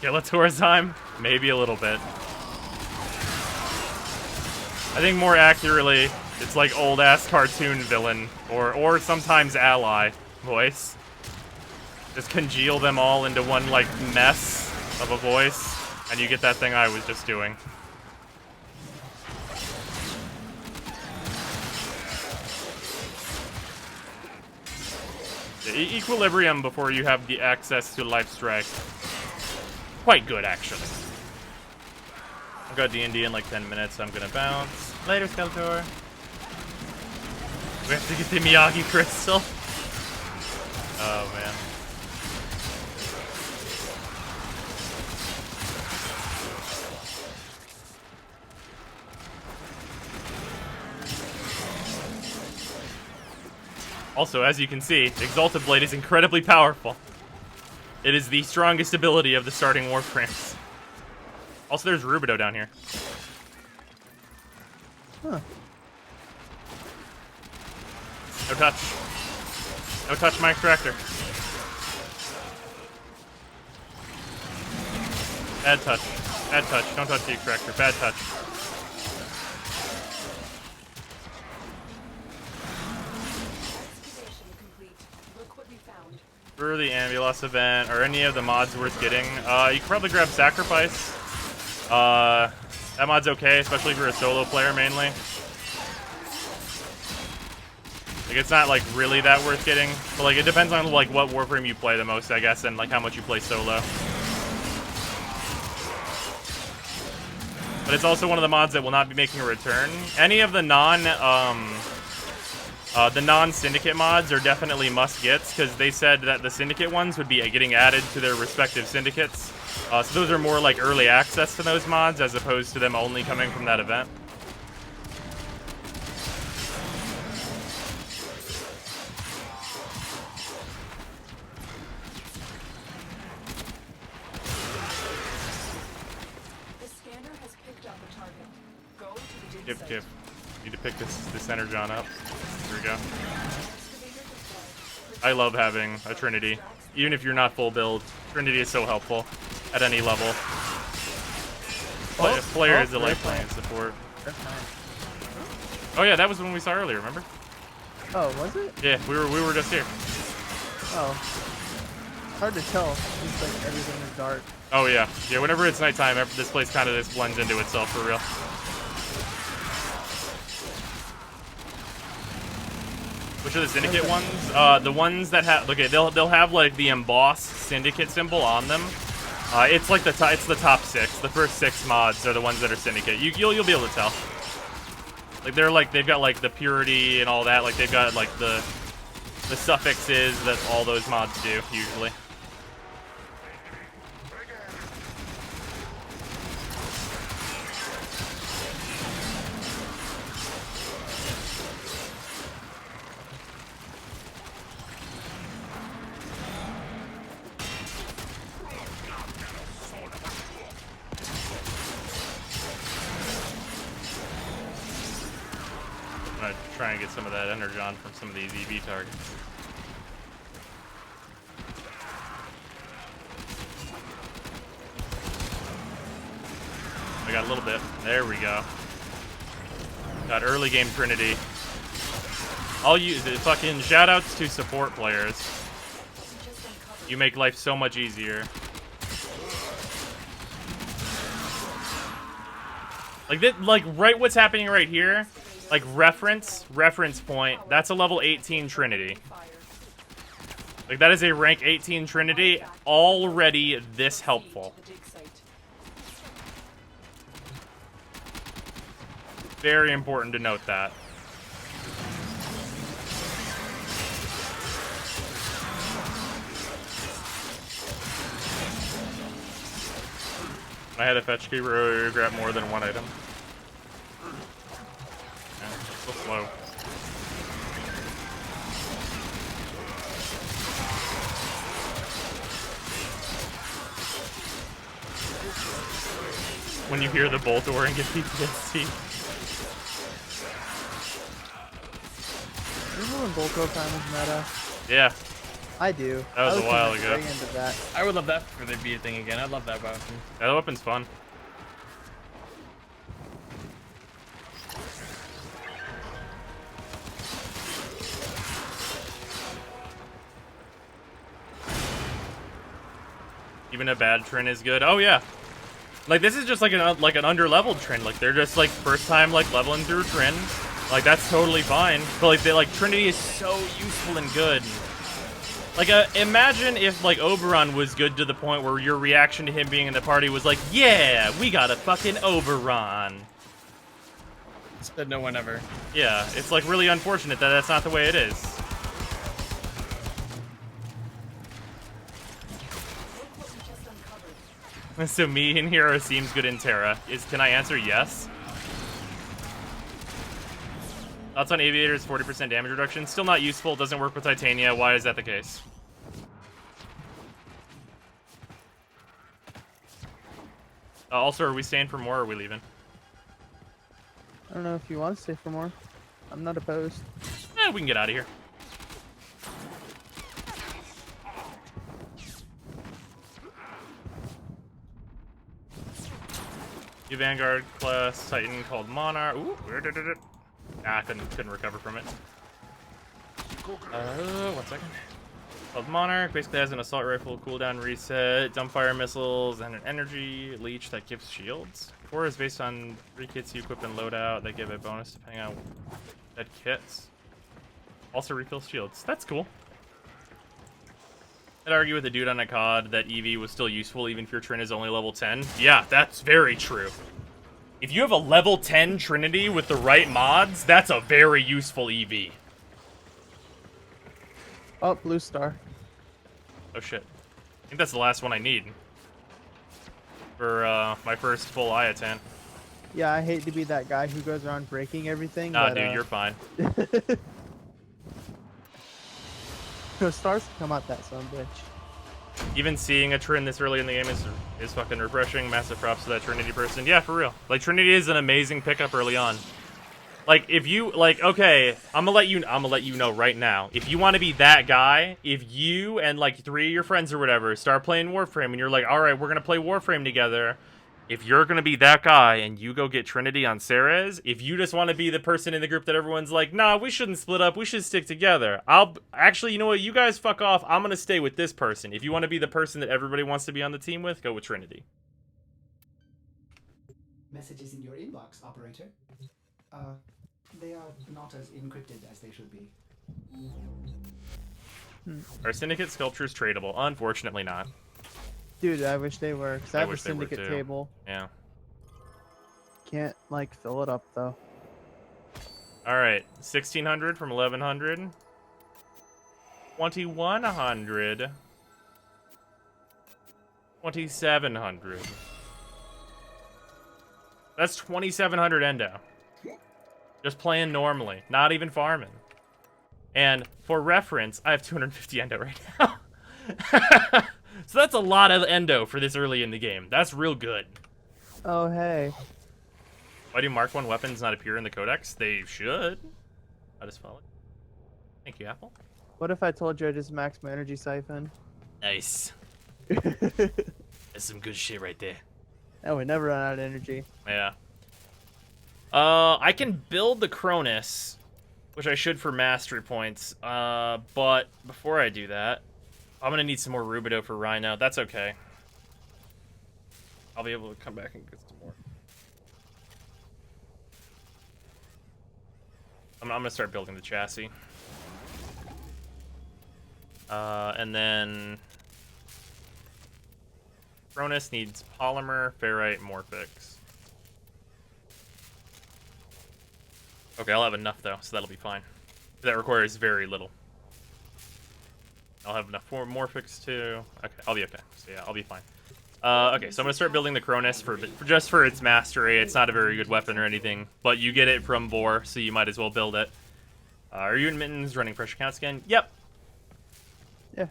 site. Skeletor time? Maybe a little bit. I think more accurately, it's like old-ass cartoon villain, or sometimes ally voice. Just congeal them all into one, like, mess of a voice, and you get that thing I was just doing. The equilibrium before you have the access to Life Strike. Quite good, actually. I've got D&D in like 10 minutes, so I'm gonna bounce. Later, Skeletor. We have to get the Miyagi crystal. Oh, man. Also, as you can see, Exalted Blade is incredibly powerful. It is the strongest ability of the starting Warframes. Also, there's Rubido down here. Huh. No touch. No touch my extractor. Bad touch. Bad touch. Don't touch the extractor. Bad touch. Excavation complete. Look what we found. For the Ambulos event, or any of the mods worth getting, you can probably grab Sacrifice. That mod's okay, especially if you're a solo player mainly. Like, it's not, like, really that worth getting. But, like, it depends on, like, what Warframe you play the most, I guess, and, like, how much you play solo. But it's also one of the mods that will not be making a return. Any of the non-Syndicate mods are definitely must-gets, because they said that the Syndicate ones would be getting added to their respective Syndicates. So those are more like early access to those mods, as opposed to them only coming from that event. The scanner has picked up a target. Go to the dig site. Kip. Need to pick this Energon up. Here we go. Excavator deployed. I love having a Trinity. Even if you're not full build, Trinity is so helpful at any level. Players that like playing support. Oh yeah, that was the one we saw earlier, remember? Oh, was it? Yeah, we were just here. Oh. Hard to tell. It's like everything is dark. Oh yeah. Yeah, whenever it's nighttime, this place kind of just blends into itself for real. Which are the Syndicate ones? The ones that have, okay, they'll have like the embossed Syndicate symbol on them. It's like it's the top 6. The first 6 mods are the ones that are Syndicate. You'll be able to tell. Like they've got like the purity and all that. Like they've got like the suffixes that all those mods do usually. I'm gonna try and get some of that energon from some of these EV targets. I got a little bit. There we go. Got early game Trinity. I'll use it. Fucking shoutouts to support players. You make life so much easier. Like that, like right what's happening right here. Like reference point. That's a level 18 Trinity. Like that is a rank 18 Trinity, already this helpful. Very important to note that. I had a fetch key where grab more than one item. So slow. When you hear the bolt door and get PTSD. Remember when Bolto time was meta? Yeah. I do. That was a while kinda ago. very into that. I would love that for the be a thing again. I love that weapon. Yeah, that weapon's fun. Even a bad Trin is good. Oh yeah. Like this is just like an under-leveled Trin. Like they're just like first time like leveling through Trin. Like that's totally fine. But like they like Trinity is so useful and good. Like imagine if like Oberon was good to the point where your reaction to him being in the party was like, yeah, we got a fucking Oberon. Said no one ever. Yeah, it's like really unfortunate that that's not the way it is. So me in Hero seems good in Terra. Can I answer yes? Thoughts on Aviator's 40% damage reduction? Still not useful, doesn't work with Titania. Why is that the case? Also, are we staying for more or are we leaving? I don't know if you want to stay for more. I'm not opposed. We can get out of here. New Vanguard class Titan called Monarch. Ooh, I couldn't recover from it. 1 second. Called Monarch basically has an assault rifle cooldown reset, dumbfire missiles, and an energy leech that gives shields. 4 is based on 3 kits you equip and loadout that give a bonus depending on dead kits. Also refills shields. That's cool. I'd argue with the dude on a COD that EV was still useful even if your Trin is only level 10. Yeah, that's very true. If you have a level 10 Trinity with the right mods, that's a very useful EV. Oh, blue star. Oh shit. I think that's the last one I need. For my first full Ayatan. Yeah, I hate to be that guy who goes around breaking everything. Nah, but, dude, you're fine. No stars come out that son bitch. Even seeing a Trin this early in the game is fucking refreshing. Massive props to that Trinity person. Yeah, for real. Like Trinity is an amazing pickup early on. Like if you like, okay, I'm gonna let you know right now. If you want to be that guy, if you and like 3 of your friends or whatever start playing Warframe and you're like, all right, we're gonna play Warframe together. If you're gonna be that guy and you go get Trinity on Ceres, if you just want to be the person in the group that everyone's like, nah, we shouldn't split up, we should stick together. Actually, you know what, you guys fuck off, I'm gonna stay with this person. If you want to be the person that everybody wants to be on the team with, go with Trinity. Messages in your inbox, operator. They are not as encrypted as they should be. Are Syndicate sculptures tradable? Unfortunately not. Dude, I wish they were, because I have a wish they were, Syndicate too. table. Yeah. Can't, like, fill it up, though. Alright, 1600 from 1100. 2100. 2700. That's 2700 endo. Just playing normally, not even farming. And for reference, I have 250 endo right now. So that's a lot of endo for this early in the game. That's real good. Oh, hey. Why do Mark 1 weapons not appear in the codex? They should. I just follow. Thank you, Apple. What if I told you I just maxed my energy siphon? Nice. That's some good shit right there. Oh, we never run out of energy. Yeah. I can build the Cronus, which I should for mastery points. But before I do that, I'm gonna need some more Rubido for Rhino. That's okay. I'll be able to come back and get some more. I'm gonna start building the chassis. And then Cronus needs polymer, ferrite, morphix. Okay, I'll have enough though, so that'll be fine. That requires very little. I'll have enough for morphix too. Okay, I'll be okay. So yeah, I'll be fine. Okay, so I'm gonna start building the Cronus for just for its mastery. It's not a very good weapon or anything, but you get it from Vor, so you might as well build it. Are you and Mittens running pressure counts again? Yep. Yeah.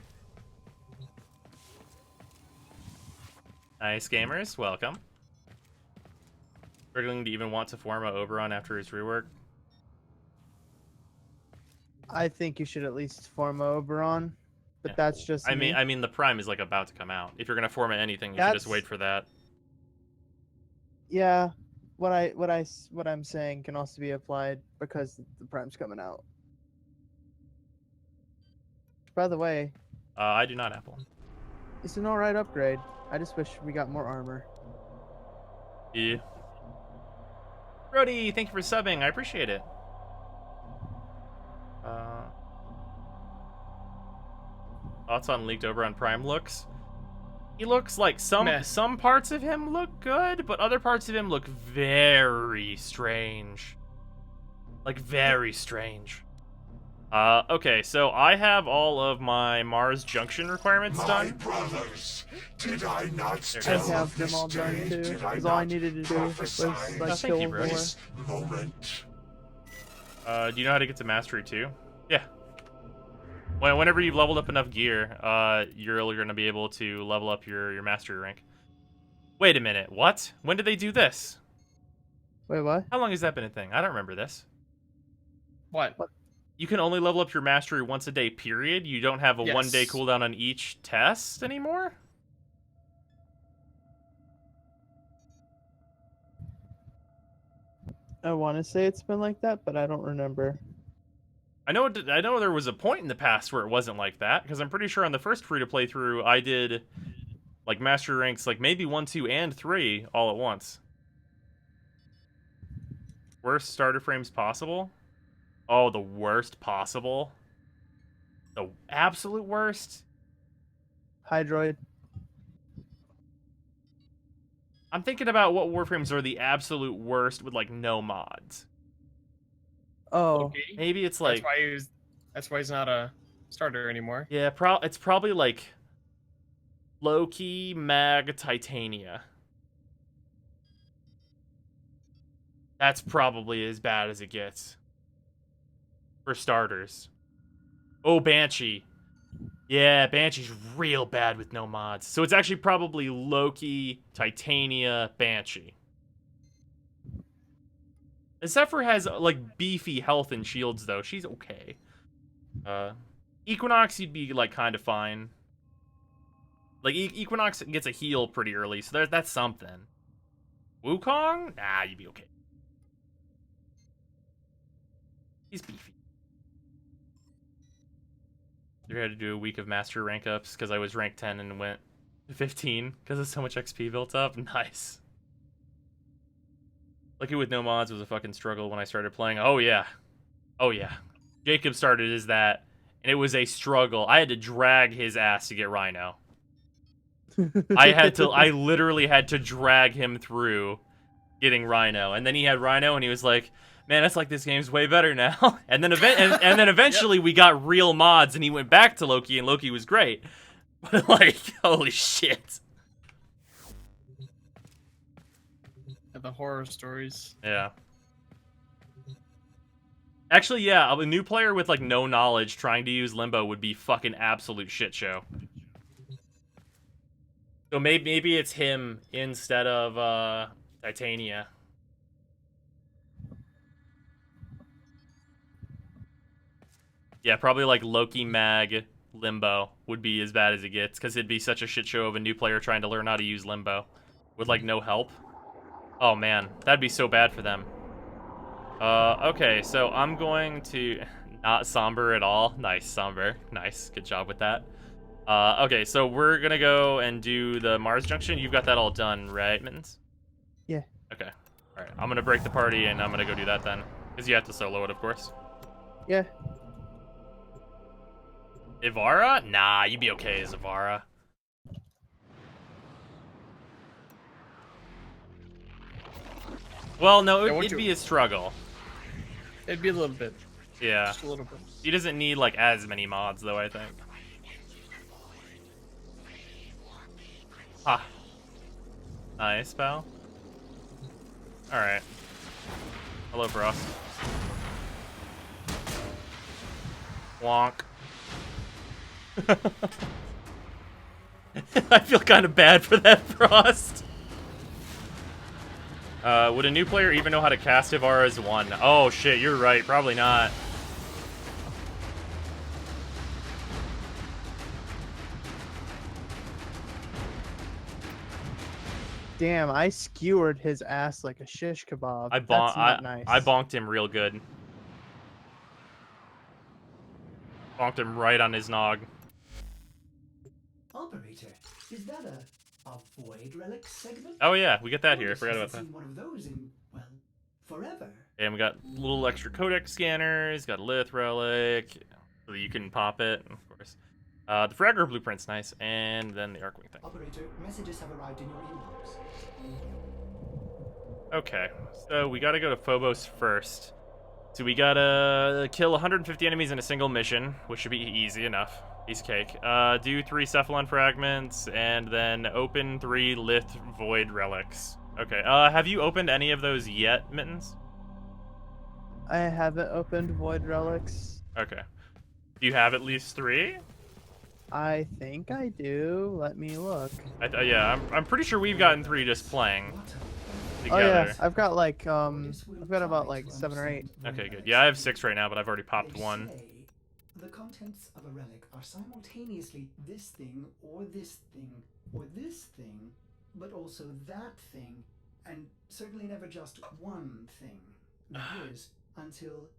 Nice gamers, welcome. Struggling to even want to form a Oberon after his rework. I think you should at least form a Oberon, but that's just I me. mean, the Prime is like about to come out. If you're gonna form anything, you should just wait for that. Yeah, what I'm saying can also be applied because the Prime's coming out. By the way, I do not have one. it's an alright upgrade. I just wish we got more armor. Yeah. Brody, thank you for subbing. I appreciate it. Thoughts on leaked Oberon Prime looks? He looks like some parts of him look good, but other parts of him look very strange. Like very strange. Okay, so I have all of my Mars Junction requirements done. Brothers, did I not I tell have of them all this done day? too, Did I because all I not needed to do was prophesy like thank you, kill Brody. more. this moment? Do you know how to get to Mastery 2? Yeah. Whenever you've leveled up enough gear, you're going to be able to level up your Mastery rank. Wait a minute, what? When did they do this? Wait, what? How long has that been a thing? I don't remember this. What? You can only level up your Mastery once a day, period? You don't have a Yes. 1 day cooldown on each test anymore? I want to say it's been like that, but I don't remember. I know there was a point in the past where it wasn't like that, because I'm pretty sure on the first free-to-play through, I did, like, Mastery ranks, like, maybe 1, 2, and 3 all at once. Worst starter frames possible? Oh, the worst possible? The absolute worst? Hydroid. I'm thinking about what warframes are the absolute worst with, like, no mods. Oh. Okay. Maybe it's like... That's why he's not a starter anymore. Yeah, it's probably, like, Loki, Mag, Titania. That's probably as bad as it gets. For starters. Oh, Banshee. Yeah, Banshee's real bad with no mods. So it's actually probably Loki, Titania, Banshee. Zephyr has, like, beefy health and shields, though. She's okay. Equinox, you'd be, like, kind of fine. Like, Equinox gets a heal pretty early, so that's something. Wukong? Nah, you'd be okay. He's beefy. I had to do a week of master rank ups because I was rank 10 and went to 15 because of so much XP built up. Nice. Lucky with no mods was a fucking struggle when I started playing. Oh yeah. Oh yeah. Jacob started as that, and it was a struggle. I had to drag his ass to get Rhino. I literally had to drag him through getting Rhino, and then he had Rhino, and he was like, man, it's like this game's way better now. And then eventually we got real mods, and he went back to Loki, and Loki was great. But, like, holy shit. The horror stories. Yeah. Actually, yeah, a new player with, like, no knowledge trying to use Limbo would be fucking absolute shit show. So maybe it's him instead of, Titania. Yeah, probably like Loki, Mag, Limbo would be as bad as it gets, because it'd be such a shit show of a new player trying to learn how to use Limbo with, like, no help. Oh man, that'd be so bad for them. Okay, so I'm going to... Not somber at all. Nice, somber. Nice, good job with that. Okay, so we're gonna go and do the Mars Junction. You've got that all done, right, Mittens? Yeah. Okay. Alright, I'm gonna break the party and I'm gonna go do that then. Because you have to solo it, of course. Yeah. Ivara? Nah, you'd be okay as Ivara. Well, no, it'd be a struggle. It'd be a little bit. Yeah. Just a little bit. He doesn't need, like, as many mods, though, I think. Ah. Nice, pal. Alright. Hello, Frost. Wonk. I feel kind of bad for that Frost. Would a new player even know how to cast Ivara's 1? Oh shit, you're right. Probably not. Damn, I skewered his ass like a shish kebab. That's not nice. I bonked him real good. Bonked him right on his nog. Operator, is that a void relic segment? Oh yeah, we get that here. I forgot about Haven't that. seen one of those in, well, forever. And we got little extra codex scanners. Got a lith relic, so that you can pop it, of course. The Fragger blueprint's nice, and then the Arcwing thing. Operator, messages have arrived in your inbox. Okay, so we gotta go to Phobos first. So we gotta kill 150 enemies in a single mission, which should be easy enough. Piece of cake. Do 3 Cephalon fragments, and then open 3 Lith Void relics. Okay, have you opened any of those yet, Mittens? I haven't opened void relics. Okay. Do you have at least 3? I think I do. Let me look. Yeah, I'm pretty sure we've gotten 3 just playing together. Oh yeah, I've got like I've got about like 7 or 8. Okay, good. Yeah, I have 6 right now, but I've already popped They 1. say the contents of a relic are simultaneously this thing, or this thing, or this thing, but also that thing, and certainly never just one thing. That is, until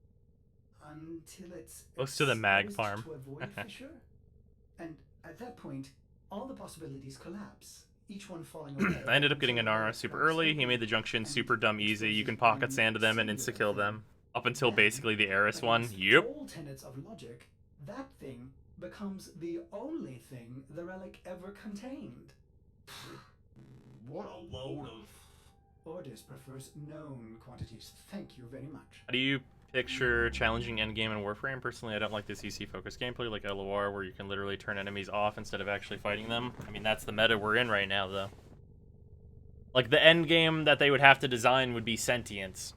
it's Close to the mag exposed farm. to a void fissure. And at that point, all the possibilities collapse. Each one falling away. I ended up getting until Inara the super cracks early. He open made the Junction and super dumb easy. You can exposes pocket one sand to them and singular insta-kill them. thing. Up until Then, basically the Eris one. against Yep. all tenets of logic, that thing becomes the only thing the relic ever contained. What a load of... Orders prefers known quantities. Thank you very much. How do you picture challenging endgame in Warframe? Personally, I don't like the CC-focused gameplay like LOR, where you can literally turn enemies off instead of actually fighting them. I mean, that's the meta we're in right now, though. Like, the endgame that they would have to design would be Sentience,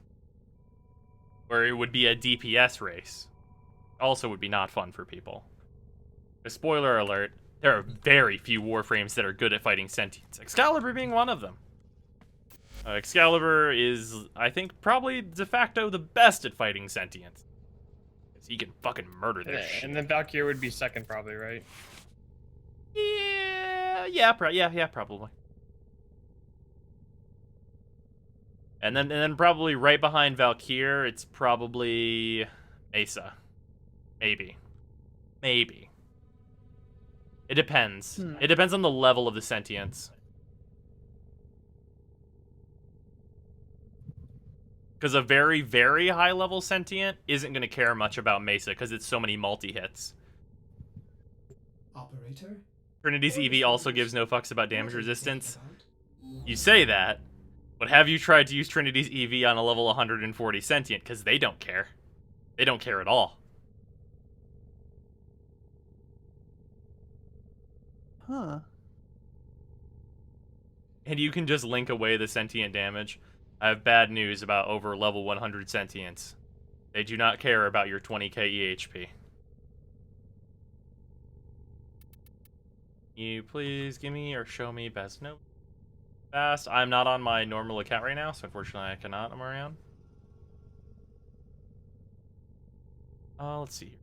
where it would be a DPS race. Also would be not fun for people. A spoiler alert, there are very few Warframes that are good at fighting Sentience, Excalibur being one of them. Excalibur is, I think, probably de facto the best at fighting Sentience. Because he can fucking murder this shit. And then Valkyrie would be second, probably, right? Yeah, probably. And then probably right behind Valkyrie, it's probably Mesa. Maybe. It depends. It depends on the level of the sentience. Because a very, very high level sentient isn't going to care much about Mesa because it's so many multi-hits. Operator? Trinity's EV also gives no fucks about damage resistance. You say that, but have you tried to use Trinity's EV on a level 140 sentient? Because they don't care. They don't care at all. Huh. And you can just link away the sentient damage. I have bad news about over level 100 sentients. They do not care about your 20k EHP. You please give me or show me best note. Fast. I'm not on my normal account right now, so unfortunately I cannot. I'm around. Let's see.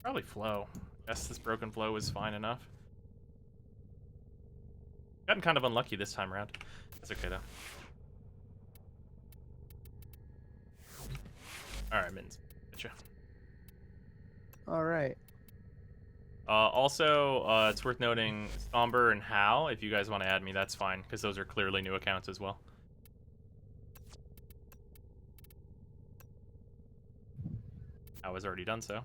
Probably flow. Guess this broken flow is fine enough. Gotten kind of unlucky this time around. That's okay though. Alright, Mittens. Gotcha. Alright. Also, it's worth noting, Somber and Hal, if you guys want to add me, that's fine, because those are clearly new accounts as well. I was already done so.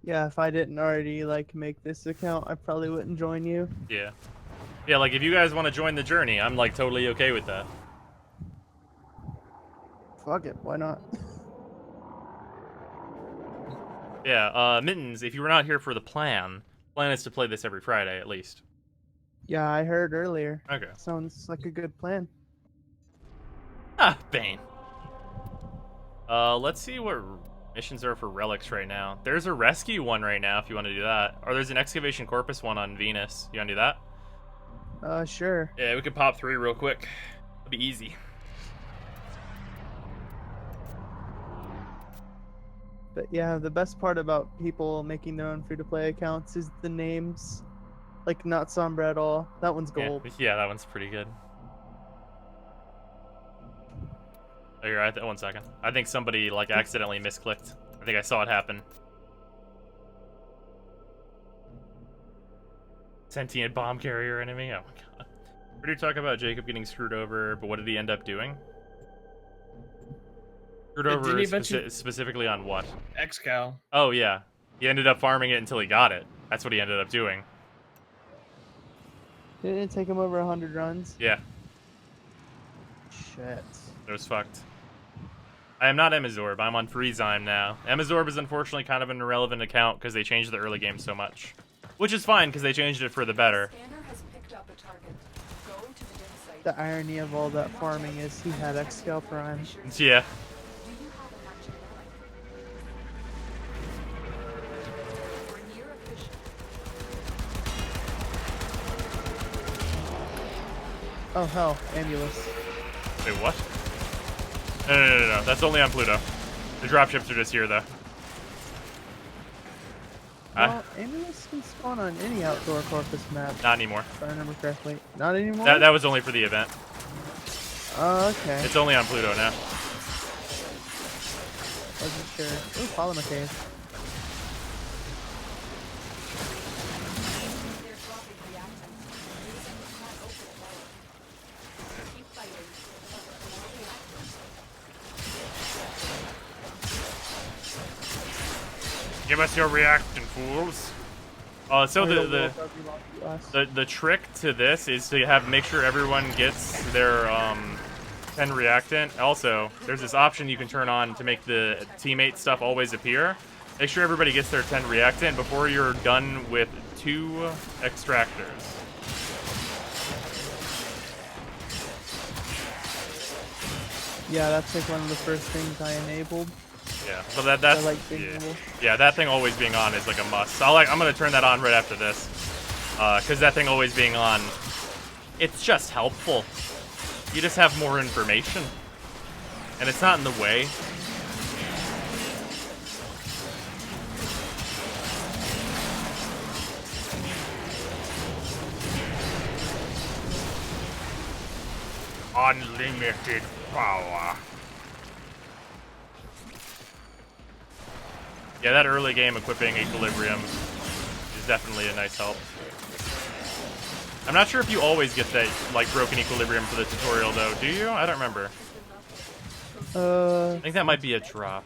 Yeah, if I didn't already, like, make this account, I probably wouldn't join you. Yeah. Yeah, like, if you guys want to join the journey, I'm, like, totally okay with that. Fuck it, why not? Yeah, Mittens, if you were not here for the plan is to play this every Friday at least. Yeah, I heard earlier. Okay. Sounds like a good plan. Ah, Bane. Let's see what missions are for relics right now. There's a rescue one right now if you want to do that. Or there's an excavation corpus one on Venus. You want to do that? Sure. Yeah, we could pop 3 real quick. It'll be easy. But yeah, the best part about people making their own free-to-play accounts is the names. Like, not Sombra at all. That one's gold. Yeah, that one's pretty good. Oh, you're right. 1 second. I think somebody, like, accidentally misclicked. I think I saw it happen. Sentient bomb carrier enemy? Oh my god. We did talk about Jacob getting screwed over, but what did he end up doing? Screwed over specifically on what? Excal. Oh, yeah. He ended up farming it until he got it. That's what he ended up doing. Didn't it take him over 100 runs? Yeah. Shit. It was fucked. I am not Emazorb. I'm on Freezyme now. Emazorb is unfortunately kind of an irrelevant account because they changed the early game so much. Which is fine because they changed it for the better. Scanner has picked up a target. Go to the dig site. The irony of all that farming is he had Excal Prime. Yeah. Do you have a matching relic? We're near a fissure. Oh hell, Ambulance. Wait, what? No. That's only on Pluto. The dropships are just here, though. Well, Ambulance can spawn on any outdoor corpus map. Not anymore. If I remember correctly. Not anymore? That was only for the event. Oh, okay. It's only on Pluto now. Wasn't sure. Ooh, Polymer Cave. They're dropping reactants. You can't open it well. Keep fighting. Give us your reactant, fools. So the trick to this is to make sure everyone gets their 10 reactant. Also, there's this option you can turn on to make the teammate stuff always appear. Make sure everybody gets their 10 reactant before you're done with 2 extractors. Yeah, that's like one of the first things I enabled. Yeah, so that's yeah, that thing always being on is like a must. So I'm gonna turn that on right after this, because that thing always being on, it's just helpful. You just have more information, and it's not in the way. Unlimited power. Yeah, that early game equipping Equilibrium is definitely a nice help. I'm not sure if you always get that, like, broken Equilibrium for the tutorial, though. Do you? I don't remember. I think that might be a drop.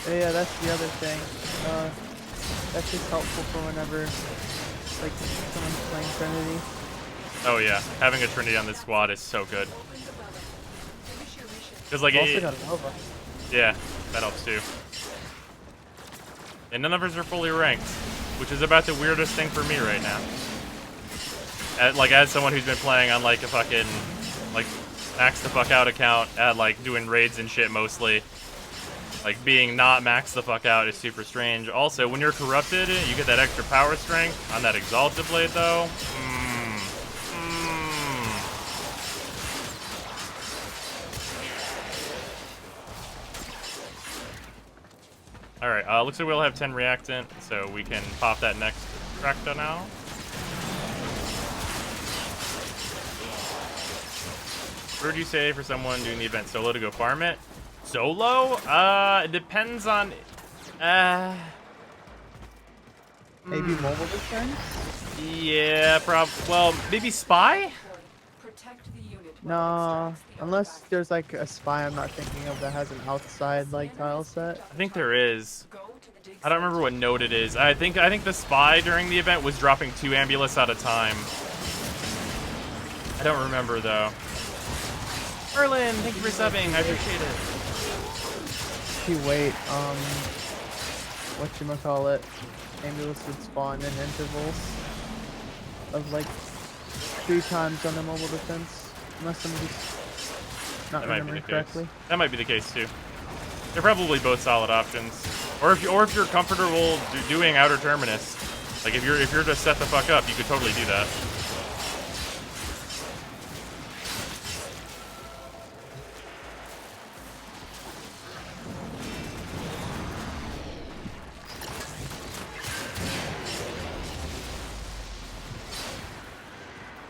Yeah, that's the other thing. That's just helpful for whenever, like, someone's playing Trinity. Oh yeah, having a Trinity on this squad is so good. Cause like also got Nova. Yeah, that helps too. And none of us are fully ranked, which is about the weirdest thing for me right now. As someone who's been playing on like a fucking like max the fuck out account at like doing raids and shit mostly. Like being not max the fuck out is super strange. Also, when you're corrupted, you get that extra power strength on that exalted blade though. Alright, looks like we'll have 10 reactant, so we can pop that next tractor now. What would you say for someone doing the event solo to go farm it? Solo? It depends on... Maybe mobile defense? Yeah, well, maybe spy? No, unless there's like a spy I'm not thinking of that has an outside like tile set. I think there is. I don't remember what node it is. I think the spy during the event was dropping 2 Ambulus at a time. I don't remember though. Erlin, thank you for subbing. I appreciate it. If you wait, whatchamacallit, ambulance would spawn in intervals of like 3 times on the mobile defense, unless somebody's not remembering correctly. That might be the case too. They're probably both solid options. Or if you're comfortable doing outer terminus, like if you're just set the fuck up, you could totally do that.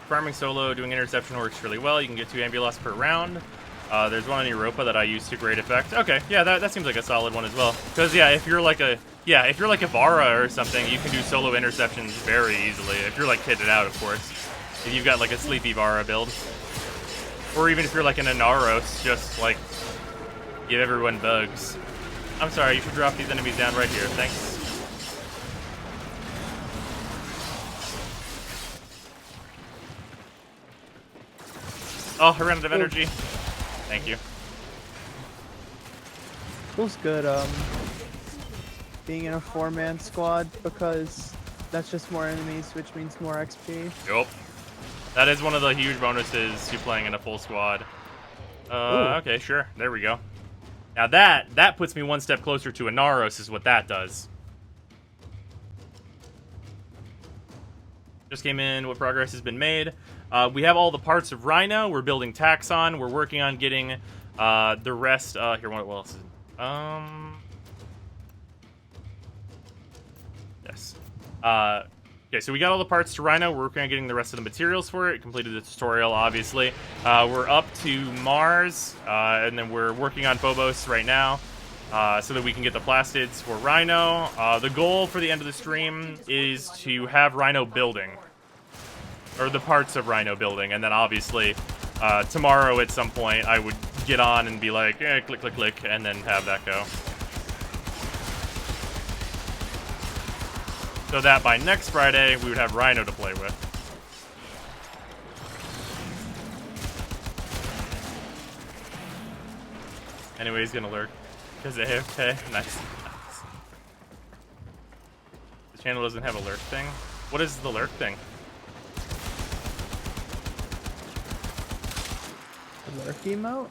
Farming solo, doing interception works really well. You can get 2 ambulas per round. There's one on Europa that I use to great effect. Okay, yeah, that seems like a solid one as well. Because yeah, if you're like a Vara or something, you can do solo interceptions very easily. If you're like kitted out, of course. If you've got like a sleepy Vara build, or even if you're like an Inaros, just like give everyone bugs. I'm sorry, you should drop these enemies down right here. Thanks. Oh, I ran out of energy. Thank you. Feels good, being in a 4-man squad, because that's just more enemies, which means more XP. Yup. That is one of the huge bonuses to playing in a full squad. Okay, sure. There we go. Now that puts me one step closer to a Naros, is what that does. Just came in. What progress has been made? We have all the parts of Rhino. We're building Taxon. We're working on getting the rest. Here, what else? Yes. Okay, so we got all the parts to Rhino. We're working on getting the rest of the materials for it. Completed the tutorial, obviously. We're up to Mars, and then we're working on Phobos right now, so that we can get the plastids for Rhino. The goal for the end of the stream is to have Rhino building. Or the parts of Rhino building, and then obviously tomorrow at some point I would get on and be like, click, click, click, and then have that go. So that by next Friday we would have Rhino to play with. Anyway, he's gonna lurk because of AFK. Nice. The channel doesn't have a lurk thing. What is the lurk thing? Lurk emote?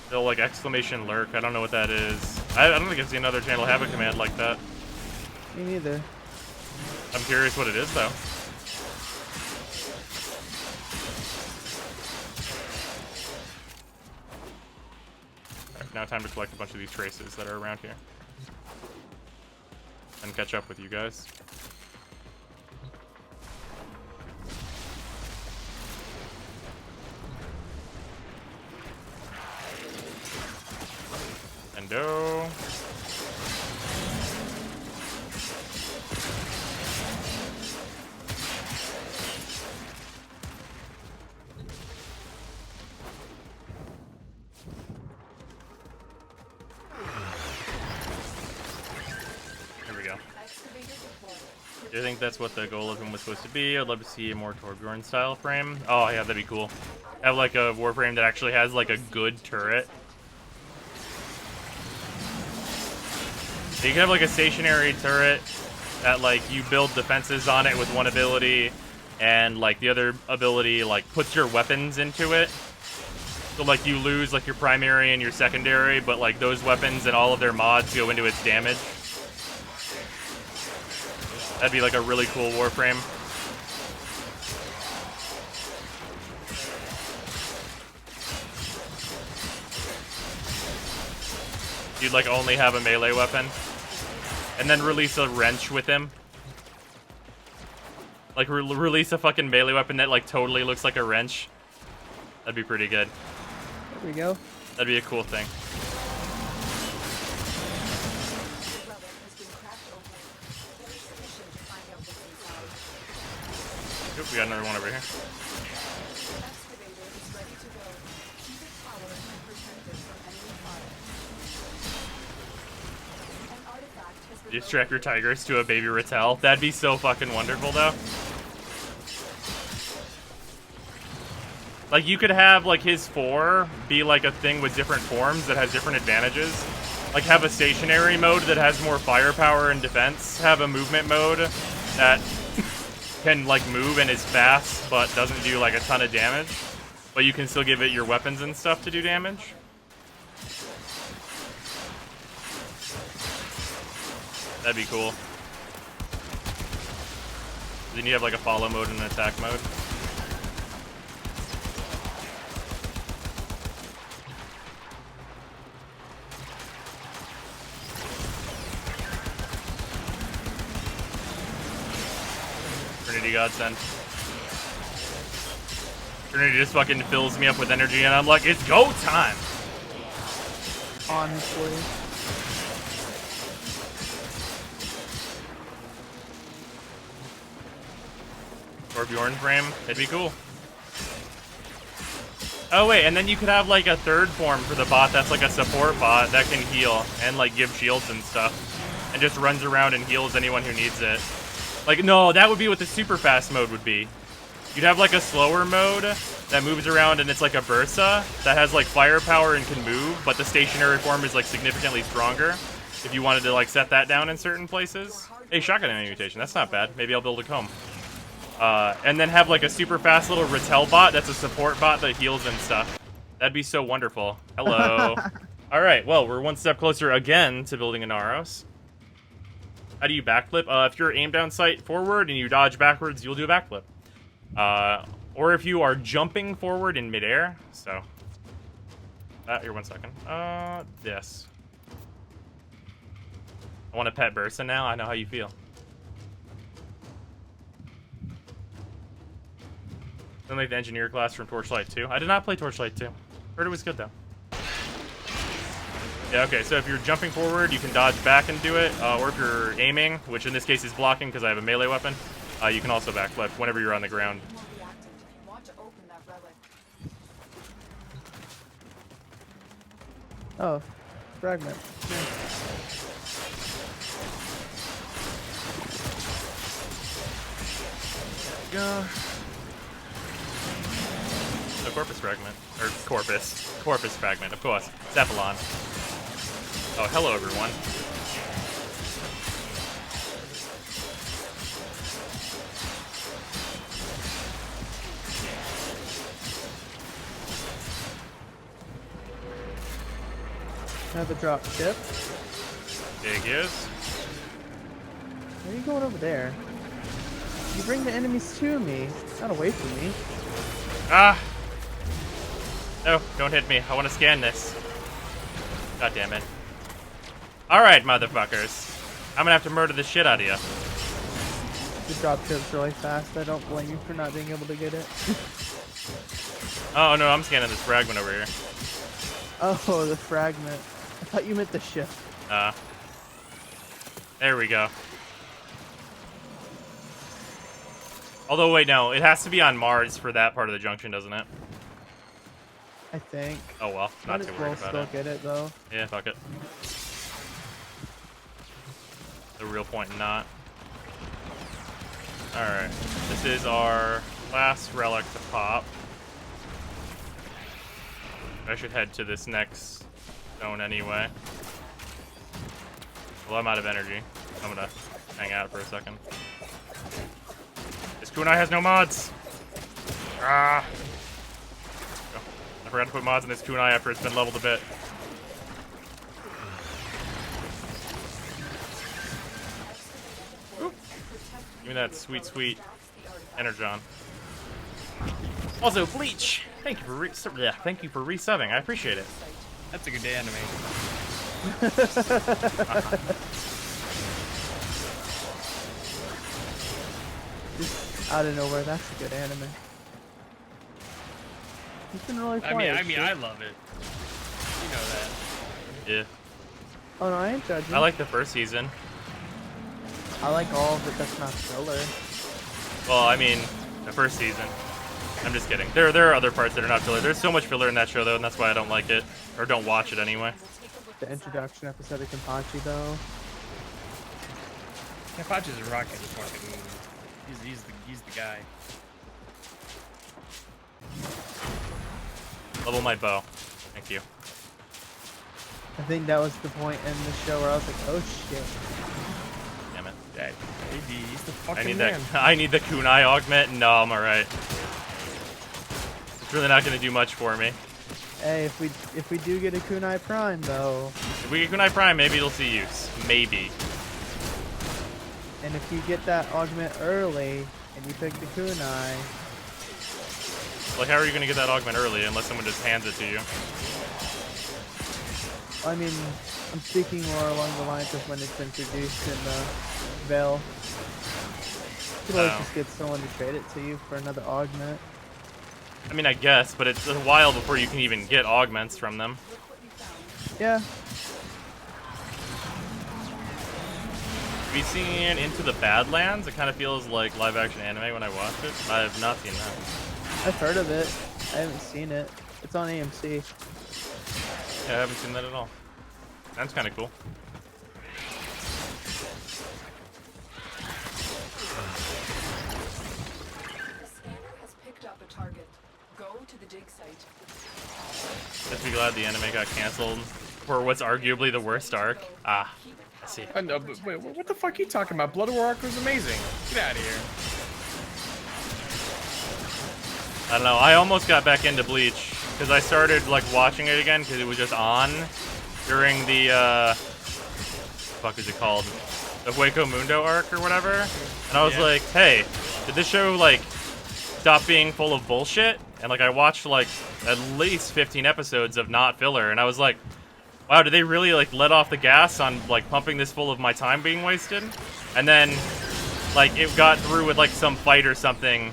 The like exclamation lurk. I don't know what that is. I don't think I've seen another channel have a command like that. Me neither. I'm curious what it is though. Alright, now time to collect a bunch of these traces that are around here. And catch up with you guys. Endo. There we go. Do you think that's what the goal of him was supposed to be? I'd love to see a more Torbjorn style frame. Oh yeah, that'd be cool. Have like a warframe that actually has like a good turret. You can have like a stationary turret that like you build defenses on it with one ability, and like the other ability like puts your weapons into it. So like you lose like your primary and your secondary, but like those weapons and all of their mods go into its damage. That'd be like a really cool warframe. You'd like only have a melee weapon. And then release a wrench with him. Like release a fucking melee weapon that like totally looks like a wrench. That'd be pretty good. There we go. That'd be a cool thing. Oop, we got another one over here. You strap your tigers to a baby Rattel. That'd be so fucking wonderful, though. Like, you could have, like, his 4 be, like, a thing with different forms that has different advantages. Like, have a stationary mode that has more firepower and defense. Have a movement mode that can, like, move and is fast, but doesn't do, like, a ton of damage. But you can still give it your weapons and stuff to do damage. That'd be cool. Then you have, like, a follow mode and an attack mode. Trinity Godsend. Trinity just fucking fills me up with energy, and I'm like, it's go time! Honestly. Or Bjorn's frame, it'd be cool. Oh wait, and then you could have like a third form for the bot that's like a support bot that can heal and like give shields and stuff. And just runs around and heals anyone who needs it. Like, no, that would be what the super fast mode would be. You'd have like a slower mode that moves around and it's like a Bursa that has like firepower and can move, but the stationary form is like significantly stronger. If you wanted to like set that down in certain places. Hey, shotgun enemy mutation, that's not bad. Maybe I'll build a comb. And then have like a super fast little Rattel bot that's a support bot that heals and stuff. That'd be so wonderful. Hello. Alright, well, we're one step closer again to building a Naros. How do you backflip? If you're aim down sight forward and you dodge backwards, you'll do a backflip. Or if you are jumping forward in midair, so. Here, 1 second. Yes. I want to pet Bursa now. I know how you feel. Then like the engineer class from Torchlight 2. I did not play Torchlight 2. Heard it was good though. Yeah, okay, so if you're jumping forward, you can dodge back and do it, or if you're aiming, which in this case is blocking because I have a melee weapon, you can also backflip whenever you're on the ground. Oh, fragment. Yeah. The Corpus Fragment. Or Corpus Fragment, of course. Cephalon. Oh, hello everyone. Another drop ship. Big is. Where are you going over there? You bring the enemies to me, not away from me. Ah! No, don't hit me. I want to scan this. God damn it. Alright, motherfuckers. I'm gonna have to murder the shit out of you. The drop ship's really fast. I don't blame you for not being able to get it. Oh no, I'm scanning this fragment over here. Oh, the fragment. I thought you meant the ship. There we go. Although, wait, no. It has to be on Mars for that part of the junction, doesn't it? I think. Oh well, not too worried about it. Still get it, though. Yeah, fuck it. The real point in not. Alright. This is our last relic to pop. I should head to this next zone anyway. Well, I'm out of energy. I'm gonna hang out for a second. This kunai has no mods! Ah! Oh, I forgot to put mods in this kunai after it's been leveled a bit. Oop. Give me that sweet, sweet energon. Also, Bleach! Thank you for resubbing. I appreciate it. That's a good day anime. Just out of nowhere, that's a good anime. He's been really quiet. I mean, I love it. You know that. Yeah. Oh no, I ain't judging. I like the first season. I like all of it. That's not filler. Well, I mean, the first season. I'm just kidding. There are other parts that are not filler. There's so much filler in that show, though, and that's why I don't like it. Or don't watch it, anyway. The introduction episode of Kenpachi, though. Kenpachi's a rocket. Fucking, he's the guy. Level my bow. Thank you. I think that was the point in the show where I was like, oh shit. Damn it. Yeah, he's the fucking I need man. that. I need the kunai augment. No, I'm alright. It's really not gonna do much for me. Hey, if we do get a kunai prime though, If we get kunai prime, maybe it'll see use. Maybe. and if you get that augment early and you pick the kunai, Like, how are you gonna get that augment early unless someone just hands it to you? I mean, I'm speaking more along the lines of when it's introduced in the Veil. You could always Oh. just get someone to trade it to you for another augment. I mean, I guess, but it's a while before you can even get augments from them. Yeah. Have you seen Into the Badlands? It kind of feels like live-action anime when I watch it. I have not seen that. I've heard of it. I haven't seen it. It's on AMC. Yeah, I haven't seen that at all. That's kind of cool. The scanner has picked up a target. Go to the dig site. Just be glad the anime got canceled for what's arguably the worst arc. Ah, I see. No, but wait, what the fuck are you talking about? Blood War arc was amazing. Get out of here. I don't know. I almost got back into Bleach because I started like watching it again because it was just on during the fuck is it called? The Hueco Mundo arc or whatever. And I was like, hey, did this show like stop being full of bullshit? And like I watched like at least 15 episodes of not filler, and I was like, wow, did they really like let off the gas on like pumping this full of my time being wasted? And then like it got through with like some fight or something.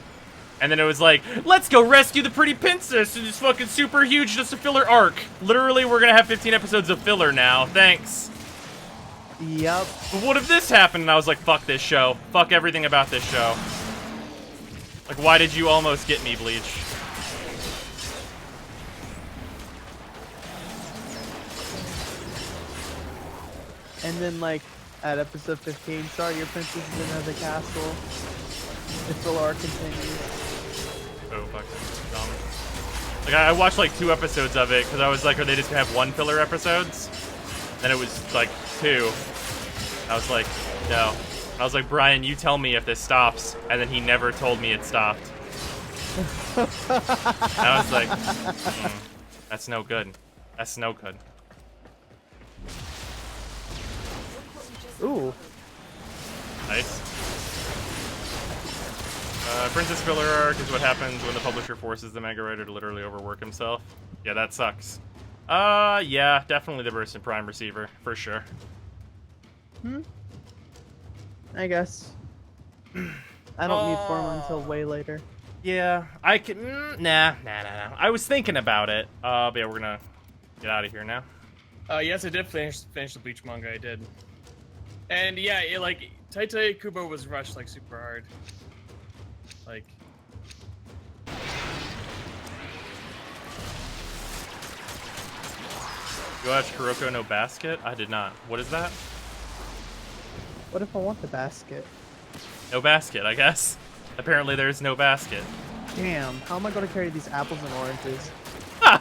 And then it was like, let's go rescue the pretty princess in this fucking super huge, just a filler arc. Literally, we're gonna have 15 episodes of filler now. Thanks. Yup. But what if this happened? And I was like, fuck this show. Fuck everything about this show. Like, why did you almost get me, Bleach? And then like at episode 15, sorry, your princess is in another castle. The filler arc continues. Oh, fuck. Dumb. Like, I watched like 2 episodes of it because I was like, are they just gonna have 1 filler episodes? Then it was like 2. I was like, no. I was like, Brian, you tell me if this stops. And then he never told me it stopped. And I was like, that's no good. That's no good. Ooh. Nice. Princess filler arc is what happens when the publisher forces the manga writer to literally overwork himself. Yeah, that sucks. Yeah, definitely the burst in prime receiver, for sure. I guess. I don't need Forma until way later. Yeah, I can. Nah. I was thinking about it. But yeah, we're gonna get out of here now. Yes, I did finish the Bleach manga. I did. And yeah, like Taitai Kubo was rushed like super hard. Like. You watched Kuroko no Basket? I did not. What is that? What if I want the basket? No basket, I guess. Apparently there's no basket. Damn, how am I going to carry these apples and oranges? Ah!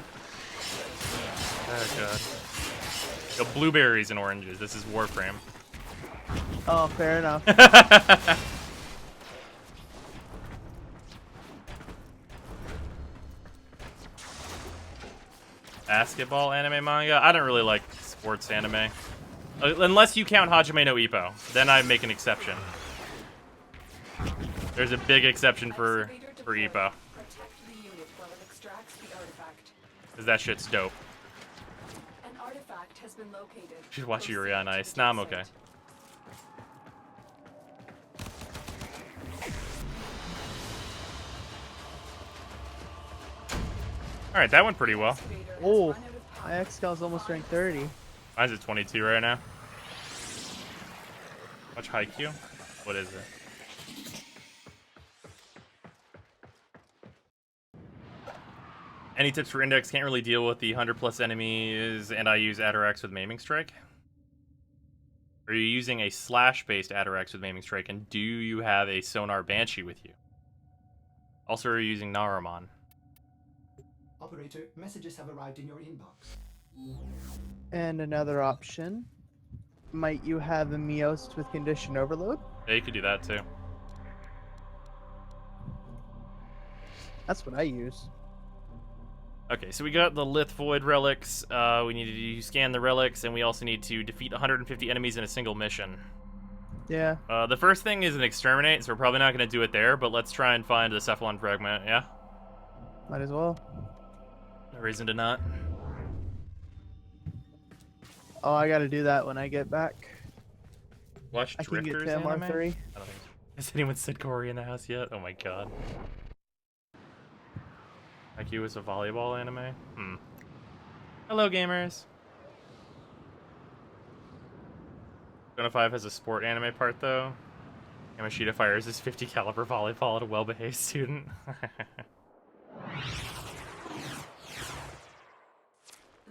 Oh god. Yo, blueberries and oranges. This is Warframe. Oh, fair enough. Basketball anime manga? I don't really like sports anime. Unless you count Hajime no Ippo. Then I make an exception. There's a big exception for Ippo. Protect the unit while it extracts the artifact. Because that shit's dope. An artifact has been located. You should watch Proceed Yuri on to Ice. the Nah, I'm dig okay. site. Alright, that went pretty well. Excavator has Oh, run out of power. my X-Cal's almost rank 30. Mine's at 22 right now. Watch Haikyuu? What is it? Any tips for Index? Can't really deal with the 100 plus enemies, and I use Atarax with Maiming Strike. Are you using a slash-based Atarax with Maiming Strike, and do you have a Sonar Banshee with you? Also, are you using Naramon? Operator, messages have arrived in your inbox. And another option. Might you have a Mios with condition overload? Yeah, you could do that too. That's what I use. Okay, so we got the Lith Void relics. We need to scan the relics, and we also need to defeat 150 enemies in a single mission. Yeah. The first thing is an exterminate, so we're probably not going to do it there, but let's try and find the Cephalon fragment, yeah? Might as well. No reason to not. Oh, I gotta do that when I get back. Watch I can get Drifters to anime? MR3. I don't think so. Has anyone said Corey in the house yet? Oh my god. IQ is a volleyball anime? Hello, gamers. Persona 5 has a sport anime part, though. Yamashita fires his 50 caliber volleyball at a well-behaved student.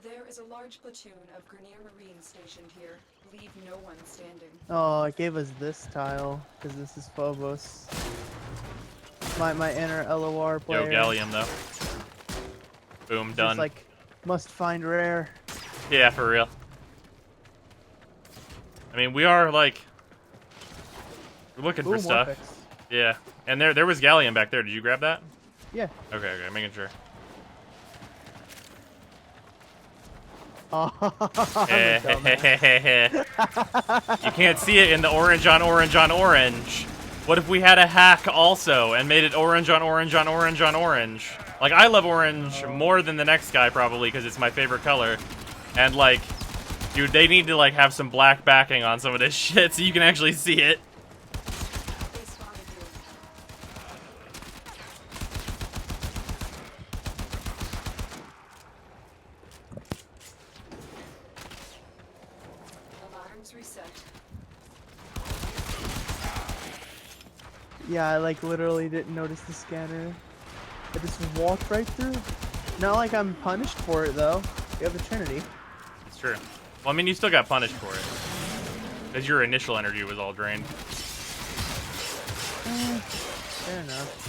There is a large platoon of Grenier Marines stationed here. Leave no one standing. Oh, it gave us this tile, because this is Phobos. My inner LOR player. Yo, Gallium, though. Boom, done. Just like, must find rare. Yeah, for real. I mean, we are, like... We're looking for stuff. Morphix. Yeah. And there was Gallium back there. Did you grab that? Yeah. Okay, making sure. Oh, You can't see it in the orange on orange on orange. What if we had a hack also and made it orange on orange on orange on orange? Like, I love orange more than the next guy probably because it's my favorite color. And like, dude, they need to like have some black backing on some of this shit so you can actually see it. yeah, I like literally didn't notice the scanner. I just walked right through. Not like I'm punished for it though. We have the Trinity. It's true. Well, I mean, you still got punished for it. Because your initial energy was all drained. Fair enough.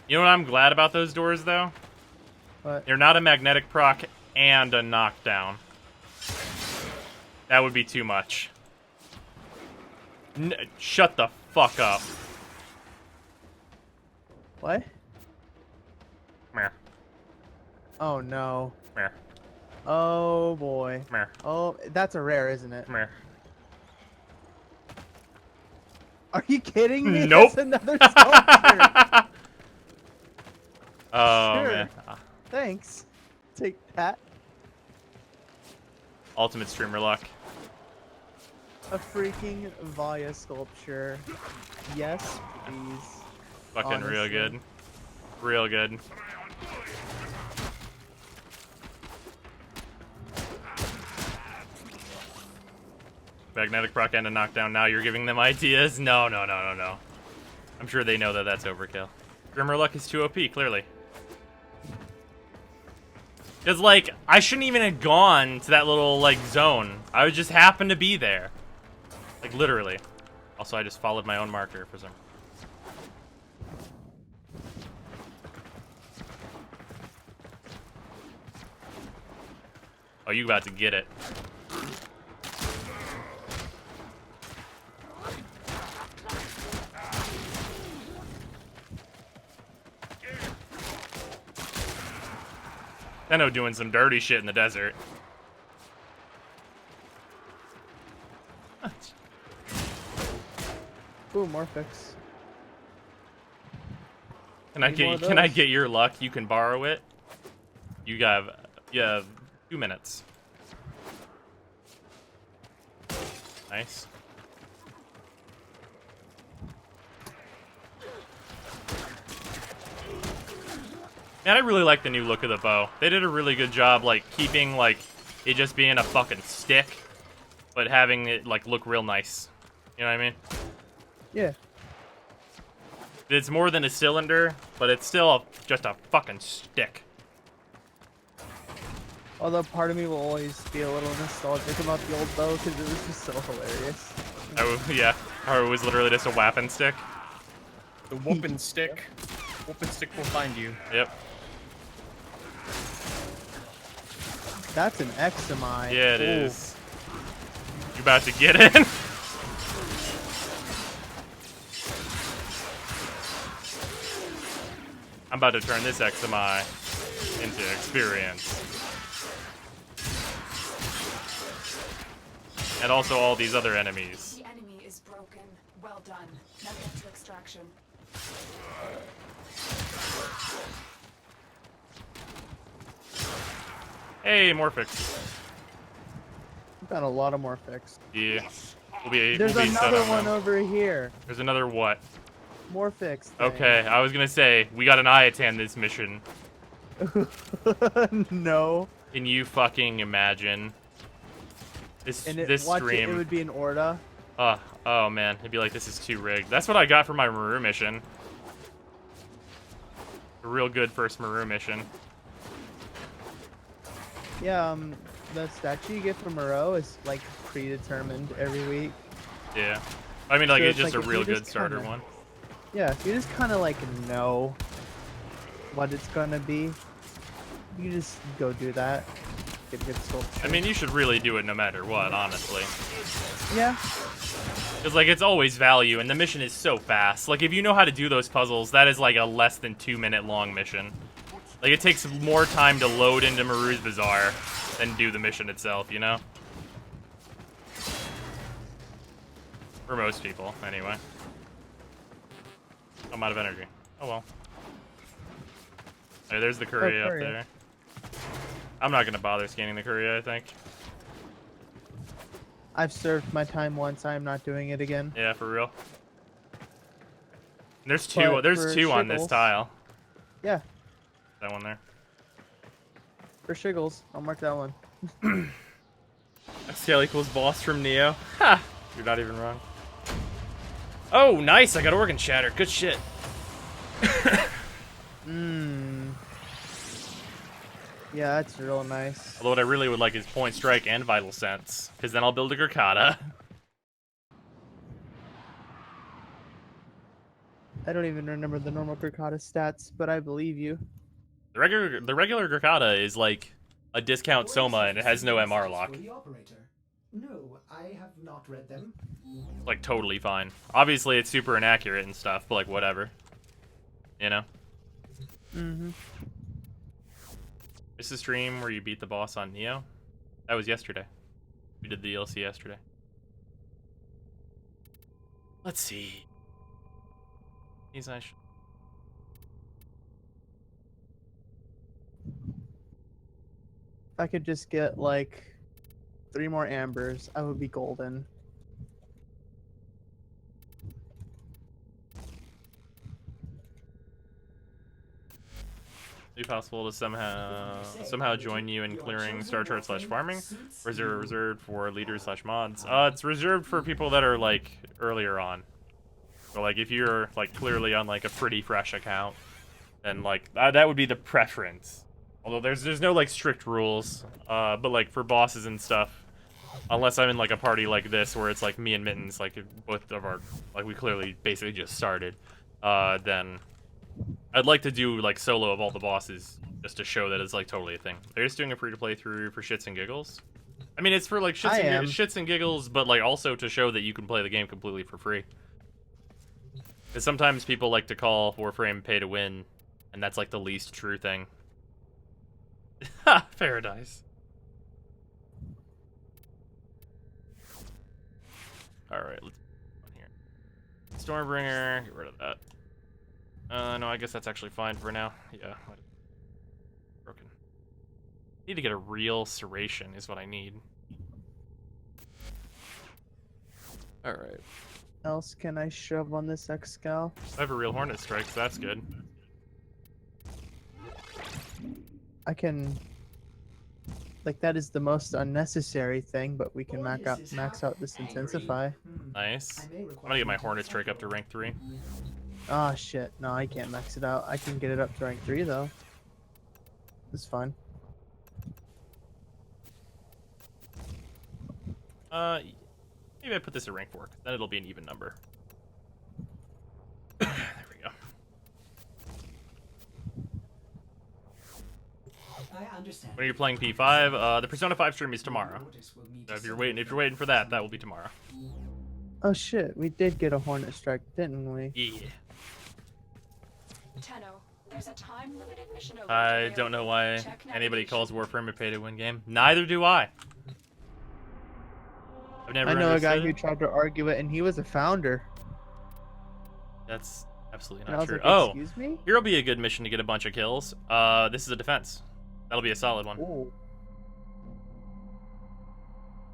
You know what I'm glad about those doors, though? What? They're not a magnetic proc and a knockdown. That would be too much. Shut the fuck up. What? Meh. Oh no. Meh. Oh boy. Meh. Oh, that's a rare, isn't it? Meh. Are you kidding me? Nope. That's another sculpture. Oh, Sure. man. Thanks. Take that. Ultimate streamer luck. A freaking Vaya sculpture. Yes, please. Fucking real Honestly. good. Real good. Magnetic proc and a knockdown. Now you're giving them ideas? No. I'm sure they know that that's overkill. Grimmer Luck is too OP, clearly. Because, like, I shouldn't even have gone to that little, like, zone. I would just happen to be there. Like, literally. Also, I just followed my own marker for some... Oh, you about to get it. Tenno doing some dirty shit in the desert. Ooh, Morphix. Can I Need more get of those. your luck? You can borrow it. You have 2 minutes. Nice. Man, I really like the new look of the bow. They did a really good job, like, keeping, like, it just being a fucking stick, but having it, like, look real nice. You know what I mean? Yeah. It's more than a cylinder, but it's still just a fucking stick. Although part of me will always be a little nostalgic about the old bow because it was just so hilarious. Oh, yeah. Or it was literally just a weapon stick. The whooping stick. Whooping stick will find you. Yep. That's an XMI. Yeah, it Ooh. is. You about to get in? I'm about to turn this XMI into experience. And also all these other enemies. The enemy is broken. Well done. Now get to extraction. Hey, Morphix. We've got a lot of more fix. Yeah. We'll There's be set another on one them. over here. There's another what? More fix. Okay, I was gonna say, we got an Ayatan this mission. No. Can you fucking imagine? This Watch stream. it would be an Orda. Oh man, it'd be like, this is too rigged. That's what I got for my Maru mission. A real good first Maru mission. Yeah, the statue you get from Moreau is like predetermined every week. Yeah. I mean, like, So it's it's just like, a if real you good just starter kinda- one. Yeah, if you just kind of like know what it's gonna be, you just go do that. Get a good sculpture. I mean, you should really do it no matter what, honestly. Yeah. Because, like, it's always value, and the mission is so fast. Like, if you know how to do those puzzles, that is, like, a less than 2-minute long mission. Like, it takes more time to load into Maru's Bazaar than do the mission itself, you know? For most people, anyway. I'm out of energy. Oh, well. Hey, there's the courier up courier. there. I'm not going to bother scanning the courier, I think. I've served my time once. I'm not doing it again. Yeah, for real. There's two. But There's for two on this shiggles- tile. Yeah, That one there. for shiggles, I'll mark that one. Scale equals boss from Neo. Ha! You're not even wrong. Oh, nice! I got Organ Shatter. Good shit. Yeah, that's real nice. Although what I really would like is Point Strike and Vital Sense, because then I'll build a Gurkata. I don't even remember the normal Gurkata stats, but I believe you. The regular Gurkata is like a discount Soma, and it has no MR lock. For the operator. No, I have not read them. Like, totally fine. Obviously, it's super inaccurate and stuff, but like, whatever. You know? Mm-hmm. This is a stream where you beat the boss on Neo? That was yesterday. We did the DLC yesterday. Let's see. These I should... If I could just get like 3 more ambers, I would be golden. Be possible to somehow join you in clearing Star Chart / farming, or is it reserved for leaders / mods? It's reserved for people that are like earlier on. So like if you're like clearly on like a pretty fresh account, then like that would be the preference. Although there's no like strict rules, but like for bosses and stuff, unless I'm in like a party like this where it's like me and Mittens, like both of our like we clearly basically just started, then I'd like to do like solo of all the bosses just to show that it's like totally a thing. They're just doing a free-to-play through for shits and giggles. I mean, it's for like shits and giggles, but like also to show that you can play the game completely for free. Because sometimes people like to call Warframe pay to win, and that's like the least true thing. Ha! Paradise. Alright, let's on here. Stormbringer, get rid of that. No, I guess that's actually fine for now. Yeah. Broken. Need to get a real serration is what I need. Alright. Else can I shove on this X-Scal? I have a real Hornet Strike, so that's good. I can... Like, that is the most unnecessary thing, but we can max out this Intensify. Nice. I'm gonna get my Hornet Strike up to rank 3. Ah, shit. No, I can't max it out. I can get it up to rank 3, though. It's fine. Maybe I put this at rank 4, 'cause then it'll be an even number. There we go. I understand. When you're playing P5, the Persona 5 stream is tomorrow. So if you're waiting for that, that will be tomorrow. Oh shit, we did get a Hornet Strike, didn't we? Yeah. Tenno, there's a time-limited mission alert I available. don't know why Check anybody navigation. calls Warframe a pay-to-win game. Neither do I. I've never I know a guy understood who it. tried to argue it, and he was a founder. That's absolutely And I not was true. like, Oh, excuse me? here'll be a good mission to get a bunch of kills. This is a defense. That'll be a solid one. Ooh.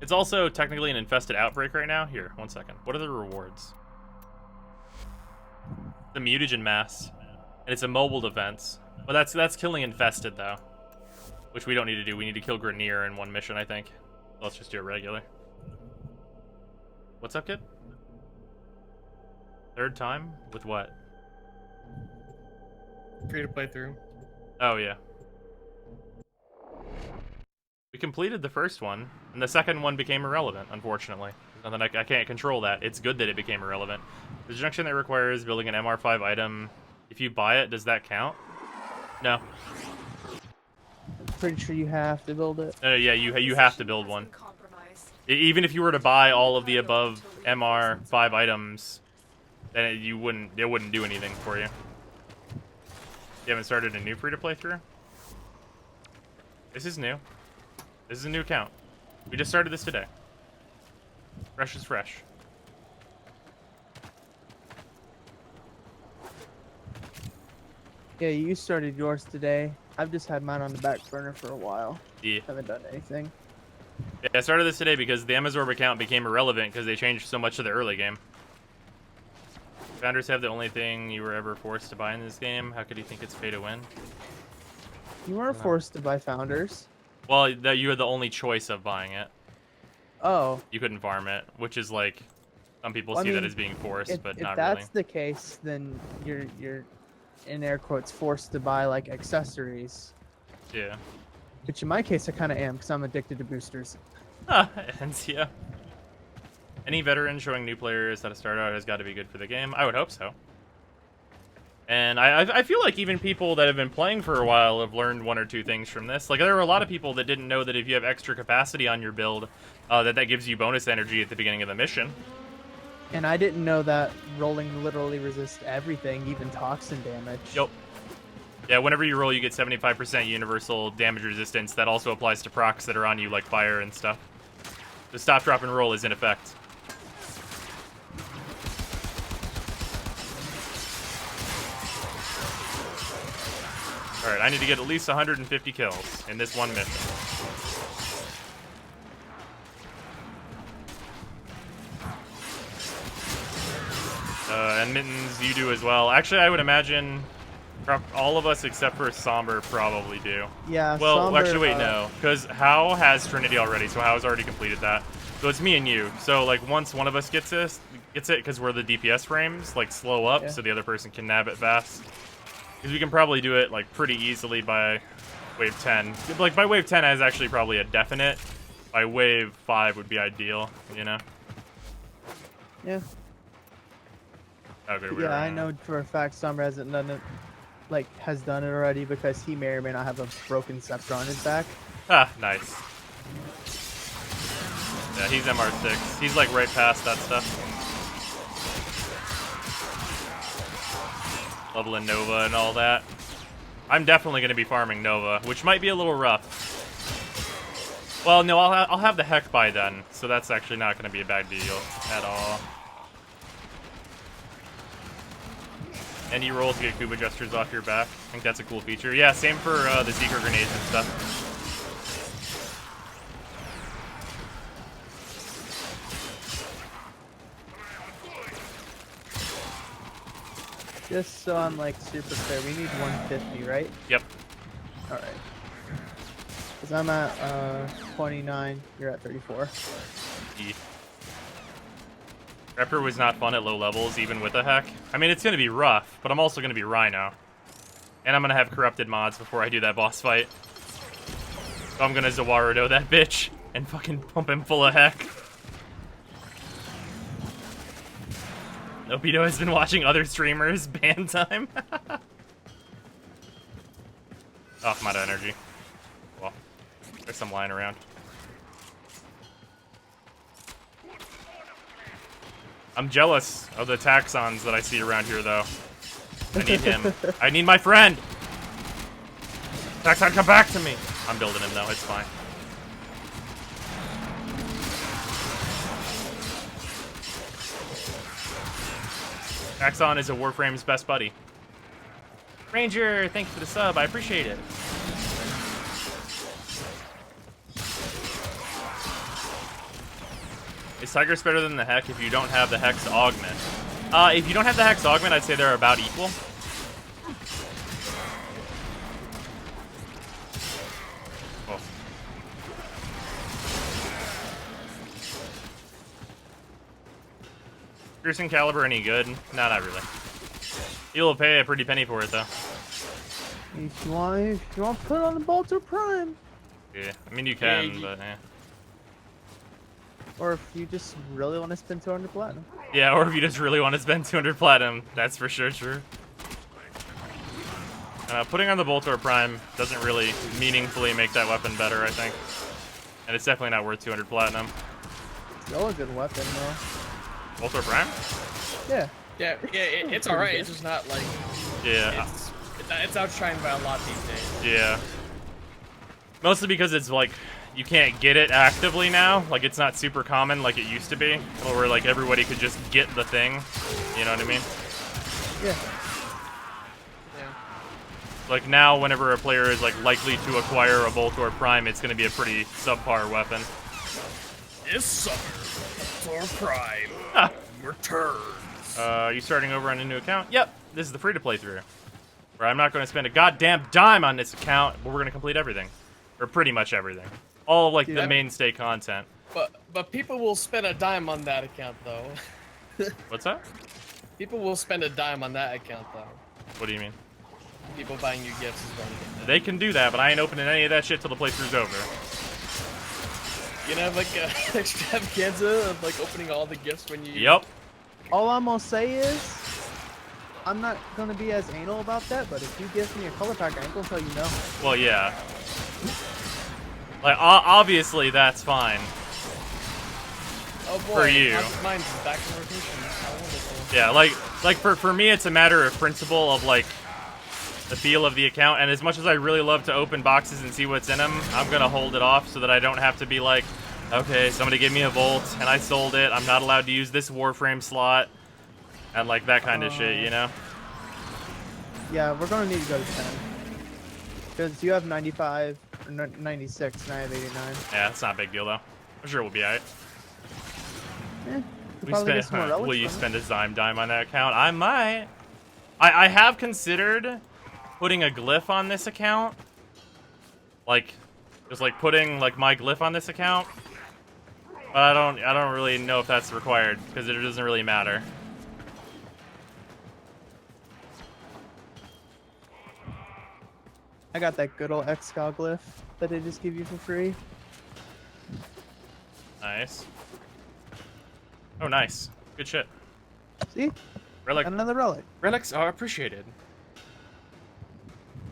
It's also technically an infested outbreak right now. Here, 1 second. What are the rewards? The mutagen mass, and it's a mobile defense. But that's killing infested though, which we don't need to do. We need to kill Grenier in one mission, I think. Let's just do it regular. What's up, kid? Third time with what? Free to play through. Oh yeah. We completed the first one, and the second one became irrelevant, unfortunately. Nothing I can't control that. It's good that it became irrelevant. The junction that requires building an MR5 item, if you buy it, does that count? No. Pretty sure you have to build it. No, yeah, you have to build one. Compromised. Even if you were to buy all of the above MR5 items, then it wouldn't do anything for you. You haven't started a new free-to-play through? This is new. This is a new account. We just started this today. Fresh is fresh. Yeah, you started yours today. I've just had mine on the back burner for a while. Yeah. Haven't done anything. Yeah, I started this today because the Amazorb account became irrelevant because they changed so much of the early game. Founders have the only thing you were ever forced to buy in this game. How could you think it's pay to win? You weren't forced to buy Founders. Well, you had the only choice of buying it. Oh. You couldn't farm it, which is like, some people Well, I see that mean, as being forced, if, but if not that's really. the case, then you're in air quotes forced to buy like accessories. Yeah. Which in my case I kind of am because I'm addicted to boosters. And yeah. Any veteran showing new players how to start out has got to be good for the game. I would hope so. And I feel like even people that have been playing for a while have learned one or two things from this. Like, there are a lot of people that didn't know that if you have extra capacity on your build, that gives you bonus energy at the beginning of the mission. And I didn't know that rolling literally resists everything, even toxin damage. Yep. Yeah, whenever you roll, you get 75% universal damage resistance. That also applies to procs that are on you, like fire and stuff. The stop, drop, and roll is in effect. Alright, I need to get at least 150 kills in this one mission. And Mittens, you do as well. Actually, I would imagine all of us except for Somber probably do. Yeah, well, Somber, actually, wait, no. Because How has Trinity already, so How's already completed that. So it's me and you. So, like, once one of us gets it, because we're the DPS frames, like, slow up so the other person can nab it fast. Because we can probably do it, like, pretty easily by wave 10. Like, by wave 10 is actually probably a definite. By wave 5 would be ideal, you know? Yeah. Okay, Yeah, I know for a fact Summer hasn't done it, like, has done it already because he may or may not have a broken scepter on his back. Ah, nice. Yeah, he's MR6. He's, like, right past that stuff. Leveling Nova and all that. I'm definitely going to be farming Nova, which might be a little rough. Well, no, I'll have the Heck by then, so that's actually not going to be a bad deal at all. And you roll to get Kuba gestures off your back. I think that's a cool feature. Yeah, same for the secret grenades and stuff. Just so I'm, like, super clear, we need 150, right? Yep. Alright. Because I'm at 29, you're at 34. Yeah. Prepper was not fun at low levels, even with a Heck. I mean, it's going to be rough, but I'm also going to be Rhino. And I'm going to have corrupted mods before I do that boss fight. So I'm going to Zawarudo that bitch and fucking pump him full of Heck. Obito has been watching other streamers ban time. Oh, I'm out of energy. Well, there's some lying around. I'm jealous of the Taxons that I see around here, though. I need him. I need my friend! Taxon, come back to me! I'm building him, though. It's fine. Taxon is a Warframe's best buddy. Ranger, thank you for the sub. I appreciate it. Is Tigress better than the Hex if you don't have the Hex Augment? If you don't have the Hex Augment, I'd say they're about equal. Oh. Piercing Caliber any good? No, not really. You'll pay a pretty penny for it, though. If you want to put it on the Bolter Prime. Yeah, I mean you can, but eh. Or if you just really want to spend 200 platinum. Yeah, or if you just really want to spend 200 platinum, that's for sure true. Putting on the Boltor Prime doesn't really meaningfully make that weapon better, I think. And it's definitely not worth 200 platinum. Still a good weapon, though. Boltor Prime? Yeah. Yeah, it's alright. It's just not like. Yeah. It's outshined by a lot these days. Yeah. Mostly because it's like you can't get it actively now. Like it's not super common like it used to be, where like everybody could just get the thing. You know what I mean? Yeah. Like now, whenever a player is like likely to acquire a Boltor Prime, it's going to be a pretty subpar weapon. This summer, Boltor Prime returns. You starting over on a new account? Yep. This is the free-to-play through, where I'm not going to spend a goddamn dime on this account, but we're going to complete everything, or pretty much everything, all of like the mainstay content. But people will spend a dime on that account though. What's that? People will spend a dime on that account though. What do you mean? People buying you gifts is going to They can do that, but I ain't opening any of that shit till the playthrough's over. You know, like an extravaganza of like opening all the gifts when you. Yep. All I'm gonna say is, I'm not gonna be as anal about that, but if you give me a color pack, I ain't gonna tell you no. Well, yeah. Like, obviously, that's fine. Oh boy, for you. Mine's back in rotation. How wonderful. Yeah, like for me, it's a matter of principle of like the feel of the account, and as much as I really love to open boxes and see what's in them, I'm gonna hold it off so that I don't have to be like, okay, somebody gave me a Volt and I sold it. I'm not allowed to use this Warframe slot, and like that kind of shit, you know? Yeah, we're gonna need to go to 10 because you have 95 or 96, and I have 89. Yeah, it's not a big deal though. I'm sure we'll be alright. Will you spend a dime on that account? I might. I have considered putting a glyph on this account. Like, just like putting like my glyph on this account. But I don't really know if that's required because it doesn't really matter. I got that good old Excal glyph that they just give you for free. Nice. Oh, nice. Good shit. See? Relic. Another relic. Relics are appreciated.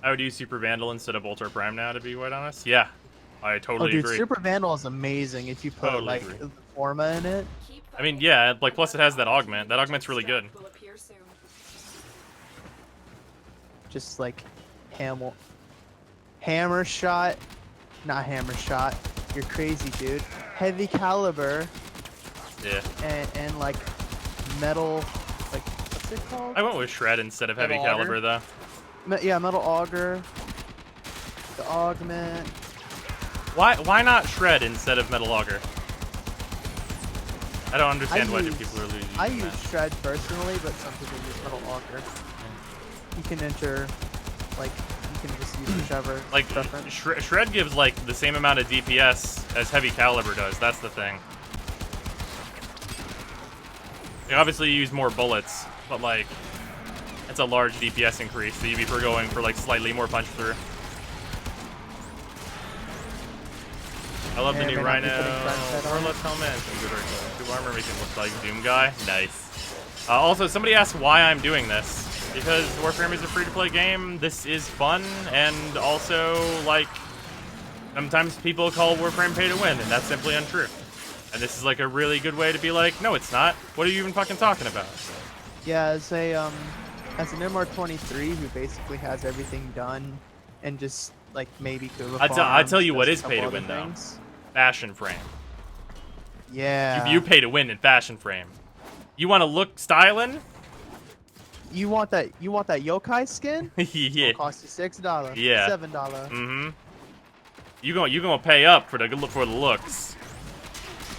I would use Super Vandal instead of Boltor Prime now, to be quite honest. Yeah, I totally agree. Super Vandal is amazing if you put like the Forma in it. I mean, yeah, like plus it has that augment. That augment's really good. Just like hammer shot, not hammer shot. You're crazy, dude. Heavy caliber. Yeah. And like metal, like what's it called? I went with Shred instead of Heavy Caliber though. Yeah, Metal Auger. The augment. Why not Shred instead of Metal Auger? I don't understand why people are losing. I use Shred personally, but some people use Metal Auger. You can enter, like, you can just use whichever. Like, Shred gives like the same amount of DPS as Heavy Caliber does. That's the thing. Like, obviously, you use more bullets, but like, it's a large DPS increase, so you'd be going for like slightly more punch through. I love the new Rhino. Warless helmet. Good armor makes him look like Doom Guy. Nice. Also, somebody asked why I'm doing this. Because Warframe is a free-to-play game. This is fun, and also, like, sometimes people call Warframe pay-to-win, and that's simply untrue. And this is, like, a really good way to be like, no, it's not. What are you even fucking talking about? Yeah, as an MR23 who basically has everything done, and just like maybe could. I tell you what is pay-to-win though. Fashion frame. Yeah. You pay to win in fashion frame. You want to look styling? You want that yokai skin? Yeah. It'll cost you $6. Yeah. $7. Mm-hmm. You gonna pay up for the looks.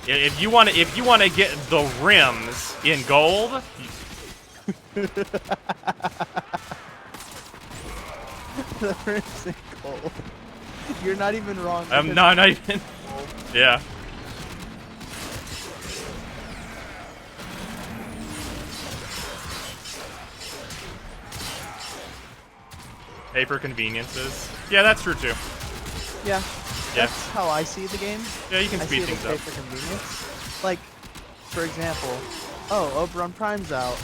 If you want to get the rims in gold. The rims in gold. You're not even wrong. I'm not even. Yeah. Pay for conveniences. Yeah, that's true too. Yeah. Yeah. That's how I see the game. Yeah, you can I speed see it things as pay up. for convenience. Like, for example, Oberon Prime's out.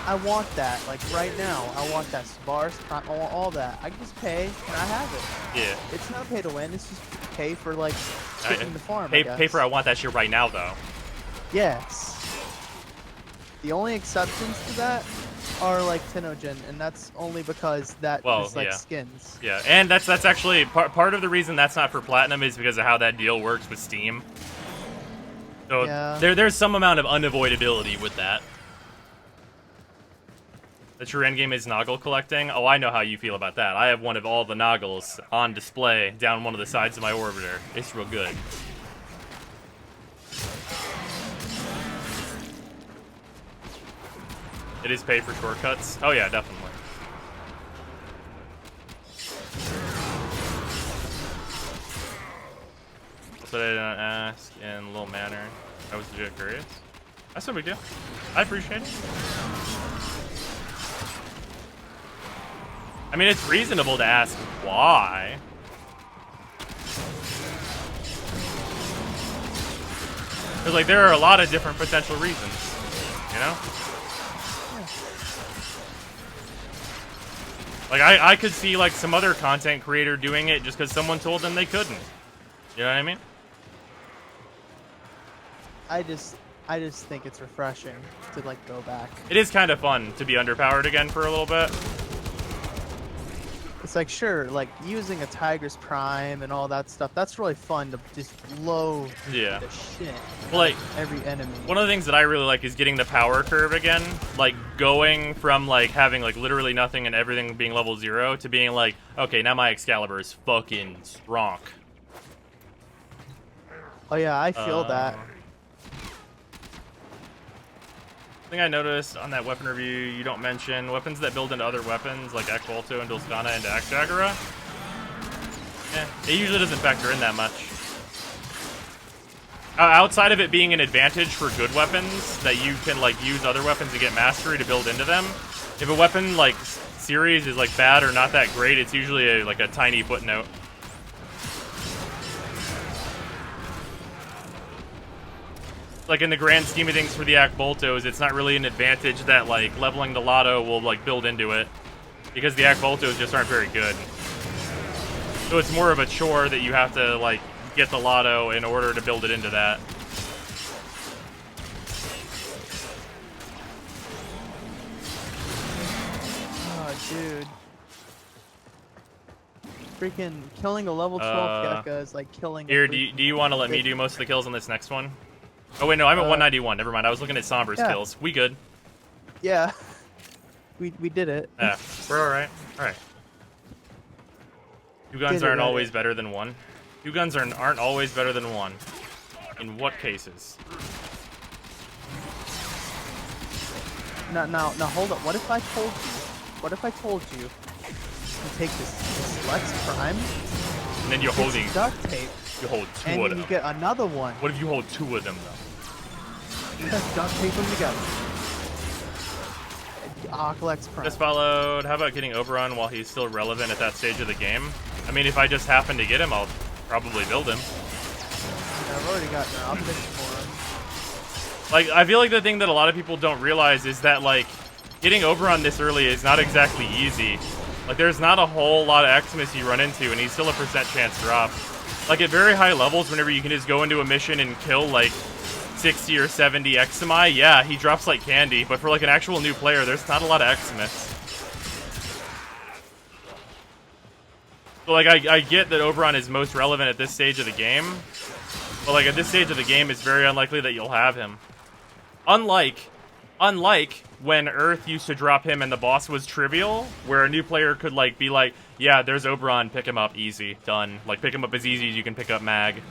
I want that. Like right now, I want that Sparse Prime. I want all that. I can just pay and I have it. Yeah. It's not pay to win. It's just pay for like taking the farm. Pay for I want that shit right now though. Yes. The only exceptions to that are like Tenogen, and that's only because that is like skins. Yeah, and that's actually part of the reason that's not for Platinum is because of how that deal works with Steam. So there's some amount of unavoidability with that. The true endgame is Noggle collecting. Oh, I know how you feel about that. I have one of all the Noggles on display down one of the sides of my orbiter. It's real good. It is paid for shortcuts. Oh yeah, definitely. But I didn't ask in a little manner. I was legit curious. That's no big deal. I appreciate it. I mean, it's reasonable to ask why. Because, like, there are a lot of different potential reasons, you know? Like, I could see, like, some other content creator doing it just because someone told them they couldn't. You know what I mean? I just think it's refreshing to, like, go back. It is kind of fun to be underpowered again for a little bit. It's like, sure, like, using a Tiger's Prime and all that stuff, that's really fun to just blow the shit well, like, every enemy. One of the things that I really like is getting the power curve again. Like, going from, like, having, like, literally nothing and everything being level 0 to being like, okay, now my Excalibur is fucking strong. Oh, yeah, I feel that. I think I noticed on that weapon review, you don't mention weapons that build into other weapons, like Akbolto and Dulskana into Akjagara. Yeah, it usually doesn't factor in that much. Outside of it being an advantage for good weapons, that you can, like, use other weapons to get mastery to build into them. If a weapon, like, series is, like, bad or not that great, it's usually, like, a tiny footnote. Like, in the grand scheme of things for the Akboltos, it's not really an advantage that, like, leveling the Lotto will, like, build into it. Because the Akboltos just aren't very good. So it's more of a chore that you have to, like, get the Lotto in order to build it into that. Oh, dude. Freaking killing a level 12 Gekka is like killing Here, do you want to let me do most of the kills on this next one? Oh, wait, no, I'm at 191. Never mind. I was looking at Sombra's kills. We good. Yeah. We did it. Yeah, we're alright. Alright. Two guns aren't always better than one. Two guns aren't always better than one. In what cases? Now, hold up. What if I told you to take this Lex Prime, and then you're holding duct tape, you hold two and of them. you get another one. What if you hold two of them though? You just duct tape them together. Lex Prime. Just followed. How about getting Oberon while he's still relevant at that stage of the game? I mean, if I just happen to get him, I'll probably build him. I've already got an optics for him. Like, I feel like the thing that a lot of people don't realize is that, like, getting Oberon this early is not exactly easy. Like, there's not a whole lot of Xmas you run into, and he's still a % chance drop. Like, at very high levels, whenever you can just go into a mission and kill, like, 60 or 70 Xmi, yeah, he drops like candy. But for, like, an actual new player, there's not a lot of Xmas. So, like, I get that Oberon is most relevant at this stage of the game. But, like, at this stage of the game, it's very unlikely that you'll have him. Unlike when Earth used to drop him and the boss was trivial, where a new player could, like, be like, yeah, there's Oberon, pick him up, easy, done. Like, pick him up as easy as you can pick up Mag.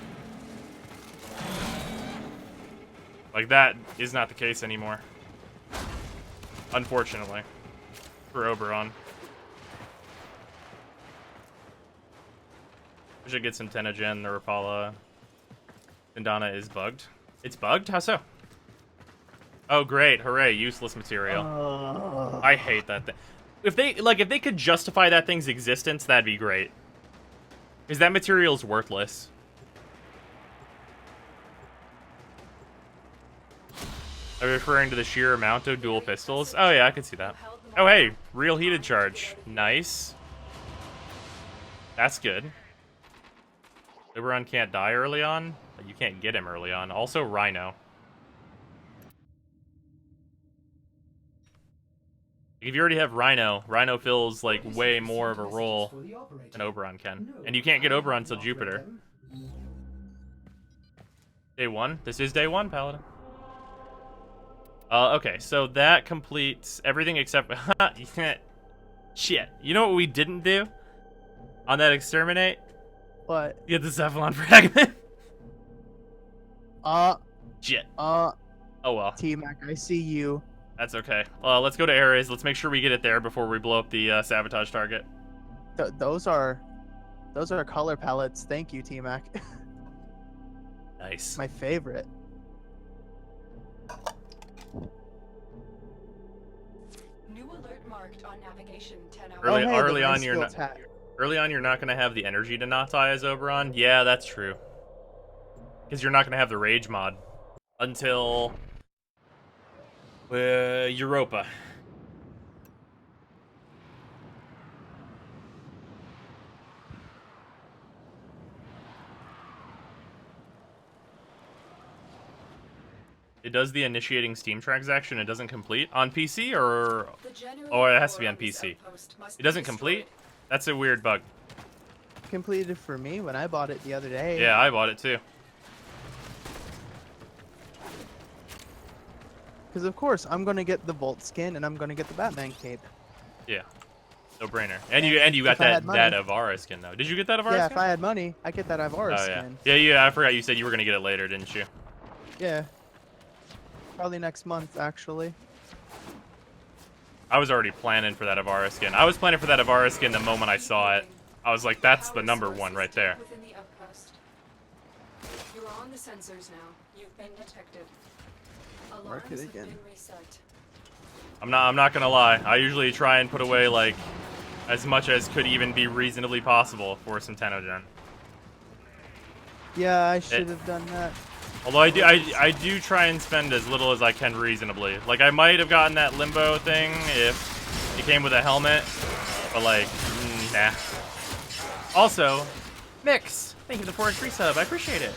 Like, that is not the case anymore. Unfortunately. For Oberon. We should get some Tenogen, the Rapala. Vendana is bugged. It's bugged? How so? Oh, great. Hooray. Useless material. I hate that thing. If they could justify that thing's existence, that'd be great. Because that material's worthless. Are you referring to the sheer amount of dual pistols? Oh, yeah, I can see that. Oh, hey. Real heated charge. Nice. That's good. Oberon can't die early on, but you can't get him early on. Also, Rhino. If you already have Rhino, Rhino fills, like, way more of a role than Oberon can. And you can't get Oberon until Jupiter. Day 1? This is day 1, Paladin. Okay, so that completes everything except... Shit. You know what we didn't do? On that Exterminate? What? Get the Cephalon fragment. Shit. Oh well. T-Mac, I see you. That's okay. Let's go to Ares. Let's make sure we get it there before we blow up the sabotage target. Those are color palettes. Thank you, T-Mac. Nice. My favorite. New alert marked on navigation 10 hours. Early on, you're not going to have the energy to not die as Oberon. Yeah, that's true. Because you're not going to have the rage mod until Europa. It does the initiating Steam transaction. It doesn't complete on PC, or it has to be on PC. It doesn't complete. That's a weird bug. Completed for me when I bought it the other day. Yeah, I bought it too. Because of course I'm gonna get the Volt skin and I'm gonna get the Batman cape. Yeah, no brainer. And you got that Avara skin though. Did you get that Avara skin? Yeah, if I had money, I get that Avara skin. Yeah. I forgot you said you were gonna get it later, didn't you? Yeah. Probably next month, actually. I was already planning for that Avara skin. I was planning for that Avara skin the moment I saw it. I was like, that's the #1 right there. You're on the sensors now. You've been detected. Mark it again. I'm not gonna lie. I usually try and put away like as much as could even be reasonably possible for some Tenogen. Yeah, I should have done that. Although I do try and spend as little as I can reasonably. Like, I might have gotten that limbo thing if it came with a helmet, but like, nah. Also, Mix, thank you for the Forest Free sub. I appreciate it.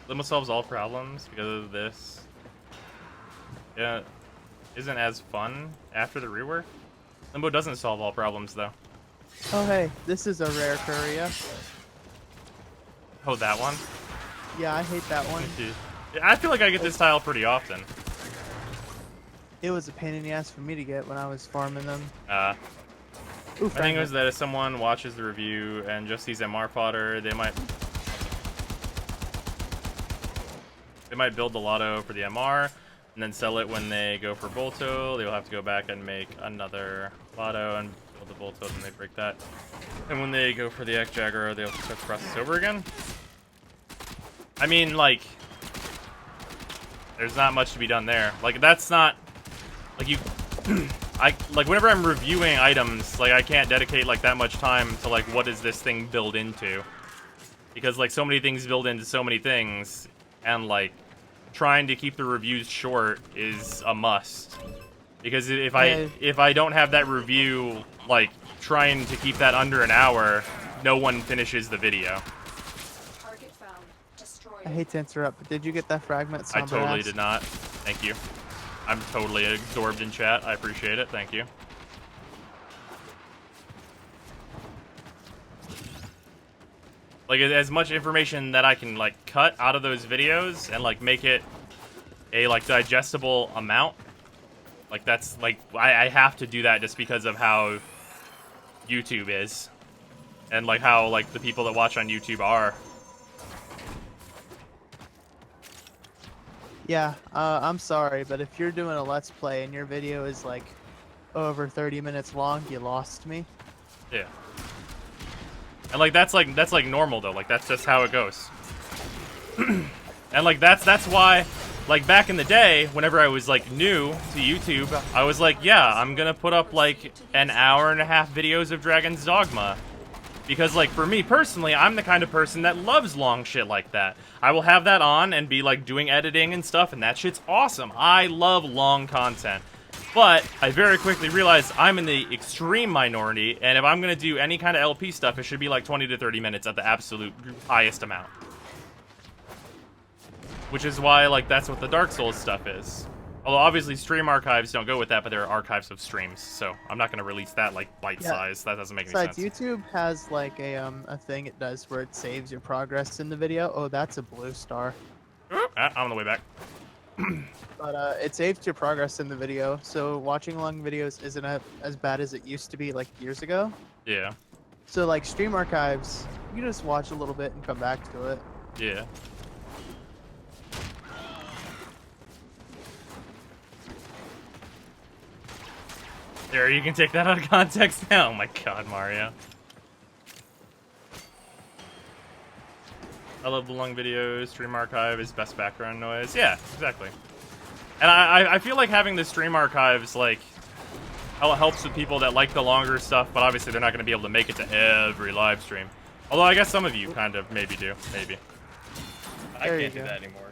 Limbo solves all problems because of this. Yeah, isn't as fun after the rework. Limbo doesn't solve all problems though. Oh hey, this is a rare courier. Oh, that one? Yeah, I hate that one. I feel like I get this tile pretty often. It was a pain in the ass for me to get when I was farming them. I think it was that if someone watches the review and just sees MR fodder, they might build the lotto for the MR and then sell it when they go for Bolto. They'll have to go back and make another lotto and build the Bolto, and they break that. And when they go for the X-Jagger, they'll start the process over again. I mean, like, there's not much to be done there. Like, that's not, like, you, like, whenever I'm reviewing items, like, I can't dedicate, like, that much time to, like, what does this thing build into? because like so many things build into so many things, and like trying to keep the reviews short is a must. Because if I don't have that review, like trying to keep that under an hour, no one finishes the video. Target found. Destroyed. I hate to interrupt, but did you get that fragment? I totally did not. Thank you. I'm totally absorbed in chat. I appreciate it. Thank you. Like, as much information that I can, like, cut out of those videos and, like, make it a, like, digestible amount. Like, that's, like, I have to do that just because of how YouTube is. And, like, how, like, the people that watch on YouTube are. Yeah, I'm sorry, but if you're doing a Let's Play and your video is, like, over 30 minutes long, you lost me. Yeah. And, like, that's normal, though. Like, that's just how it goes. And, like, that's why, like, back in the day, whenever I was, like, new to YouTube, I was like, yeah, I'm gonna put up, like, an hour-and-a-half videos of Dragon's Dogma. Because, like, for me personally, I'm the kind of person that loves long shit like that. I will have that on and be, like, doing editing and stuff, and that shit's awesome. I love long content. But I very quickly realized I'm in the extreme minority, and if I'm going to do any kind of LP stuff, it should be, like, 20 to 30 minutes at the absolute highest amount. Which is why, like, that's what the Dark Souls stuff is. Although, obviously, stream archives don't go with that, but there are archives of streams, so I'm not going to release that, like, bite-size. That doesn't make any sense. Besides, YouTube has, like, a thing it does where it saves your progress in the video. Oh, that's a blue star. I'm on the way back. But, it saves your progress in the video, so watching long videos isn't as bad as it used to be, like, years ago. Yeah. So, like, stream archives, you just watch a little bit and come back to it. Yeah. There, you can take that out of context now. Oh my god, Mario. I love the long videos. Stream archive is best background noise. Yeah, exactly. And I feel like having the stream archives, like, helps with people that like the longer stuff, but obviously they're not going to be able to make it to every live stream. Although I guess some of you kind of maybe do. Maybe. I can't do that anymore.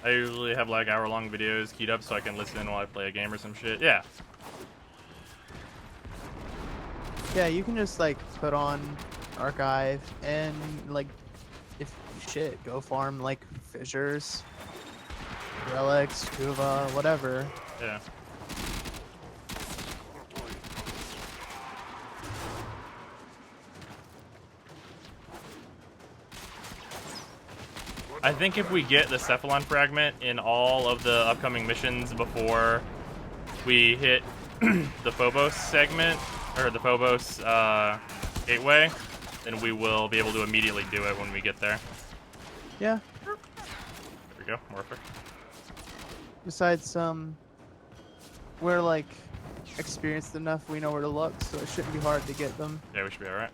I usually have like hour-long videos keyed up so I can listen while I play a game or some shit. Yeah. Yeah, you can just like put on archive and like if shit, go farm like fissures, relics, scuba, whatever. Yeah. I think if we get the Cephalon fragment in all of the upcoming missions before we hit the Phobos segment, or the Phobos gateway, then we will be able to immediately do it when we get there. Yeah. There we go, Morphic. Besides, we're like experienced enough, we know where to look, so it shouldn't be hard to get them. Yeah, we should be alright.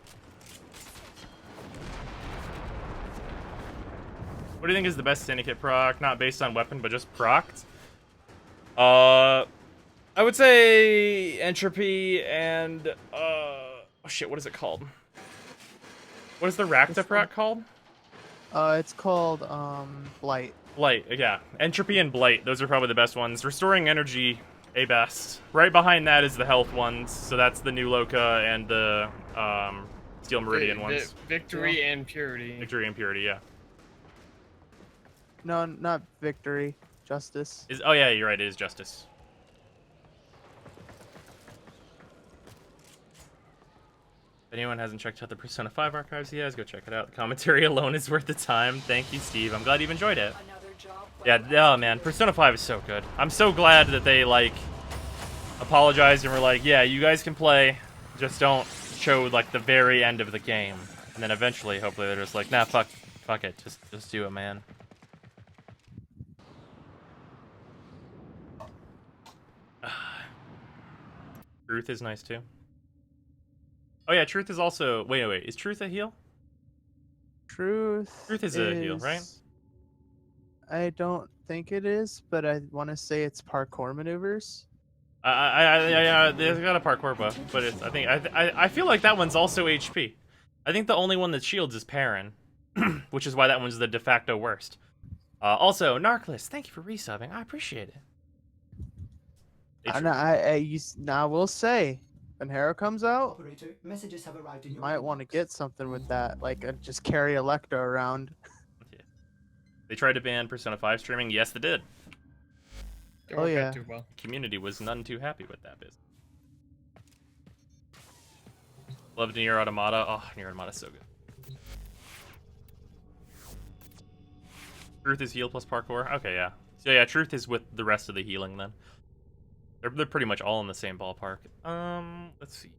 What do you think is the best Syndicate proc? Not based on weapon, but just procced? I would say Entropy and, oh shit, what is it called? What is the Rakta proc called? It's called, Blight. Blight, yeah. Entropy and Blight, those are probably the best ones. Restoring Energy, a best. Right behind that is the health ones, so that's the New Loka and the, Steel Meridian ones. Victory and Purity. Victory and Purity, yeah. No, not Victory. Justice. Oh yeah, you're right, it is Justice. If anyone hasn't checked out the Persona 5 archives yet, go check it out. The commentary alone is worth the time. Thank you, Steve. I'm glad you've enjoyed it. Yeah, oh man, Persona 5 is so good. I'm so glad that they, like, apologized and were like, yeah, you guys can play, just don't show, like, the very end of the game. And then eventually, hopefully, they're just like, nah, fuck it, just do it, man. Truth is nice too. Oh yeah, Truth is also. Wait. Is Truth a heal? Truth is a heal, right? I don't think it is, but I want to say it's parkour maneuvers. They've got a parkour buff, but it's, I feel like that one's also HP. I think the only one that shields is Perrin, which is why that one's the de facto worst. Also, Narclis, thank you for resubbing. I appreciate it. I will say, when Hero comes out, Operator, messages have arrived in you your might want to inbox. get something with that, like just carry Electro around. They tried to ban Persona 5 streaming. Yes, they did. It Oh, worked yeah. out too well. Community was none too happy with that business. Love Nier Automata. Oh, Nier Automata's so good. Truth is heal plus parkour. Okay, yeah. So yeah, Truth is with the rest of the healing then. They're pretty much all in the same ballpark. Let's see.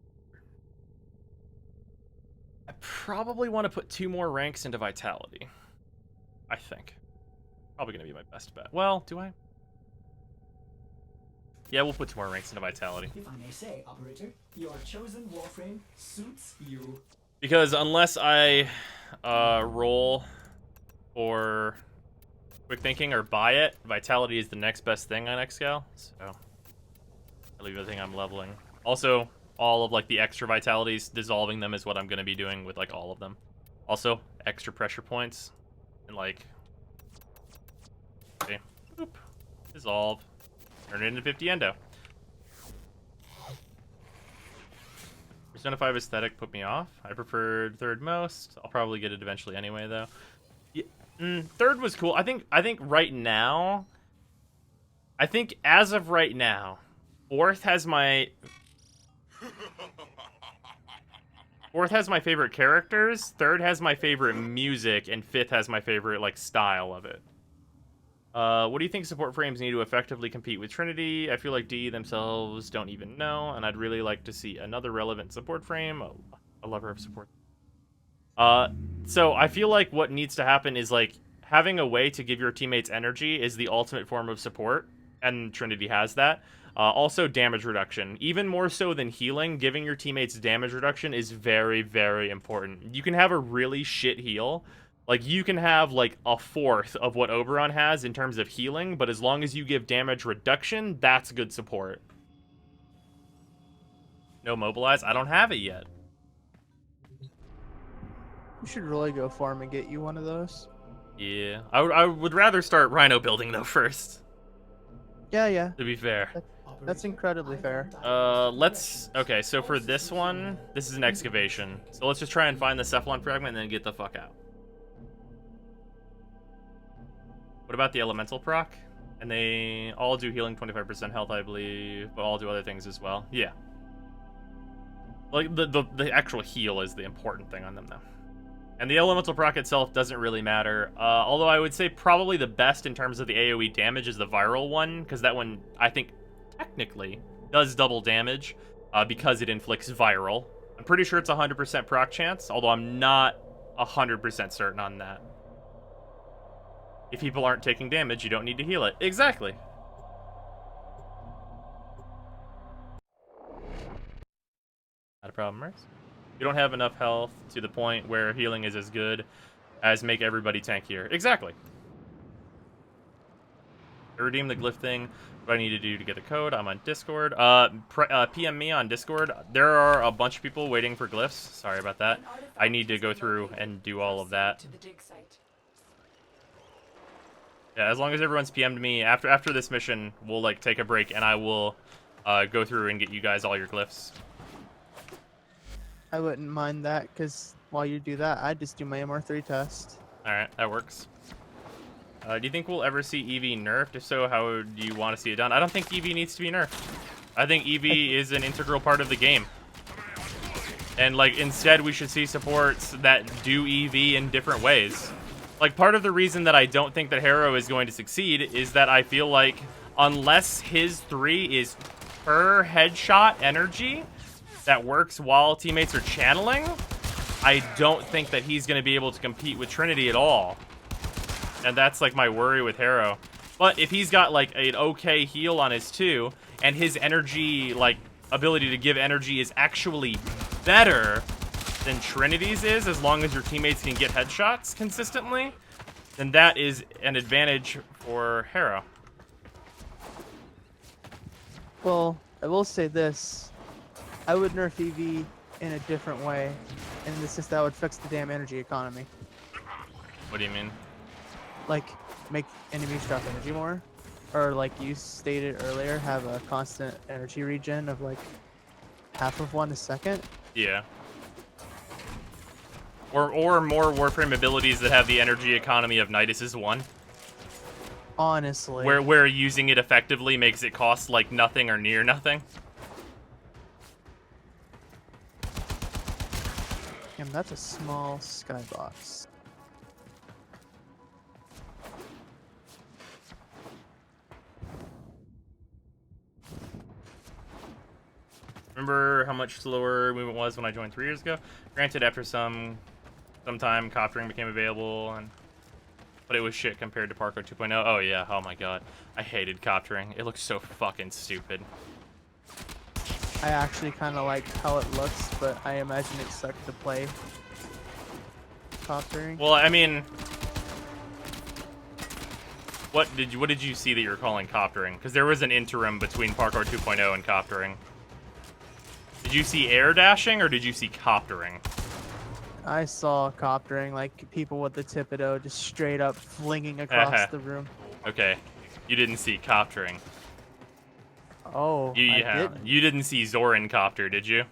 I probably want to put 2 more ranks into Vitality. I think. Probably gonna be my best bet. Well, do I? Yeah, we'll put 2 more ranks into Vitality. If I may say, Operator, your chosen warframe suits you. Because unless I roll for Quick Thinking or buy it, Vitality is the next best thing on Xscale. So I leave everything I'm leveling. Also, all of like the extra Vitalities, dissolving them is what I'm gonna be doing with like all of them. Also, extra pressure points and like, okay, boop, dissolve, turn it into 50 endo. Persona 5 aesthetic put me off. I preferred third most. I'll probably get it eventually anyway, though. Yeah, third was cool. I think right now, I think as of right now, fourth has my favorite characters. Third has my favorite music, and fifth has my favorite like style of it. What do you think support frames need to effectively compete with Trinity? I feel like D themselves don't even know, and I'd really like to see another relevant support frame. A lover of support. So I feel like what needs to happen is like having a way to give your teammates energy is the ultimate form of support, and Trinity has that. Also damage reduction, even more so than healing. Giving your teammates damage reduction is very, very important. You can have a really shit heal. Like, you can have, like, a fourth of what Oberon has in terms of healing, but as long as you give damage reduction, that's good support. No mobilize? I don't have it yet. You should really go farm and get you one of those. Yeah. I would rather start Rhino building, though, first. Yeah. To be fair. That's incredibly fair. Okay, so for this one, this is an excavation. So let's just try and find the Cephalon fragment and then get the fuck out. What about the elemental proc? And they all do healing 25% health, I believe, but all do other things as well. Yeah. Like, the actual heal is the important thing on them, though. And the elemental proc itself doesn't really matter. Although I would say probably the best in terms of the AoE damage is the viral one, because that one, I think, technically does double damage because it inflicts viral. I'm pretty sure it's 100% proc chance, although I'm not 100% certain on that. If people aren't taking damage, you don't need to heal it. Exactly. Not a problem, Merce. You don't have enough health to the point where healing is as good as make everybody tankier. Exactly. To redeem the glyph thing, what do I need to do to get the code? I'm on Discord. PM me on Discord. There are a bunch of people waiting for glyphs. Sorry about that. I need to go through and do all of that. Yeah, as long as everyone's PM'd me, after this mission, we'll, like, take a break, and I will go through and get you guys all your glyphs. I wouldn't mind that, because while you do that, I just do my MR3 test. Alright, that works. Do you think we'll ever see EV nerfed? If so, how do you want to see it done? I don't think EV needs to be nerfed. I think EV is an integral part of the game. And, like, instead we should see supports that do EV in different ways. Like, part of the reason that I don't think that Hero is going to succeed is that I feel like unless his 3 is per headshot energy that works while teammates are channeling, I don't think that he's going to be able to compete with Trinity at all. And that's, like, my worry with Hero. But if he's got, like, an okay heal on his 2, and his energy, like, ability to give energy is actually better than Trinity's is, as long as your teammates can get headshots consistently, then that is an advantage or Harrow? Well, I will say this. I would nerf EV in a different way, in the sense that would fix the damn energy economy. What do you mean? Like, make enemies drop energy more. Or, like you stated earlier, have a constant energy regen of, like, half of 1 a second. Yeah. Or more Warframe abilities that have the energy economy of Nidus's 1. Honestly. Where using it effectively makes it cost, like, nothing or near nothing. Damn, that's a small skybox. Remember how much slower movement was when I joined 3 years ago? Granted, after some time, coptering became available, but it was shit compared to Parkour 2.0. Oh yeah, oh my god. I hated coptering. It looks so fucking stupid. I actually kind of like how it looks, but I imagine it sucked to play. Coptering. Well, I mean, what did you see that you're calling coptering? Because there was an interim between Parkour 2.0 and coptering. Did you see air dashing or did you see coptering? I saw coptering, like people with the Thibodeau just straight up flinging across the room. Okay, you didn't see coptering. Oh, You didn't see Zoran copter, did you?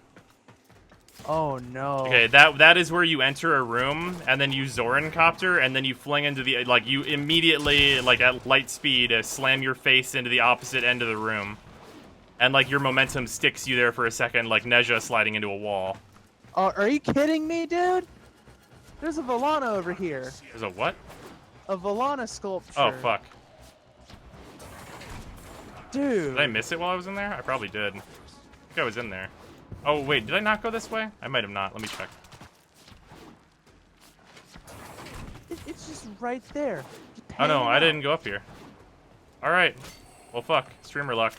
Oh no. Okay, that is where you enter a room and then you Zoran copter and then you fling into the, like, you immediately, like at light speed, slam your face into the opposite end of the room. And, like, your momentum sticks you there for a second, like Nezha sliding into a wall. Oh, are you kidding me, dude? There's a Volana over here. There's a what? A Volana sculpture. Oh, fuck. Dude. Did I miss it while I was in there? I probably did. I think I was in there. Oh, wait, did I not go this way? I might have not. Let me check. It's just right there. Just Oh, no, hanging I out. didn't go up here. Alright. Well, fuck. Streamer luck.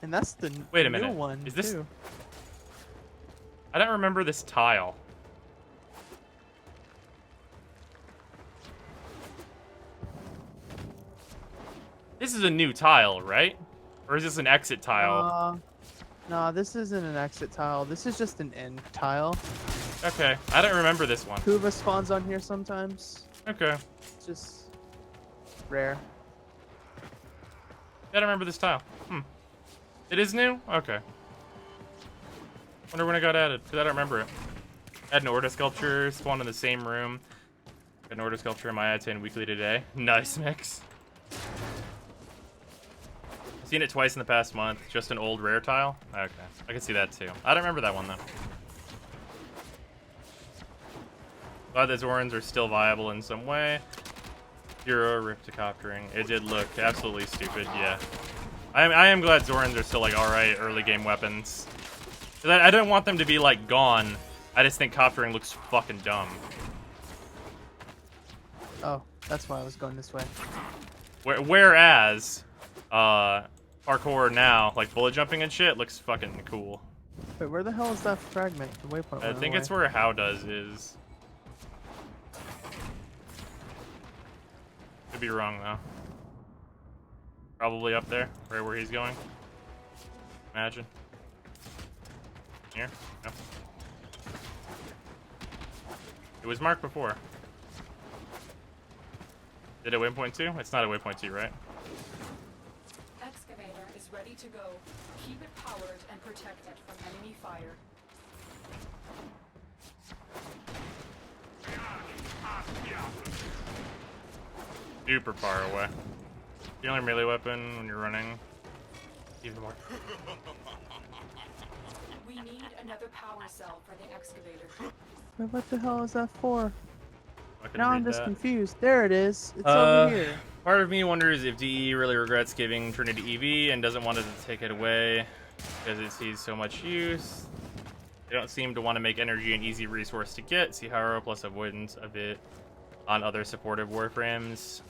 And that's the Wait a new minute. one, Is this... too. I don't remember this tile. This is a new tile, right? Or is this an exit tile? No, this isn't an exit tile. This is just an end tile. Okay, I don't remember this one. Kuva spawns on here sometimes. Okay. It's just rare. I don't remember this tile. It is new? Okay. Wonder when it got added, because I don't remember it. I had an Orda sculpture spawned in the same room. Got an Orda sculpture in my Ayatan weekly today. Nice mix. I've seen it twice in the past month. Just an old rare tile? Okay. I can see that too. I don't remember that one though. Glad that Zorans are still viable in some way. Zero rift to coptering. It did look absolutely stupid, yeah. I am glad Zorans are still, like, alright early game weapons. I don't want them to be, like, gone. I just think coptering looks fucking dumb. Oh, that's why I was going this way. Whereas, parkour now, like bullet jumping and shit, looks fucking cool. Wait, where the hell is that fragment? The waypoint. I think it's where How Does is. Could be wrong, though. Probably up there, right where he's going. Imagine. Here? No. It was marked before. Did it waypoint 2? It's not a waypoint 2, right? Excavator is ready to go. Keep it powered and protect it from enemy fire. Super far away. The only melee weapon when you're running. Even more. We need another power cell for the excavator. Wait, what the hell is that for? I can Now read I'm just that. confused. There it is. It's over here. Part of me wonders if DE really regrets giving Trinity EV and doesn't want to take it away because it sees so much use. They don't seem to want to make energy an easy resource to get. See Haro plus avoidance of it on other supportive warframes.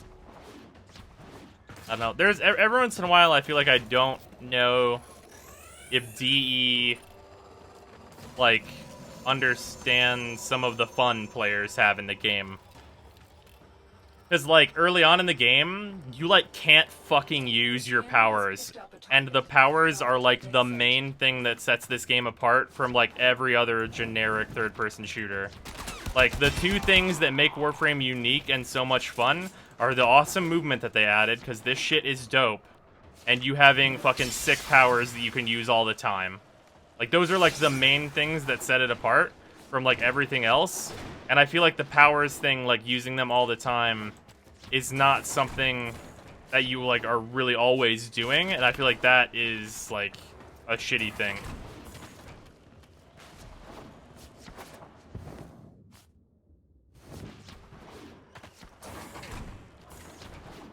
I don't know. There's every once in a while I feel like I don't know if DE like understands some of the fun players have in the game. Because, like, early on in the game, you, like, can't fucking use your powers. And the powers are, like, the main thing that sets this game apart from, like, every other generic third-person shooter. Like, the two things that make Warframe unique and so much fun are the awesome movement that they added, because this shit is dope, and you having fucking sick powers that you can use all the time. Like, those are, like, the main things that set it apart from, like, everything else. And I feel like the powers thing, like, using them all the time is not something that you, like, are really always doing, and I feel like that is, like, a shitty thing.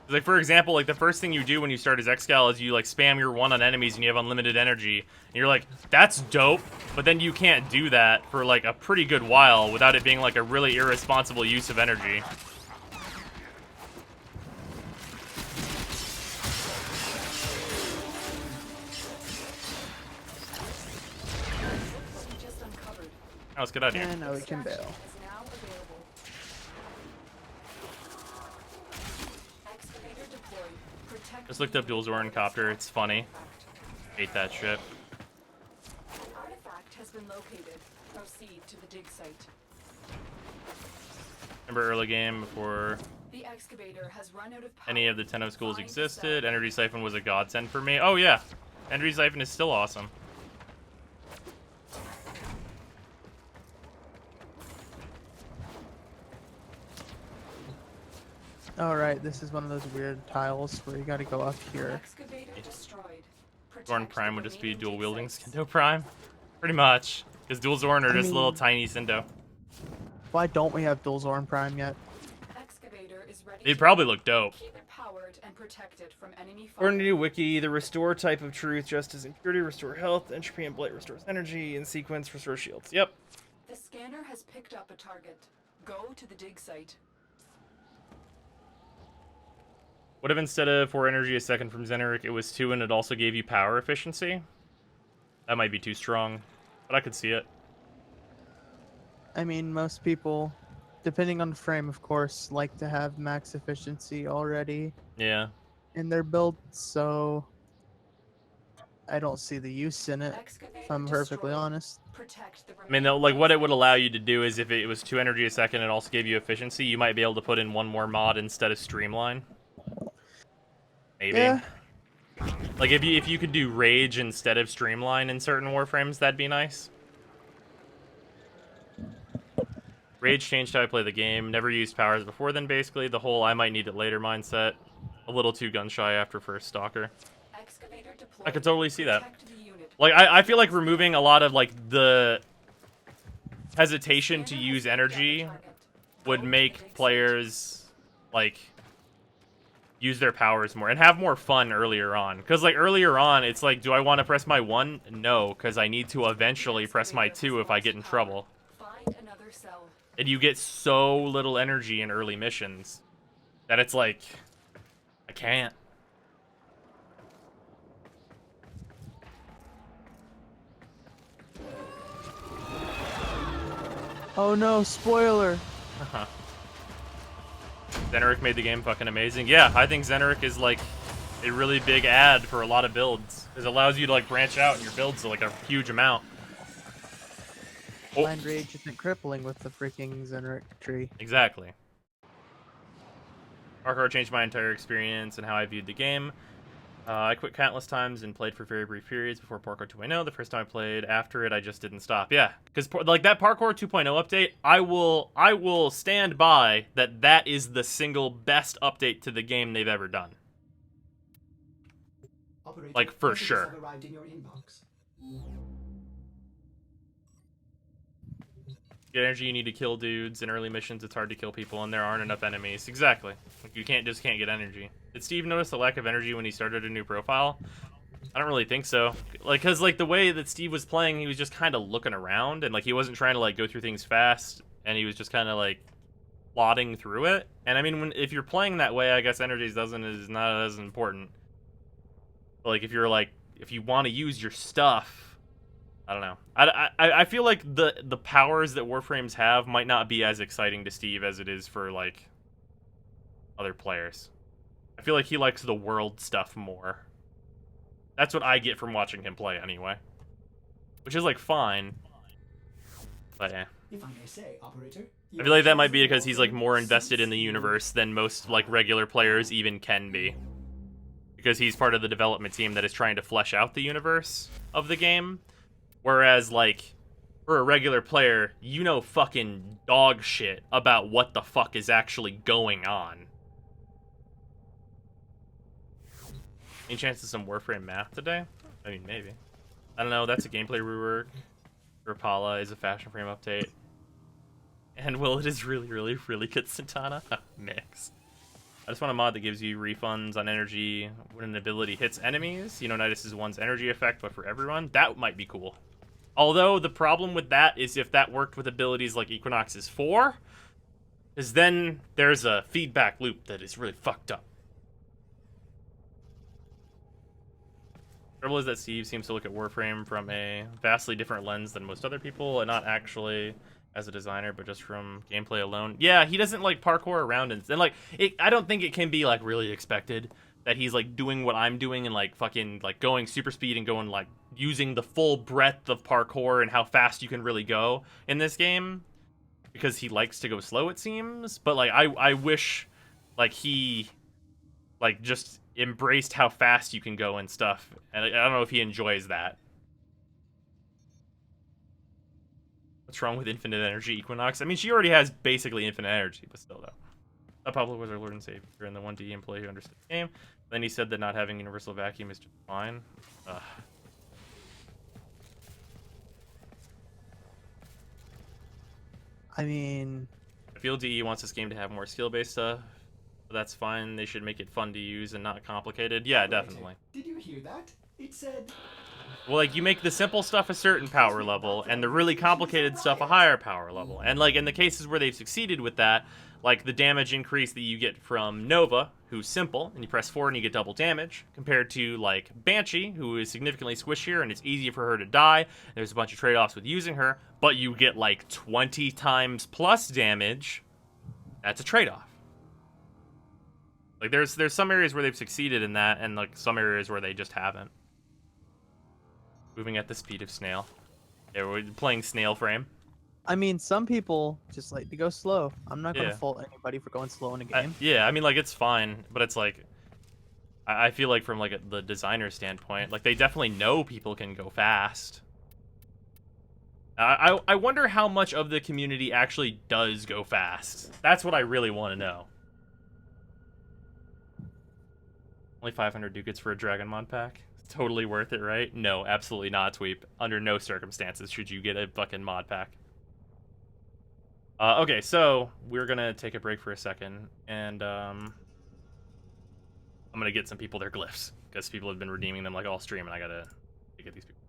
Like, for example, like, the first thing you do when you start as Excal is you, like, spam your 1 on enemies and you have unlimited energy. And you're like, that's dope, but then you can't do that for, like, a pretty good while without it being, like, a really irresponsible use of energy. Oh, let's get out of here. And now we can bail. Just looked up Dual Zoran Copter. It's funny. Hate that shit. An artifact has been located. Proceed to the dig site. Remember early game before The excavator has run out of power. any of the Tenno schools existed. Energy Siphon was a godsend for me. Oh yeah, Energy Siphon is still awesome. Alright, this is one of those weird tiles where you gotta go up here. Excavator destroyed. Zorn Prime would just be dual wielding Skindo Prime. Pretty much. Because dual Zorn are just little tiny Sindo. Why don't we have Dual Zorn Prime yet? Excavator is ready. They'd probably look dope. Keep it powered and protected from enemy fire. According to new wiki, the restore type of truth, justice and purity restore health, entropy and blight restores energy, and sequence restore shields. Yep. The scanner has picked up a target. Go to the dig site. What if instead of 4 energy a second from Xeneric, it was 2 and it also gave you power efficiency? That might be too strong, but I could see it. I mean, most people, depending on the frame, of course, like to have max efficiency already Yeah. in their build, so I don't see the use in it, if I'm perfectly honest. I mean, like, what it would allow you to do is if it was 2 energy a second and also gave you efficiency, you might be able to put in one more mod instead of Streamline. Maybe. Yeah. Like, if you could do Rage instead of Streamline in certain Warframes, that'd be nice. Rage changed how I play the game. Never used powers before then, basically. The whole I might need it later mindset. A little too gun-shy after first Stalker. I could totally see that. Like, I feel like removing a lot of, like, the hesitation to use energy would make players, like, use their powers more and have more fun earlier on. Because, like, earlier on, it's like, do I want to press my 1? No, because I need to eventually press my 2 if I get in trouble. And you get so little energy in early missions that it's like, I can't. Oh no, spoiler! Xeneric made the game fucking amazing. Yeah, I think Xeneric is, like, a really big add for a lot of builds. Because it allows you to, like, branch out in your builds to, like, a huge amount. Blind Rage isn't crippling with the freaking Xeneric tree. Exactly. Parkour changed my entire experience and how I viewed the game. I quit countless times and played for very brief periods before Parkour 2.0. The first time I played, after it, I just didn't stop. Yeah, because like that Parkour 2.0 update, I will stand by that is the single best update to the game they've ever done. Operator, like, for messages sure. have arrived in your inbox. Get energy, you need to kill dudes. In early missions, it's hard to kill people, and there aren't enough enemies. Exactly. Like, you can't get energy. Did Steve notice the lack of energy when he started a new profile? I don't really think so. Like, because, like, the way that Steve was playing, he was just kind of looking around, and, like, he wasn't trying to, like, go through things fast, and he was just kind of, like, plodding through it. And, I mean, if you're playing that way, I guess energy is not as important. But, like, if you're, like, if you want to use your stuff, I don't know. I feel like the powers that Warframes have might not be as exciting to Steve as it is for, like, other players. I feel like he likes the world stuff more. That's what I get from watching him play anyway. Which is, like, fine. But yeah. If I may say, operator, I feel like that might be because he's, like, more invested in the universe than most, like, regular players even can be. Because he's part of the development team that is trying to flesh out the universe of the game. Whereas, like, for a regular player, you know fucking dog shit about what the fuck is actually going on. Any chance of some Warframe math today? I mean, maybe. I don't know, that's a gameplay rework. Rapala is a fashion frame update. And Will, it is really, really, really good Santana. Mix. I just want a mod that gives you refunds on energy when an ability hits enemies. You know, Nidus is one's energy effect, but for everyone. That might be cool. Although, the problem with that is if that worked with abilities like Equinox's 4, is then there's a feedback loop that is really fucked up. The trouble is that Steve seems to look at Warframe from a vastly different lens than most other people, and not actually as a designer, but just from gameplay alone. Yeah, he doesn't like parkour around, and like I don't think it can be like really expected that he's like doing what I'm doing and like fucking like going super speed and going like using the full breadth of parkour and how fast you can really go in this game, because he likes to go slow, it seems. But like I wish like he like just embraced how fast you can go and stuff, and I don't know if he enjoys that. What's wrong with infinite energy Equinox? I mean, she already has basically infinite energy, but still though. That Pablo was our Lord and Savior and the 1D employee who understood the game. Then he said that not having universal vacuum is just fine. Ugh. I mean, I feel DE wants this game to have more skill-based stuff. But that's fine. They should make it fun to use and not complicated. Yeah, definitely. Did you hear that? It said... Well, like, you make the simple stuff a certain power level, and the really complicated stuff a higher power level. And, like, in the cases where they've succeeded with that, like, the damage increase that you get from Nova, who's simple, and you press 4 and you get double damage, compared to, like, Banshee, who is significantly squishier, and it's easier for her to die. There's a bunch of trade-offs with using her, but you get, like, 20 times plus damage. That's a trade-off. Like, there's some areas where they've succeeded in that, and, like, some areas where they just haven't. Moving at the speed of snail. Yeah, we're playing snail frame. I mean, some people just like to go slow. I'm not gonna Yeah. fault anybody for going slow in a game. Yeah, I mean, like, it's fine, but it's like, I feel like from like the designer standpoint, like they definitely know people can go fast. I wonder how much of the community actually does go fast. That's what I really want to know. Only 500 ducats for a Dragon Mod pack. Totally worth it, right? No, absolutely not, Tweep. Under no circumstances should you get a fucking mod pack. Okay, so we're gonna take a break for a second, and I'm gonna get some people their glyphs, because people have been redeeming them like all stream, and I gotta get these people.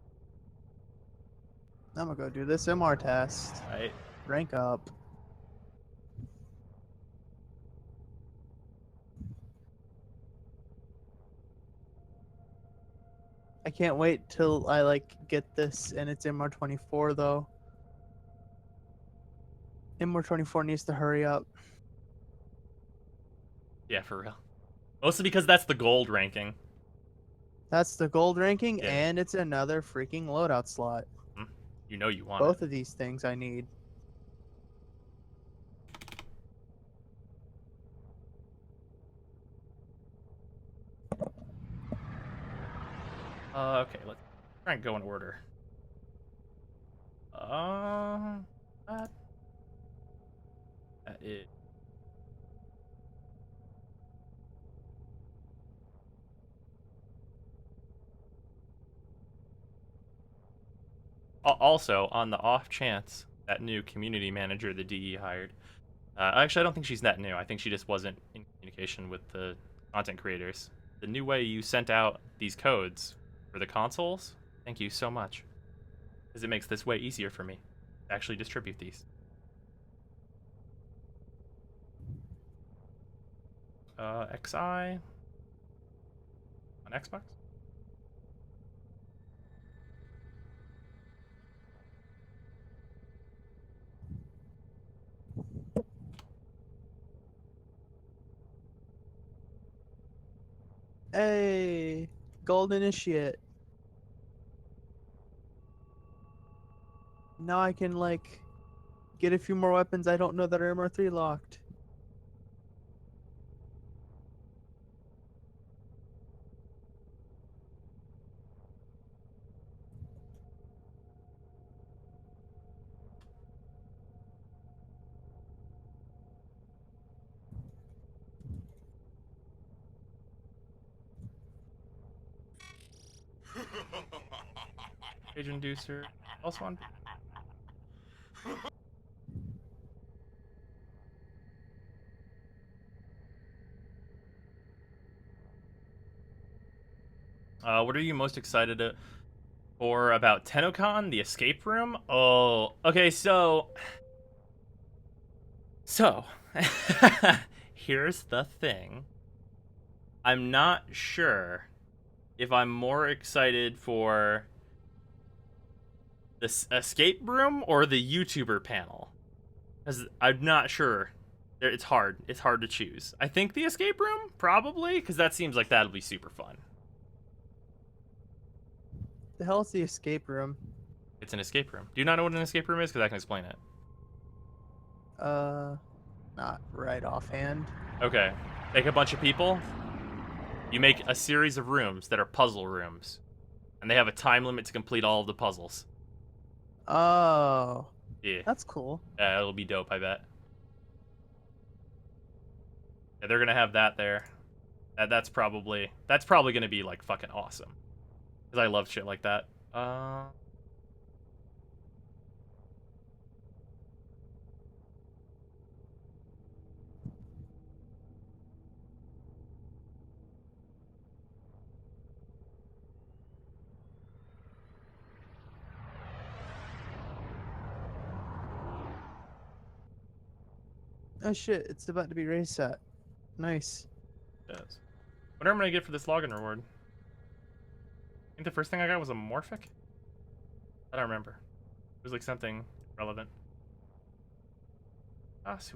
I'm gonna go do this MR test. Right. Rank up. I can't wait till I like get this and it's MR24 though. MR24 needs to hurry up. Yeah, for real. Mostly because that's the gold ranking. That's the gold ranking, Yeah. and it's another freaking loadout slot. You know you want Both it. of these things I need. Okay, let's try and go in order. That is... Also, on the off chance that new community manager the DE hired, actually, I don't think she's that new. I think she just wasn't in communication with the content creators. The new way you sent out these codes for the consoles, thank you so much, because it makes this way easier for me to actually distribute these. XI on Xbox? Hey, gold initiate. Now I can like get a few more weapons I don't know that are MR3 locked. Age inducer. Also on. What are you most excited for about TennoCon? The escape room? Oh, okay. So here's the thing. I'm not sure if I'm more excited for this escape room or the YouTuber panel, because I'm not sure. It's hard. It's hard to choose. I think the escape room, probably, because that seems like that'll be super fun. The hell's the escape room? It's an escape room. Do you not know what an escape room is? Because I can explain it. Not right offhand. Okay. Take a bunch of people. You make a series of rooms that are puzzle rooms. And they have a time limit to complete all of the puzzles. Oh. Yeah. That's cool. Yeah, it'll be dope, I bet. Yeah, they're gonna have that there. That's probably gonna be like fucking awesome. Because I love shit like that. Oh shit, it's about to be race set. Nice. Yes. Whatever I'm gonna get for this login reward. I think the first thing I got was a Morphic? I don't remember. It was like something relevant. Who was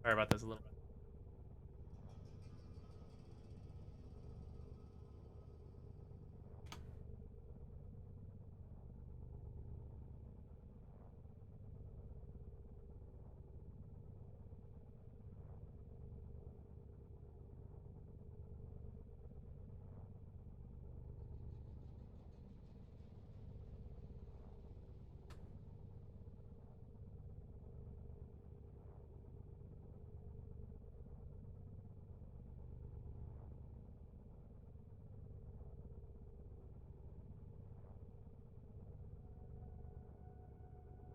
Sorry about this a little bit.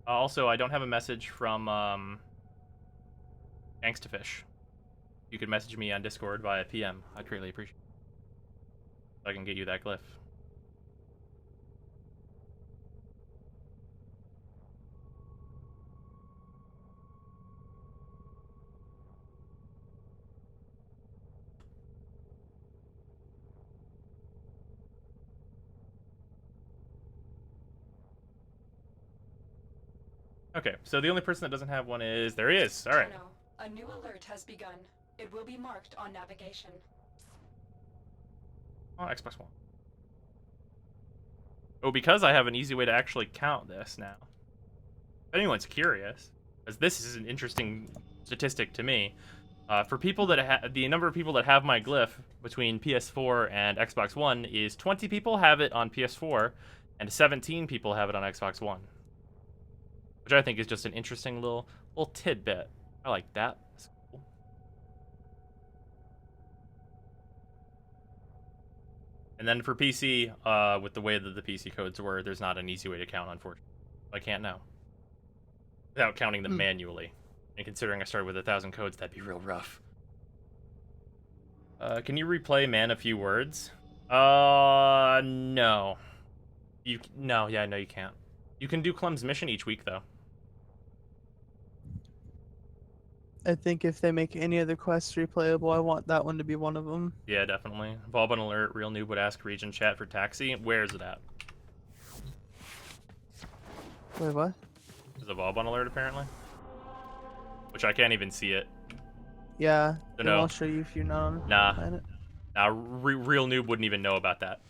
Also, I don't have a message from Gangstafish. You could message me on Discord via PM. I'd greatly appreciate it. So I can get you that glyph. Okay, so the only person that doesn't have one is... There he is! Alright. A new alert has begun. It will be marked on navigation. Oh, Xbox One. Oh, because I have an easy way to actually count this now. If anyone's curious, because this is an interesting statistic to me. For people that the number of people that have my glyph between PS4 and Xbox One is 20 people have it on PS4, and 17 people have it on Xbox One. Which I think is just an interesting little tidbit. I like that. That's cool. And then for PC, with the way that the PC codes were, there's not an easy way to count, unfortunately. I can't now. Without counting them manually. And considering I started with 1,000 codes, that'd be real rough. Can you replay Man a Few Words? No. No, you can't. You can do Clem's mission each week, though. I think if they make any other quests replayable, I want that one to be one of them. Yeah, definitely. Vauban alert. Real noob would ask region chat for taxi. Where is it at? Wait, what? There's a Vauban alert apparently, which I can't even see it. Yeah. So and no. I'll show you if you're not on the Nah. planet. Nah. Real noob wouldn't even know about that.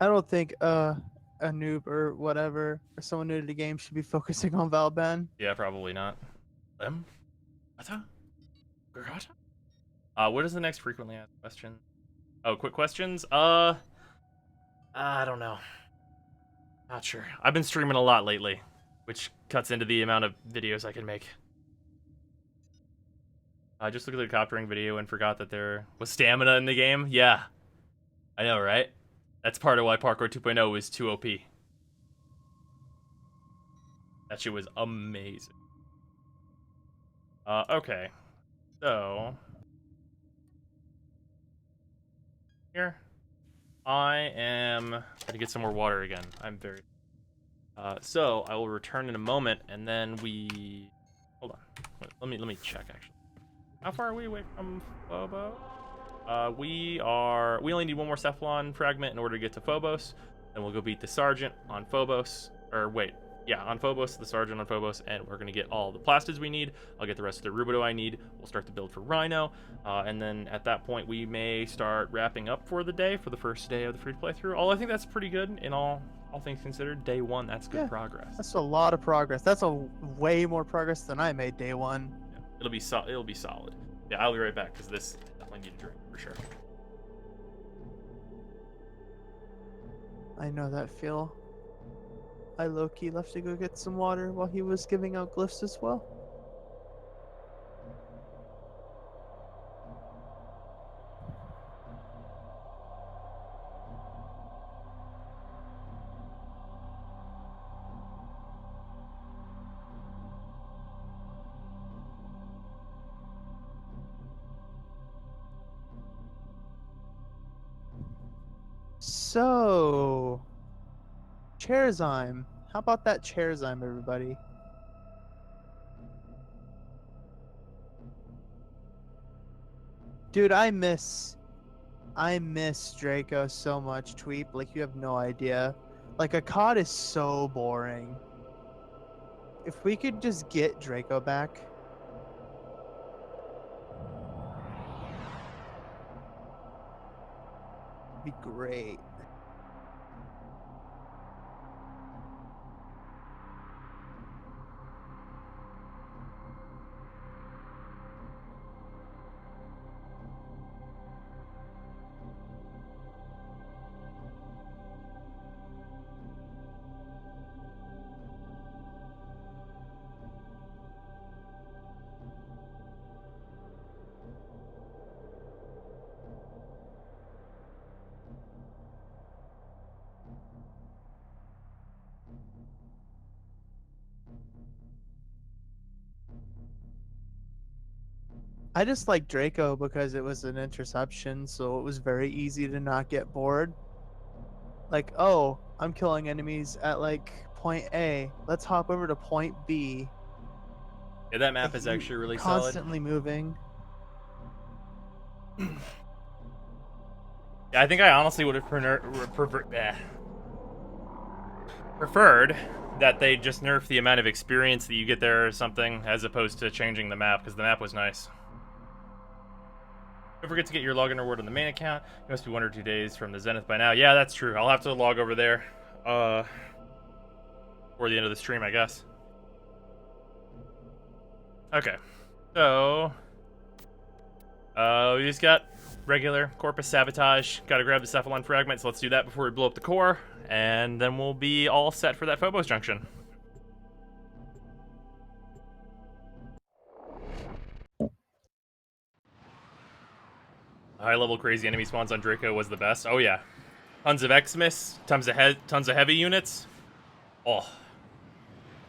I don't think a noob or whatever or someone new to the game should be focusing on Valban. Yeah, probably not. What is the next frequently asked question? Oh, quick questions? I don't know. Not sure. I've been streaming a lot lately, which cuts into the amount of videos I can make. I just looked at the coptering video and forgot that there was stamina in the game. Yeah. I know, right? That's part of why Parkour 2.0 is too OP. That shit was amazing. Okay. So... here. I am gonna get some more water again. I'm very... so, I will return in a moment, and then we... hold on. Let me check, actually. How far are we away from Phobos? We only need one more Cephalon fragment in order to get to Phobos. Then we'll go beat the Sergeant on Phobos. Or wait, yeah, on Phobos, the Sergeant on Phobos, and we're gonna get all the plastids we need. I'll get the rest of the rubido I need. We'll start the build for Rhino. And then at that point, we may start wrapping up for the day, for the first day of the free playthrough. I think that's pretty good in all things considered. Day one, that's good progress. That's a lot of progress. That's a way more progress than I made day one. Yeah, it'll be solid. Yeah, I'll be right back because this definitely need a drink for sure. I know that feel. I low-key left to go get some water while he was giving out glyphs as well. So, Chairzyme. How about that Chairzyme, everybody? Dude, I miss Draco so much, Tweep. Like, you have no idea. Like, a COD is so boring. If we could just get Draco back. Be great. I just like Draco because it was an interception, so it was very easy to not get bored. Like, oh, I'm killing enemies at like point A. Let's hop over to point B. Yeah, that map is actually really constantly moving. Yeah, I think I honestly would have preferred that they just nerf the amount of experience that you get there or something, as opposed to changing the map, because the map was nice. Don't forget to get your login reward on the main account. You must be 1 or 2 days from the Zenith by now. Yeah, that's true. I'll have to log over there before the end of the stream, I guess. Okay, so we just got regular Corpus Sabotage. Gotta grab the Cephalon fragment, so let's do that before we blow up the core, and then we'll be all set for that Phobos Junction. High-level crazy enemy spawns on Draco was the best. Oh yeah, tons of Xmas, tons of heavy units. Oh,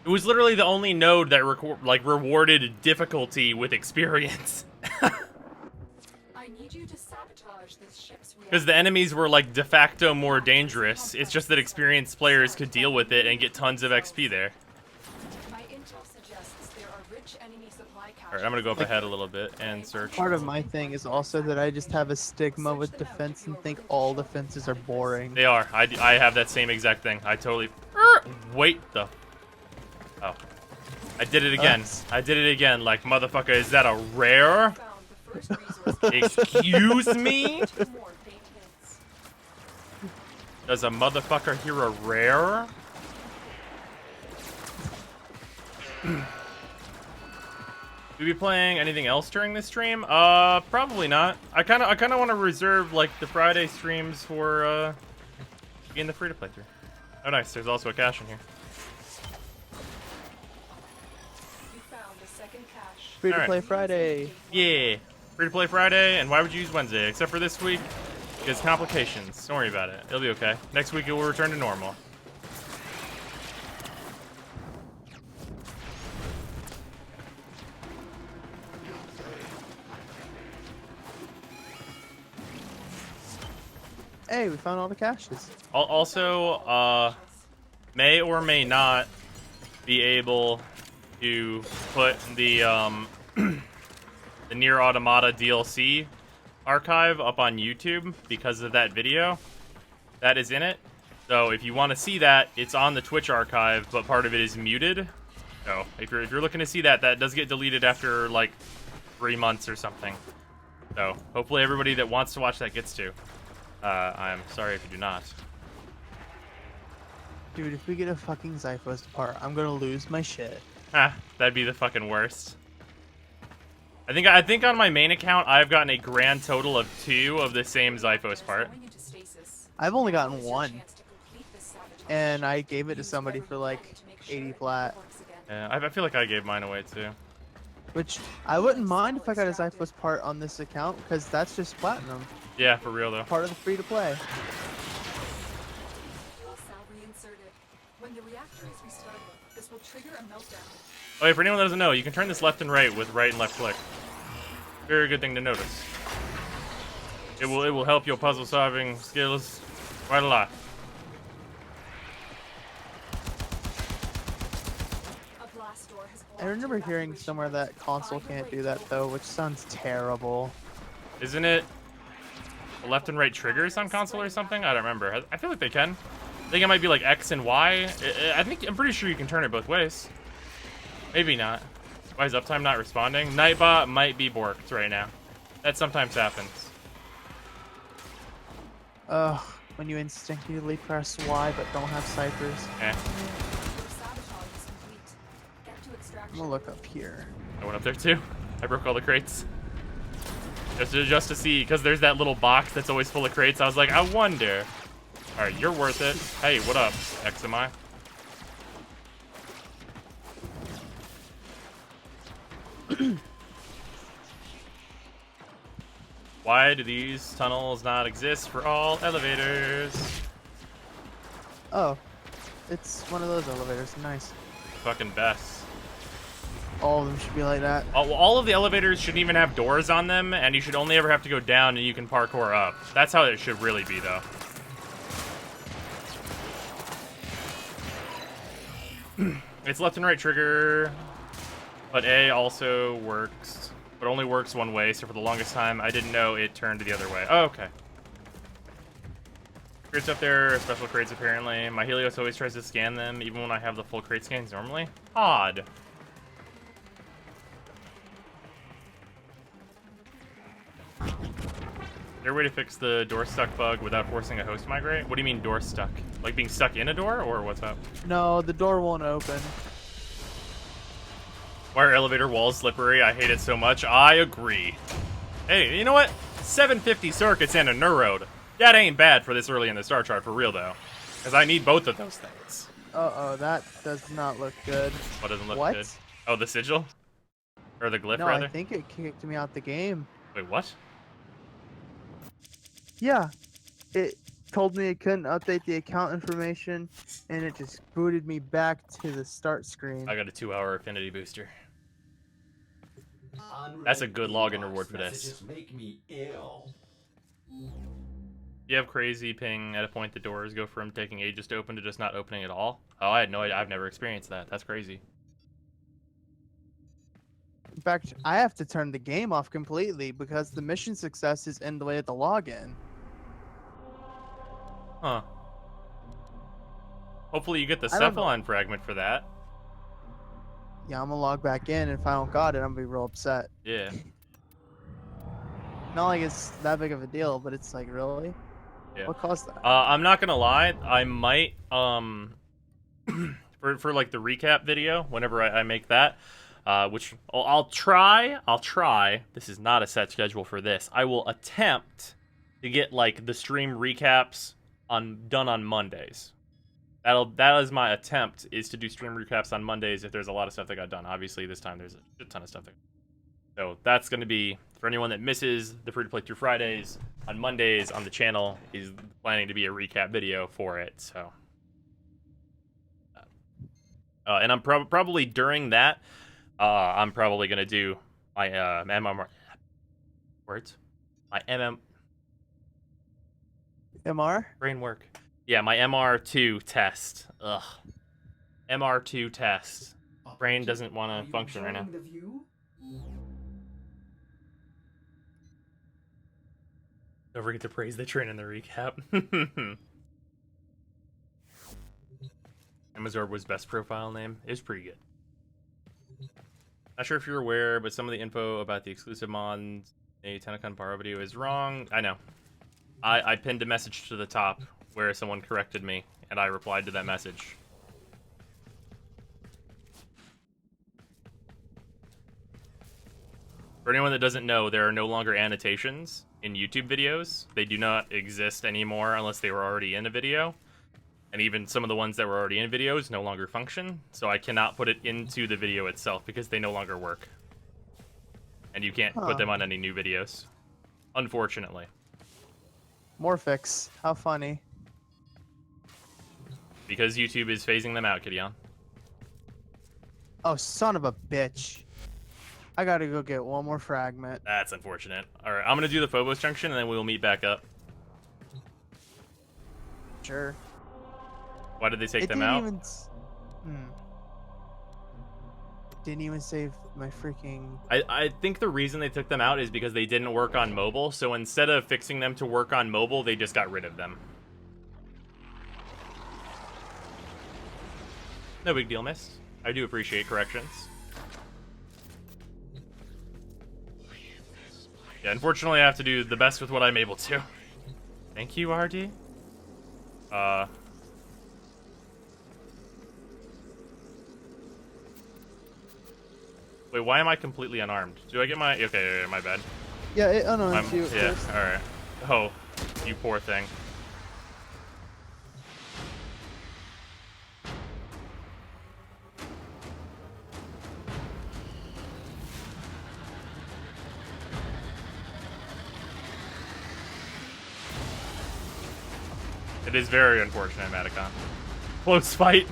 it was literally the only node that rewarded difficulty with experience. I need you to sabotage this ship's reactor. Because the enemies were like de facto more dangerous. It's just that experienced players could deal with it and get tons of XP there. Alright, I'm gonna go up ahead a little bit and search. Part of my thing is also that I just have a stigma with defense and think all defenses are boring. They are. I have that same exact thing. I totally... Wait the... Oh. I did it again. I did it again. Like, motherfucker, is that a rare? Excuse me? Does a motherfucker hear a rare? Will we be playing anything else during this stream? Probably not. I kind of want to reserve like the Friday streams for being the free to play through. Oh, nice. There's also a cache in here. You found a second cache. Free to play Friday. Yeah, free to play Friday. And why would you use Wednesday? Except for this week, because complications. Don't worry about it. It'll be okay. Next week it will return to normal. Hey, we found all the caches. Also, may or may not be able to put the the Nier Automata DLC archive up on YouTube because of that video that is in it. So if you want to see that, it's on the Twitch archive, but part of it is muted. So if you're looking to see that, that does get deleted after like 3 months or something. So hopefully everybody that wants to watch that gets to. I'm sorry if you do not. Dude, if we get a fucking Zyphos part, I'm gonna lose my shit. Ah, that'd be the fucking worst. I think on my main account, I've gotten a grand total of 2 of the same Zyphos part. I've only gotten 1. And I gave it to somebody for like 80 flat. Yeah, I feel like I gave mine away too. Which, I wouldn't mind if I got a Zyphos part on this account, because that's just platinum. Yeah, for real though. Part of the free to play. When the reactor is restarted, this will trigger a meltdown. Oh, yeah, for anyone that doesn't know, you can turn this left and right with right and left click. Very good thing to notice. It will help your puzzle solving skills quite a lot. I remember hearing somewhere that console can't do that though, which sounds terrible. Isn't it the left and right triggers on console or something? I don't remember. I feel like they can. I think it might be like X and Y. I'm pretty sure you can turn it both ways. Maybe not. Why is Uptime not responding? Nightbot might be borked right now. That sometimes happens. Ugh, when you instinctively press Y but don't have ciphers. Eh. I'm gonna look up here. I went up there too. I broke all the crates. Just to see, because there's that little box that's always full of crates. I was like, I wonder. Alright, you're worth it. Hey, what up, XMI? Why do these tunnels not exist for all elevators? Oh, it's one of those elevators. Nice. Fucking best. All of them should be like that. All of the elevators shouldn't even have doors on them, and you should only ever have to go down and you can parkour up. That's how it should really be, though. It's left and right trigger, but A also works, but only works one way, so for the longest time, I didn't know it turned the other way. Oh, okay. Crates up there, special crates apparently. My Helios always tries to scan them, even when I have the full crate scans normally. Odd. Is there a way to fix the door stuck bug without forcing a host to migrate? What do you mean door stuck? Like being stuck in a door, or what's up? No, the door won't open. Why are elevator walls slippery? I hate it so much. I agree. Hey, you know what? 750 circuits and a neurode. That ain't bad for this early in the star chart, for real though. Because I need both of those things. Uh-oh, that does not look good. What doesn't look What? good? Oh, the sigil? Or the glyph, No, rather? I think it kicked me out the game. Wait, what? Yeah, it told me it couldn't update the account information, and it just booted me back to the start screen. I got a 2-hour affinity booster. That's a good login reward for this. Make me ill. You have crazy ping at a point the doors go from taking ages to open to just not opening at all? Oh, I had no idea. I've never experienced that. That's crazy. In fact, I have to turn the game off completely because the mission success is in the way of the login. Huh. Hopefully you get the I don't know. cephalon fragment for that. Yeah, I'm gonna log back in, and if I don't got it, I'm gonna be real upset. Yeah. Not like it's that big of a deal, but it's like, really? Yeah. What caused that? I'm not gonna lie, I might for like the recap video whenever I make that, which I'll try. This is not a set schedule for this. I will attempt to get like the stream recaps done on Mondays. That is my attempt, is to do stream recaps on Mondays if there's a lot of stuff that got done. Obviously this time there's a shit ton of stuff so that's going to be, for anyone that misses the free to play through Fridays, on Mondays on the channel is planning to be a recap video for it. So, and I'm probably during that, I'm probably going to do my MMR words, my MR? brain work. Yeah, my MR2 test. Ugh. MR2 test. Brain doesn't want to function right now. Don't forget to praise the train in the recap. Amazor was best profile name. It was pretty good. Not sure if you're aware, but some of the info about the exclusive mods a Tenacon Paro video is wrong. I know. I pinned a message to the top where someone corrected me, and I replied to that message. For anyone that doesn't know, there are no longer annotations in YouTube videos. They do not exist anymore unless they were already in a video. And even some of the ones that were already in videos no longer function. So I cannot put it into the video itself because they no longer work. And you can't put them on any new videos. Unfortunately. Morphix. How funny. Because YouTube is phasing them out, Gideon. Oh, son of a bitch. I gotta go get one more fragment. That's unfortunate. Alright, I'm gonna do the Phobos Junction and then we'll meet back up. Sure. Why did they take them out? Didn't even save my freaking... I think the reason they took them out is because they didn't work on mobile, so instead of fixing them to work on mobile, they just got rid of them. No big deal, miss. I do appreciate corrections. Yeah, unfortunately I have to do the best with what I'm able to. Thank you, RD. Wait, why am I completely unarmed? Do I get my... Okay, my bad. Yeah, it unarms you. Yeah, first. alright. Oh, you poor thing. It is very unfortunate, Maticon. Close fight.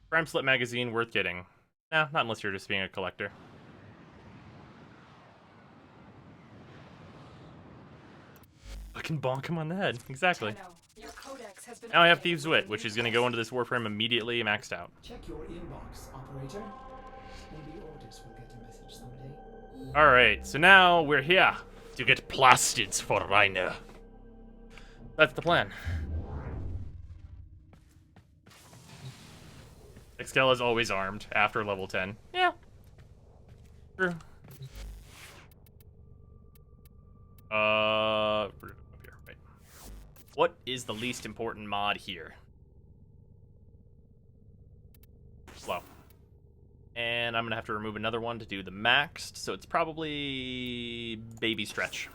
Prime Slip magazine worth getting. Nah, not unless you're just being a collector. I can bonk him on the head. Exactly. Now I have Thieves' Wit, which is going to go into this Warframe immediately maxed out. Check your inbox, operator. Maybe orders will get a message someday. Alright, so now we're here to get plastids for Rhino. That's the plan. Excel is always armed after level 10. Yeah. True. Up here, right. What is the least important mod here? Slow. And I'm gonna have to remove another one to do the maxed, so it's probably baby stretch.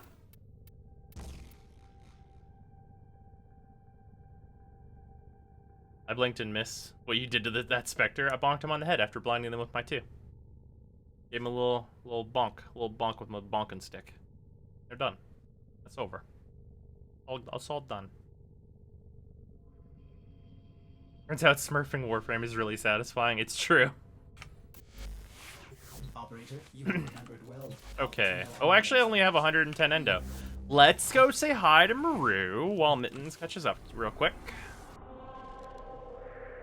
I blinked and missed what you did to that Spectre. I bonked him on the head after blinding them with my 2. Gave him a little bonk with my bonking stick. They're done. That's over. It's all done. Turns out smurfing Warframe is really satisfying. It's true. Operator, you remembered well. Okay. Oh, actually, I only have 110 endo. Let's go say hi to Maru while Mittens catches up real quick.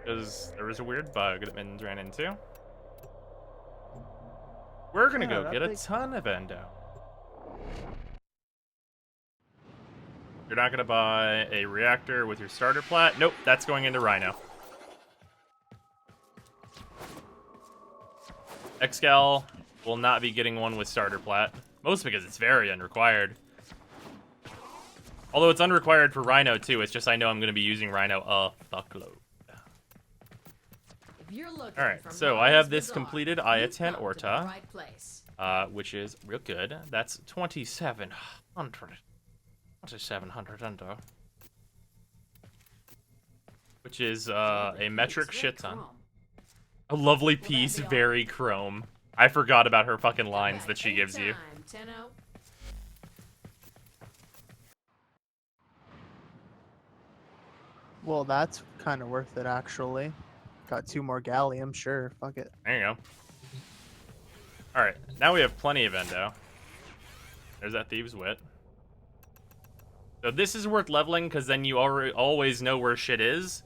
because there was a weird bug that Mittens ran into. We're gonna go get a ton of endo. You're not gonna buy a reactor with your starter plat? Nope, that's going into Rhino. Excal will not be getting one with starter plat. Mostly because it's very unrequired. Although it's unrequired for Rhino too, it's just I know I'm gonna be using Rhino a fuckload. Alright, so I have this completed Ayatan Orta, which is real good. That's 2,700. 2,700 endo. Which is a metric shit ton. A lovely piece, very chrome. I forgot about her fucking lines that she gives you. Well, that's kind of worth it, actually. Got 2 more gallium, sure, fuck it. There you go. Alright, now we have plenty of endo. There's that Thieves' Wit. So this is worth leveling, because then you always know where shit is.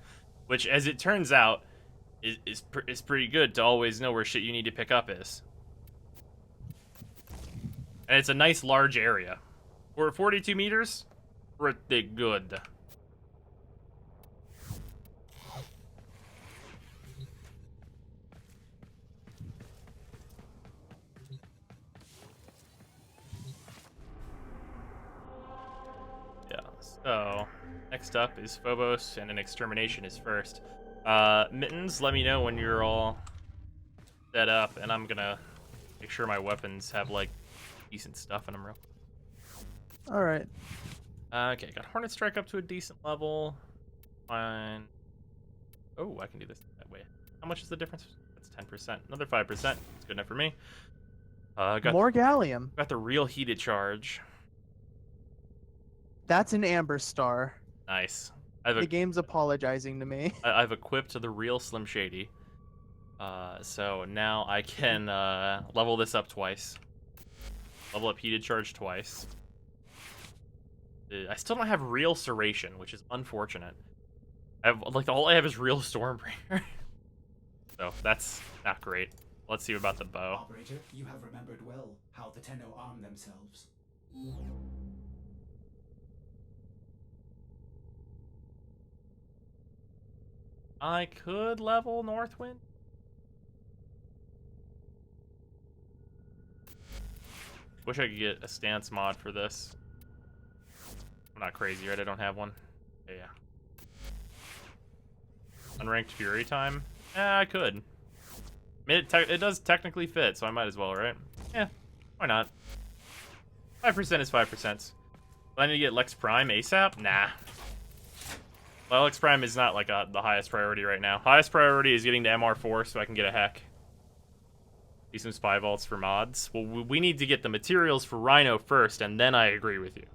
Which, as it turns out, is pretty good to always know where shit you need to pick up is. And it's a nice large area. We're at 42 meters. Pretty good. So, next up is Phobos, and an extermination is first. Mittens, let me know when you're all set up, and I'm gonna make sure my weapons have, like, decent stuff in them real quick. Alright. Okay, got Hornet Strike up to a decent level. Fine. Oh, I can do this that way. How much is the difference? That's 10%. Another 5%. That's good enough for me. Got more gallium. Got the real heated charge. That's an amber star. Nice. The game's apologizing to me. I've equipped the real Slim Shady. So now I can level this up twice. Level up heated charge twice. I still don't have real Serration, which is unfortunate. All I have is real Stormbringer. So that's not great. Let's see about the bow. Operator, you have remembered well how the Tenno arm themselves. I could level Northwind. Wish I could get a stance mod for this. I'm not crazy, right? I don't have one. Yeah. Unranked Fury time? Yeah, I could. I mean, it does technically fit, so I might as well, right? Yeah, why not? 5% is 5%. Do I need to get Lex Prime ASAP? Nah. Well, Lex Prime is not like the highest priority right now. Highest priority is getting to MR4 so I can get a heck. Do some spy vaults for mods. Well, we need to get the materials for Rhino first, and then I agree with you.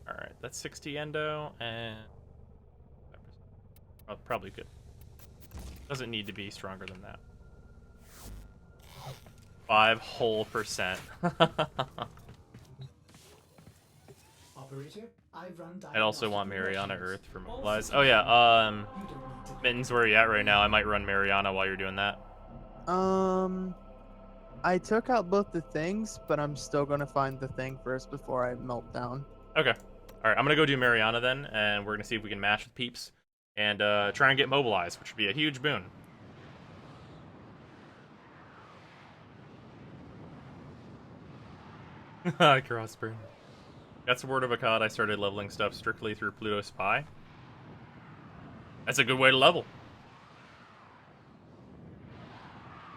Alright, that's 60 endo, and... Oh, probably good. Doesn't need to be stronger than that. 5 whole %. Operator, I'd also want Mariana Earth for mobilize. Oh yeah, Mittens, where are you at right now? I might run Mariana while you're doing that. I took out both the things, but I'm still gonna find the thing first before I melt down. Okay. Alright, I'm gonna go do Mariana then, and we're gonna see if we can match with peeps. And try and get mobilized, which would be a huge boon. Crossburn. That's a word of a cod. I started leveling stuff strictly through Pluto Spy. That's a good way to level.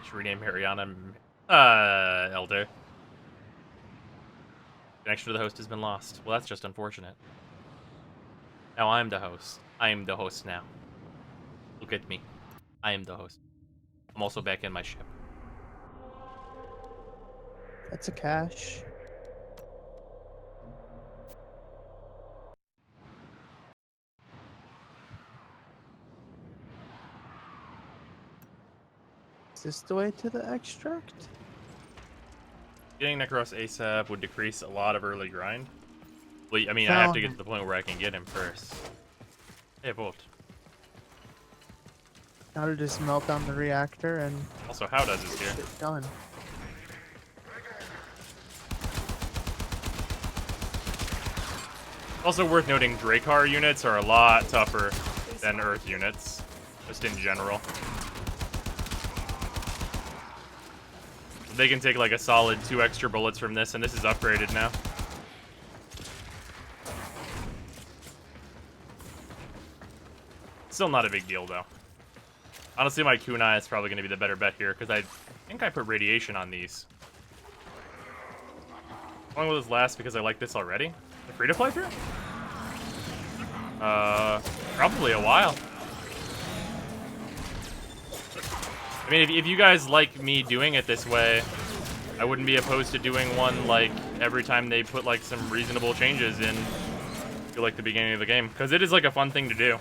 I should rename Mariana Elder. Connection to the host has been lost. Well, that's just unfortunate. Now I'm the host. I am the host now. Look at me. I am the host. I'm also back in my ship. That's a cache. Is this the way to the extract? Getting Necros ASAP would decrease a lot of early grind. Well, I mean, I have to get to the point where I can get him first. Hey, Volt. Now to just melt down the reactor and Also, how does is here? done. Also worth noting, Drakkar units are a lot tougher than Earth units, just in general. They can take like a solid 2 extra bullets from this, and this is upgraded now. Still not a big deal, though. Honestly, my kunai is probably going to be the better bet here, because I think I put radiation on these. How long will this last, because I like this already? The free-to-play through? Probably a while. I mean, if you guys like me doing it this way, I wouldn't be opposed to doing one, like, every time they put, like, some reasonable changes in to, like, the beginning of the game. Because it is, like, a fun thing to do.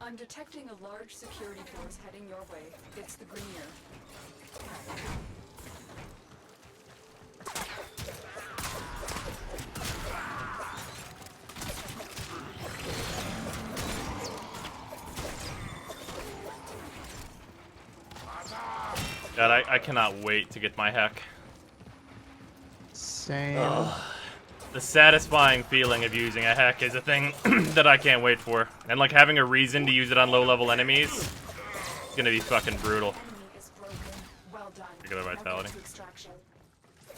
I'm detecting a large security force heading your way. It's the Grenier. God, I cannot wait to get my heck. Same. The satisfying feeling of using a heck is a thing that I can't wait for. And like having a reason to use it on low-level enemies is gonna be fucking brutal. Look at their vitality.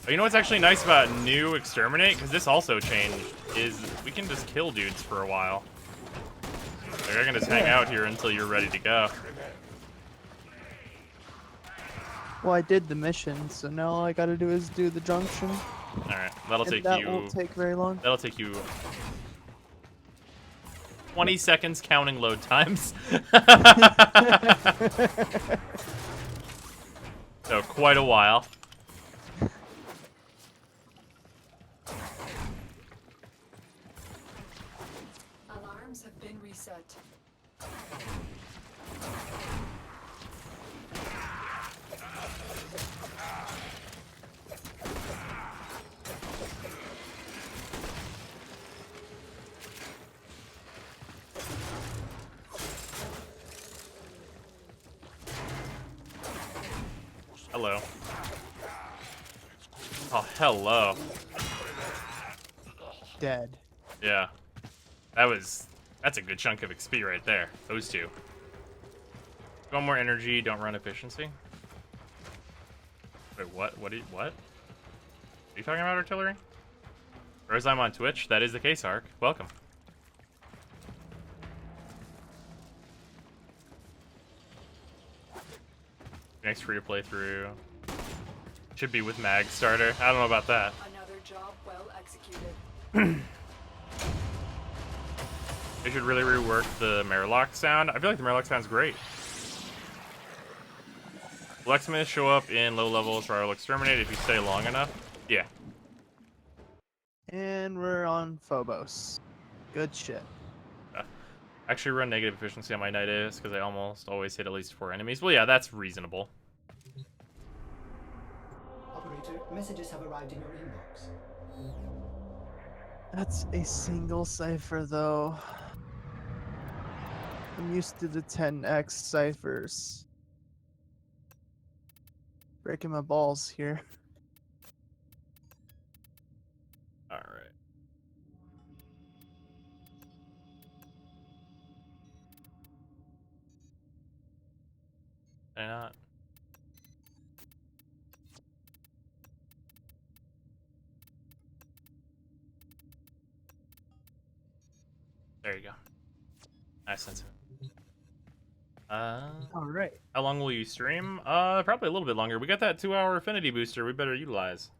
Oh, you know what's actually nice about new Exterminate? Because this also changed, is we can just kill dudes for a while. Like, I can just hang out here until you're ready to go. Well, I did the mission, so now all I gotta do is do the junction. Alright, that'll take that you... won't take very long. That'll take you... 20 seconds counting load times. So, quite a while. Alarms have been reset. Hello. Oh, hello. Dead. Yeah. That's a good chunk of XP right there. Those two. Go more energy, don't run efficiency. Wait, what? What? Are you talking about, artillery? Or as I'm on Twitch, that is the case, Ark. Welcome. Next free-to-play through should be with Mag Starter. I don't know about that. Another job well executed. They should really rework the Murloc sound. I feel like the Murloc sound's great. Blacksmiths show up in low levels or I will exterminate if you stay long enough. Yeah. And we're on Phobos. Good shit. Actually run negative efficiency on my Night Ace because I almost always hit at least 4 enemies. Well, yeah, that's reasonable. Operator, messages have arrived in your inbox. That's a single cipher, though. I'm used to the 10x ciphers. Breaking my balls here. Alright. Why not? There you go. Nice sense. All right. How long will you stream? Probably a little bit longer. We got that 2-hour affinity booster. We better utilize.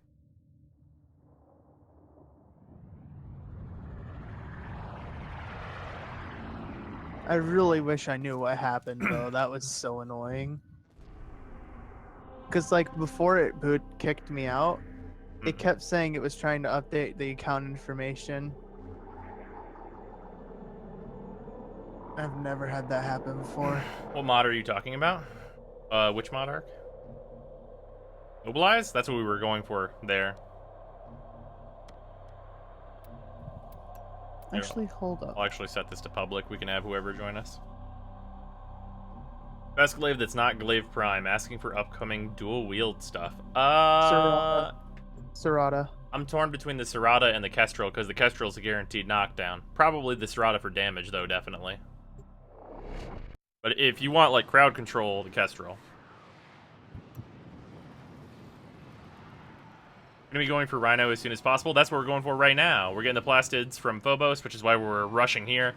I really wish I knew what happened, though. That was so annoying. Because, like, before it kicked me out, it kept saying it was trying to update the account information. I've never had that happen before. What mod are you talking about? Which mod, Ark? Mobilize? That's what we were going for there. Actually, hold up. I'll actually set this to public. We can have whoever join us. Best glaive that's not glaive prime. Asking for upcoming dual wield stuff. Serrata. I'm torn between the Serrata and the Kestrel because the Kestrel's a guaranteed knockdown. Probably the Serrata for damage though, definitely. But if you want like crowd control, the Kestrel. Gonna be going for Rhino as soon as possible. That's what we're going for right now. We're getting the plastids from Phobos, which is why we're rushing here.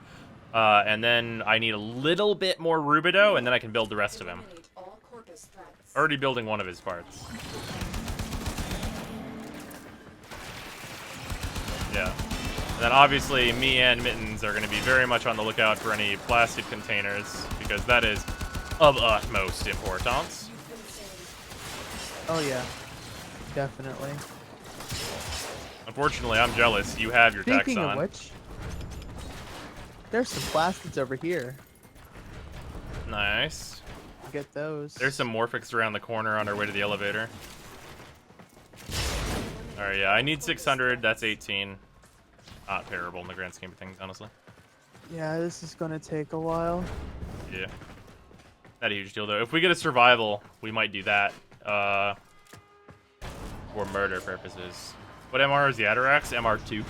And then I need a little bit more Rubido, and then I can build the rest of him. Already building one of his parts. Yeah. And then obviously me and Mittens are going to be very much on the lookout for any plastic containers, because that is of utmost importance. Oh yeah, definitely. Unfortunately, I'm jealous. You have your Speaking Taxon. of which, there's some plastids over here. Nice. Get those. There's some Morphics around the corner on our way to the elevator. Alright, yeah, I need 600. That's 18. Not terrible in the grand scheme of things, honestly. Yeah, this is gonna take a while. Yeah. Not a huge deal, though. If we get a survival, we might do that. For murder purposes. What MR is the Atarax? MR2.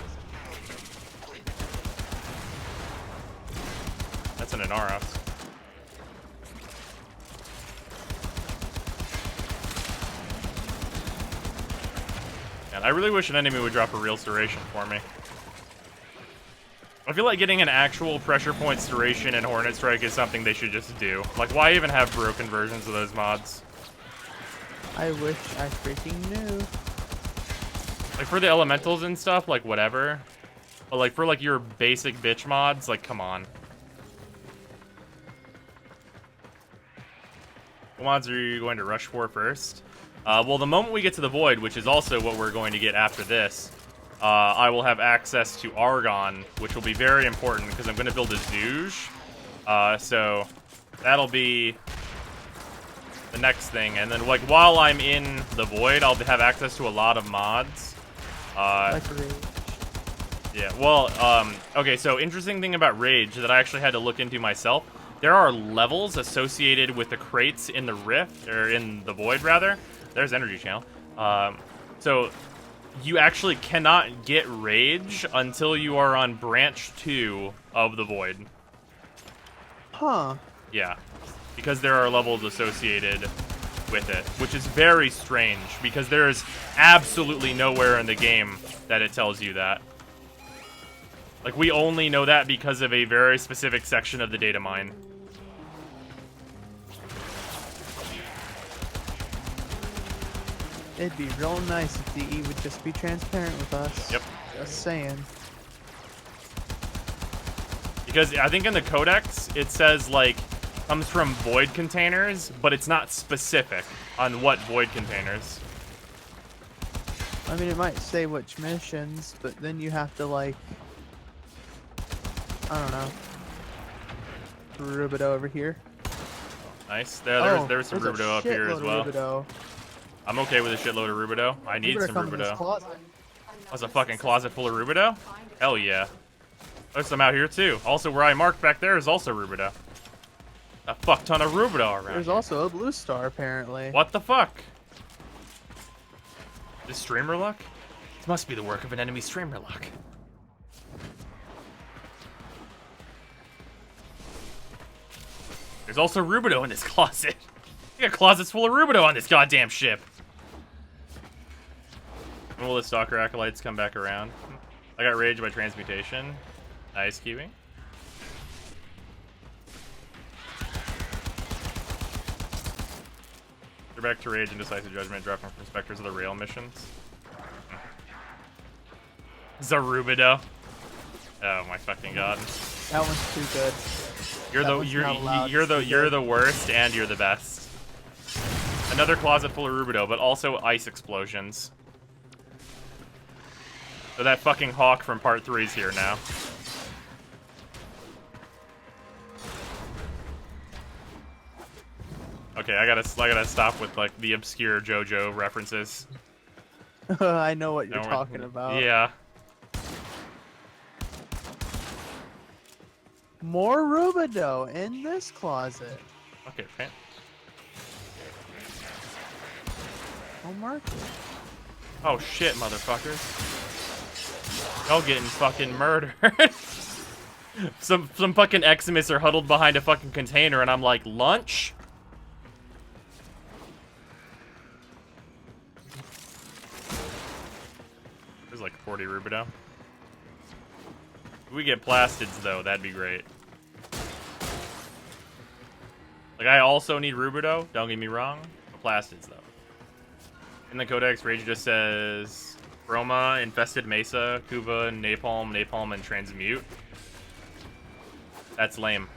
That's an Inaros. And I really wish an enemy would drop a real Serration for me. I feel like getting an actual pressure point Serration and Hornet Strike is something they should just do. Like, why even have broken versions of those mods? I wish I freaking knew. Like, for the elementals and stuff, like, whatever. But, like, for, like, your basic bitch mods, like, come on. What mods are you going to rush for first? Well, the moment we get to the Void, which is also what we're going to get after this, I will have access to Argon, which will be very important, because I'm going to build a Zooge. So, that'll be the next thing. And then, like, while I'm in the Void, I'll have access to a lot of mods. Like Rage. Yeah, well, okay, so interesting thing about Rage that I actually had to look into myself. There are levels associated with the crates in the Rift, or in the Void, rather. There's Energy Channel. So, you actually cannot get Rage until you are on Branch 2 of the Void. Huh. Yeah, because there are levels associated with it, which is very strange, because there is absolutely nowhere in the game that it tells you that. Like, we only know that because of a very specific section of the data mine. It'd be real nice if DE would just be transparent with us. Yep. Just saying. Because I think in the Codex, it says, like, comes from Void containers, but it's not specific on what Void containers. I mean, it might say which missions, but then you have to, like, I don't know. Rubido over here. Nice. There's some Rubido up here as well. Rubido. I'm okay with a shitload of Rubido. I need some Rubido. That's a fucking closet full of Rubido? Hell yeah. There's some out here too. Also, where I marked back there is also Rubido. A fuck ton of Rubido around. There's also a blue star, apparently. What the fuck? This streamer luck? This must be the work of an enemy streamer luck. There's also Rubido in this closet. You got closets full of Rubido on this goddamn ship. When will the Stalker Acolytes come back around? I got Rage by transmutation. Nice, Kiwi. They're back to Rage and Decisive Judgment, dropping from Specters of the Rail missions. Zarubido. Oh my fucking god. That one's too good. You're the worst and you're the best. Another closet full of Rubido, but also ice explosions. So that fucking hawk from part 3's here now. Okay, Okay, I gotta stop with like the obscure JoJo references. I know what you're talking about. Yeah. More Rubidoux in this closet. Okay, fan. Oh, Mercury. Oh shit, motherfuckers. Y'all getting fucking murdered. some fucking Eximus are huddled behind a fucking container and I'm like, lunch? There's like 40 Rubidoux. If we get plastids though, that'd be great. Like I also need Rubidoux, don't get me wrong. But plastids though. In the Codex, Rage just says Chroma, Infested Mesa, Kuva, Napalm, and Transmute. That's lame.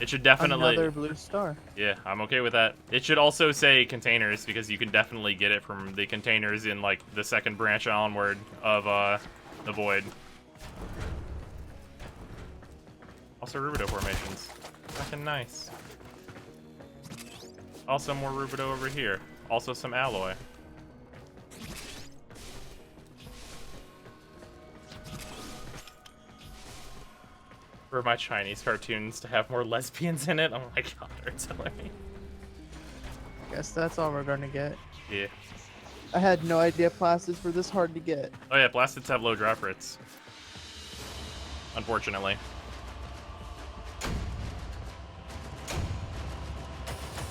It should definitely... Another blue star. Yeah, I'm okay with that. It should also say containers, because you can definitely get it from the containers in, like, the second branch onward of, the Void. Also, Rubidoux formations. Fucking nice. Also, more Rubidoux over here. Also, some alloy. For my Chinese cartoons to have more lesbians in it. Oh my god, artillery. Guess that's all we're gonna get. Yeah. I had no idea plastids were this hard to get. Oh yeah, plastids have low drop rates. Unfortunately.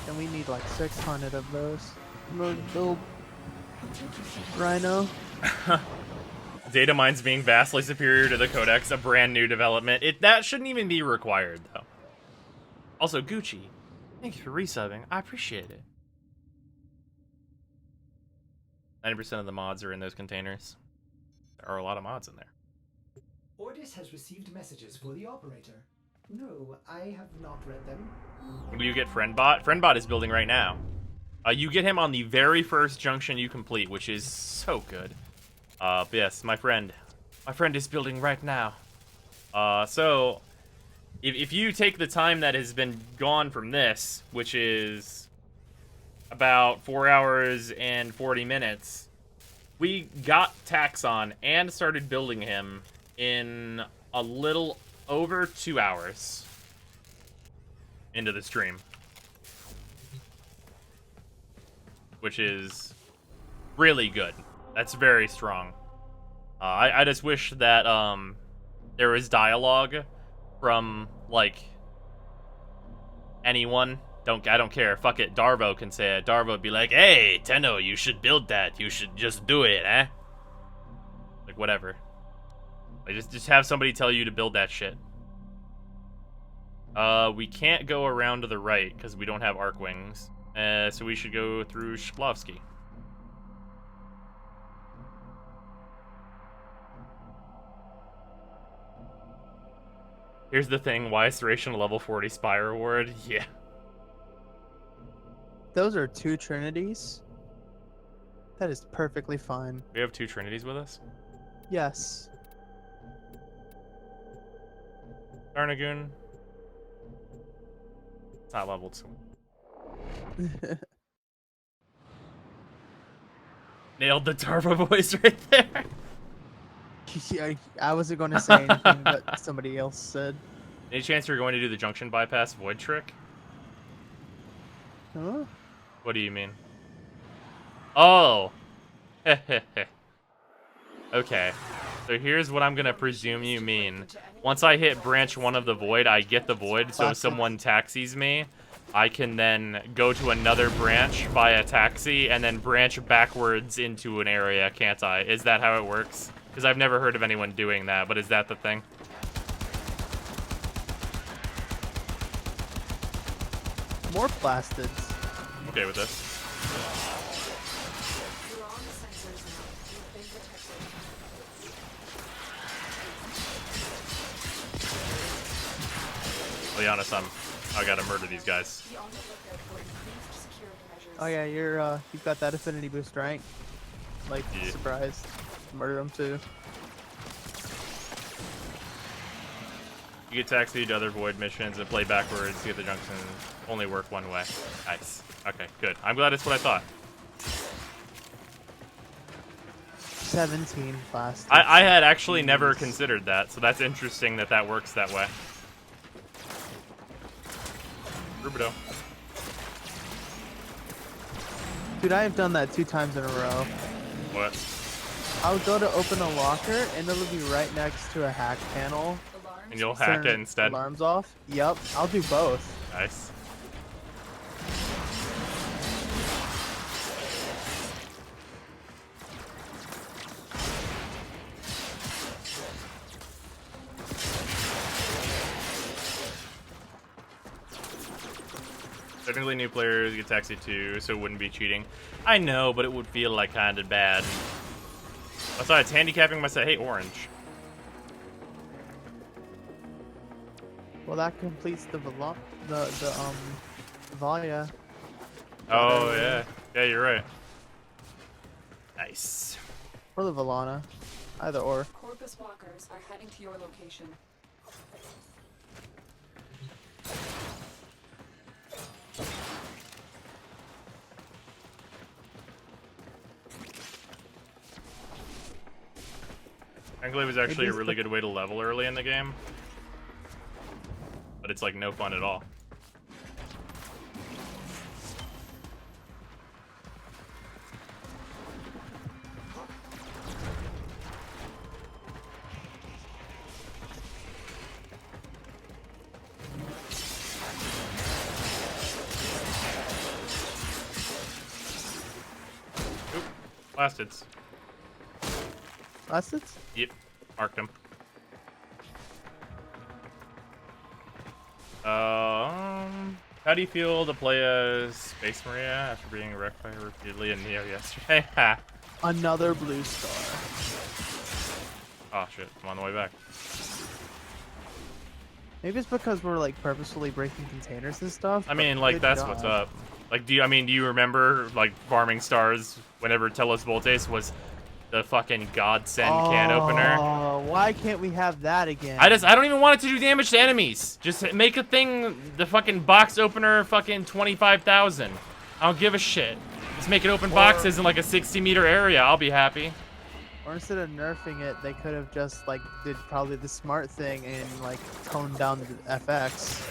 And we need like 600 of those. Build Rhino. Data mines being vastly superior to the Codex, a brand new development. That shouldn't even be required, though. Also, Gucci, thank you for resubbing. I appreciate it. 90% of the mods are in those containers. There are a lot of mods in there. Ordis has received messages for the operator. No, I have not read them. Will you get Friendbot? Friendbot is building right now. You get him on the very first junction you complete, which is so good. Yes, my friend is building right now. So, if you take the time that has been gone from this, which is about 4 hours and 40 minutes, we got Taxon and started building him in a little over 2 hours into the stream. Which is really good. That's very strong. I just wish that there was dialogue from like anyone. I don't care. Fuck it. Darvo can say it. Darvo would be like, "Hey, Tenno, you should build that. You should just do it, eh?" Like whatever. Like just have somebody tell you to build that shit. We can't go around to the right because we don't have arc wings. So we should go through Shklovsky. Here's the thing, why is Thracian a level 40 Spire Award? Yeah. Those are 2 Trinities. That is perfectly fine. We have 2 Trinities with us? Yes. Arnagoon. It's not level 2. Nailed the Darvo voice right there. Yeah, I wasn't going to say anything, but somebody else said. Any chance you're going to do the junction bypass void trick? Huh? What do you mean? Oh! Okay. So here's what I'm gonna presume you mean. Once I hit branch 1 of the void, I get the void, so if someone taxis me, I can then go to another branch via taxi and then branch backwards into an area, can't I? Is that how it works? Because I've never heard of anyone doing that, but is that the thing? More plastids. Okay with this. You're on the sensors now. You've been protected. I'll be honest, I gotta murder these guys. Be on the lookout for increased security measures. Oh yeah, you've got that affinity boost, right? Like, Yeah. surprised. Murder them too. You get taxied to other void missions and play backwards to get the junction. Only work one way. Nice. Okay, good. I'm glad it's what I thought. 17 plastic. I had actually never considered that, so that's interesting that that works that way. Rubido. Dude, I have done that 2 times in a row. What? I'll go to open a locker, and it'll be right next to a hack panel. And you'll hack it instead? Alarms off? Yep, I'll do both. Nice. Technically, new players get taxied too, so it wouldn't be cheating. I know, but it would feel like kind of bad. Besides, handicapping myself. Hey, orange. Well, that completes the Valia. Oh yeah, yeah, you're right. Nice. Or the Valana, either or. Corpus walkers are heading to your location. Enclave is actually a really good way to level early in the game. But it's like no fun at all. Oop, plastids. Plastids? Yep, marked them. How do you feel to play as Space Maria after being wrecked by her repeatedly in Neo yesterday? Another blue star. Oh shit, I'm on the way back. Maybe it's because we're like purposefully breaking containers and stuff. I mean, like, that's what's up. Like, do you remember, like, farming stars whenever Telos Voltes was the fucking godsend can opener? Oh, why can't we have that again? I don't even want it to do damage to enemies. Just make a thing, the fucking box opener, fucking 25,000. I don't give a shit. Just make it open boxes in like a 60-meter area. I'll be happy. Or instead of nerfing it, they could have just like did probably the smart thing and like toned down the FX.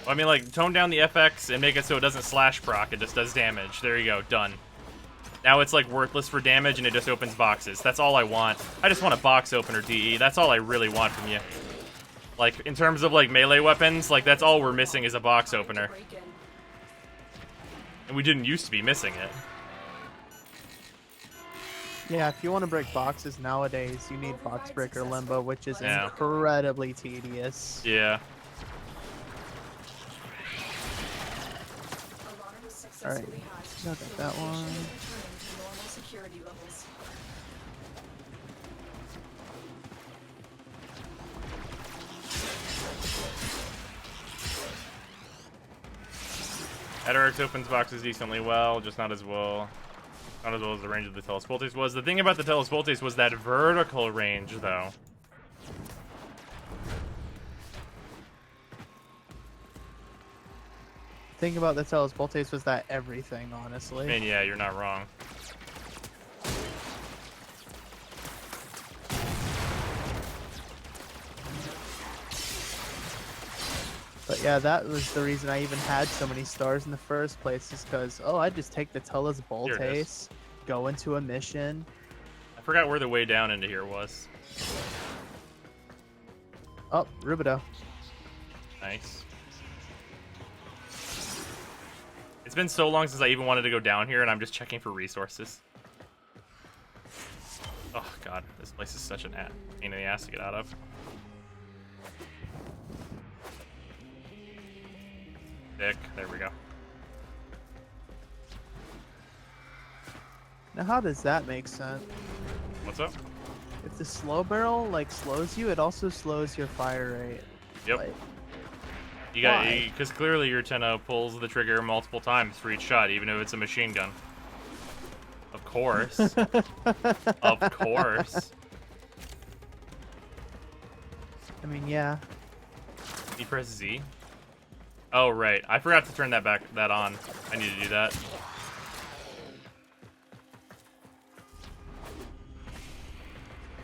Well, I mean, like, tone down the FX and make it so it doesn't slash proc. It just does damage. There you go. Done. Now it's like worthless for damage and it just opens boxes. That's all I want. I just want a box opener DE. That's all I really want from you. Like, in terms of like melee weapons, like, that's all we're missing is a box opener. And we didn't used to be missing it. Yeah, if you want to break boxes nowadays, you need box breaker limbo, which is incredibly tedious. Yeah. Alright, got that one. Atarax opens boxes decently well, just not as well. Not as well as the range of the Telos Voltes was. The thing about the Telos Voltes was that vertical range, though. The thing about the Telos Voltes was that everything, honestly. I mean, yeah, you're not wrong. But yeah, that was the reason I even had so many stars in the first place, is because, oh, I just take the Telos Voltes, go into a mission. I forgot where the way down into here was. Oh, Rubido. Nice. It's been so long since I even wanted to go down here, and I'm just checking for resources. Oh god, this place is such an pain in the ass to get out of. Dick, there we go. Now, how does that make sense? What's up? If the slow barrel like slows you, it also slows your fire rate. Yep. Like, You got, because clearly your Tenno pulls the trigger multiple times for each shot, even if it's a machine gun. Of course. Of course. I mean, yeah. You press Z. Oh right, I forgot to turn that on. I need to do that.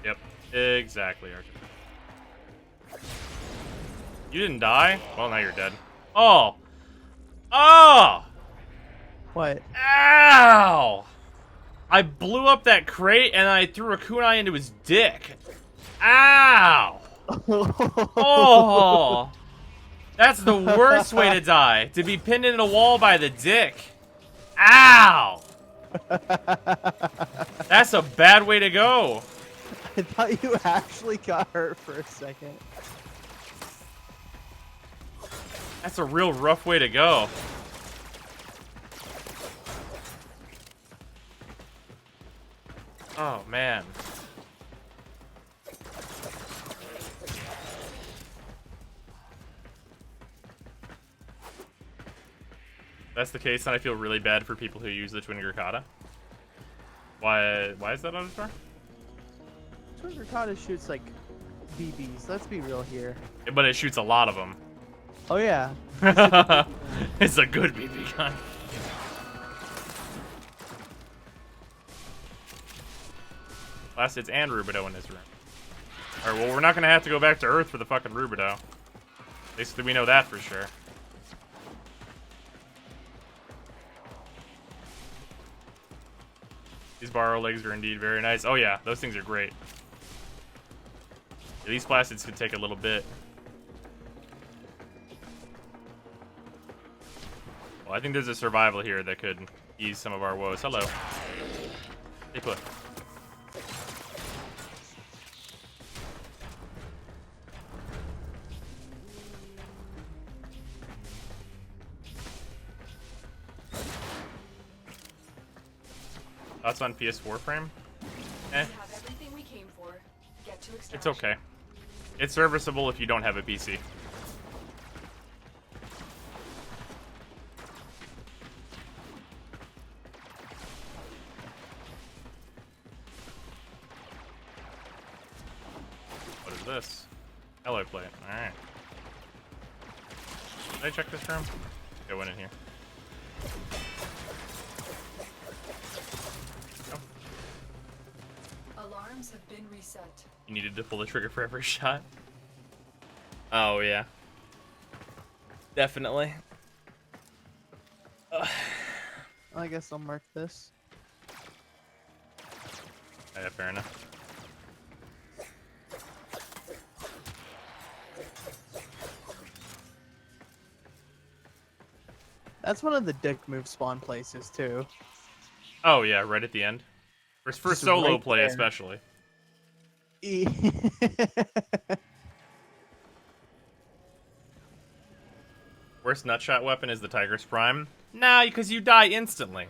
Yep, exactly, Archer. You didn't die? Well, now you're dead. Oh! Oh! What? Ow! I blew up that crate and I threw a kunai into his dick. Ow! Oh! That's the worst way to die. To be pinned into a wall by the dick. Ow! That's a bad way to go. I thought you actually got hurt for a second. That's a real rough way to go. Oh, man. That's the case, then I feel really bad for people who use the Twin Gurkata. Why is that on the door? Twin Gurkata shoots like BBs. Let's be real here. But it shoots a lot of them. Oh yeah. It's a good BB gun. Plastids and Rubido in this room. Alright, well, we're not gonna have to go back to Earth for the fucking Rubido. At least we know that for sure. These borrow legs are indeed very nice. Oh yeah, those things are great. Yeah, these plastids could take a little bit. Well, I think there's a survival here that could ease some of our woes. Hello. Stay put. Thoughts on PS4 frame? Eh. It's okay. It's serviceable if you don't have a PC. What is this? Alloy plate. Alright. Did I check this room? Go in here. Alarms have been reset. You needed to pull the trigger for every shot? Oh, yeah. Definitely. I guess I'll mark this. Yeah, fair enough. That's one of the dick move spawn places too. Oh, yeah, right at the end. For Just solo right play, there. especially. Worst nutshot weapon is the Tiger's Prime? Nah, because you die instantly.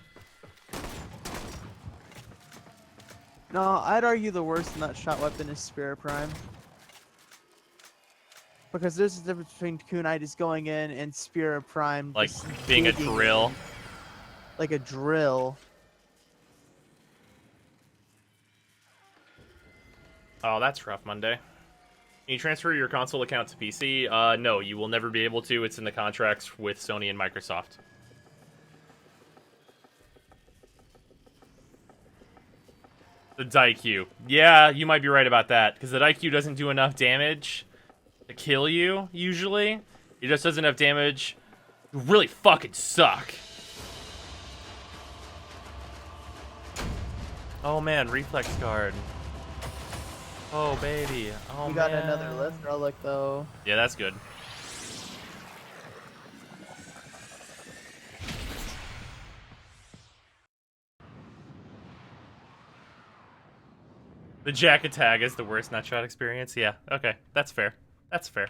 No, I'd argue the worst nutshot weapon is Spirit Prime. Because there's a difference between kunai just going in and Spirit Prime Like just being a digging drill. in. Like a drill. Oh, that's rough, Monday. Can you transfer your console account to PC? No, you will never be able to. It's in the contracts with Sony and Microsoft. The Daikyu. Yeah, you might be right about that, because the Daikyu doesn't do enough damage to kill you, usually. It just does enough damage to really fucking suck. Oh man, reflex guard. Oh baby. Oh We got man. another lift relic though. Yeah, that's good. The jacket tag is the worst nutshot experience. Yeah, okay, that's fair. That's fair.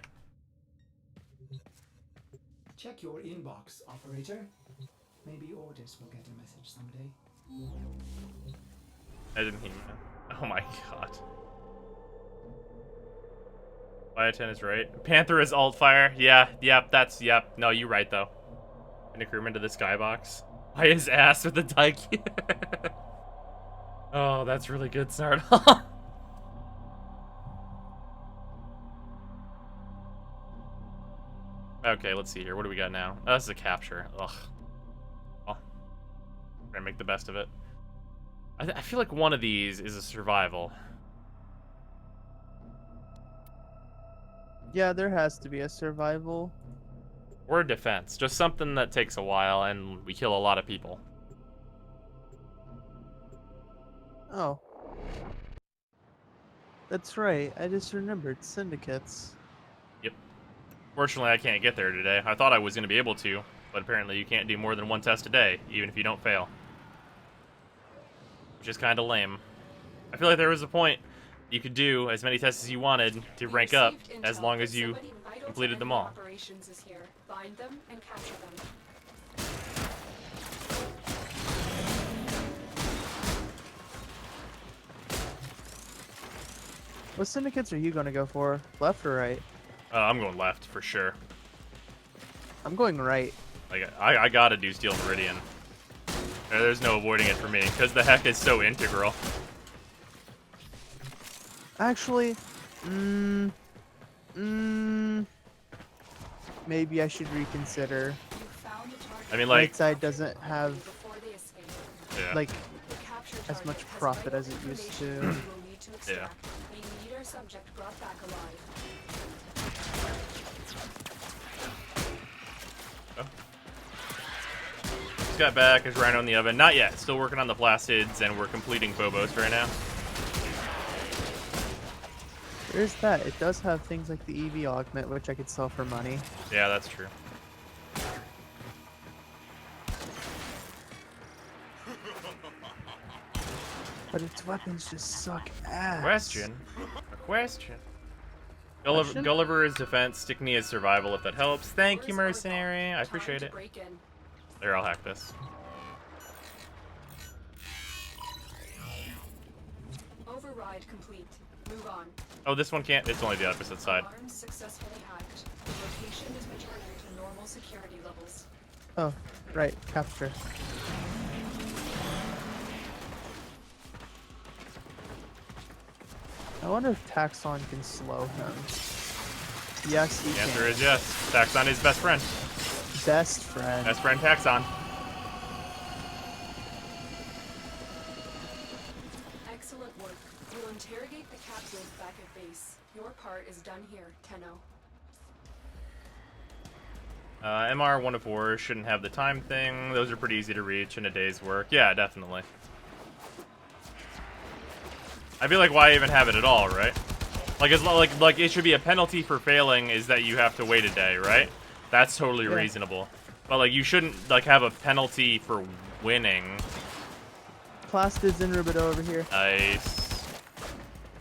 Check your inbox, operator. Maybe orders will get a message someday. I didn't hear that. Oh my god. Ayatan is right. Panther is alt fire. Yeah, yep, that's, yep. No, you're right though. An accruement to the skybox. Why his ass with the dike? Oh, that's really good, Snart. Okay, let's see here. What do we got now? Oh, this is a capture. Ugh. Well, we're gonna make the best of it. I feel like one of these is a survival. Yeah, there has to be a survival. Or a defense. Just something that takes a while and we kill a lot of people. Oh. That's right. I just remembered syndicates. Yep. Fortunately, I can't get there today. I thought I was going to be able to, but apparently you can't do more than one test a day, even if you don't fail. Which is kind of lame. I feel like there was a point you could do as many tests as you wanted to rank up, as long as you completed them all. Operations is here. Find them and capture them. What syndicates are you going to go for? Left or right? I'm going left, for sure. I'm going right. Like, I gotta do Steel Meridian. There's no avoiding it for me, because the heck is so integral. Actually, maybe I should reconsider. I mean, like, right side doesn't have yeah. like as much profit as it used to. Yeah. Subject brought back alive. Oh. Just got back as Rhino in the oven. Not yet. Still working on the plastids, and we're completing Phobos right now. There's that. It does have things like the EV augment, which I could sell for money. Yeah, that's true. But its weapons just suck ass. Question. A question. Gulliver is defense, Stickney is survival if that helps. Thank you, Mercenary. I appreciate it. There, I'll hack this. Override complete. Move on. Oh, this one can't. It's only the opposite side. Alarm successfully hacked. The location is returning to normal security levels. Oh, right. Capture. I wonder if Taxon can slow him. Yes, he The can. answer is yes. Taxon is best friend. Best friend. Best friend Taxon. Excellent work. We'll interrogate the capsules back at base. Your part is done here, Tenno. MR 1 of 4 shouldn't have the time thing. Those are pretty easy to reach in a day's work. Yeah, definitely. I feel like why even have it at all, right? Like it's like it should be a penalty for failing is that you have to wait a day, right? That's totally reasonable. But like you shouldn't like have a penalty for winning. Plastids and Rubido over here. Nice.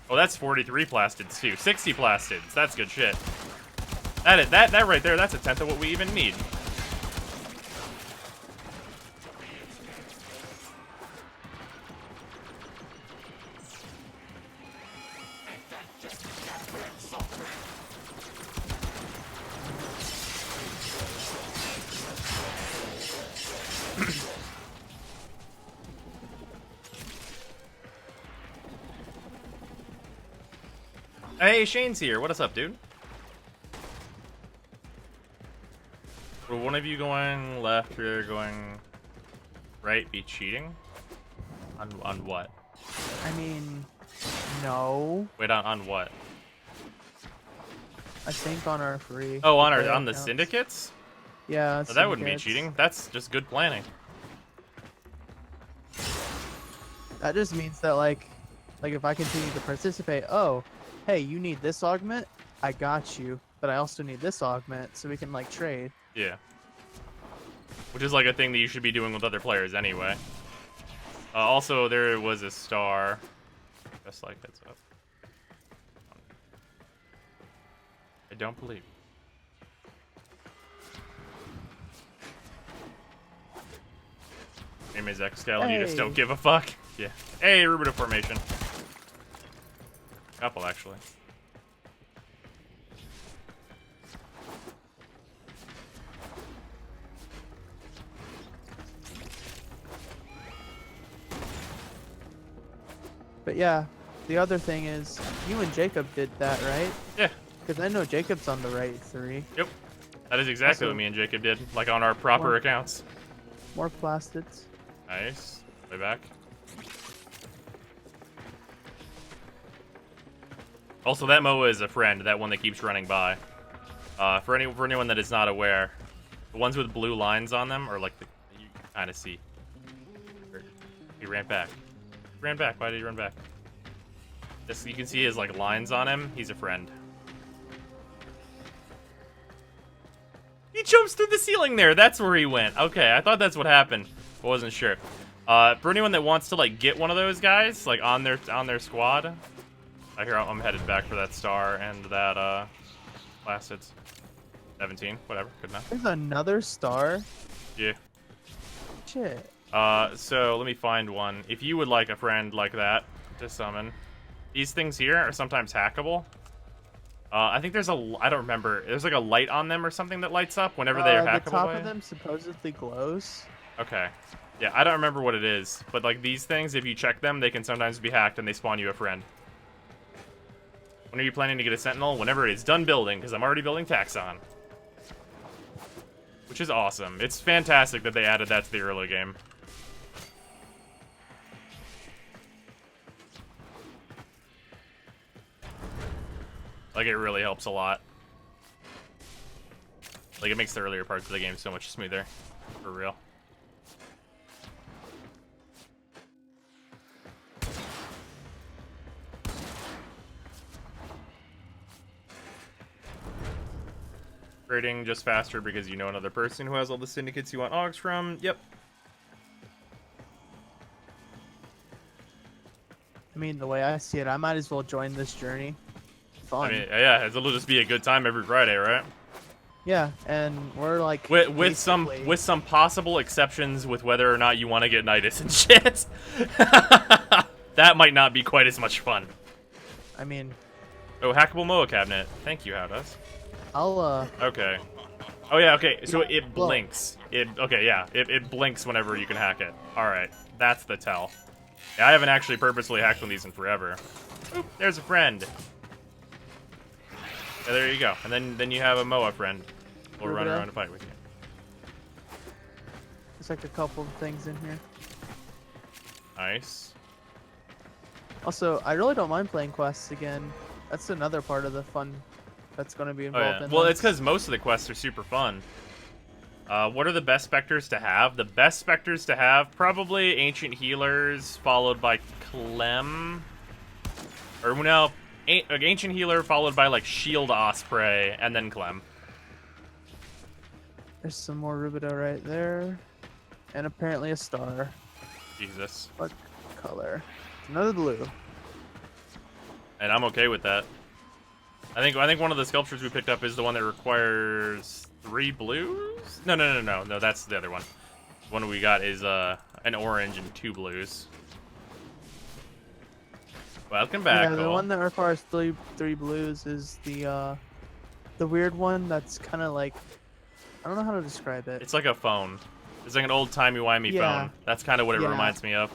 Oh, that's 43 plastids too. 60 plastids. That's good shit. That right there, that's a tenth of what we even need. Hey, Shane's here. What is up, dude? Will one of you going left or going right be cheating? On what? I mean, no. Wait, on what? I think on our free. Oh, on the syndicates? Yeah. Oh, that wouldn't be syndicates. cheating. That's just good planning. That just means that like if I continue to participate, oh, hey, you need this augment? I got you, but I also need this augment, so we can like trade. Yeah. Which is like a thing that you should be doing with other players anyway. Also, there was a star. Just like heads up. I don't believe. Name is Excal and you just don't give a fuck. Yeah. Hey, Rubido formation. Couple actually. But yeah, the other thing is, you and Jacob did that, right? Yeah. Because I know Jacob's on the right 3. Yep. That is exactly Also- what me and Jacob did, like on our proper More- accounts. More plastids. Nice. Way back. Also, that Moa is a friend, that one that keeps running by. For anyone that is not aware, the ones with blue lines on them are like you kind of see. He ran back. He ran back. Why did he run back? This, you can see his like lines on him. He's a friend. He jumps through the ceiling there. That's where he went. Okay, I thought that's what happened. I wasn't sure. For anyone that wants to like get one of those guys, like on their squad, I hear I'm headed back for that star and that plastids. 17, whatever, good enough. There's another star. Yeah. Shit. So let me find one. If you would like a friend like that to summon, these things here are sometimes hackable. I think there's I don't remember. There's like a light on them or something that lights up whenever they are hackable. The top of them supposedly glows. Okay. Yeah, I don't remember what it is, but like these things, if you check them, they can sometimes be hacked and they spawn you a friend. When are you planning to get a sentinel? Whenever it is done building, because I'm already building Taxon. Which is awesome. It's fantastic that they added that to the early game. Like, it really helps a lot. Like, it makes the earlier parts of the game so much smoother. For real. Trading just faster because you know another person who has all the syndicates you want augs from. Yep. I mean, the way I see it, I might as well join this journey. Fun. I mean, yeah, it'll just be a good time every Friday, right? Yeah, and we're like with some possible exceptions with whether or not you want to get Nidus and shit. That might not be quite as much fun. I mean, oh, hackable Moa cabinet. Thank you, how does? I'll Okay. Oh yeah, okay. So it blinks. It blinks whenever you can hack it. All right, that's the tell. Yeah, I haven't actually purposely hacked one of these in forever. Oop, there's a friend. Yeah, there you go. And then you have a Moa friend. We'll run around and fight with you. There's like a couple of things in here. Nice. Also, I really don't mind playing quests again. That's another part of the fun that's going to be involved in Well, this. it's because most of the quests are super fun. What are the best specters to have? The best specters to have, probably Ancient Healers, followed by Clem. Or, no, Ancient Healer, followed by, like, Shield Osprey, and then Clem. There's some more Rubido right there. And apparently a star. Jesus. What color? Another blue. And I'm okay with that. I think one of the sculptures we picked up is the one that requires 3 blues? No, that's the other one. The one we got is an orange and 2 blues. Welcome back, Yeah, the Cole. one that requires three blues is the weird one that's kind of like, I don't know how to describe it. It's like a phone. It's like an old timey-wimey phone. That's kind of what it reminds me of.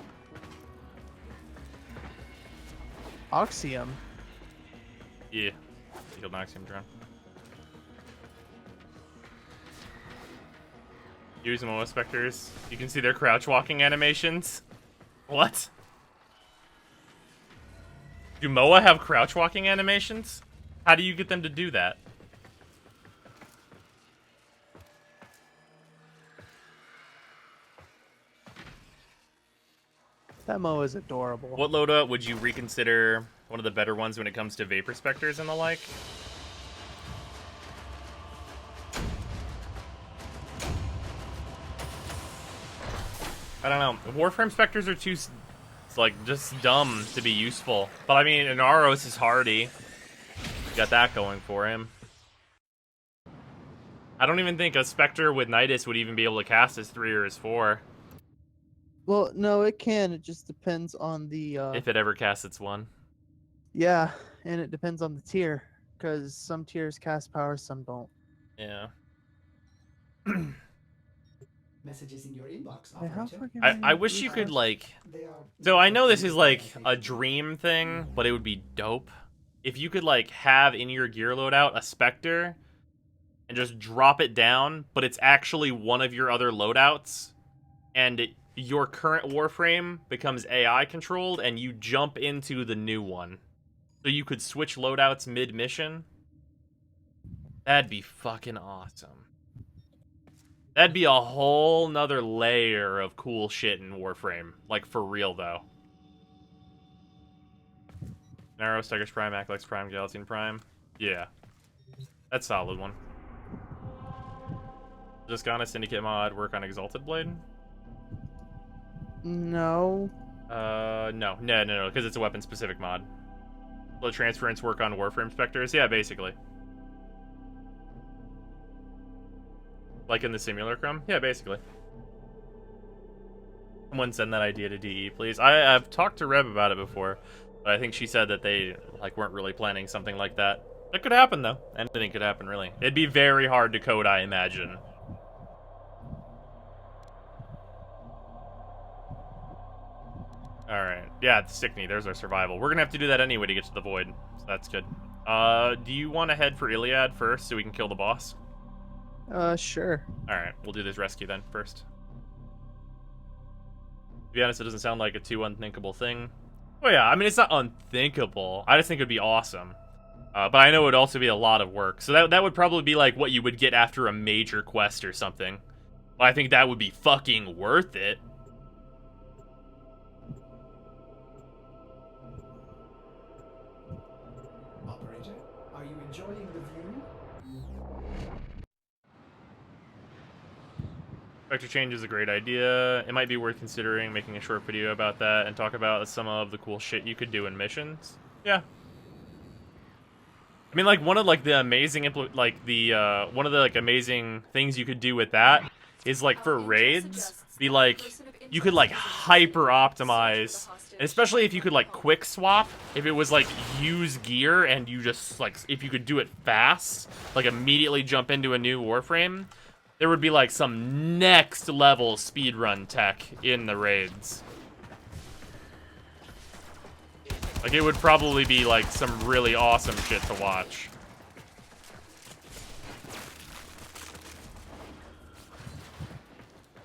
Oxium. Yeah. Killed an Oxium drone. Use Moa Specters. You can see their crouch walking animations. What? Do Moa have crouch walking animations? How do you get them to do that? That Moa is adorable. What loadout would you reconsider one of the better ones when it comes to Vapor Specters and the like? I don't know. Warframe Specters are too, like, just dumb to be useful. But I mean, Inaros is hardy. Got that going for him. I don't even think a Spectre with Nidus would even be able to cast as 3 or as 4. Well, no, it can. It just depends on the... If it ever casts its 1. Yeah, and it depends on the tier. Because some tiers cast power, some don't. Yeah. Messages in your inbox, Hey, how operator. fucking I wish you could, like... They are So I know this is, like, a dream thing, but it would be dope. If you could, like, have in your gear loadout a Spectre and just drop it down, but it's actually one of your other loadouts, and your current Warframe becomes AI controlled, and you jump into the new one. So you could switch loadouts mid-mission. That'd be fucking awesome. That'd be a whole nother layer of cool shit in Warframe. Like, for real, though. Narrow, Stigers Prime, Acolytes Prime, Galatine Prime. Yeah. That's a solid one. Just gonna Syndicate mod, work on Exalted Blade? No. No, because it's a weapon-specific mod. Will Transference work on Warframe Spectres? Yeah, basically. Like in the Simulacrum? Yeah, basically. Someone send that idea to DE, please. I've talked to Reb about it before, but I think she said that they weren't really planning something like that. That could happen, though. Anything could happen, really. It'd be very hard to code, I imagine. Alright. Yeah, it's Stickney. There's our survival. We're gonna have to do that anyway to get to the Void, so that's good. Do you want to head for Iliad first so we can kill the boss? Sure. Alright, we'll do this rescue then first. To be honest, it doesn't sound like a too unthinkable thing. Oh yeah, I mean, it's not unthinkable. I just think it'd be awesome. But I know it would also be a lot of work. So that would probably be like what you would get after a major quest or something. But I think that would be fucking worth it. Operator, are you enjoying the view? Vector change is a great idea. It might be worth considering making a short video about that and talk about some of the cool shit you could do in missions. Yeah. I mean, like, one of the amazing amazing things you could do with that is, like, for raids, be like, you could like hyper optimize, especially if you could like quick swap, if it was like use gear and you just like, if you could do it fast, like immediately jump into a new Warframe, there would be like some next level speedrun tech in the raids. Like, it would probably be, like, some really awesome shit to watch.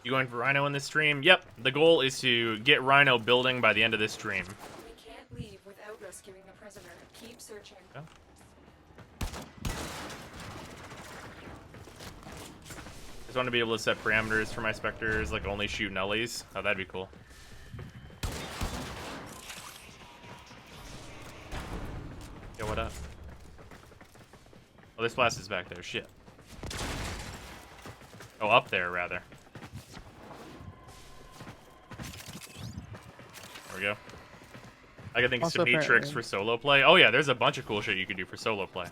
You going for Rhino in this stream? Yep. The goal is to get Rhino building by the end of this stream. We can't leave without rescuing the prisoner. Keep searching. Yeah. Just want to be able to set parameters for my Spectres, like only shoot nullies. Oh, that'd be cool. Yo, what up? Oh, this blast is back there. Shit. Oh, up there, rather. There we go. I can think of some neat tricks for solo play. Oh, yeah, there's a bunch of cool shit you can do for solo play.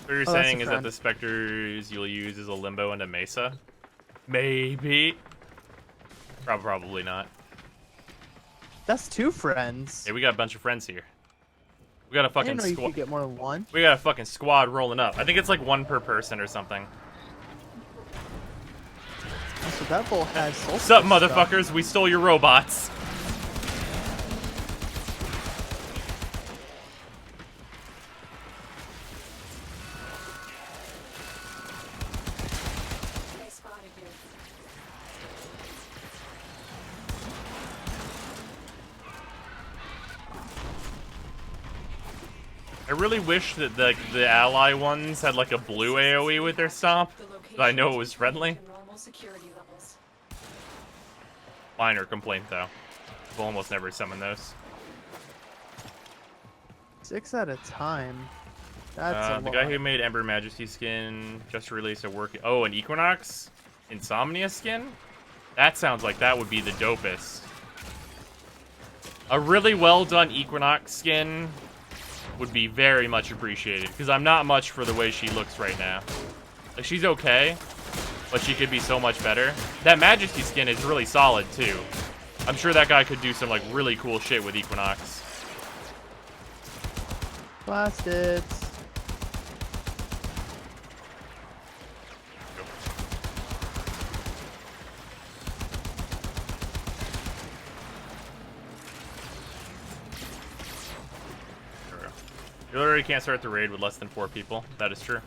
What you're saying is that the Spectres you'll use is a Limbo and a Mesa? Maybe. Probably not. That's two friends. Hey, we got a bunch of friends here. We got a fucking squad. You could get more than one. We got a fucking squad rolling up. I think it's like one per person or something. So that bull has soul. What's up, motherfuckers? Stuff. We stole your robots. I really wish that the ally ones had like a blue AoE with their stomp. I know it was friendly. Minor complaint though. We'll almost never summon those. 6 at a time. That's a lot. The guy who made Ember Majesty skin just released a work. Oh, an Equinox Insomnia skin? That sounds like that would be the dopest. A really well done Equinox skin would be very much appreciated, because I'm not much for the way she looks right now. Like, she's okay, but she could be so much better. That Majesty skin is really solid too. I'm sure that guy could do some like really cool shit with Equinox. Blasted. You literally can't start the raid with less than 4 people. That is true.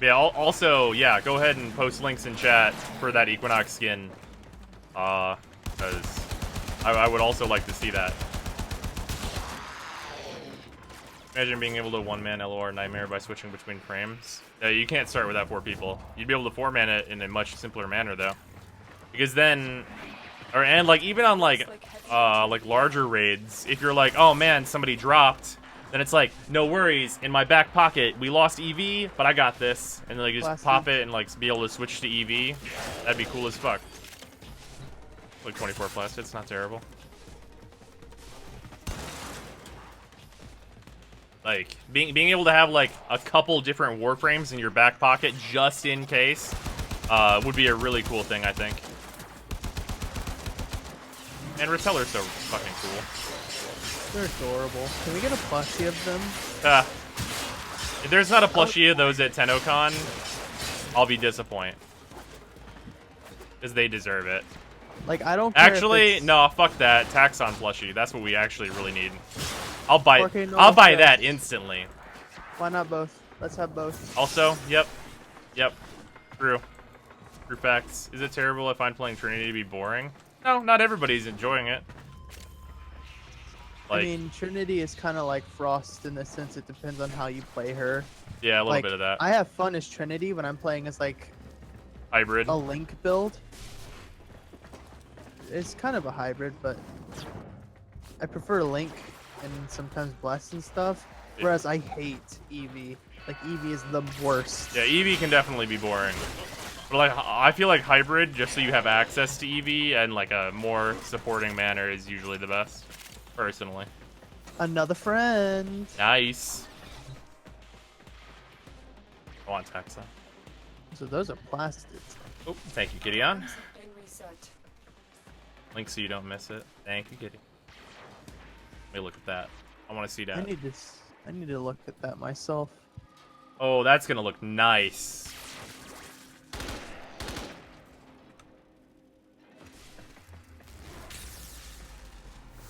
Yeah, also, yeah, go ahead and post links in chat for that Equinox skin. Because I would also like to see that. Imagine being able to one-man LOR Nightmare by switching between frames. You can't start without 4 people. You'd be able to 4-man it in a much simpler manner, though. Because then... and, like, even on, like larger raids, if you're like, oh, man, somebody dropped... Then it's like, no worries, in my back pocket, we lost EV, but I got this. And then like just pop it and like be able to switch to EV. That'd be cool as fuck. Like 24 plus, it's not terrible. Like, being able to have like a couple different warframes in your back pocket just in case would be a really cool thing, I think. And Repeller's so fucking cool. They're adorable. Can we get a plushie of them? If there's not a plushie of those at TennoCon, I'll be disappointed. Because they deserve it. Like, I don't care actually, no, fuck that. Taxon plushie. That's what we actually really need. I'll buy that instantly. Why not both? Let's have both. Also, yep. True facts. Is it terrible I find playing Trinity to be boring? No, not everybody's enjoying it. Like, I mean, Trinity is kind of like Frost in the sense it depends on how you play her. Yeah, a little bit of that. I have fun as Trinity when I'm playing as like hybrid. A Link build. It's kind of a hybrid, but I prefer Link and sometimes Bless and stuff. Whereas I hate Eevee. Like Eevee is the worst. Yeah, Eevee can definitely be boring. But like, I feel like hybrid, just so you have access to Eevee and like a more supporting manner, is usually the best. Personally. Another friend. Nice. Go on, Taxon. So those are plastics. Oh, thank you, Gideon. Link so you don't miss it. Thank you, Gideon. Let me look at that. I want to see that. I need to look at that myself. Oh, that's gonna look nice.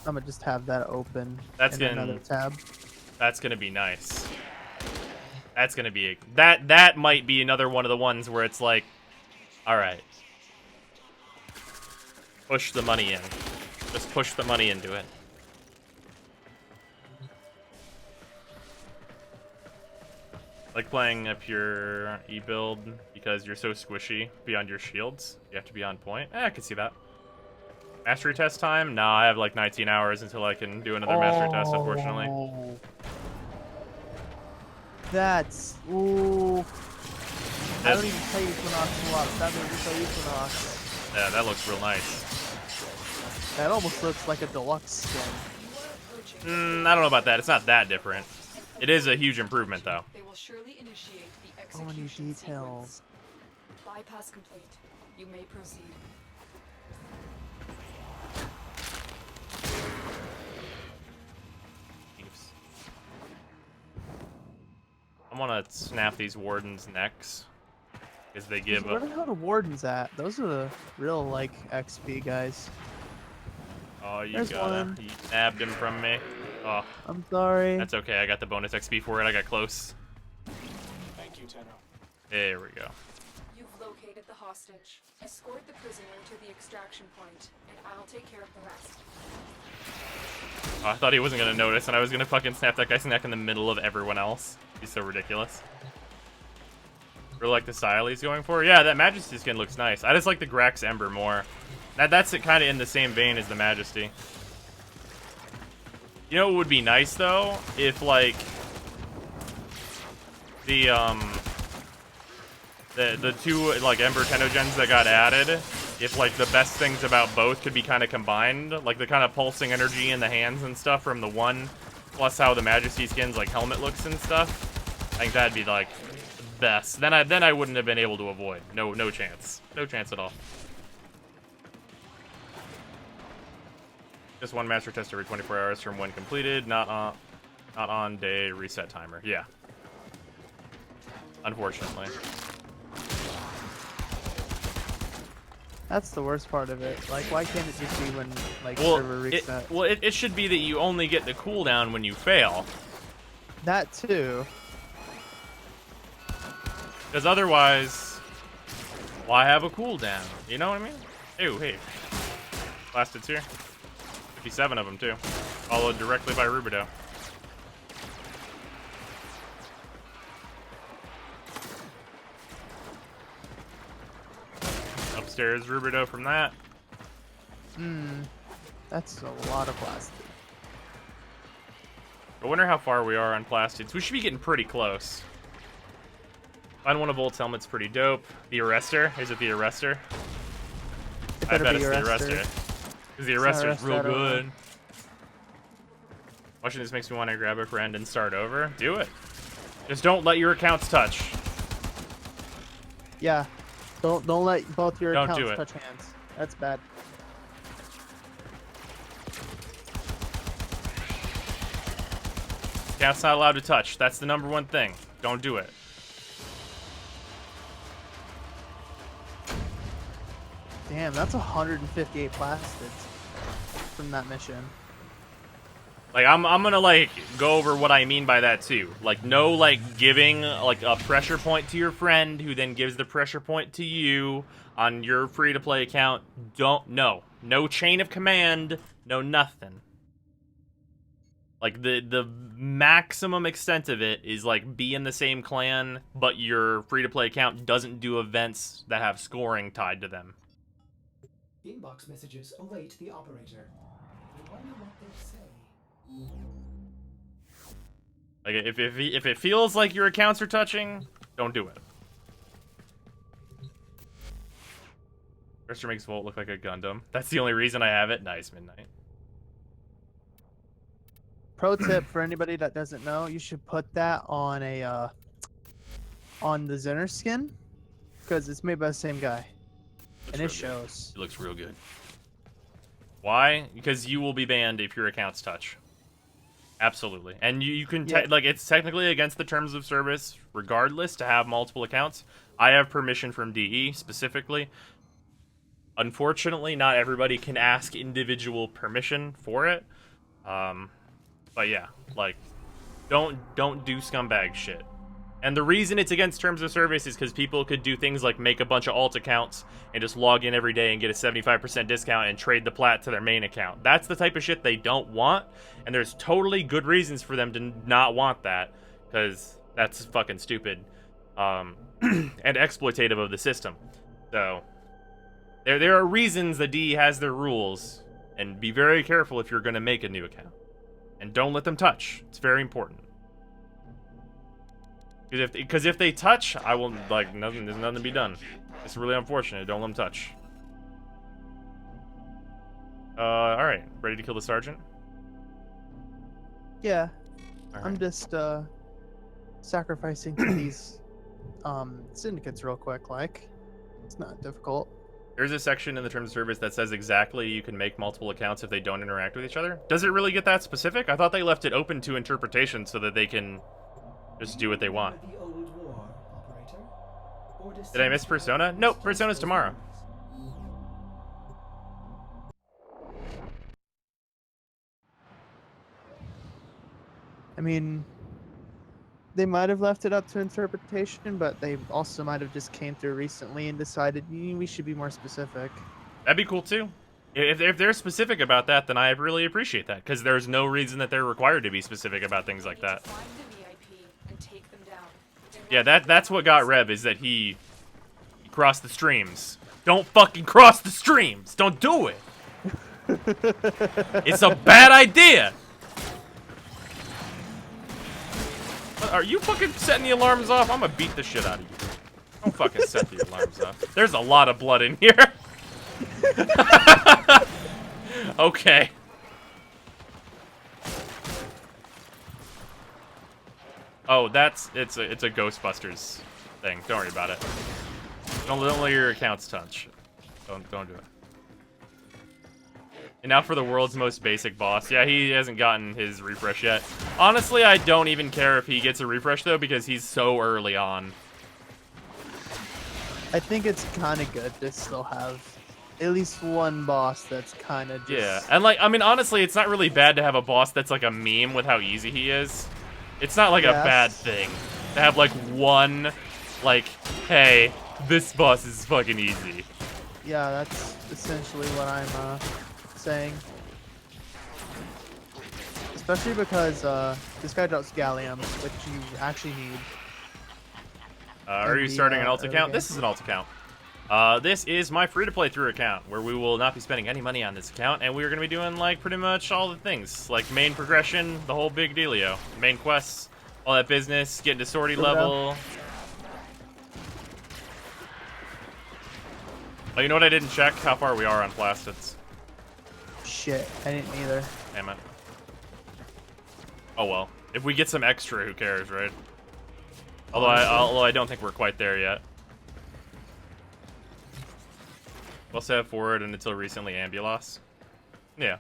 I'm gonna just have that open. That's in another tab. That's gonna be nice. That's gonna be that might be another one of the ones where it's like, all right, push the money in. Just push the money into it. Like playing a pure E-build because you're so squishy beyond your shields. You have to be on point. I can see that. Mastery test time? No, I have like 19 hours until I can do another mastery test, unfortunately. That's... Ooh. I don't even play Equinox a lot. That made me play Equinox. Yeah, that looks real nice. That almost looks like a deluxe skin. I don't know about that. It's not that different. It is a huge improvement, though. They will surely initiate the So many execution details. sequence. Bypass complete. You may proceed. I want to snap these wardens' necks because they give Where up. the hell are the wardens at? Those are the real, like, XP guys. Oh, you There's gotta. one. You nabbed him from me. Oh. I'm sorry. That's okay. I got the bonus XP for it. I got close. Thank you, Tenno. There we go. You've located the hostage. Escort the prisoner to the extraction point, and I'll take care of the rest. Oh, I thought he wasn't gonna notice, and I was gonna fucking snap that guy's neck in the middle of everyone else. He's so ridiculous. Really like the style he's going for. Yeah, that Majesty skin looks nice. I just like the Grax Ember more. That's kind of in the same vein as the Majesty. You know what would be nice though, if like the two like Ember Tenogens that got added, if like the best things about both could be kind of combined, like the kind of pulsing energy in the hands and stuff from the one, plus how the Majesty skin's like helmet looks and stuff. I think that'd be like the best. Then I wouldn't have been able to avoid. No chance. No chance at all. Just one master test every 24 hours from when completed, not on day reset timer. Yeah. Unfortunately. That's the worst part of it. Like, why can't it just be when, like, Well, server reset? it should be that you only get the cooldown when you fail. That too. Because otherwise, why have a cooldown? You know what I mean? Ew, hey. Blasted's here. 57 of them, too. Followed directly by Rubido. Upstairs, Rubido from that. That's a lot of plastic. I wonder how far we are on plastids. We should be getting pretty close. Find one of Volt's helmet's pretty dope. The Arrestor? Is it the Arrestor? I bet it's the Arrestor. Because the Arrestor's real good. Watching this makes me want to grab a friend and start over. Do it. Just don't let your accounts touch. Yeah. Don't let both your Don't accounts do it. touch hands. That's bad. Account's not allowed to touch. That's the #1 thing. Don't do it. Damn, that's 158 plastids from that mission. Like, I'm gonna, like, go over what I mean by that, too. Like, no, like, giving, like, a pressure point to your friend, who then gives the pressure point to you on your free-to-play account. No chain of command, no nothing. Like, the maximum extent of it is, like, be in the same clan, but your free-to-play account doesn't do events that have scoring tied to them. Inbox messages await the operator. I wonder what they say. Like, if it feels like your accounts are touching, don't do it. First makes Volt look like a Gundam. That's the only reason I have it. Nice, Midnight. Pro tip for anybody that doesn't know, you should put that on a on the Zenner skin, because it's made by the same guy. And it shows. It looks real good. Why? Because you will be banned if your accounts touch. Absolutely. And you can, like, it's technically against the terms of service, regardless, to have multiple accounts. I have permission from DE, specifically. Unfortunately, not everybody can ask individual permission for it. But yeah, like, don't do scumbag shit. And the reason it's against terms of service is because people could do things like make a bunch of alt accounts and just log in every day and get a 75% discount and trade the plat to their main account. That's the type of shit they don't want, and there's totally good reasons for them to not want that, because that's fucking stupid and exploitative of the system. So there are reasons the DE has their rules, and be very careful if you're going to make a new account. And don't let them touch. It's very important. Because if they touch, I will, like, nothing. There's nothing to be done. It's really unfortunate. Don't let them touch. All right. Ready to kill the sergeant? Yeah. All I'm right. just sacrificing to these syndicates real quick. Like, it's not difficult. There's a section in the terms of service that says exactly you can make multiple accounts if they don't interact with each other. Does it really get that specific? I thought they left it open to interpretation so that they can just do what they want. The old war, operator? Or Did I miss Persona? Nope, Persona's tomorrow. I mean, they might have left it up to interpretation, but they also might have just came through recently and decided we should be more specific. That'd be cool too. If they're specific about that, then I really appreciate that, because there's no reason that they're required to be specific about things like that. Find the VIP and take them down. Yeah, that's what got Reb, is that he crossed the streams. Don't fucking cross the streams! Don't do it! It's a bad idea! Are you fucking setting the alarms off? I'm gonna beat the shit out of you. Don't fucking set the alarms off. There's a lot of blood in here. Okay. Oh, it's a Ghostbusters thing. Don't worry about it. Don't let your accounts touch. Don't do it. And now for the world's most basic boss. Yeah, he hasn't gotten his refresh yet. Honestly, I don't even care if he gets a refresh, though, because he's so early on. I think it's kind of good to still have at least one boss that's kind of just... Yeah, and like, I mean, honestly, it's not really bad to have a boss that's like a meme with how easy he is. It's not like a bad thing to have like one, like, hey, this boss is fucking easy. Yeah, that's essentially what I'm saying. Especially because this guy drops gallium, which you actually need. Are you starting an alt account? This is an alt account. This is my free-to-play through account, where we will not be spending any money on this account, and we're going to be doing, like, pretty much all the things. Like, main progression, the whole big dealio. Main quests, all that business, getting to sortie level. Oh, you know what I didn't check? How far we are on plastids. Shit, I didn't either. Damn it. Oh well. If we get some extra, who cares, right? Although I don't think we're quite there yet. We'll also have forward and until recently Ambulos. Yeah.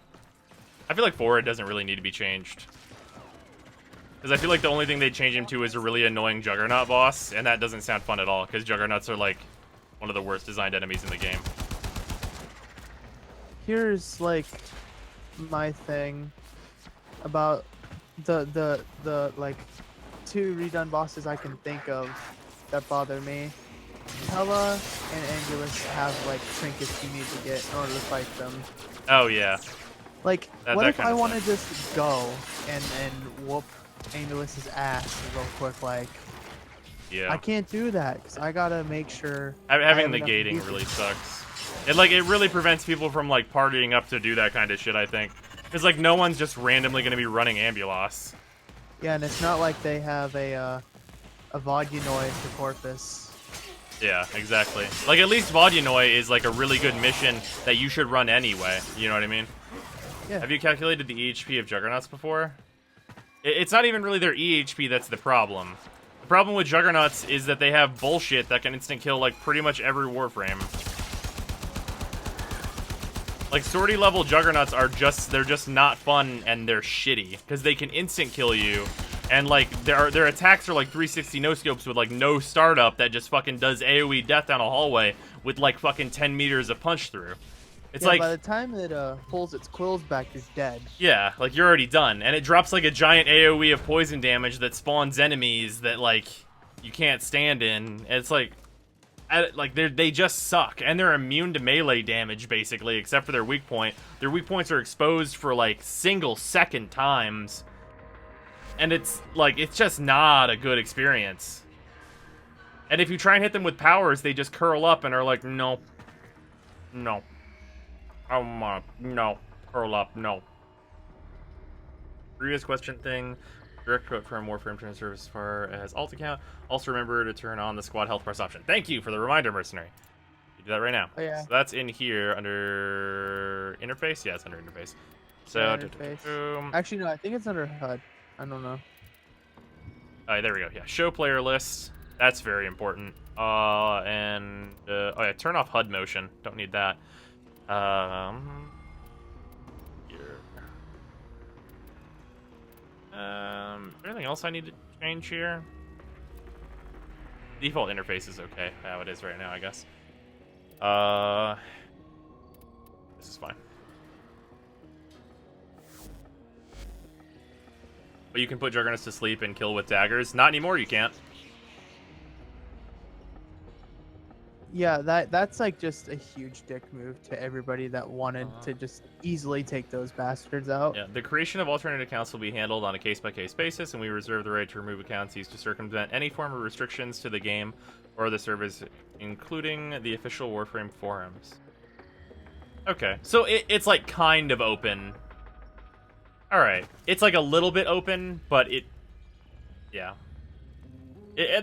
I feel like forward doesn't really need to be changed. Because I feel like the only thing they change him to is a really annoying Juggernaut boss, and that doesn't sound fun at all, because Juggernauts are like one of the worst designed enemies in the game. Here's like my thing about the like 2 redone bosses I can think of that bother me. Hella and Angulus have like trinkets you need to get in order to fight them. Oh yeah. Like, that what if kind I of want to just go and whoop Angulus's ass real quick? Like, yeah. I can't do that because I gotta make sure. Having the gating really sucks. It really prevents people from like partying up to do that kind of shit, I think. Because like no one's just randomly gonna be running Ambulos. Yeah, and it's not like they have a Vodunoi for Corpus. Yeah, exactly. Like at least Vodunoi is like a really good mission that you should run anyway. You know what I mean? Yeah. Have you calculated the EHP of Juggernauts before? It's not even really their EHP that's the problem. The problem with Juggernauts is that they have bullshit that can instant kill like pretty much every Warframe. Like sortie level Juggernauts are they're just not fun and they're shitty because they can instant kill you, and like their attacks are like 360 no scopes with like no startup that just fucking does AoE death down a hallway with like fucking 10 meters of punch through. It's like by the time it pulls its quills back, you're dead. Yeah, like you're already done, and it drops like a giant AoE of poison damage that spawns enemies that like you can't stand in. And it's like they just suck, and they're immune to melee damage basically, except for their weak point. Their weak points are exposed for like single-second times, and it's just not a good experience. And if you try and hit them with powers, they just curl up and are like, no, no. No. Curl up, no. Previous question thing. Direct quote from Warframe Turn Service as far as alt account. Also remember to turn on the squad health press option. Thank you for the reminder, Mercenary. You do that right now. Oh, yeah. So that's in here under interface? Yeah, it's under interface. So, yeah, interface. Actually, no, I think it's under HUD. I don't know. Alright, there we go. Yeah, show player list. That's very important. Oh yeah, turn off HUD motion. Don't need that. Here. Anything else I need to change here? Default interface is okay how it is right now, I guess. This is fine. But you can put Juggernauts to sleep and kill with daggers. Not anymore, you can't. Yeah, that's like just a huge dick move to everybody that wanted to just easily take those bastards out. Yeah, the creation of alternate accounts will be handled on a case-by-case basis, and we reserve the right to remove accounts used to circumvent any form of restrictions to the game or the service, including the official Warframe forums. Okay, so it's like kind of open. Alright, it's like a little bit open, but yeah.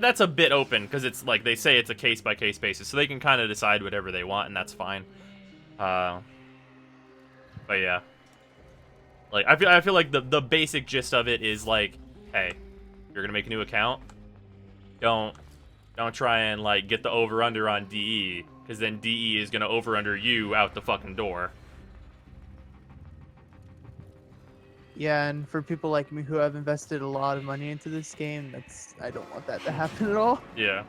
That's a bit open, because it's like they say it's a case-by-case basis, so they can kind of decide whatever they want, and that's fine. But yeah. Like, I feel like the basic gist of it is like, hey, you're gonna make a new account, don't try and like get the over-under on DE, because then DE is gonna over-under you out the fucking door. Yeah, and for people like me who have invested a lot of money into this game, I don't want that to happen at all. Yeah.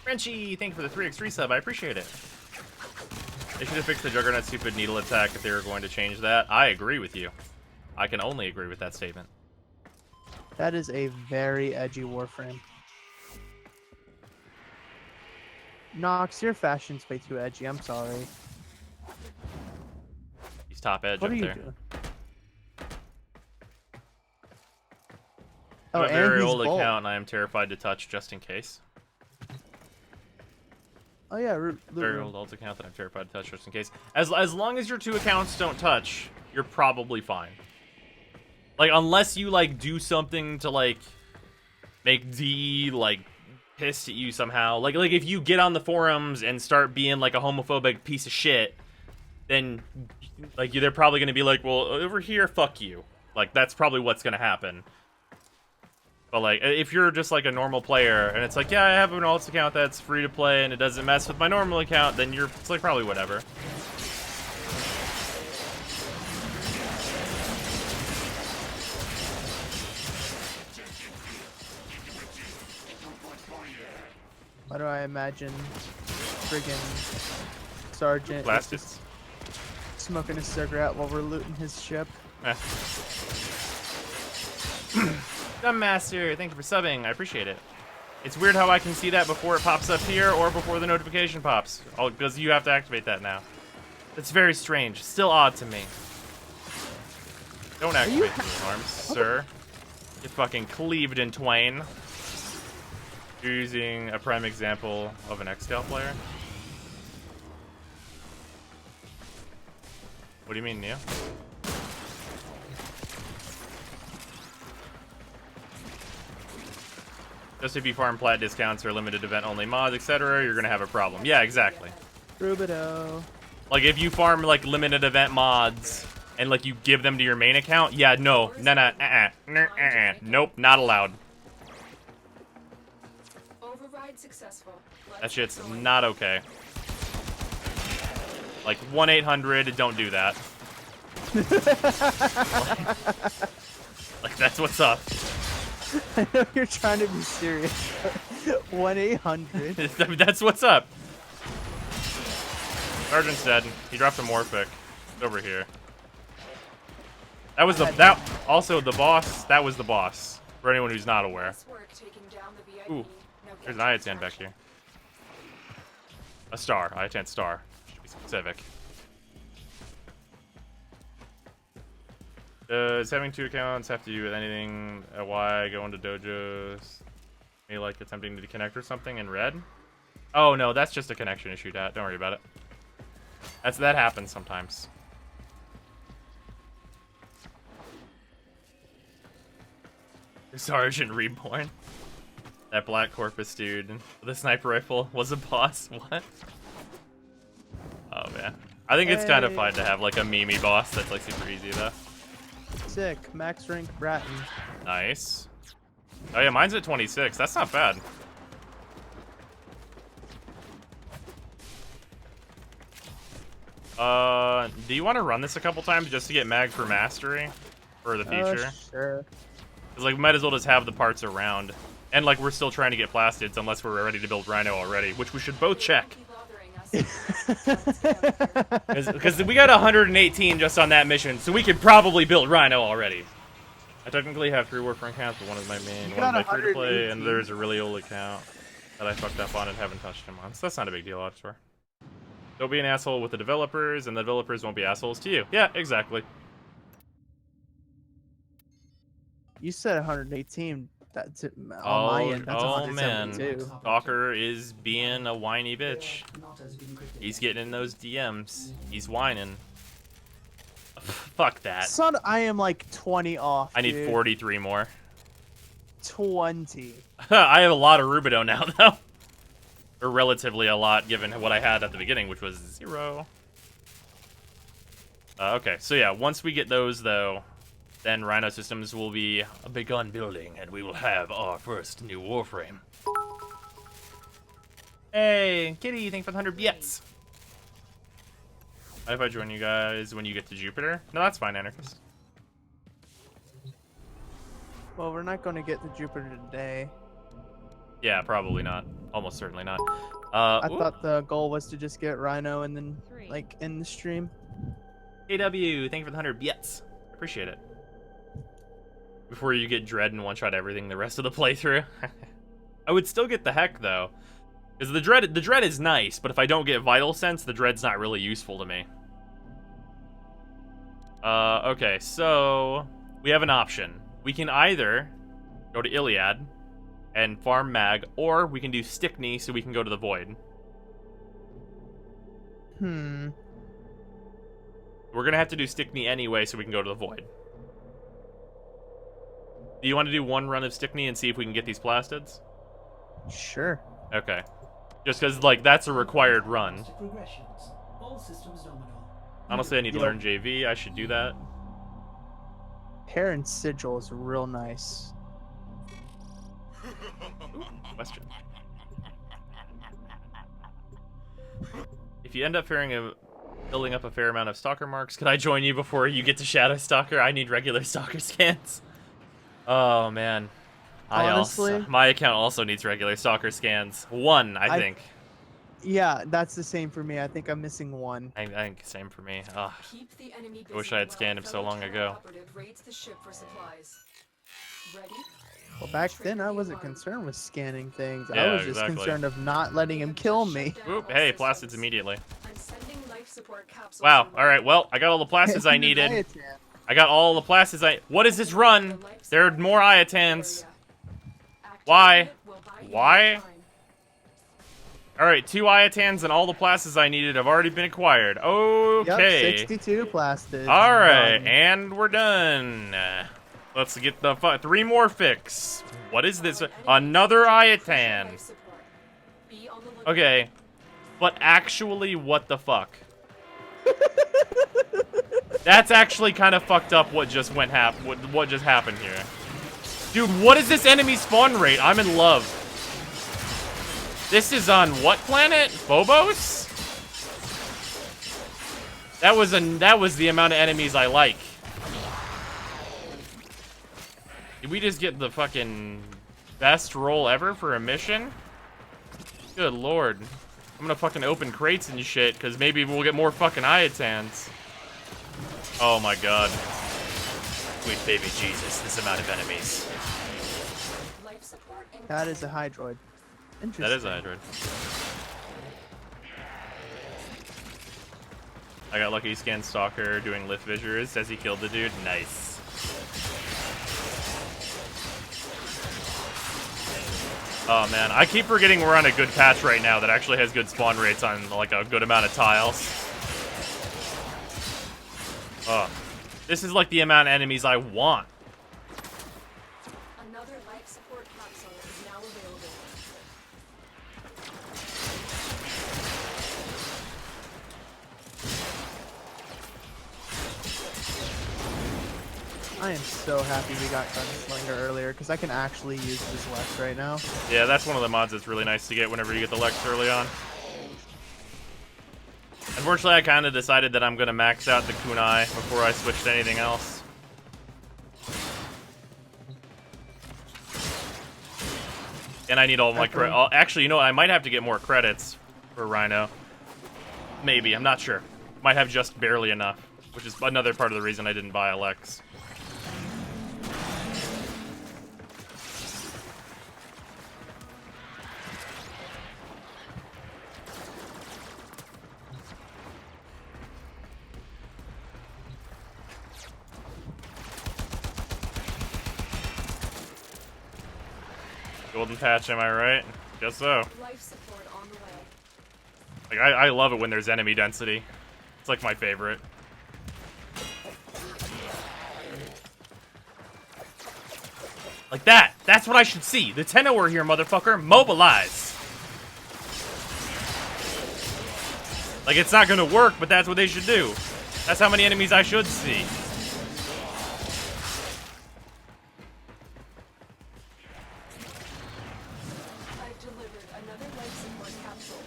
Frenchie, thank you for the 3x3 sub. I appreciate it. They should have fixed the Juggernaut's stupid needle attack if they were going to change that. I agree with you. I can only agree with that statement. That is a very edgy Warframe. Nox, your fashion's way too edgy. I'm sorry. He's top edge What up are you there. doing? I have a and very he's old bold. account, and I am terrified to touch just in case. Oh yeah, Very old account that I'm terrified to touch just in case. As long as your two accounts don't touch, you're probably fine. Like, unless you, like, do something to, like, make D, like, pissed at you somehow. Like if you get on the forums and start being, like, a homophobic piece of shit, then, like, they're probably going to be like, well, over here, fuck you. Like, that's probably what's going to happen. But, like, if you're just, like, a normal player, and it's like, yeah, I have an alts account that's free to play, and it doesn't mess with my normal account, then it's, like, probably whatever. Why do I imagine friggin' Sergeant Blasted. just smoking a cigarette while we're looting his ship? Master, thank you for subbing. I appreciate it. It's weird how I can see that before it pops up here or before the notification pops. Oh, because you have to activate that now. It's very strange. Still odd to me. Don't activate the alarms, sir. Get fucking cleaved in twain. You're using a prime example of an X-Scout player. What do you mean, Neo? Just if you farm plat discounts or limited event only mods, etc., you're gonna have a problem. Yeah, exactly. Rubido. Like if you farm like limited event mods and like you give them to your main account, yeah, no, nope, not allowed. Override successful. That shit's not okay. Like 1-800, don't do that. Like that's what's up. I know you're trying to be serious. 1-800. That's what's up. Sergeant's dead. He dropped a Morphic. It's over here. That was also the boss. That was the boss. For anyone who's not aware. Ooh, there's an Ayatan back here. A star. Ayatan star. Should be specific. Does having two accounts have to do with anything? Why go into dojos? Maybe like attempting to connect or something in red? Oh no, that's just a connection issue, Dad. Don't worry about it. That happens sometimes. Sergeant Reborn. That Black Corpus dude with a sniper rifle was a boss. What? Oh man. I think it's kind of fun to have like a meme boss that's like super easy though. Sick. Max rank Bratton. Nice. Oh yeah, mine's at 26. That's not bad. Do you want to run this a couple times just to get mag for mastery for the future? Sure. Cause like we might as well just have the parts around, and like we're still trying to get plastids unless we're ready to build Rhino already, which we should both check. Because we got 118 just on that mission, so we could probably build Rhino already. I technically have 3 Warframe accounts, but one is my main, one is my free to play, and there's a really old account that I fucked up on and haven't touched him on. So that's not a big deal, I swear. Don't be an asshole with the developers, and the developers won't be assholes to you. Yeah, exactly. You said 118. That's it. On my end, that's oh man, 172. Stalker is being a whiny bitch. He's getting in those DMs. He's whining. Fuck that. Son, I am like 20 off. I need dude. 43 more. 20. I have a lot of Rubido now, though. Or relatively a lot, given what I had at the beginning, which was 0. Okay, so yeah, once we get those, though, then Rhino systems will be begun building, and we will have our first new Warframe. Hey, Kitty, thanks for the 100 bits. If I join you guys when you get to Jupiter? No, that's fine, Anarchist. Well, we're not going to get to Jupiter today. Yeah, probably not. Almost certainly not. I Ooh. thought the goal was to just get Rhino and then like end the stream. KW, thank you for the 100 bits. Appreciate it. Before you get Dread and one-shot everything the rest of the playthrough. I would still get the Heck, though. Because the Dread is nice, but if I don't get Vital Sense, the Dread's not really useful to me. Okay, so... we have an option. We can either go to Iliad and farm Mag, or we can do Stickney so we can go to the Void. Hmm. We're gonna have to do Stickney anyway so we can go to the Void. Do you want to do one run of Stickney and see if we can get these plastids? Sure. Okay. Just because, like, that's a required run. All systems nominal. Honestly, I need to learn JV. I should do that. Hair and Sigil is real nice. Ooh, question. If you end up building up a fair amount of stalker marks, could I join you before you get to Shadow Stalker? I need regular stalker scans. Oh, man. Honestly, my account also needs regular stalker scans. One, I think. Yeah, that's the same for me. I think I'm missing one. I think same for me. Ugh. Keep the enemy busy I wish I had while scanned him so long fellow ago. operative raids the ship for supplies. Ready? Well, back then I wasn't concerned with scanning things. I Yeah, was just exactly. concerned of not letting him kill me. Oop, hey, plastids immediately. I'm sending life support capsules. Wow, your alright, way. well, I got all the plastids I needed. Ayatan. I got all the plastids What is this run? There are more Ayatans. Why? Why? Alright, 2 Ayatans and all the plastids I needed have already been acquired. Okay. Yep, 62 plastids. Alright, Done. and we're done. Let's get the 3 more fix. What is this? Another Ayatan. Okay. But actually, what the fuck? That's actually kind of fucked up what just what just happened here. Dude, what is this enemy spawn rate? I'm in love. This is on what planet? Phobos? That was the amount of enemies I like. Did we just get the fucking best roll ever for a mission? Good lord. I'm gonna fucking open crates and shit, because maybe we'll get more fucking Ayatans. Oh my god. Sweet baby Jesus, this amount of enemies. That is a Hydroid. Interesting. That is a Hydroid. I got lucky scan Stalker doing lift visuals. Says he killed the dude. Nice. Oh man, I keep forgetting we're on a good patch right now that actually has good spawn rates on like a good amount of tiles. Oh, this is like the amount of enemies I want. Another life support capsule is now available. I am so happy we got Gunslinger earlier, because I can actually use this Lex right now. Yeah, that's one of the mods that's really nice to get whenever you get the Lex early on. Unfortunately, I kind of decided that I'm going to max out the Kunai before I switch to anything else. And I need all my credits. Actually, you know what? I might have to get more credits for Rhino. Maybe. I'm not sure. Might have just barely enough, which is another part of the reason I didn't buy a Lex. Golden patch, am I right? Guess so. Life support on the way. Like, I love it when there's enemy density. It's like my favorite. Like that! That's what I should see! The Tenno are here, motherfucker! Mobilize! Like, it's not gonna work, but that's what they should do. That's how many enemies I should see. I've delivered another life support capsule.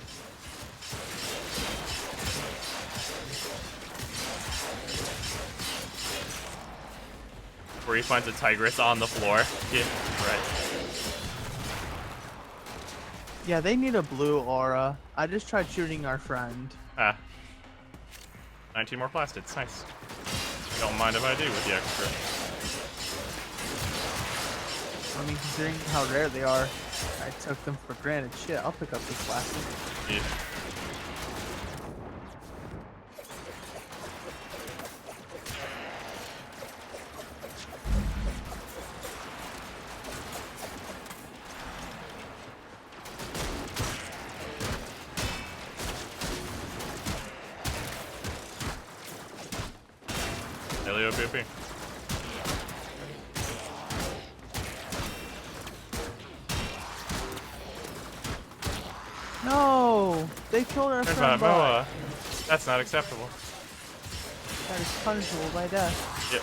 Where he finds a tigress on the floor. Yeah, right. Yeah, they need a blue aura. I just tried shooting our friend. Ah. 19 more plastids. Nice. Don't mind if I do with the extra. I mean, considering how rare they are, I took them for granted. Shit, I'll pick up this plastic. Yeah. Helio PP. No! They killed our Turns friend out, bot. Moa. That's not acceptable. That is punishable by death. Yep.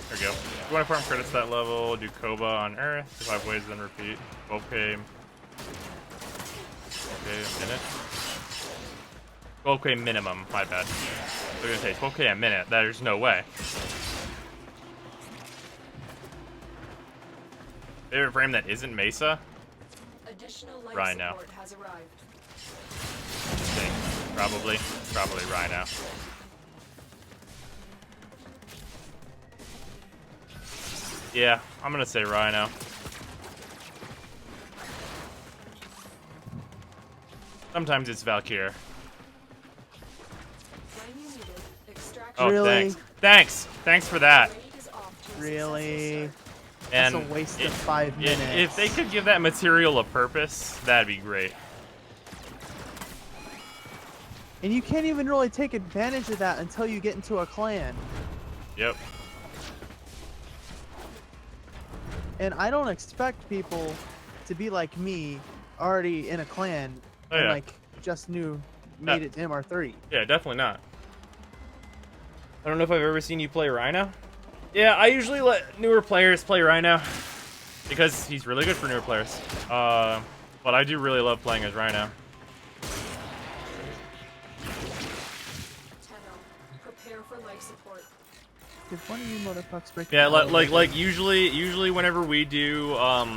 There we go. If you want to farm credits that level, do Koba on Earth, 5 ways, then repeat. 12k. Okay, a minute. 12k minimum, my bad. I was gonna say 12k a minute, there's no way. Favorite frame that isn't Mesa? Additional life Rhino. support has arrived. Probably Rhino. Yeah, I'm gonna say Rhino. Sometimes it's Valkyrie. When you need it, extraction Oh, Really? Thanks for that. rate is off to a successful Really? start. And That's a waste of 5 minutes. If they could give that material a purpose, that'd be great. And you can't even really take advantage of that until you get into a clan. Yep. And I don't expect people to be like me, already in a clan, Oh, and yeah. like just made it to MR3. Yeah, definitely not. I don't know if I've ever seen you play Rhino. Yeah, I usually let newer players play Rhino because he's really good for newer players. But I do really love playing as Rhino. Prepare for life support. Did one of you motherfuckers break? Yeah, the like usually whenever we do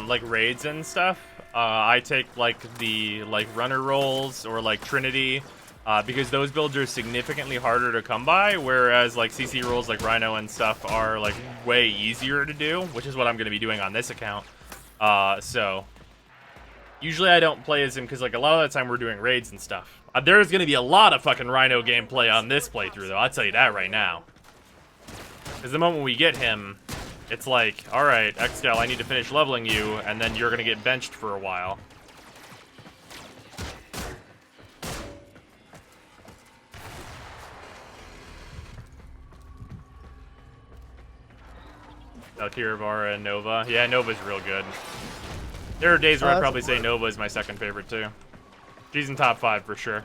like raids and stuff, I take like the runner rolls or like Trinity. Because those builds are significantly harder to come by, whereas like CC rolls like Rhino and stuff are like way easier to do, which is what I'm going to be doing on this account. So usually I don't play as him because like a lot of the time we're doing raids and stuff. There's going to be a lot of fucking Rhino gameplay on this playthrough though, I'll tell you that right now. Because the moment we get him, it's like, alright, Xgal, I need to finish leveling you, and then you're going to get benched for a while. Valkyrie, Vara, and Nova. Yeah, Nova's real good. There are days where I'd probably say Nova is my second favorite too. She's in top 5 for sure.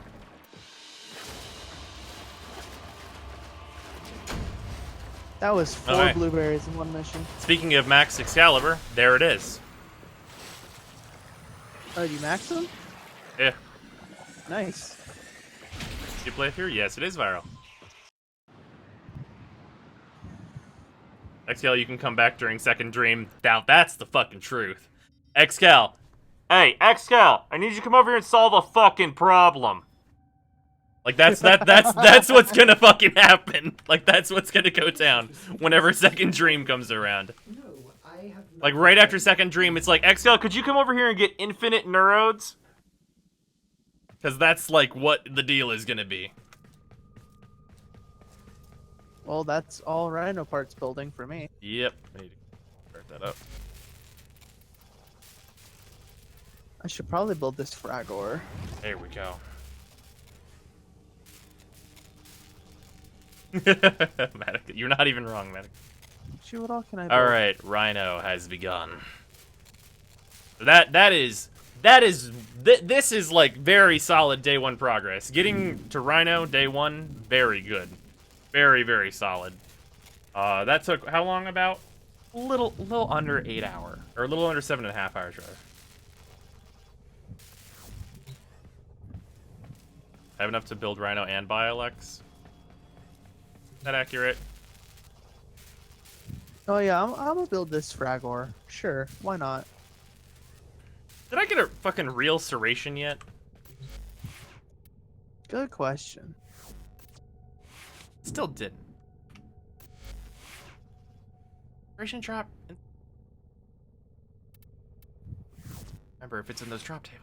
That was 4 Alright. blueberries in one mission. Speaking of Max Excalibur, there it is. Oh, you maxed them? Yeah. Nice. You play through? Yes, it is viral. Xcal, you can come back during Second Dream. Now that's the fucking truth. Xcal. Hey, Xcal, I need you to come over here and solve a fucking problem. Like that's what's gonna fucking happen. Like that's what's gonna go down whenever Second Dream comes around. No, I have not. Like right after Second Dream, it's like, Xcal, could you come over here and get infinite neurodes? Because that's like what the deal is gonna be. Well, that's all Rhino parts building for me. Yep. I need to start that up. I should probably build this Fragor. There we go. Medic, you're not even wrong, Medic. Shoot, what all can I build? All right, Rhino has begun. This is like very solid day 1 progress. Getting to Rhino day 1, very good, very, very solid. That took how long? About a little under 8 hours, or a little under 7.5 hours, rather. I have enough to build Rhino and Biolex. Is that accurate? Oh yeah, I'm gonna build this Fragor. Sure, why not? Did I get a fucking real serration yet? Good question. Still didn't. Serration drop. Remember if it's in those drop tables.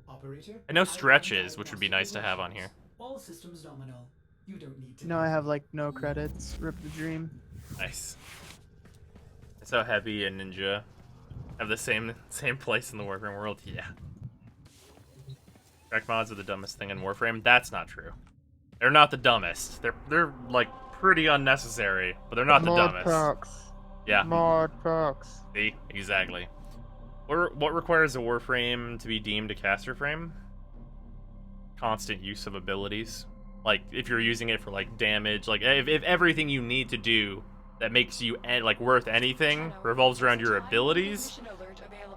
Operator, I know stretches, which would be nice to have on here. all systems nominal. You don't need to. No, I have like no credits. Rip the dream. Nice. That's how Heavy and Ninja have the same place in the Warframe world. Yeah. Track mods are the dumbest thing in Warframe. That's not true. They're not the dumbest. They're like pretty unnecessary, but they're not the dumbest. Packs. Yeah. Mod packs. See, exactly. What requires a Warframe to be deemed a caster frame? Constant use of abilities. Like if you're using it for like damage, like if everything you need to do that makes you like worth anything revolves around your abilities,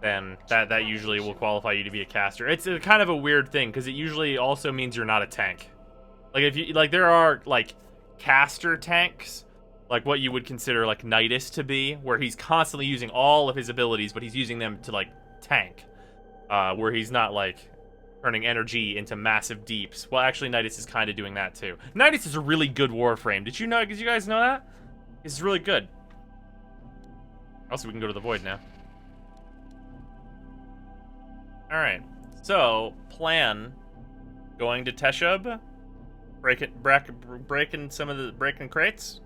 then that usually will qualify you to be a caster. It's a kind of a weird thing because it usually also means you're not a tank. Like if you like, there are like caster tanks, like what you would consider like Nidus to be, where he's constantly using all of his abilities, but he's using them to like tank, where he's not like turning energy into massive deeps. Well, actually, Nidus is kind of doing that too. Nidus is a really good Warframe. Did you guys know that? It's really good. Also, we can go to the Void now. All right. So, plan going to Teshub, breaking crates.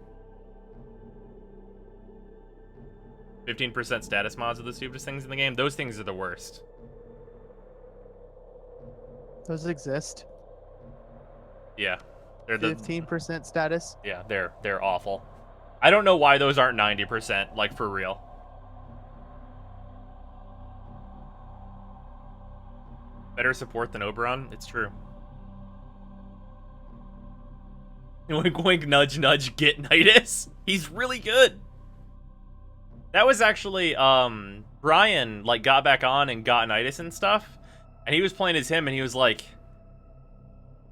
15% status mods are the stupidest things in the game. Those things are the worst. Those exist. Yeah, they're the 15% status. Yeah, they're awful. I don't know why those aren't 90%, like for real. Better support than Oberon, it's true. Wink, wink, nudge, nudge, get Nidus. He's really good. That was actually, Brian, like, got back on and got Nidus and stuff. And he was playing as him, and he was like,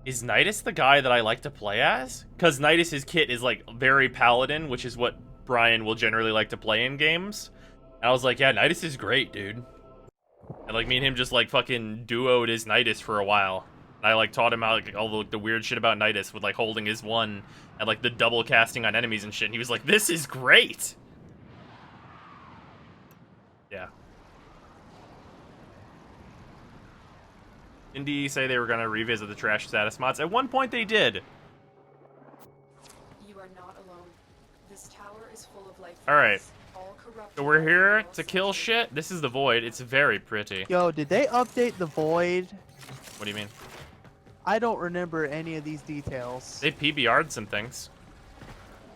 is Nidus the guy that I like to play as? Because Nidus's kit is, like, very paladin, which is what Brian will generally like to play in games. And I was like, yeah, Nidus is great, dude. And, like, me and him just, like, fucking duoed his Nidus for a while. And I, like, taught him out, like, all the weird shit about Nidus with, like, holding his one and, like, the double casting on enemies and shit. And he was like, this is great! Yeah. Indie say they were going to revisit the trash status mods. At one point they did. You are not alone. This tower is full of life. Alright. So we're here to kill shit. This is the Void. It's very pretty. Yo, did they update the Void? What do you mean? I don't remember any of these details. They PBR'd some things.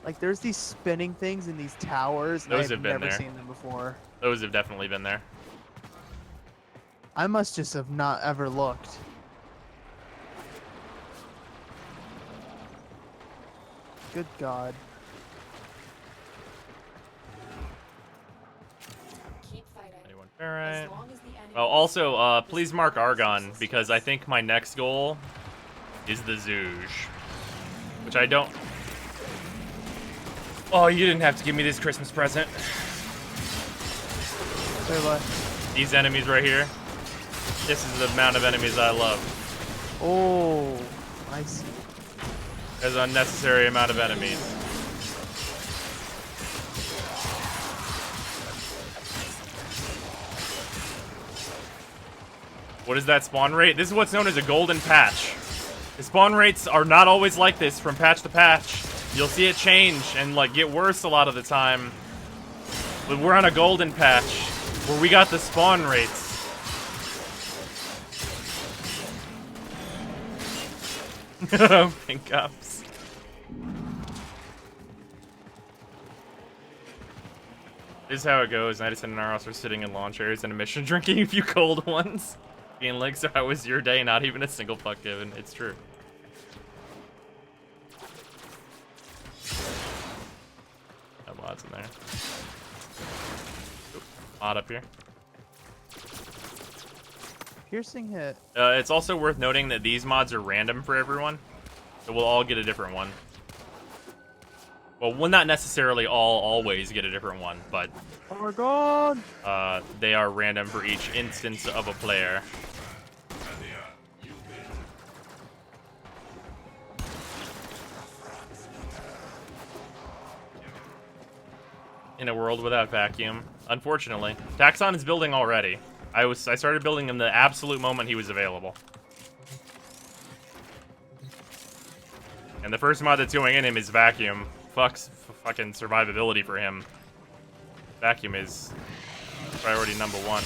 Like, there's these spinning things in these towers. Those I've have been never there. seen them before. Those have definitely been there. I must just have not ever looked. Good God. Keep fighting. Alright. As long as the enemy Oh, also, please mark Argon, because I think my next goal is the Zooge. Which I don't... Oh, you didn't have to give me this Christmas present. Wait, what? These enemies right here. This is the amount of enemies I love. Oh, I see. There's an unnecessary amount of enemies. What is that spawn rate? This is what's known as a golden patch. The spawn rates are not always like this from patch to patch. You'll see it change and like get worse a lot of the time. But we're on a golden patch where we got the spawn rates. Pink ups. This is how it goes. Nidus and Naros are sitting in lawn chairs in a mission drinking a few cold ones. Being like, so how was your day? Not even a single fuck given. It's true. No mods in there. Oop, mod up here. Piercing hit. It's also worth noting that these mods are random for everyone, so we'll all get a different one. Well, we'll not necessarily all always get a different one, but Oh my god! they are random for each instance of a player. In a world without vacuum, unfortunately. Taxon is building already. I started building him the absolute moment he was available. And the first mod that's going in him is vacuum. Fucking survivability for him. Vacuum is priority number 1.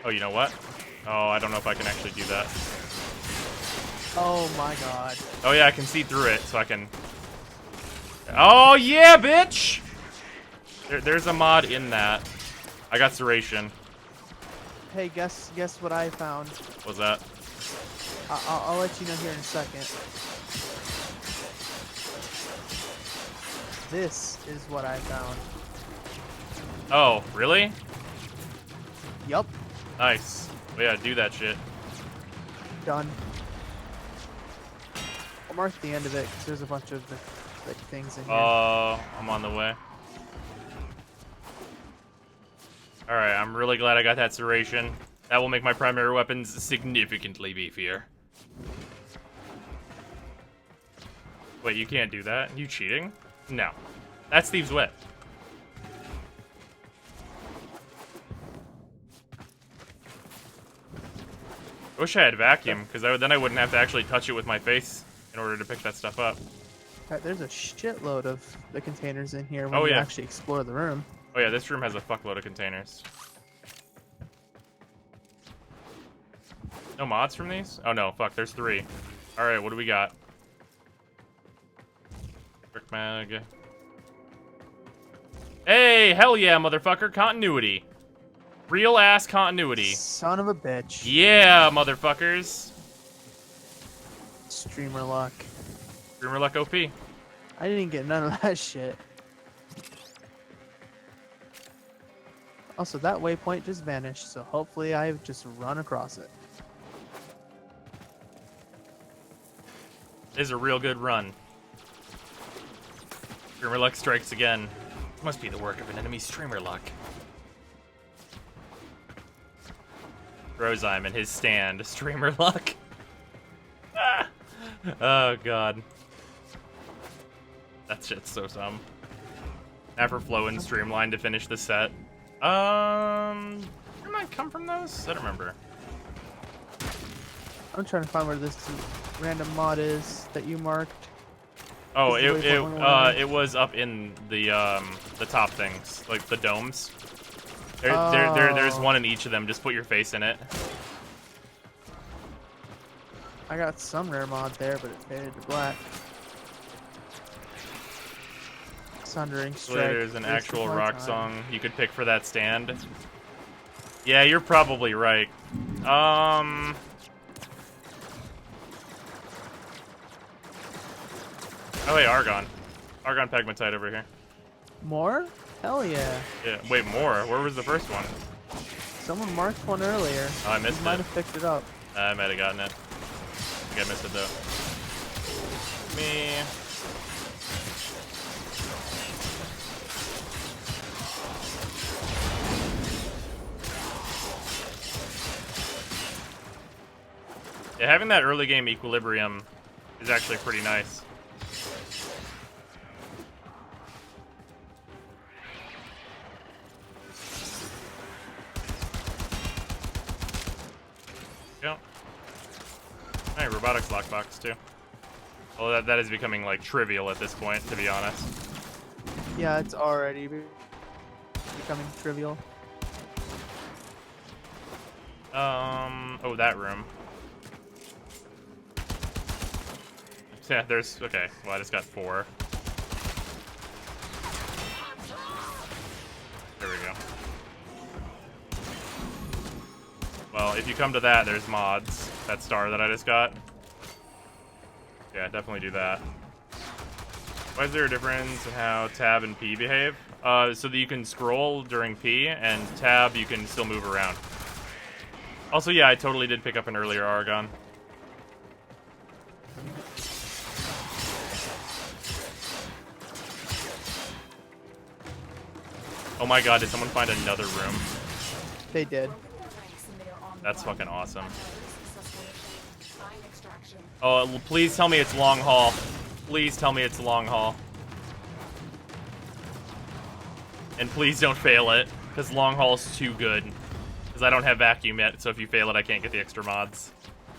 Oh, you know what? Oh, I don't know if I can actually do that. Oh my god. Oh yeah, I can see through it, so I can... Oh yeah, bitch! There's a mod in that. I got Serration. Hey, guess what I found? What's that? I'll let you know here in a second. This is what I found. Oh, really? Yup. Nice. Well, yeah, do that shit. Done. I'll mark the end of it because there's a bunch of like things in here. Oh, I'm on the way. Alright, I'm really glad I got that Serration. That will make my primary weapons significantly beefier. Wait, you can't do that? You cheating? No. That's Thieves' Whip. I wish I had vacuum, because then I wouldn't have to actually touch it with my face in order to pick that stuff up. Right, there's a shitload of the containers in here when Oh, you yeah. actually explore the room. Oh yeah, this room has a fuckload of containers. No mods from these? Oh no, fuck, there's 3. Alright, what do we got? Brick mag. Hey, hell yeah, motherfucker, continuity. Real ass continuity. Son of a bitch. Yeah, motherfuckers. Streamer luck. Streamer luck OP. I didn't get none of that shit. Also, that waypoint just vanished, so hopefully I've just run across it. This is a real good run. Streamer luck strikes again. Must be the work of an enemy streamer luck. Roseim and his stand. Streamer luck. Ah. Oh, God. That shit's so dumb. After Flow and Streamline to finish the set. Where might come from those? I don't remember. I'm trying to find where this random mod is that you marked. Oh, it was up in the top things, like the domes. There's one in each of them. Just put your face in it. I got some rare mod there, but it faded to black. Sundering Strike. There's an actual rock song you could pick for that stand. Yeah, you're probably right. Oh, hey, Argon. Argon Pegmatite over here. More? Hell yeah. Yeah, wait, more? Where was the first one? Someone marked one earlier. Oh, I missed it. Might have picked it up. I might have gotten it. I think I missed it, though. Me. Yeah, having that early game equilibrium is actually pretty nice. Yep. Hey, robotics lockbox too. Well, that is becoming like trivial at this point, to be honest. Yeah, it's already becoming trivial. Oh, that room. Yeah, there's... Okay, well, I just got 4. There we go. Well, if you come to that, there's mods. That star that I just got. Yeah, definitely do that. Why is there a difference in how tab and P behave? So that you can scroll during P, and tab you can still move around. Also, yeah, I totally did pick up an earlier Argon. Oh my god, did someone find another room? They did. That's fucking awesome. Oh, well, please tell me it's long haul. Please tell me it's long haul. And please don't fail it, because long haul is too good. Because I don't have vacuum yet, so if you fail it, I can't get the extra mods.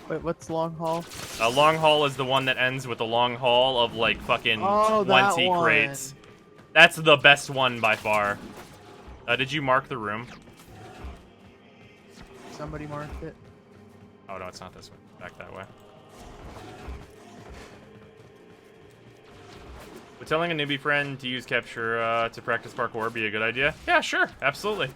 Wait, what's long haul? Long haul is the one that ends with a long haul of like fucking 20 crates. That's the best one by far. Did you mark the room? Somebody marked it. Oh no, it's not this way. Back that way. Would telling a newbie friend to use capture to practice parkour be a good idea? Yeah, sure, absolutely.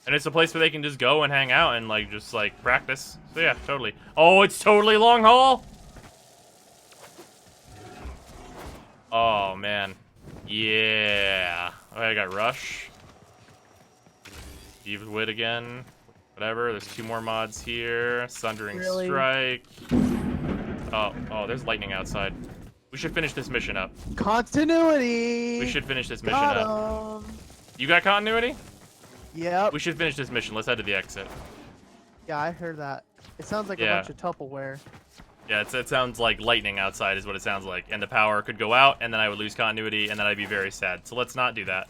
And it's a place where they can just go and hang out and like just like practice. So yeah, totally. Oh, it's totally long haul. Oh man, yeah. Okay, I got rush. Eve Wit again. Whatever. There's 2 more mods here. Sundering Strike. Oh, there's lightning outside. We should finish this mission up. Continuity. We should finish this mission up. You got continuity? Yep. We should finish this mission. Let's head to the exit. Yeah, I heard that. It sounds like a bunch of Tupperware. Yeah, it sounds like lightning outside is what it sounds like. And the power could go out, and then I would lose continuity, and then I'd be very sad. So let's not do that.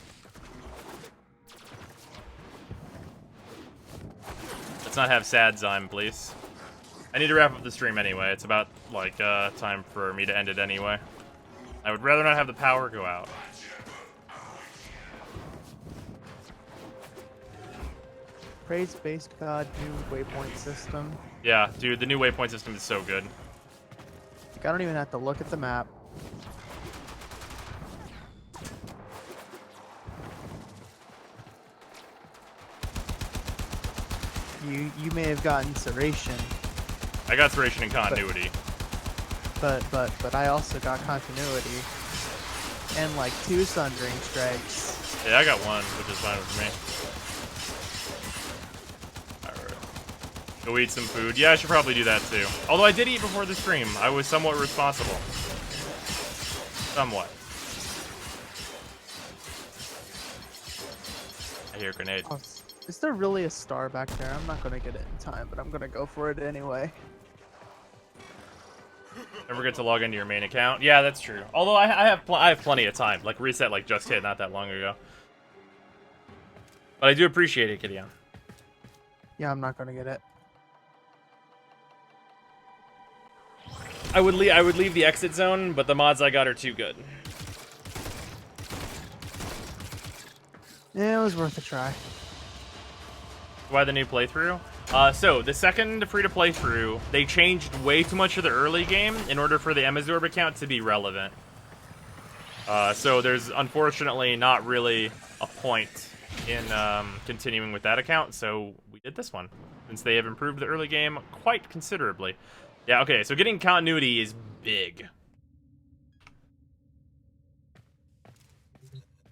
Let's not have sad Zyme, please. I need to wrap up the stream anyway. It's about, like, time for me to end it anyway. I would rather not have the power go out. Praise-based god, new waypoint system. Yeah, dude, the new waypoint system is so good. Like, I don't even have to look at the map. You may have gotten Serration. I got Serration and continuity. But I also got continuity. And like 2 Sundering Strikes. Yeah, I got 1, which is fine with me. Alright. Go eat some food. Yeah, I should probably do that too. Although I did eat before the stream. I was somewhat responsible. Somewhat. I hear a grenade. Oh, is there really a star back there? I'm not gonna get it in time, but I'm gonna go for it anyway. Don't forget to log into your main account. Yeah, that's true. Although I have plenty of time. Like reset like just hit not that long ago. But I do appreciate it, Gideon. Yeah, I'm not gonna get it. I would leave the exit zone, but the mods I got are too good. Yeah, it was worth a try. Why the new playthrough? So, the second free-to-play through, they changed way too much of the early game in order for the Emazorb account to be relevant. So there's unfortunately not really a point in continuing with that account, so we did this one, since they have improved the early game quite considerably. Yeah, okay, so getting continuity is big.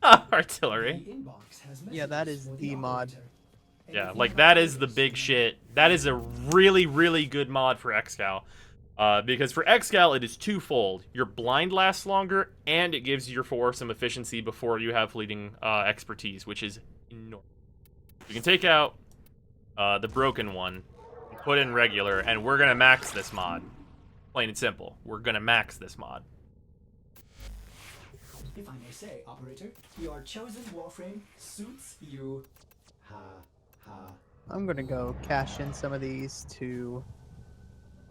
Artillery. Yeah, that is the mod. Yeah, like that is the big shit. That is a really, really good mod for Excal. Because for Excal, it is twofold. Your blind lasts longer, and it gives your four some efficiency before you have fleeting expertise, which is enormous. You can take out the broken one, and put in regular, and we're gonna max this mod. Plain and simple. We're gonna max this mod. If I may say, operator, your chosen warframe suits you. Ha ha. I'm gonna go cash in some of these to.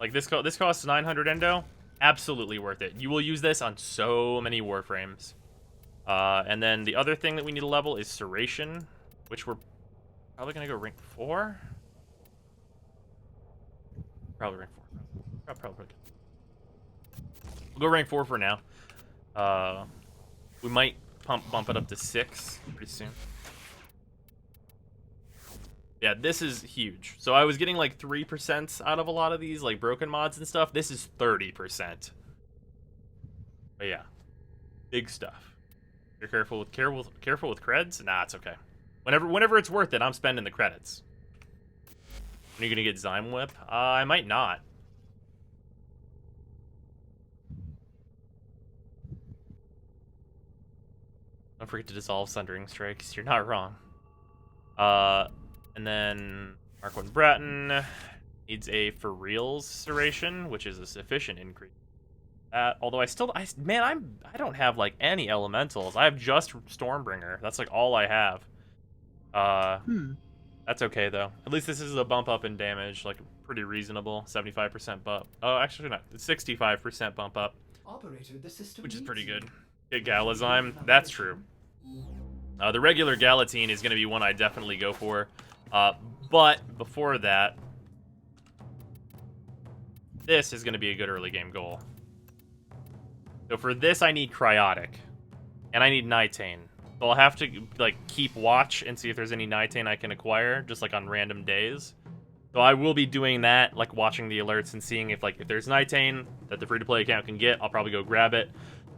Like this costs 900 endo. Absolutely worth it. You will use this on so many warframes. And then the other thing that we need to level is Serration, which we're probably gonna go rank 4. Probably rank 4. Probably. We'll go rank 4 for now. We might bump it up to 6 pretty soon. Yeah, this is huge. So I was getting like 3% out of a lot of these, like broken mods and stuff. This is 30%. But yeah, big stuff. You're careful with creds? Nah, it's okay. Whenever it's worth it, I'm spending the credits. When are you gonna get Zyme Whip? I might not. Don't forget to dissolve Sundering Strikes. You're not wrong. And then Mark 1 Bratton needs a for reals serration, which is a sufficient increase. Although I don't have like any elementals. I have just Stormbringer. That's like all I have. That's okay though. At least this is a bump up in damage, like pretty reasonable. 75% bump. Oh, actually not. 65% bump up. Operator, the system Which is needs pretty you. good. Get Galazyme. That's true. The regular Galatine is going to be one I definitely go for. But before that, this is going to be a good early game goal. So for this, I need Cryotic. And I need Nitane. So I'll have to like keep watch and see if there's any Nitane I can acquire, just like on random days. So I will be doing that, like watching the alerts and seeing if there's Nitane that the free-to-play account can get, I'll probably go grab it.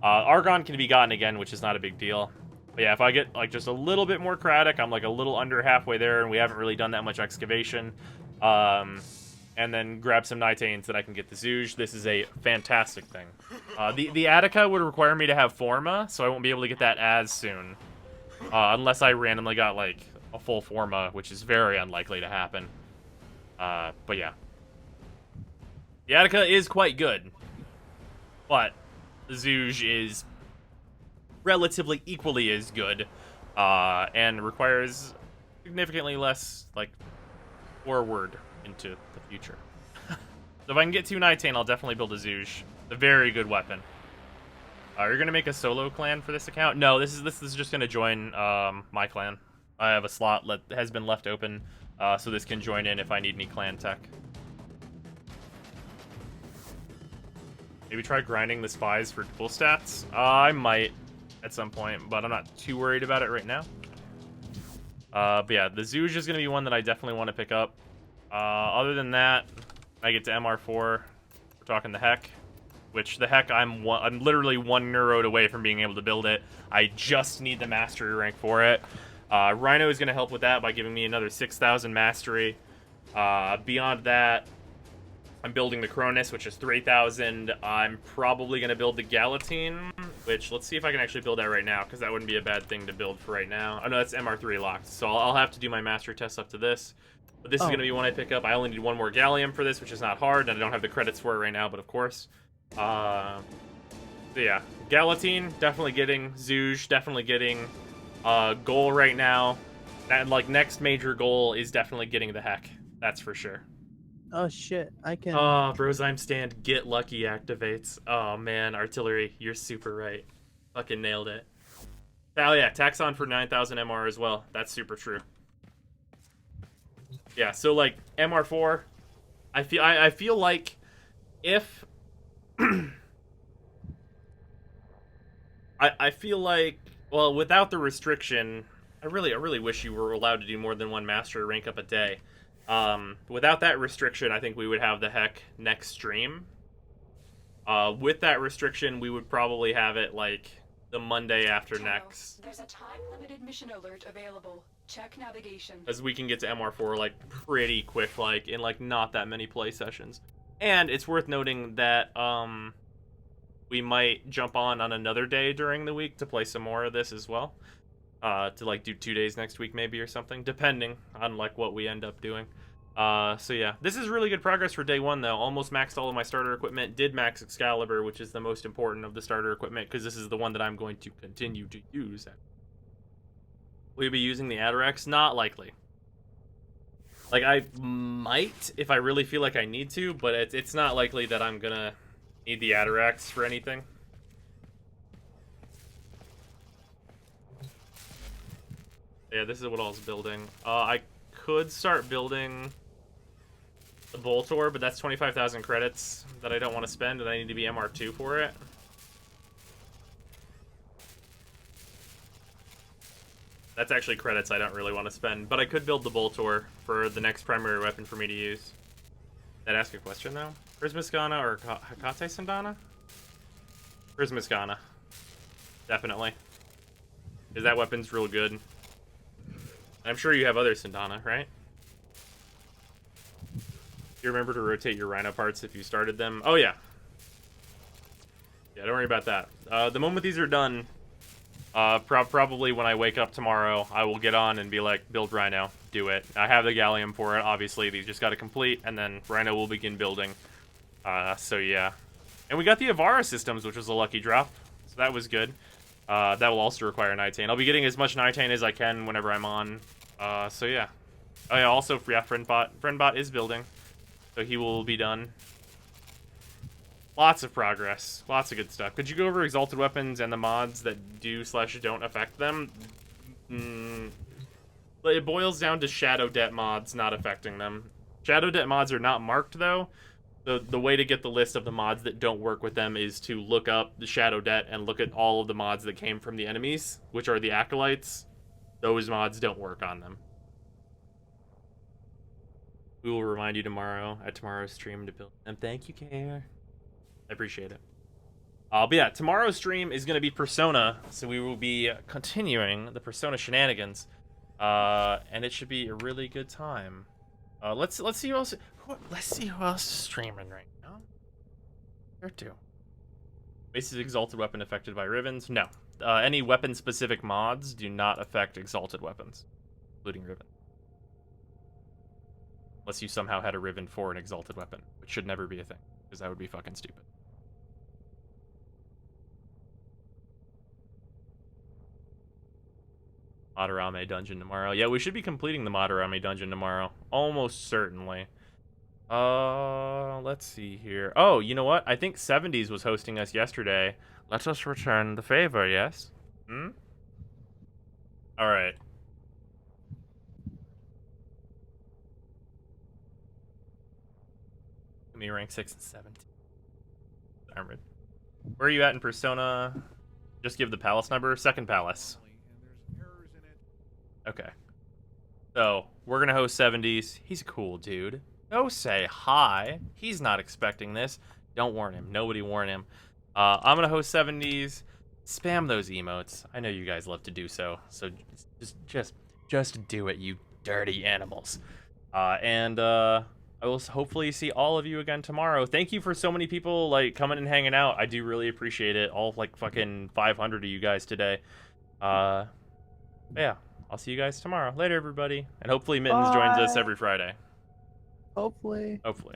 Argon can be gotten again, which is not a big deal. But yeah, if I get like just a little bit more Craddock, I'm like a little under halfway there, and we haven't really done that much excavation. And then grab some Nitanes that I can get the Zooge. This is a fantastic thing. The Attica would require me to have Forma, so I won't be able to get that as soon. Unless I randomly got like a full Forma, which is very unlikely to happen. But yeah. The Attica is quite good. But the Zooge is relatively equally as good. And requires significantly less, like, forward into the future. So if I can get 2 Nitane, I'll definitely build a Zooge. It's a very good weapon. You're gonna make a solo clan for this account? No, this is just gonna join my clan. I have a slot that has been left open, so this can join in if I need any clan tech. Maybe try grinding the spies for dual stats? I might at some point, but I'm not too worried about it right now. But yeah, the Zooge is gonna be one that I definitely want to pick up. Other than that, I get to MR4. We're talking the Heck, which the Heck I'm literally 1 neurode away from being able to build it. I just need the mastery rank for it. Rhino is going to help with that by giving me another 6,000 mastery. Beyond that, I'm building the Cronus, which is 3,000. I'm probably going to build the Galatine, which let's see if I can actually build that right now, because that wouldn't be a bad thing to build for right now. Oh no, that's MR3 locked, so I'll have to do my mastery test up to this. But this is going to be one I pick up. I only need 1 more Gallium for this, which is not hard, and I don't have the credits for it right now, but of course. So yeah, Galatine, definitely getting. Zooge, definitely getting. Goal right now, and like next major goal is definitely getting the Heck. That's for sure. Oh shit, I can. Oh, Brozyme stand, get lucky activates. Oh man, artillery, you're super right. Fucking nailed it. Oh yeah, Taxon for 9,000 MR as well. That's super true. Yeah, so like MR4, I feel like if I feel like, well, without the restriction, I really wish you were allowed to do more than 1 master rank up a day. Without that restriction, I think we would have the Heck next stream. With that restriction, we would probably have it like the Monday after next. There's a time-limited mission alert available. Check navigation. As we can get to MR4 like pretty quick, like in like not that many play sessions. And it's worth noting that we might jump on another day during the week to play some more of this as well. To like do 2 days next week maybe or something, depending on like what we end up doing. So yeah, this is really good progress for day 1 though. Almost maxed all of my starter equipment. Did max Excalibur, which is the most important of the starter equipment, because this is the one that I'm going to continue to use. Will you be using the Atarax? Not likely. Like I might if I really feel like I need to, but it's not likely that I'm gonna need the Atarax for anything. Yeah, this is what I was building. I could start building the Voltor, but that's 25,000 credits that I don't want to spend, and I need to be MR2 for it. That's actually credits I don't really want to spend, but I could build the Boltor for the next primary weapon for me to use. That ask a question though? Prismaskana or Hakate Sandana? Prismaskana. Definitely. Because that weapon's real good. I'm sure you have other Sandana, right? You remember to rotate your Rhino parts if you started them? Oh yeah. Yeah, don't worry about that. The moment these are done, probably when I wake up tomorrow, I will get on and be like, build Rhino, do it. I have the Gallium for it, obviously. These just got to complete, and then Rhino will begin building. So yeah. And we got the Avara systems, which was a lucky drop, so that was good. That will also require Nitane. I'll be getting as much Nitane as I can whenever I'm on. So yeah. Oh yeah, also, yeah, Friendbot. Friendbot is building, so he will be done. Lots of progress. Lots of good stuff. Could you go over Exalted Weapons and the mods that do/don't affect them? It boils down to Shadow Debt mods not affecting them. Shadow Debt mods are not marked, though. The way to get the list of the mods that don't work with them is to look up the Shadow Debt and look at all of the mods that came from the enemies, which are the Acolytes. Those mods don't work on them. We will remind you tomorrow at tomorrow's stream to build them. Thank you, Care. I appreciate it. But yeah, tomorrow's stream is going to be Persona, so we will be continuing the Persona shenanigans, and it should be a really good time. Let's see who else. Let's see who else is streaming right now. Where to? Base is Exalted Weapon affected by Rivens? No. Any weapon-specific mods do not affect Exalted Weapons, including Riven. Unless you somehow had a Riven for an Exalted Weapon, which should never be a thing, because that would be fucking stupid. Madarame dungeon tomorrow. Yeah, we should be completing the Madarame dungeon tomorrow. Almost certainly. Let's see here. Oh, you know what? I think 70s was hosting us yesterday. Let us return the favor, yes? Alright. Give me rank 6 and 17. Armored. Where are you at in Persona? Just give the palace number. Second palace. Okay. So, we're going to host 70s. He's a cool dude. Go say hi. He's not expecting this. Don't warn him. Nobody warn him. I'm going to host 70s. Spam those emotes. I know you guys love to do so. So, just do it, you dirty animals. I will hopefully see all of you again tomorrow. Thank you for so many people, like, coming and hanging out. I do really appreciate it. All, like, fucking 500 of you guys today. Yeah. I'll see you guys tomorrow. Later, everybody. And hopefully Mittens joins us every Friday. Hopefully. Hopefully.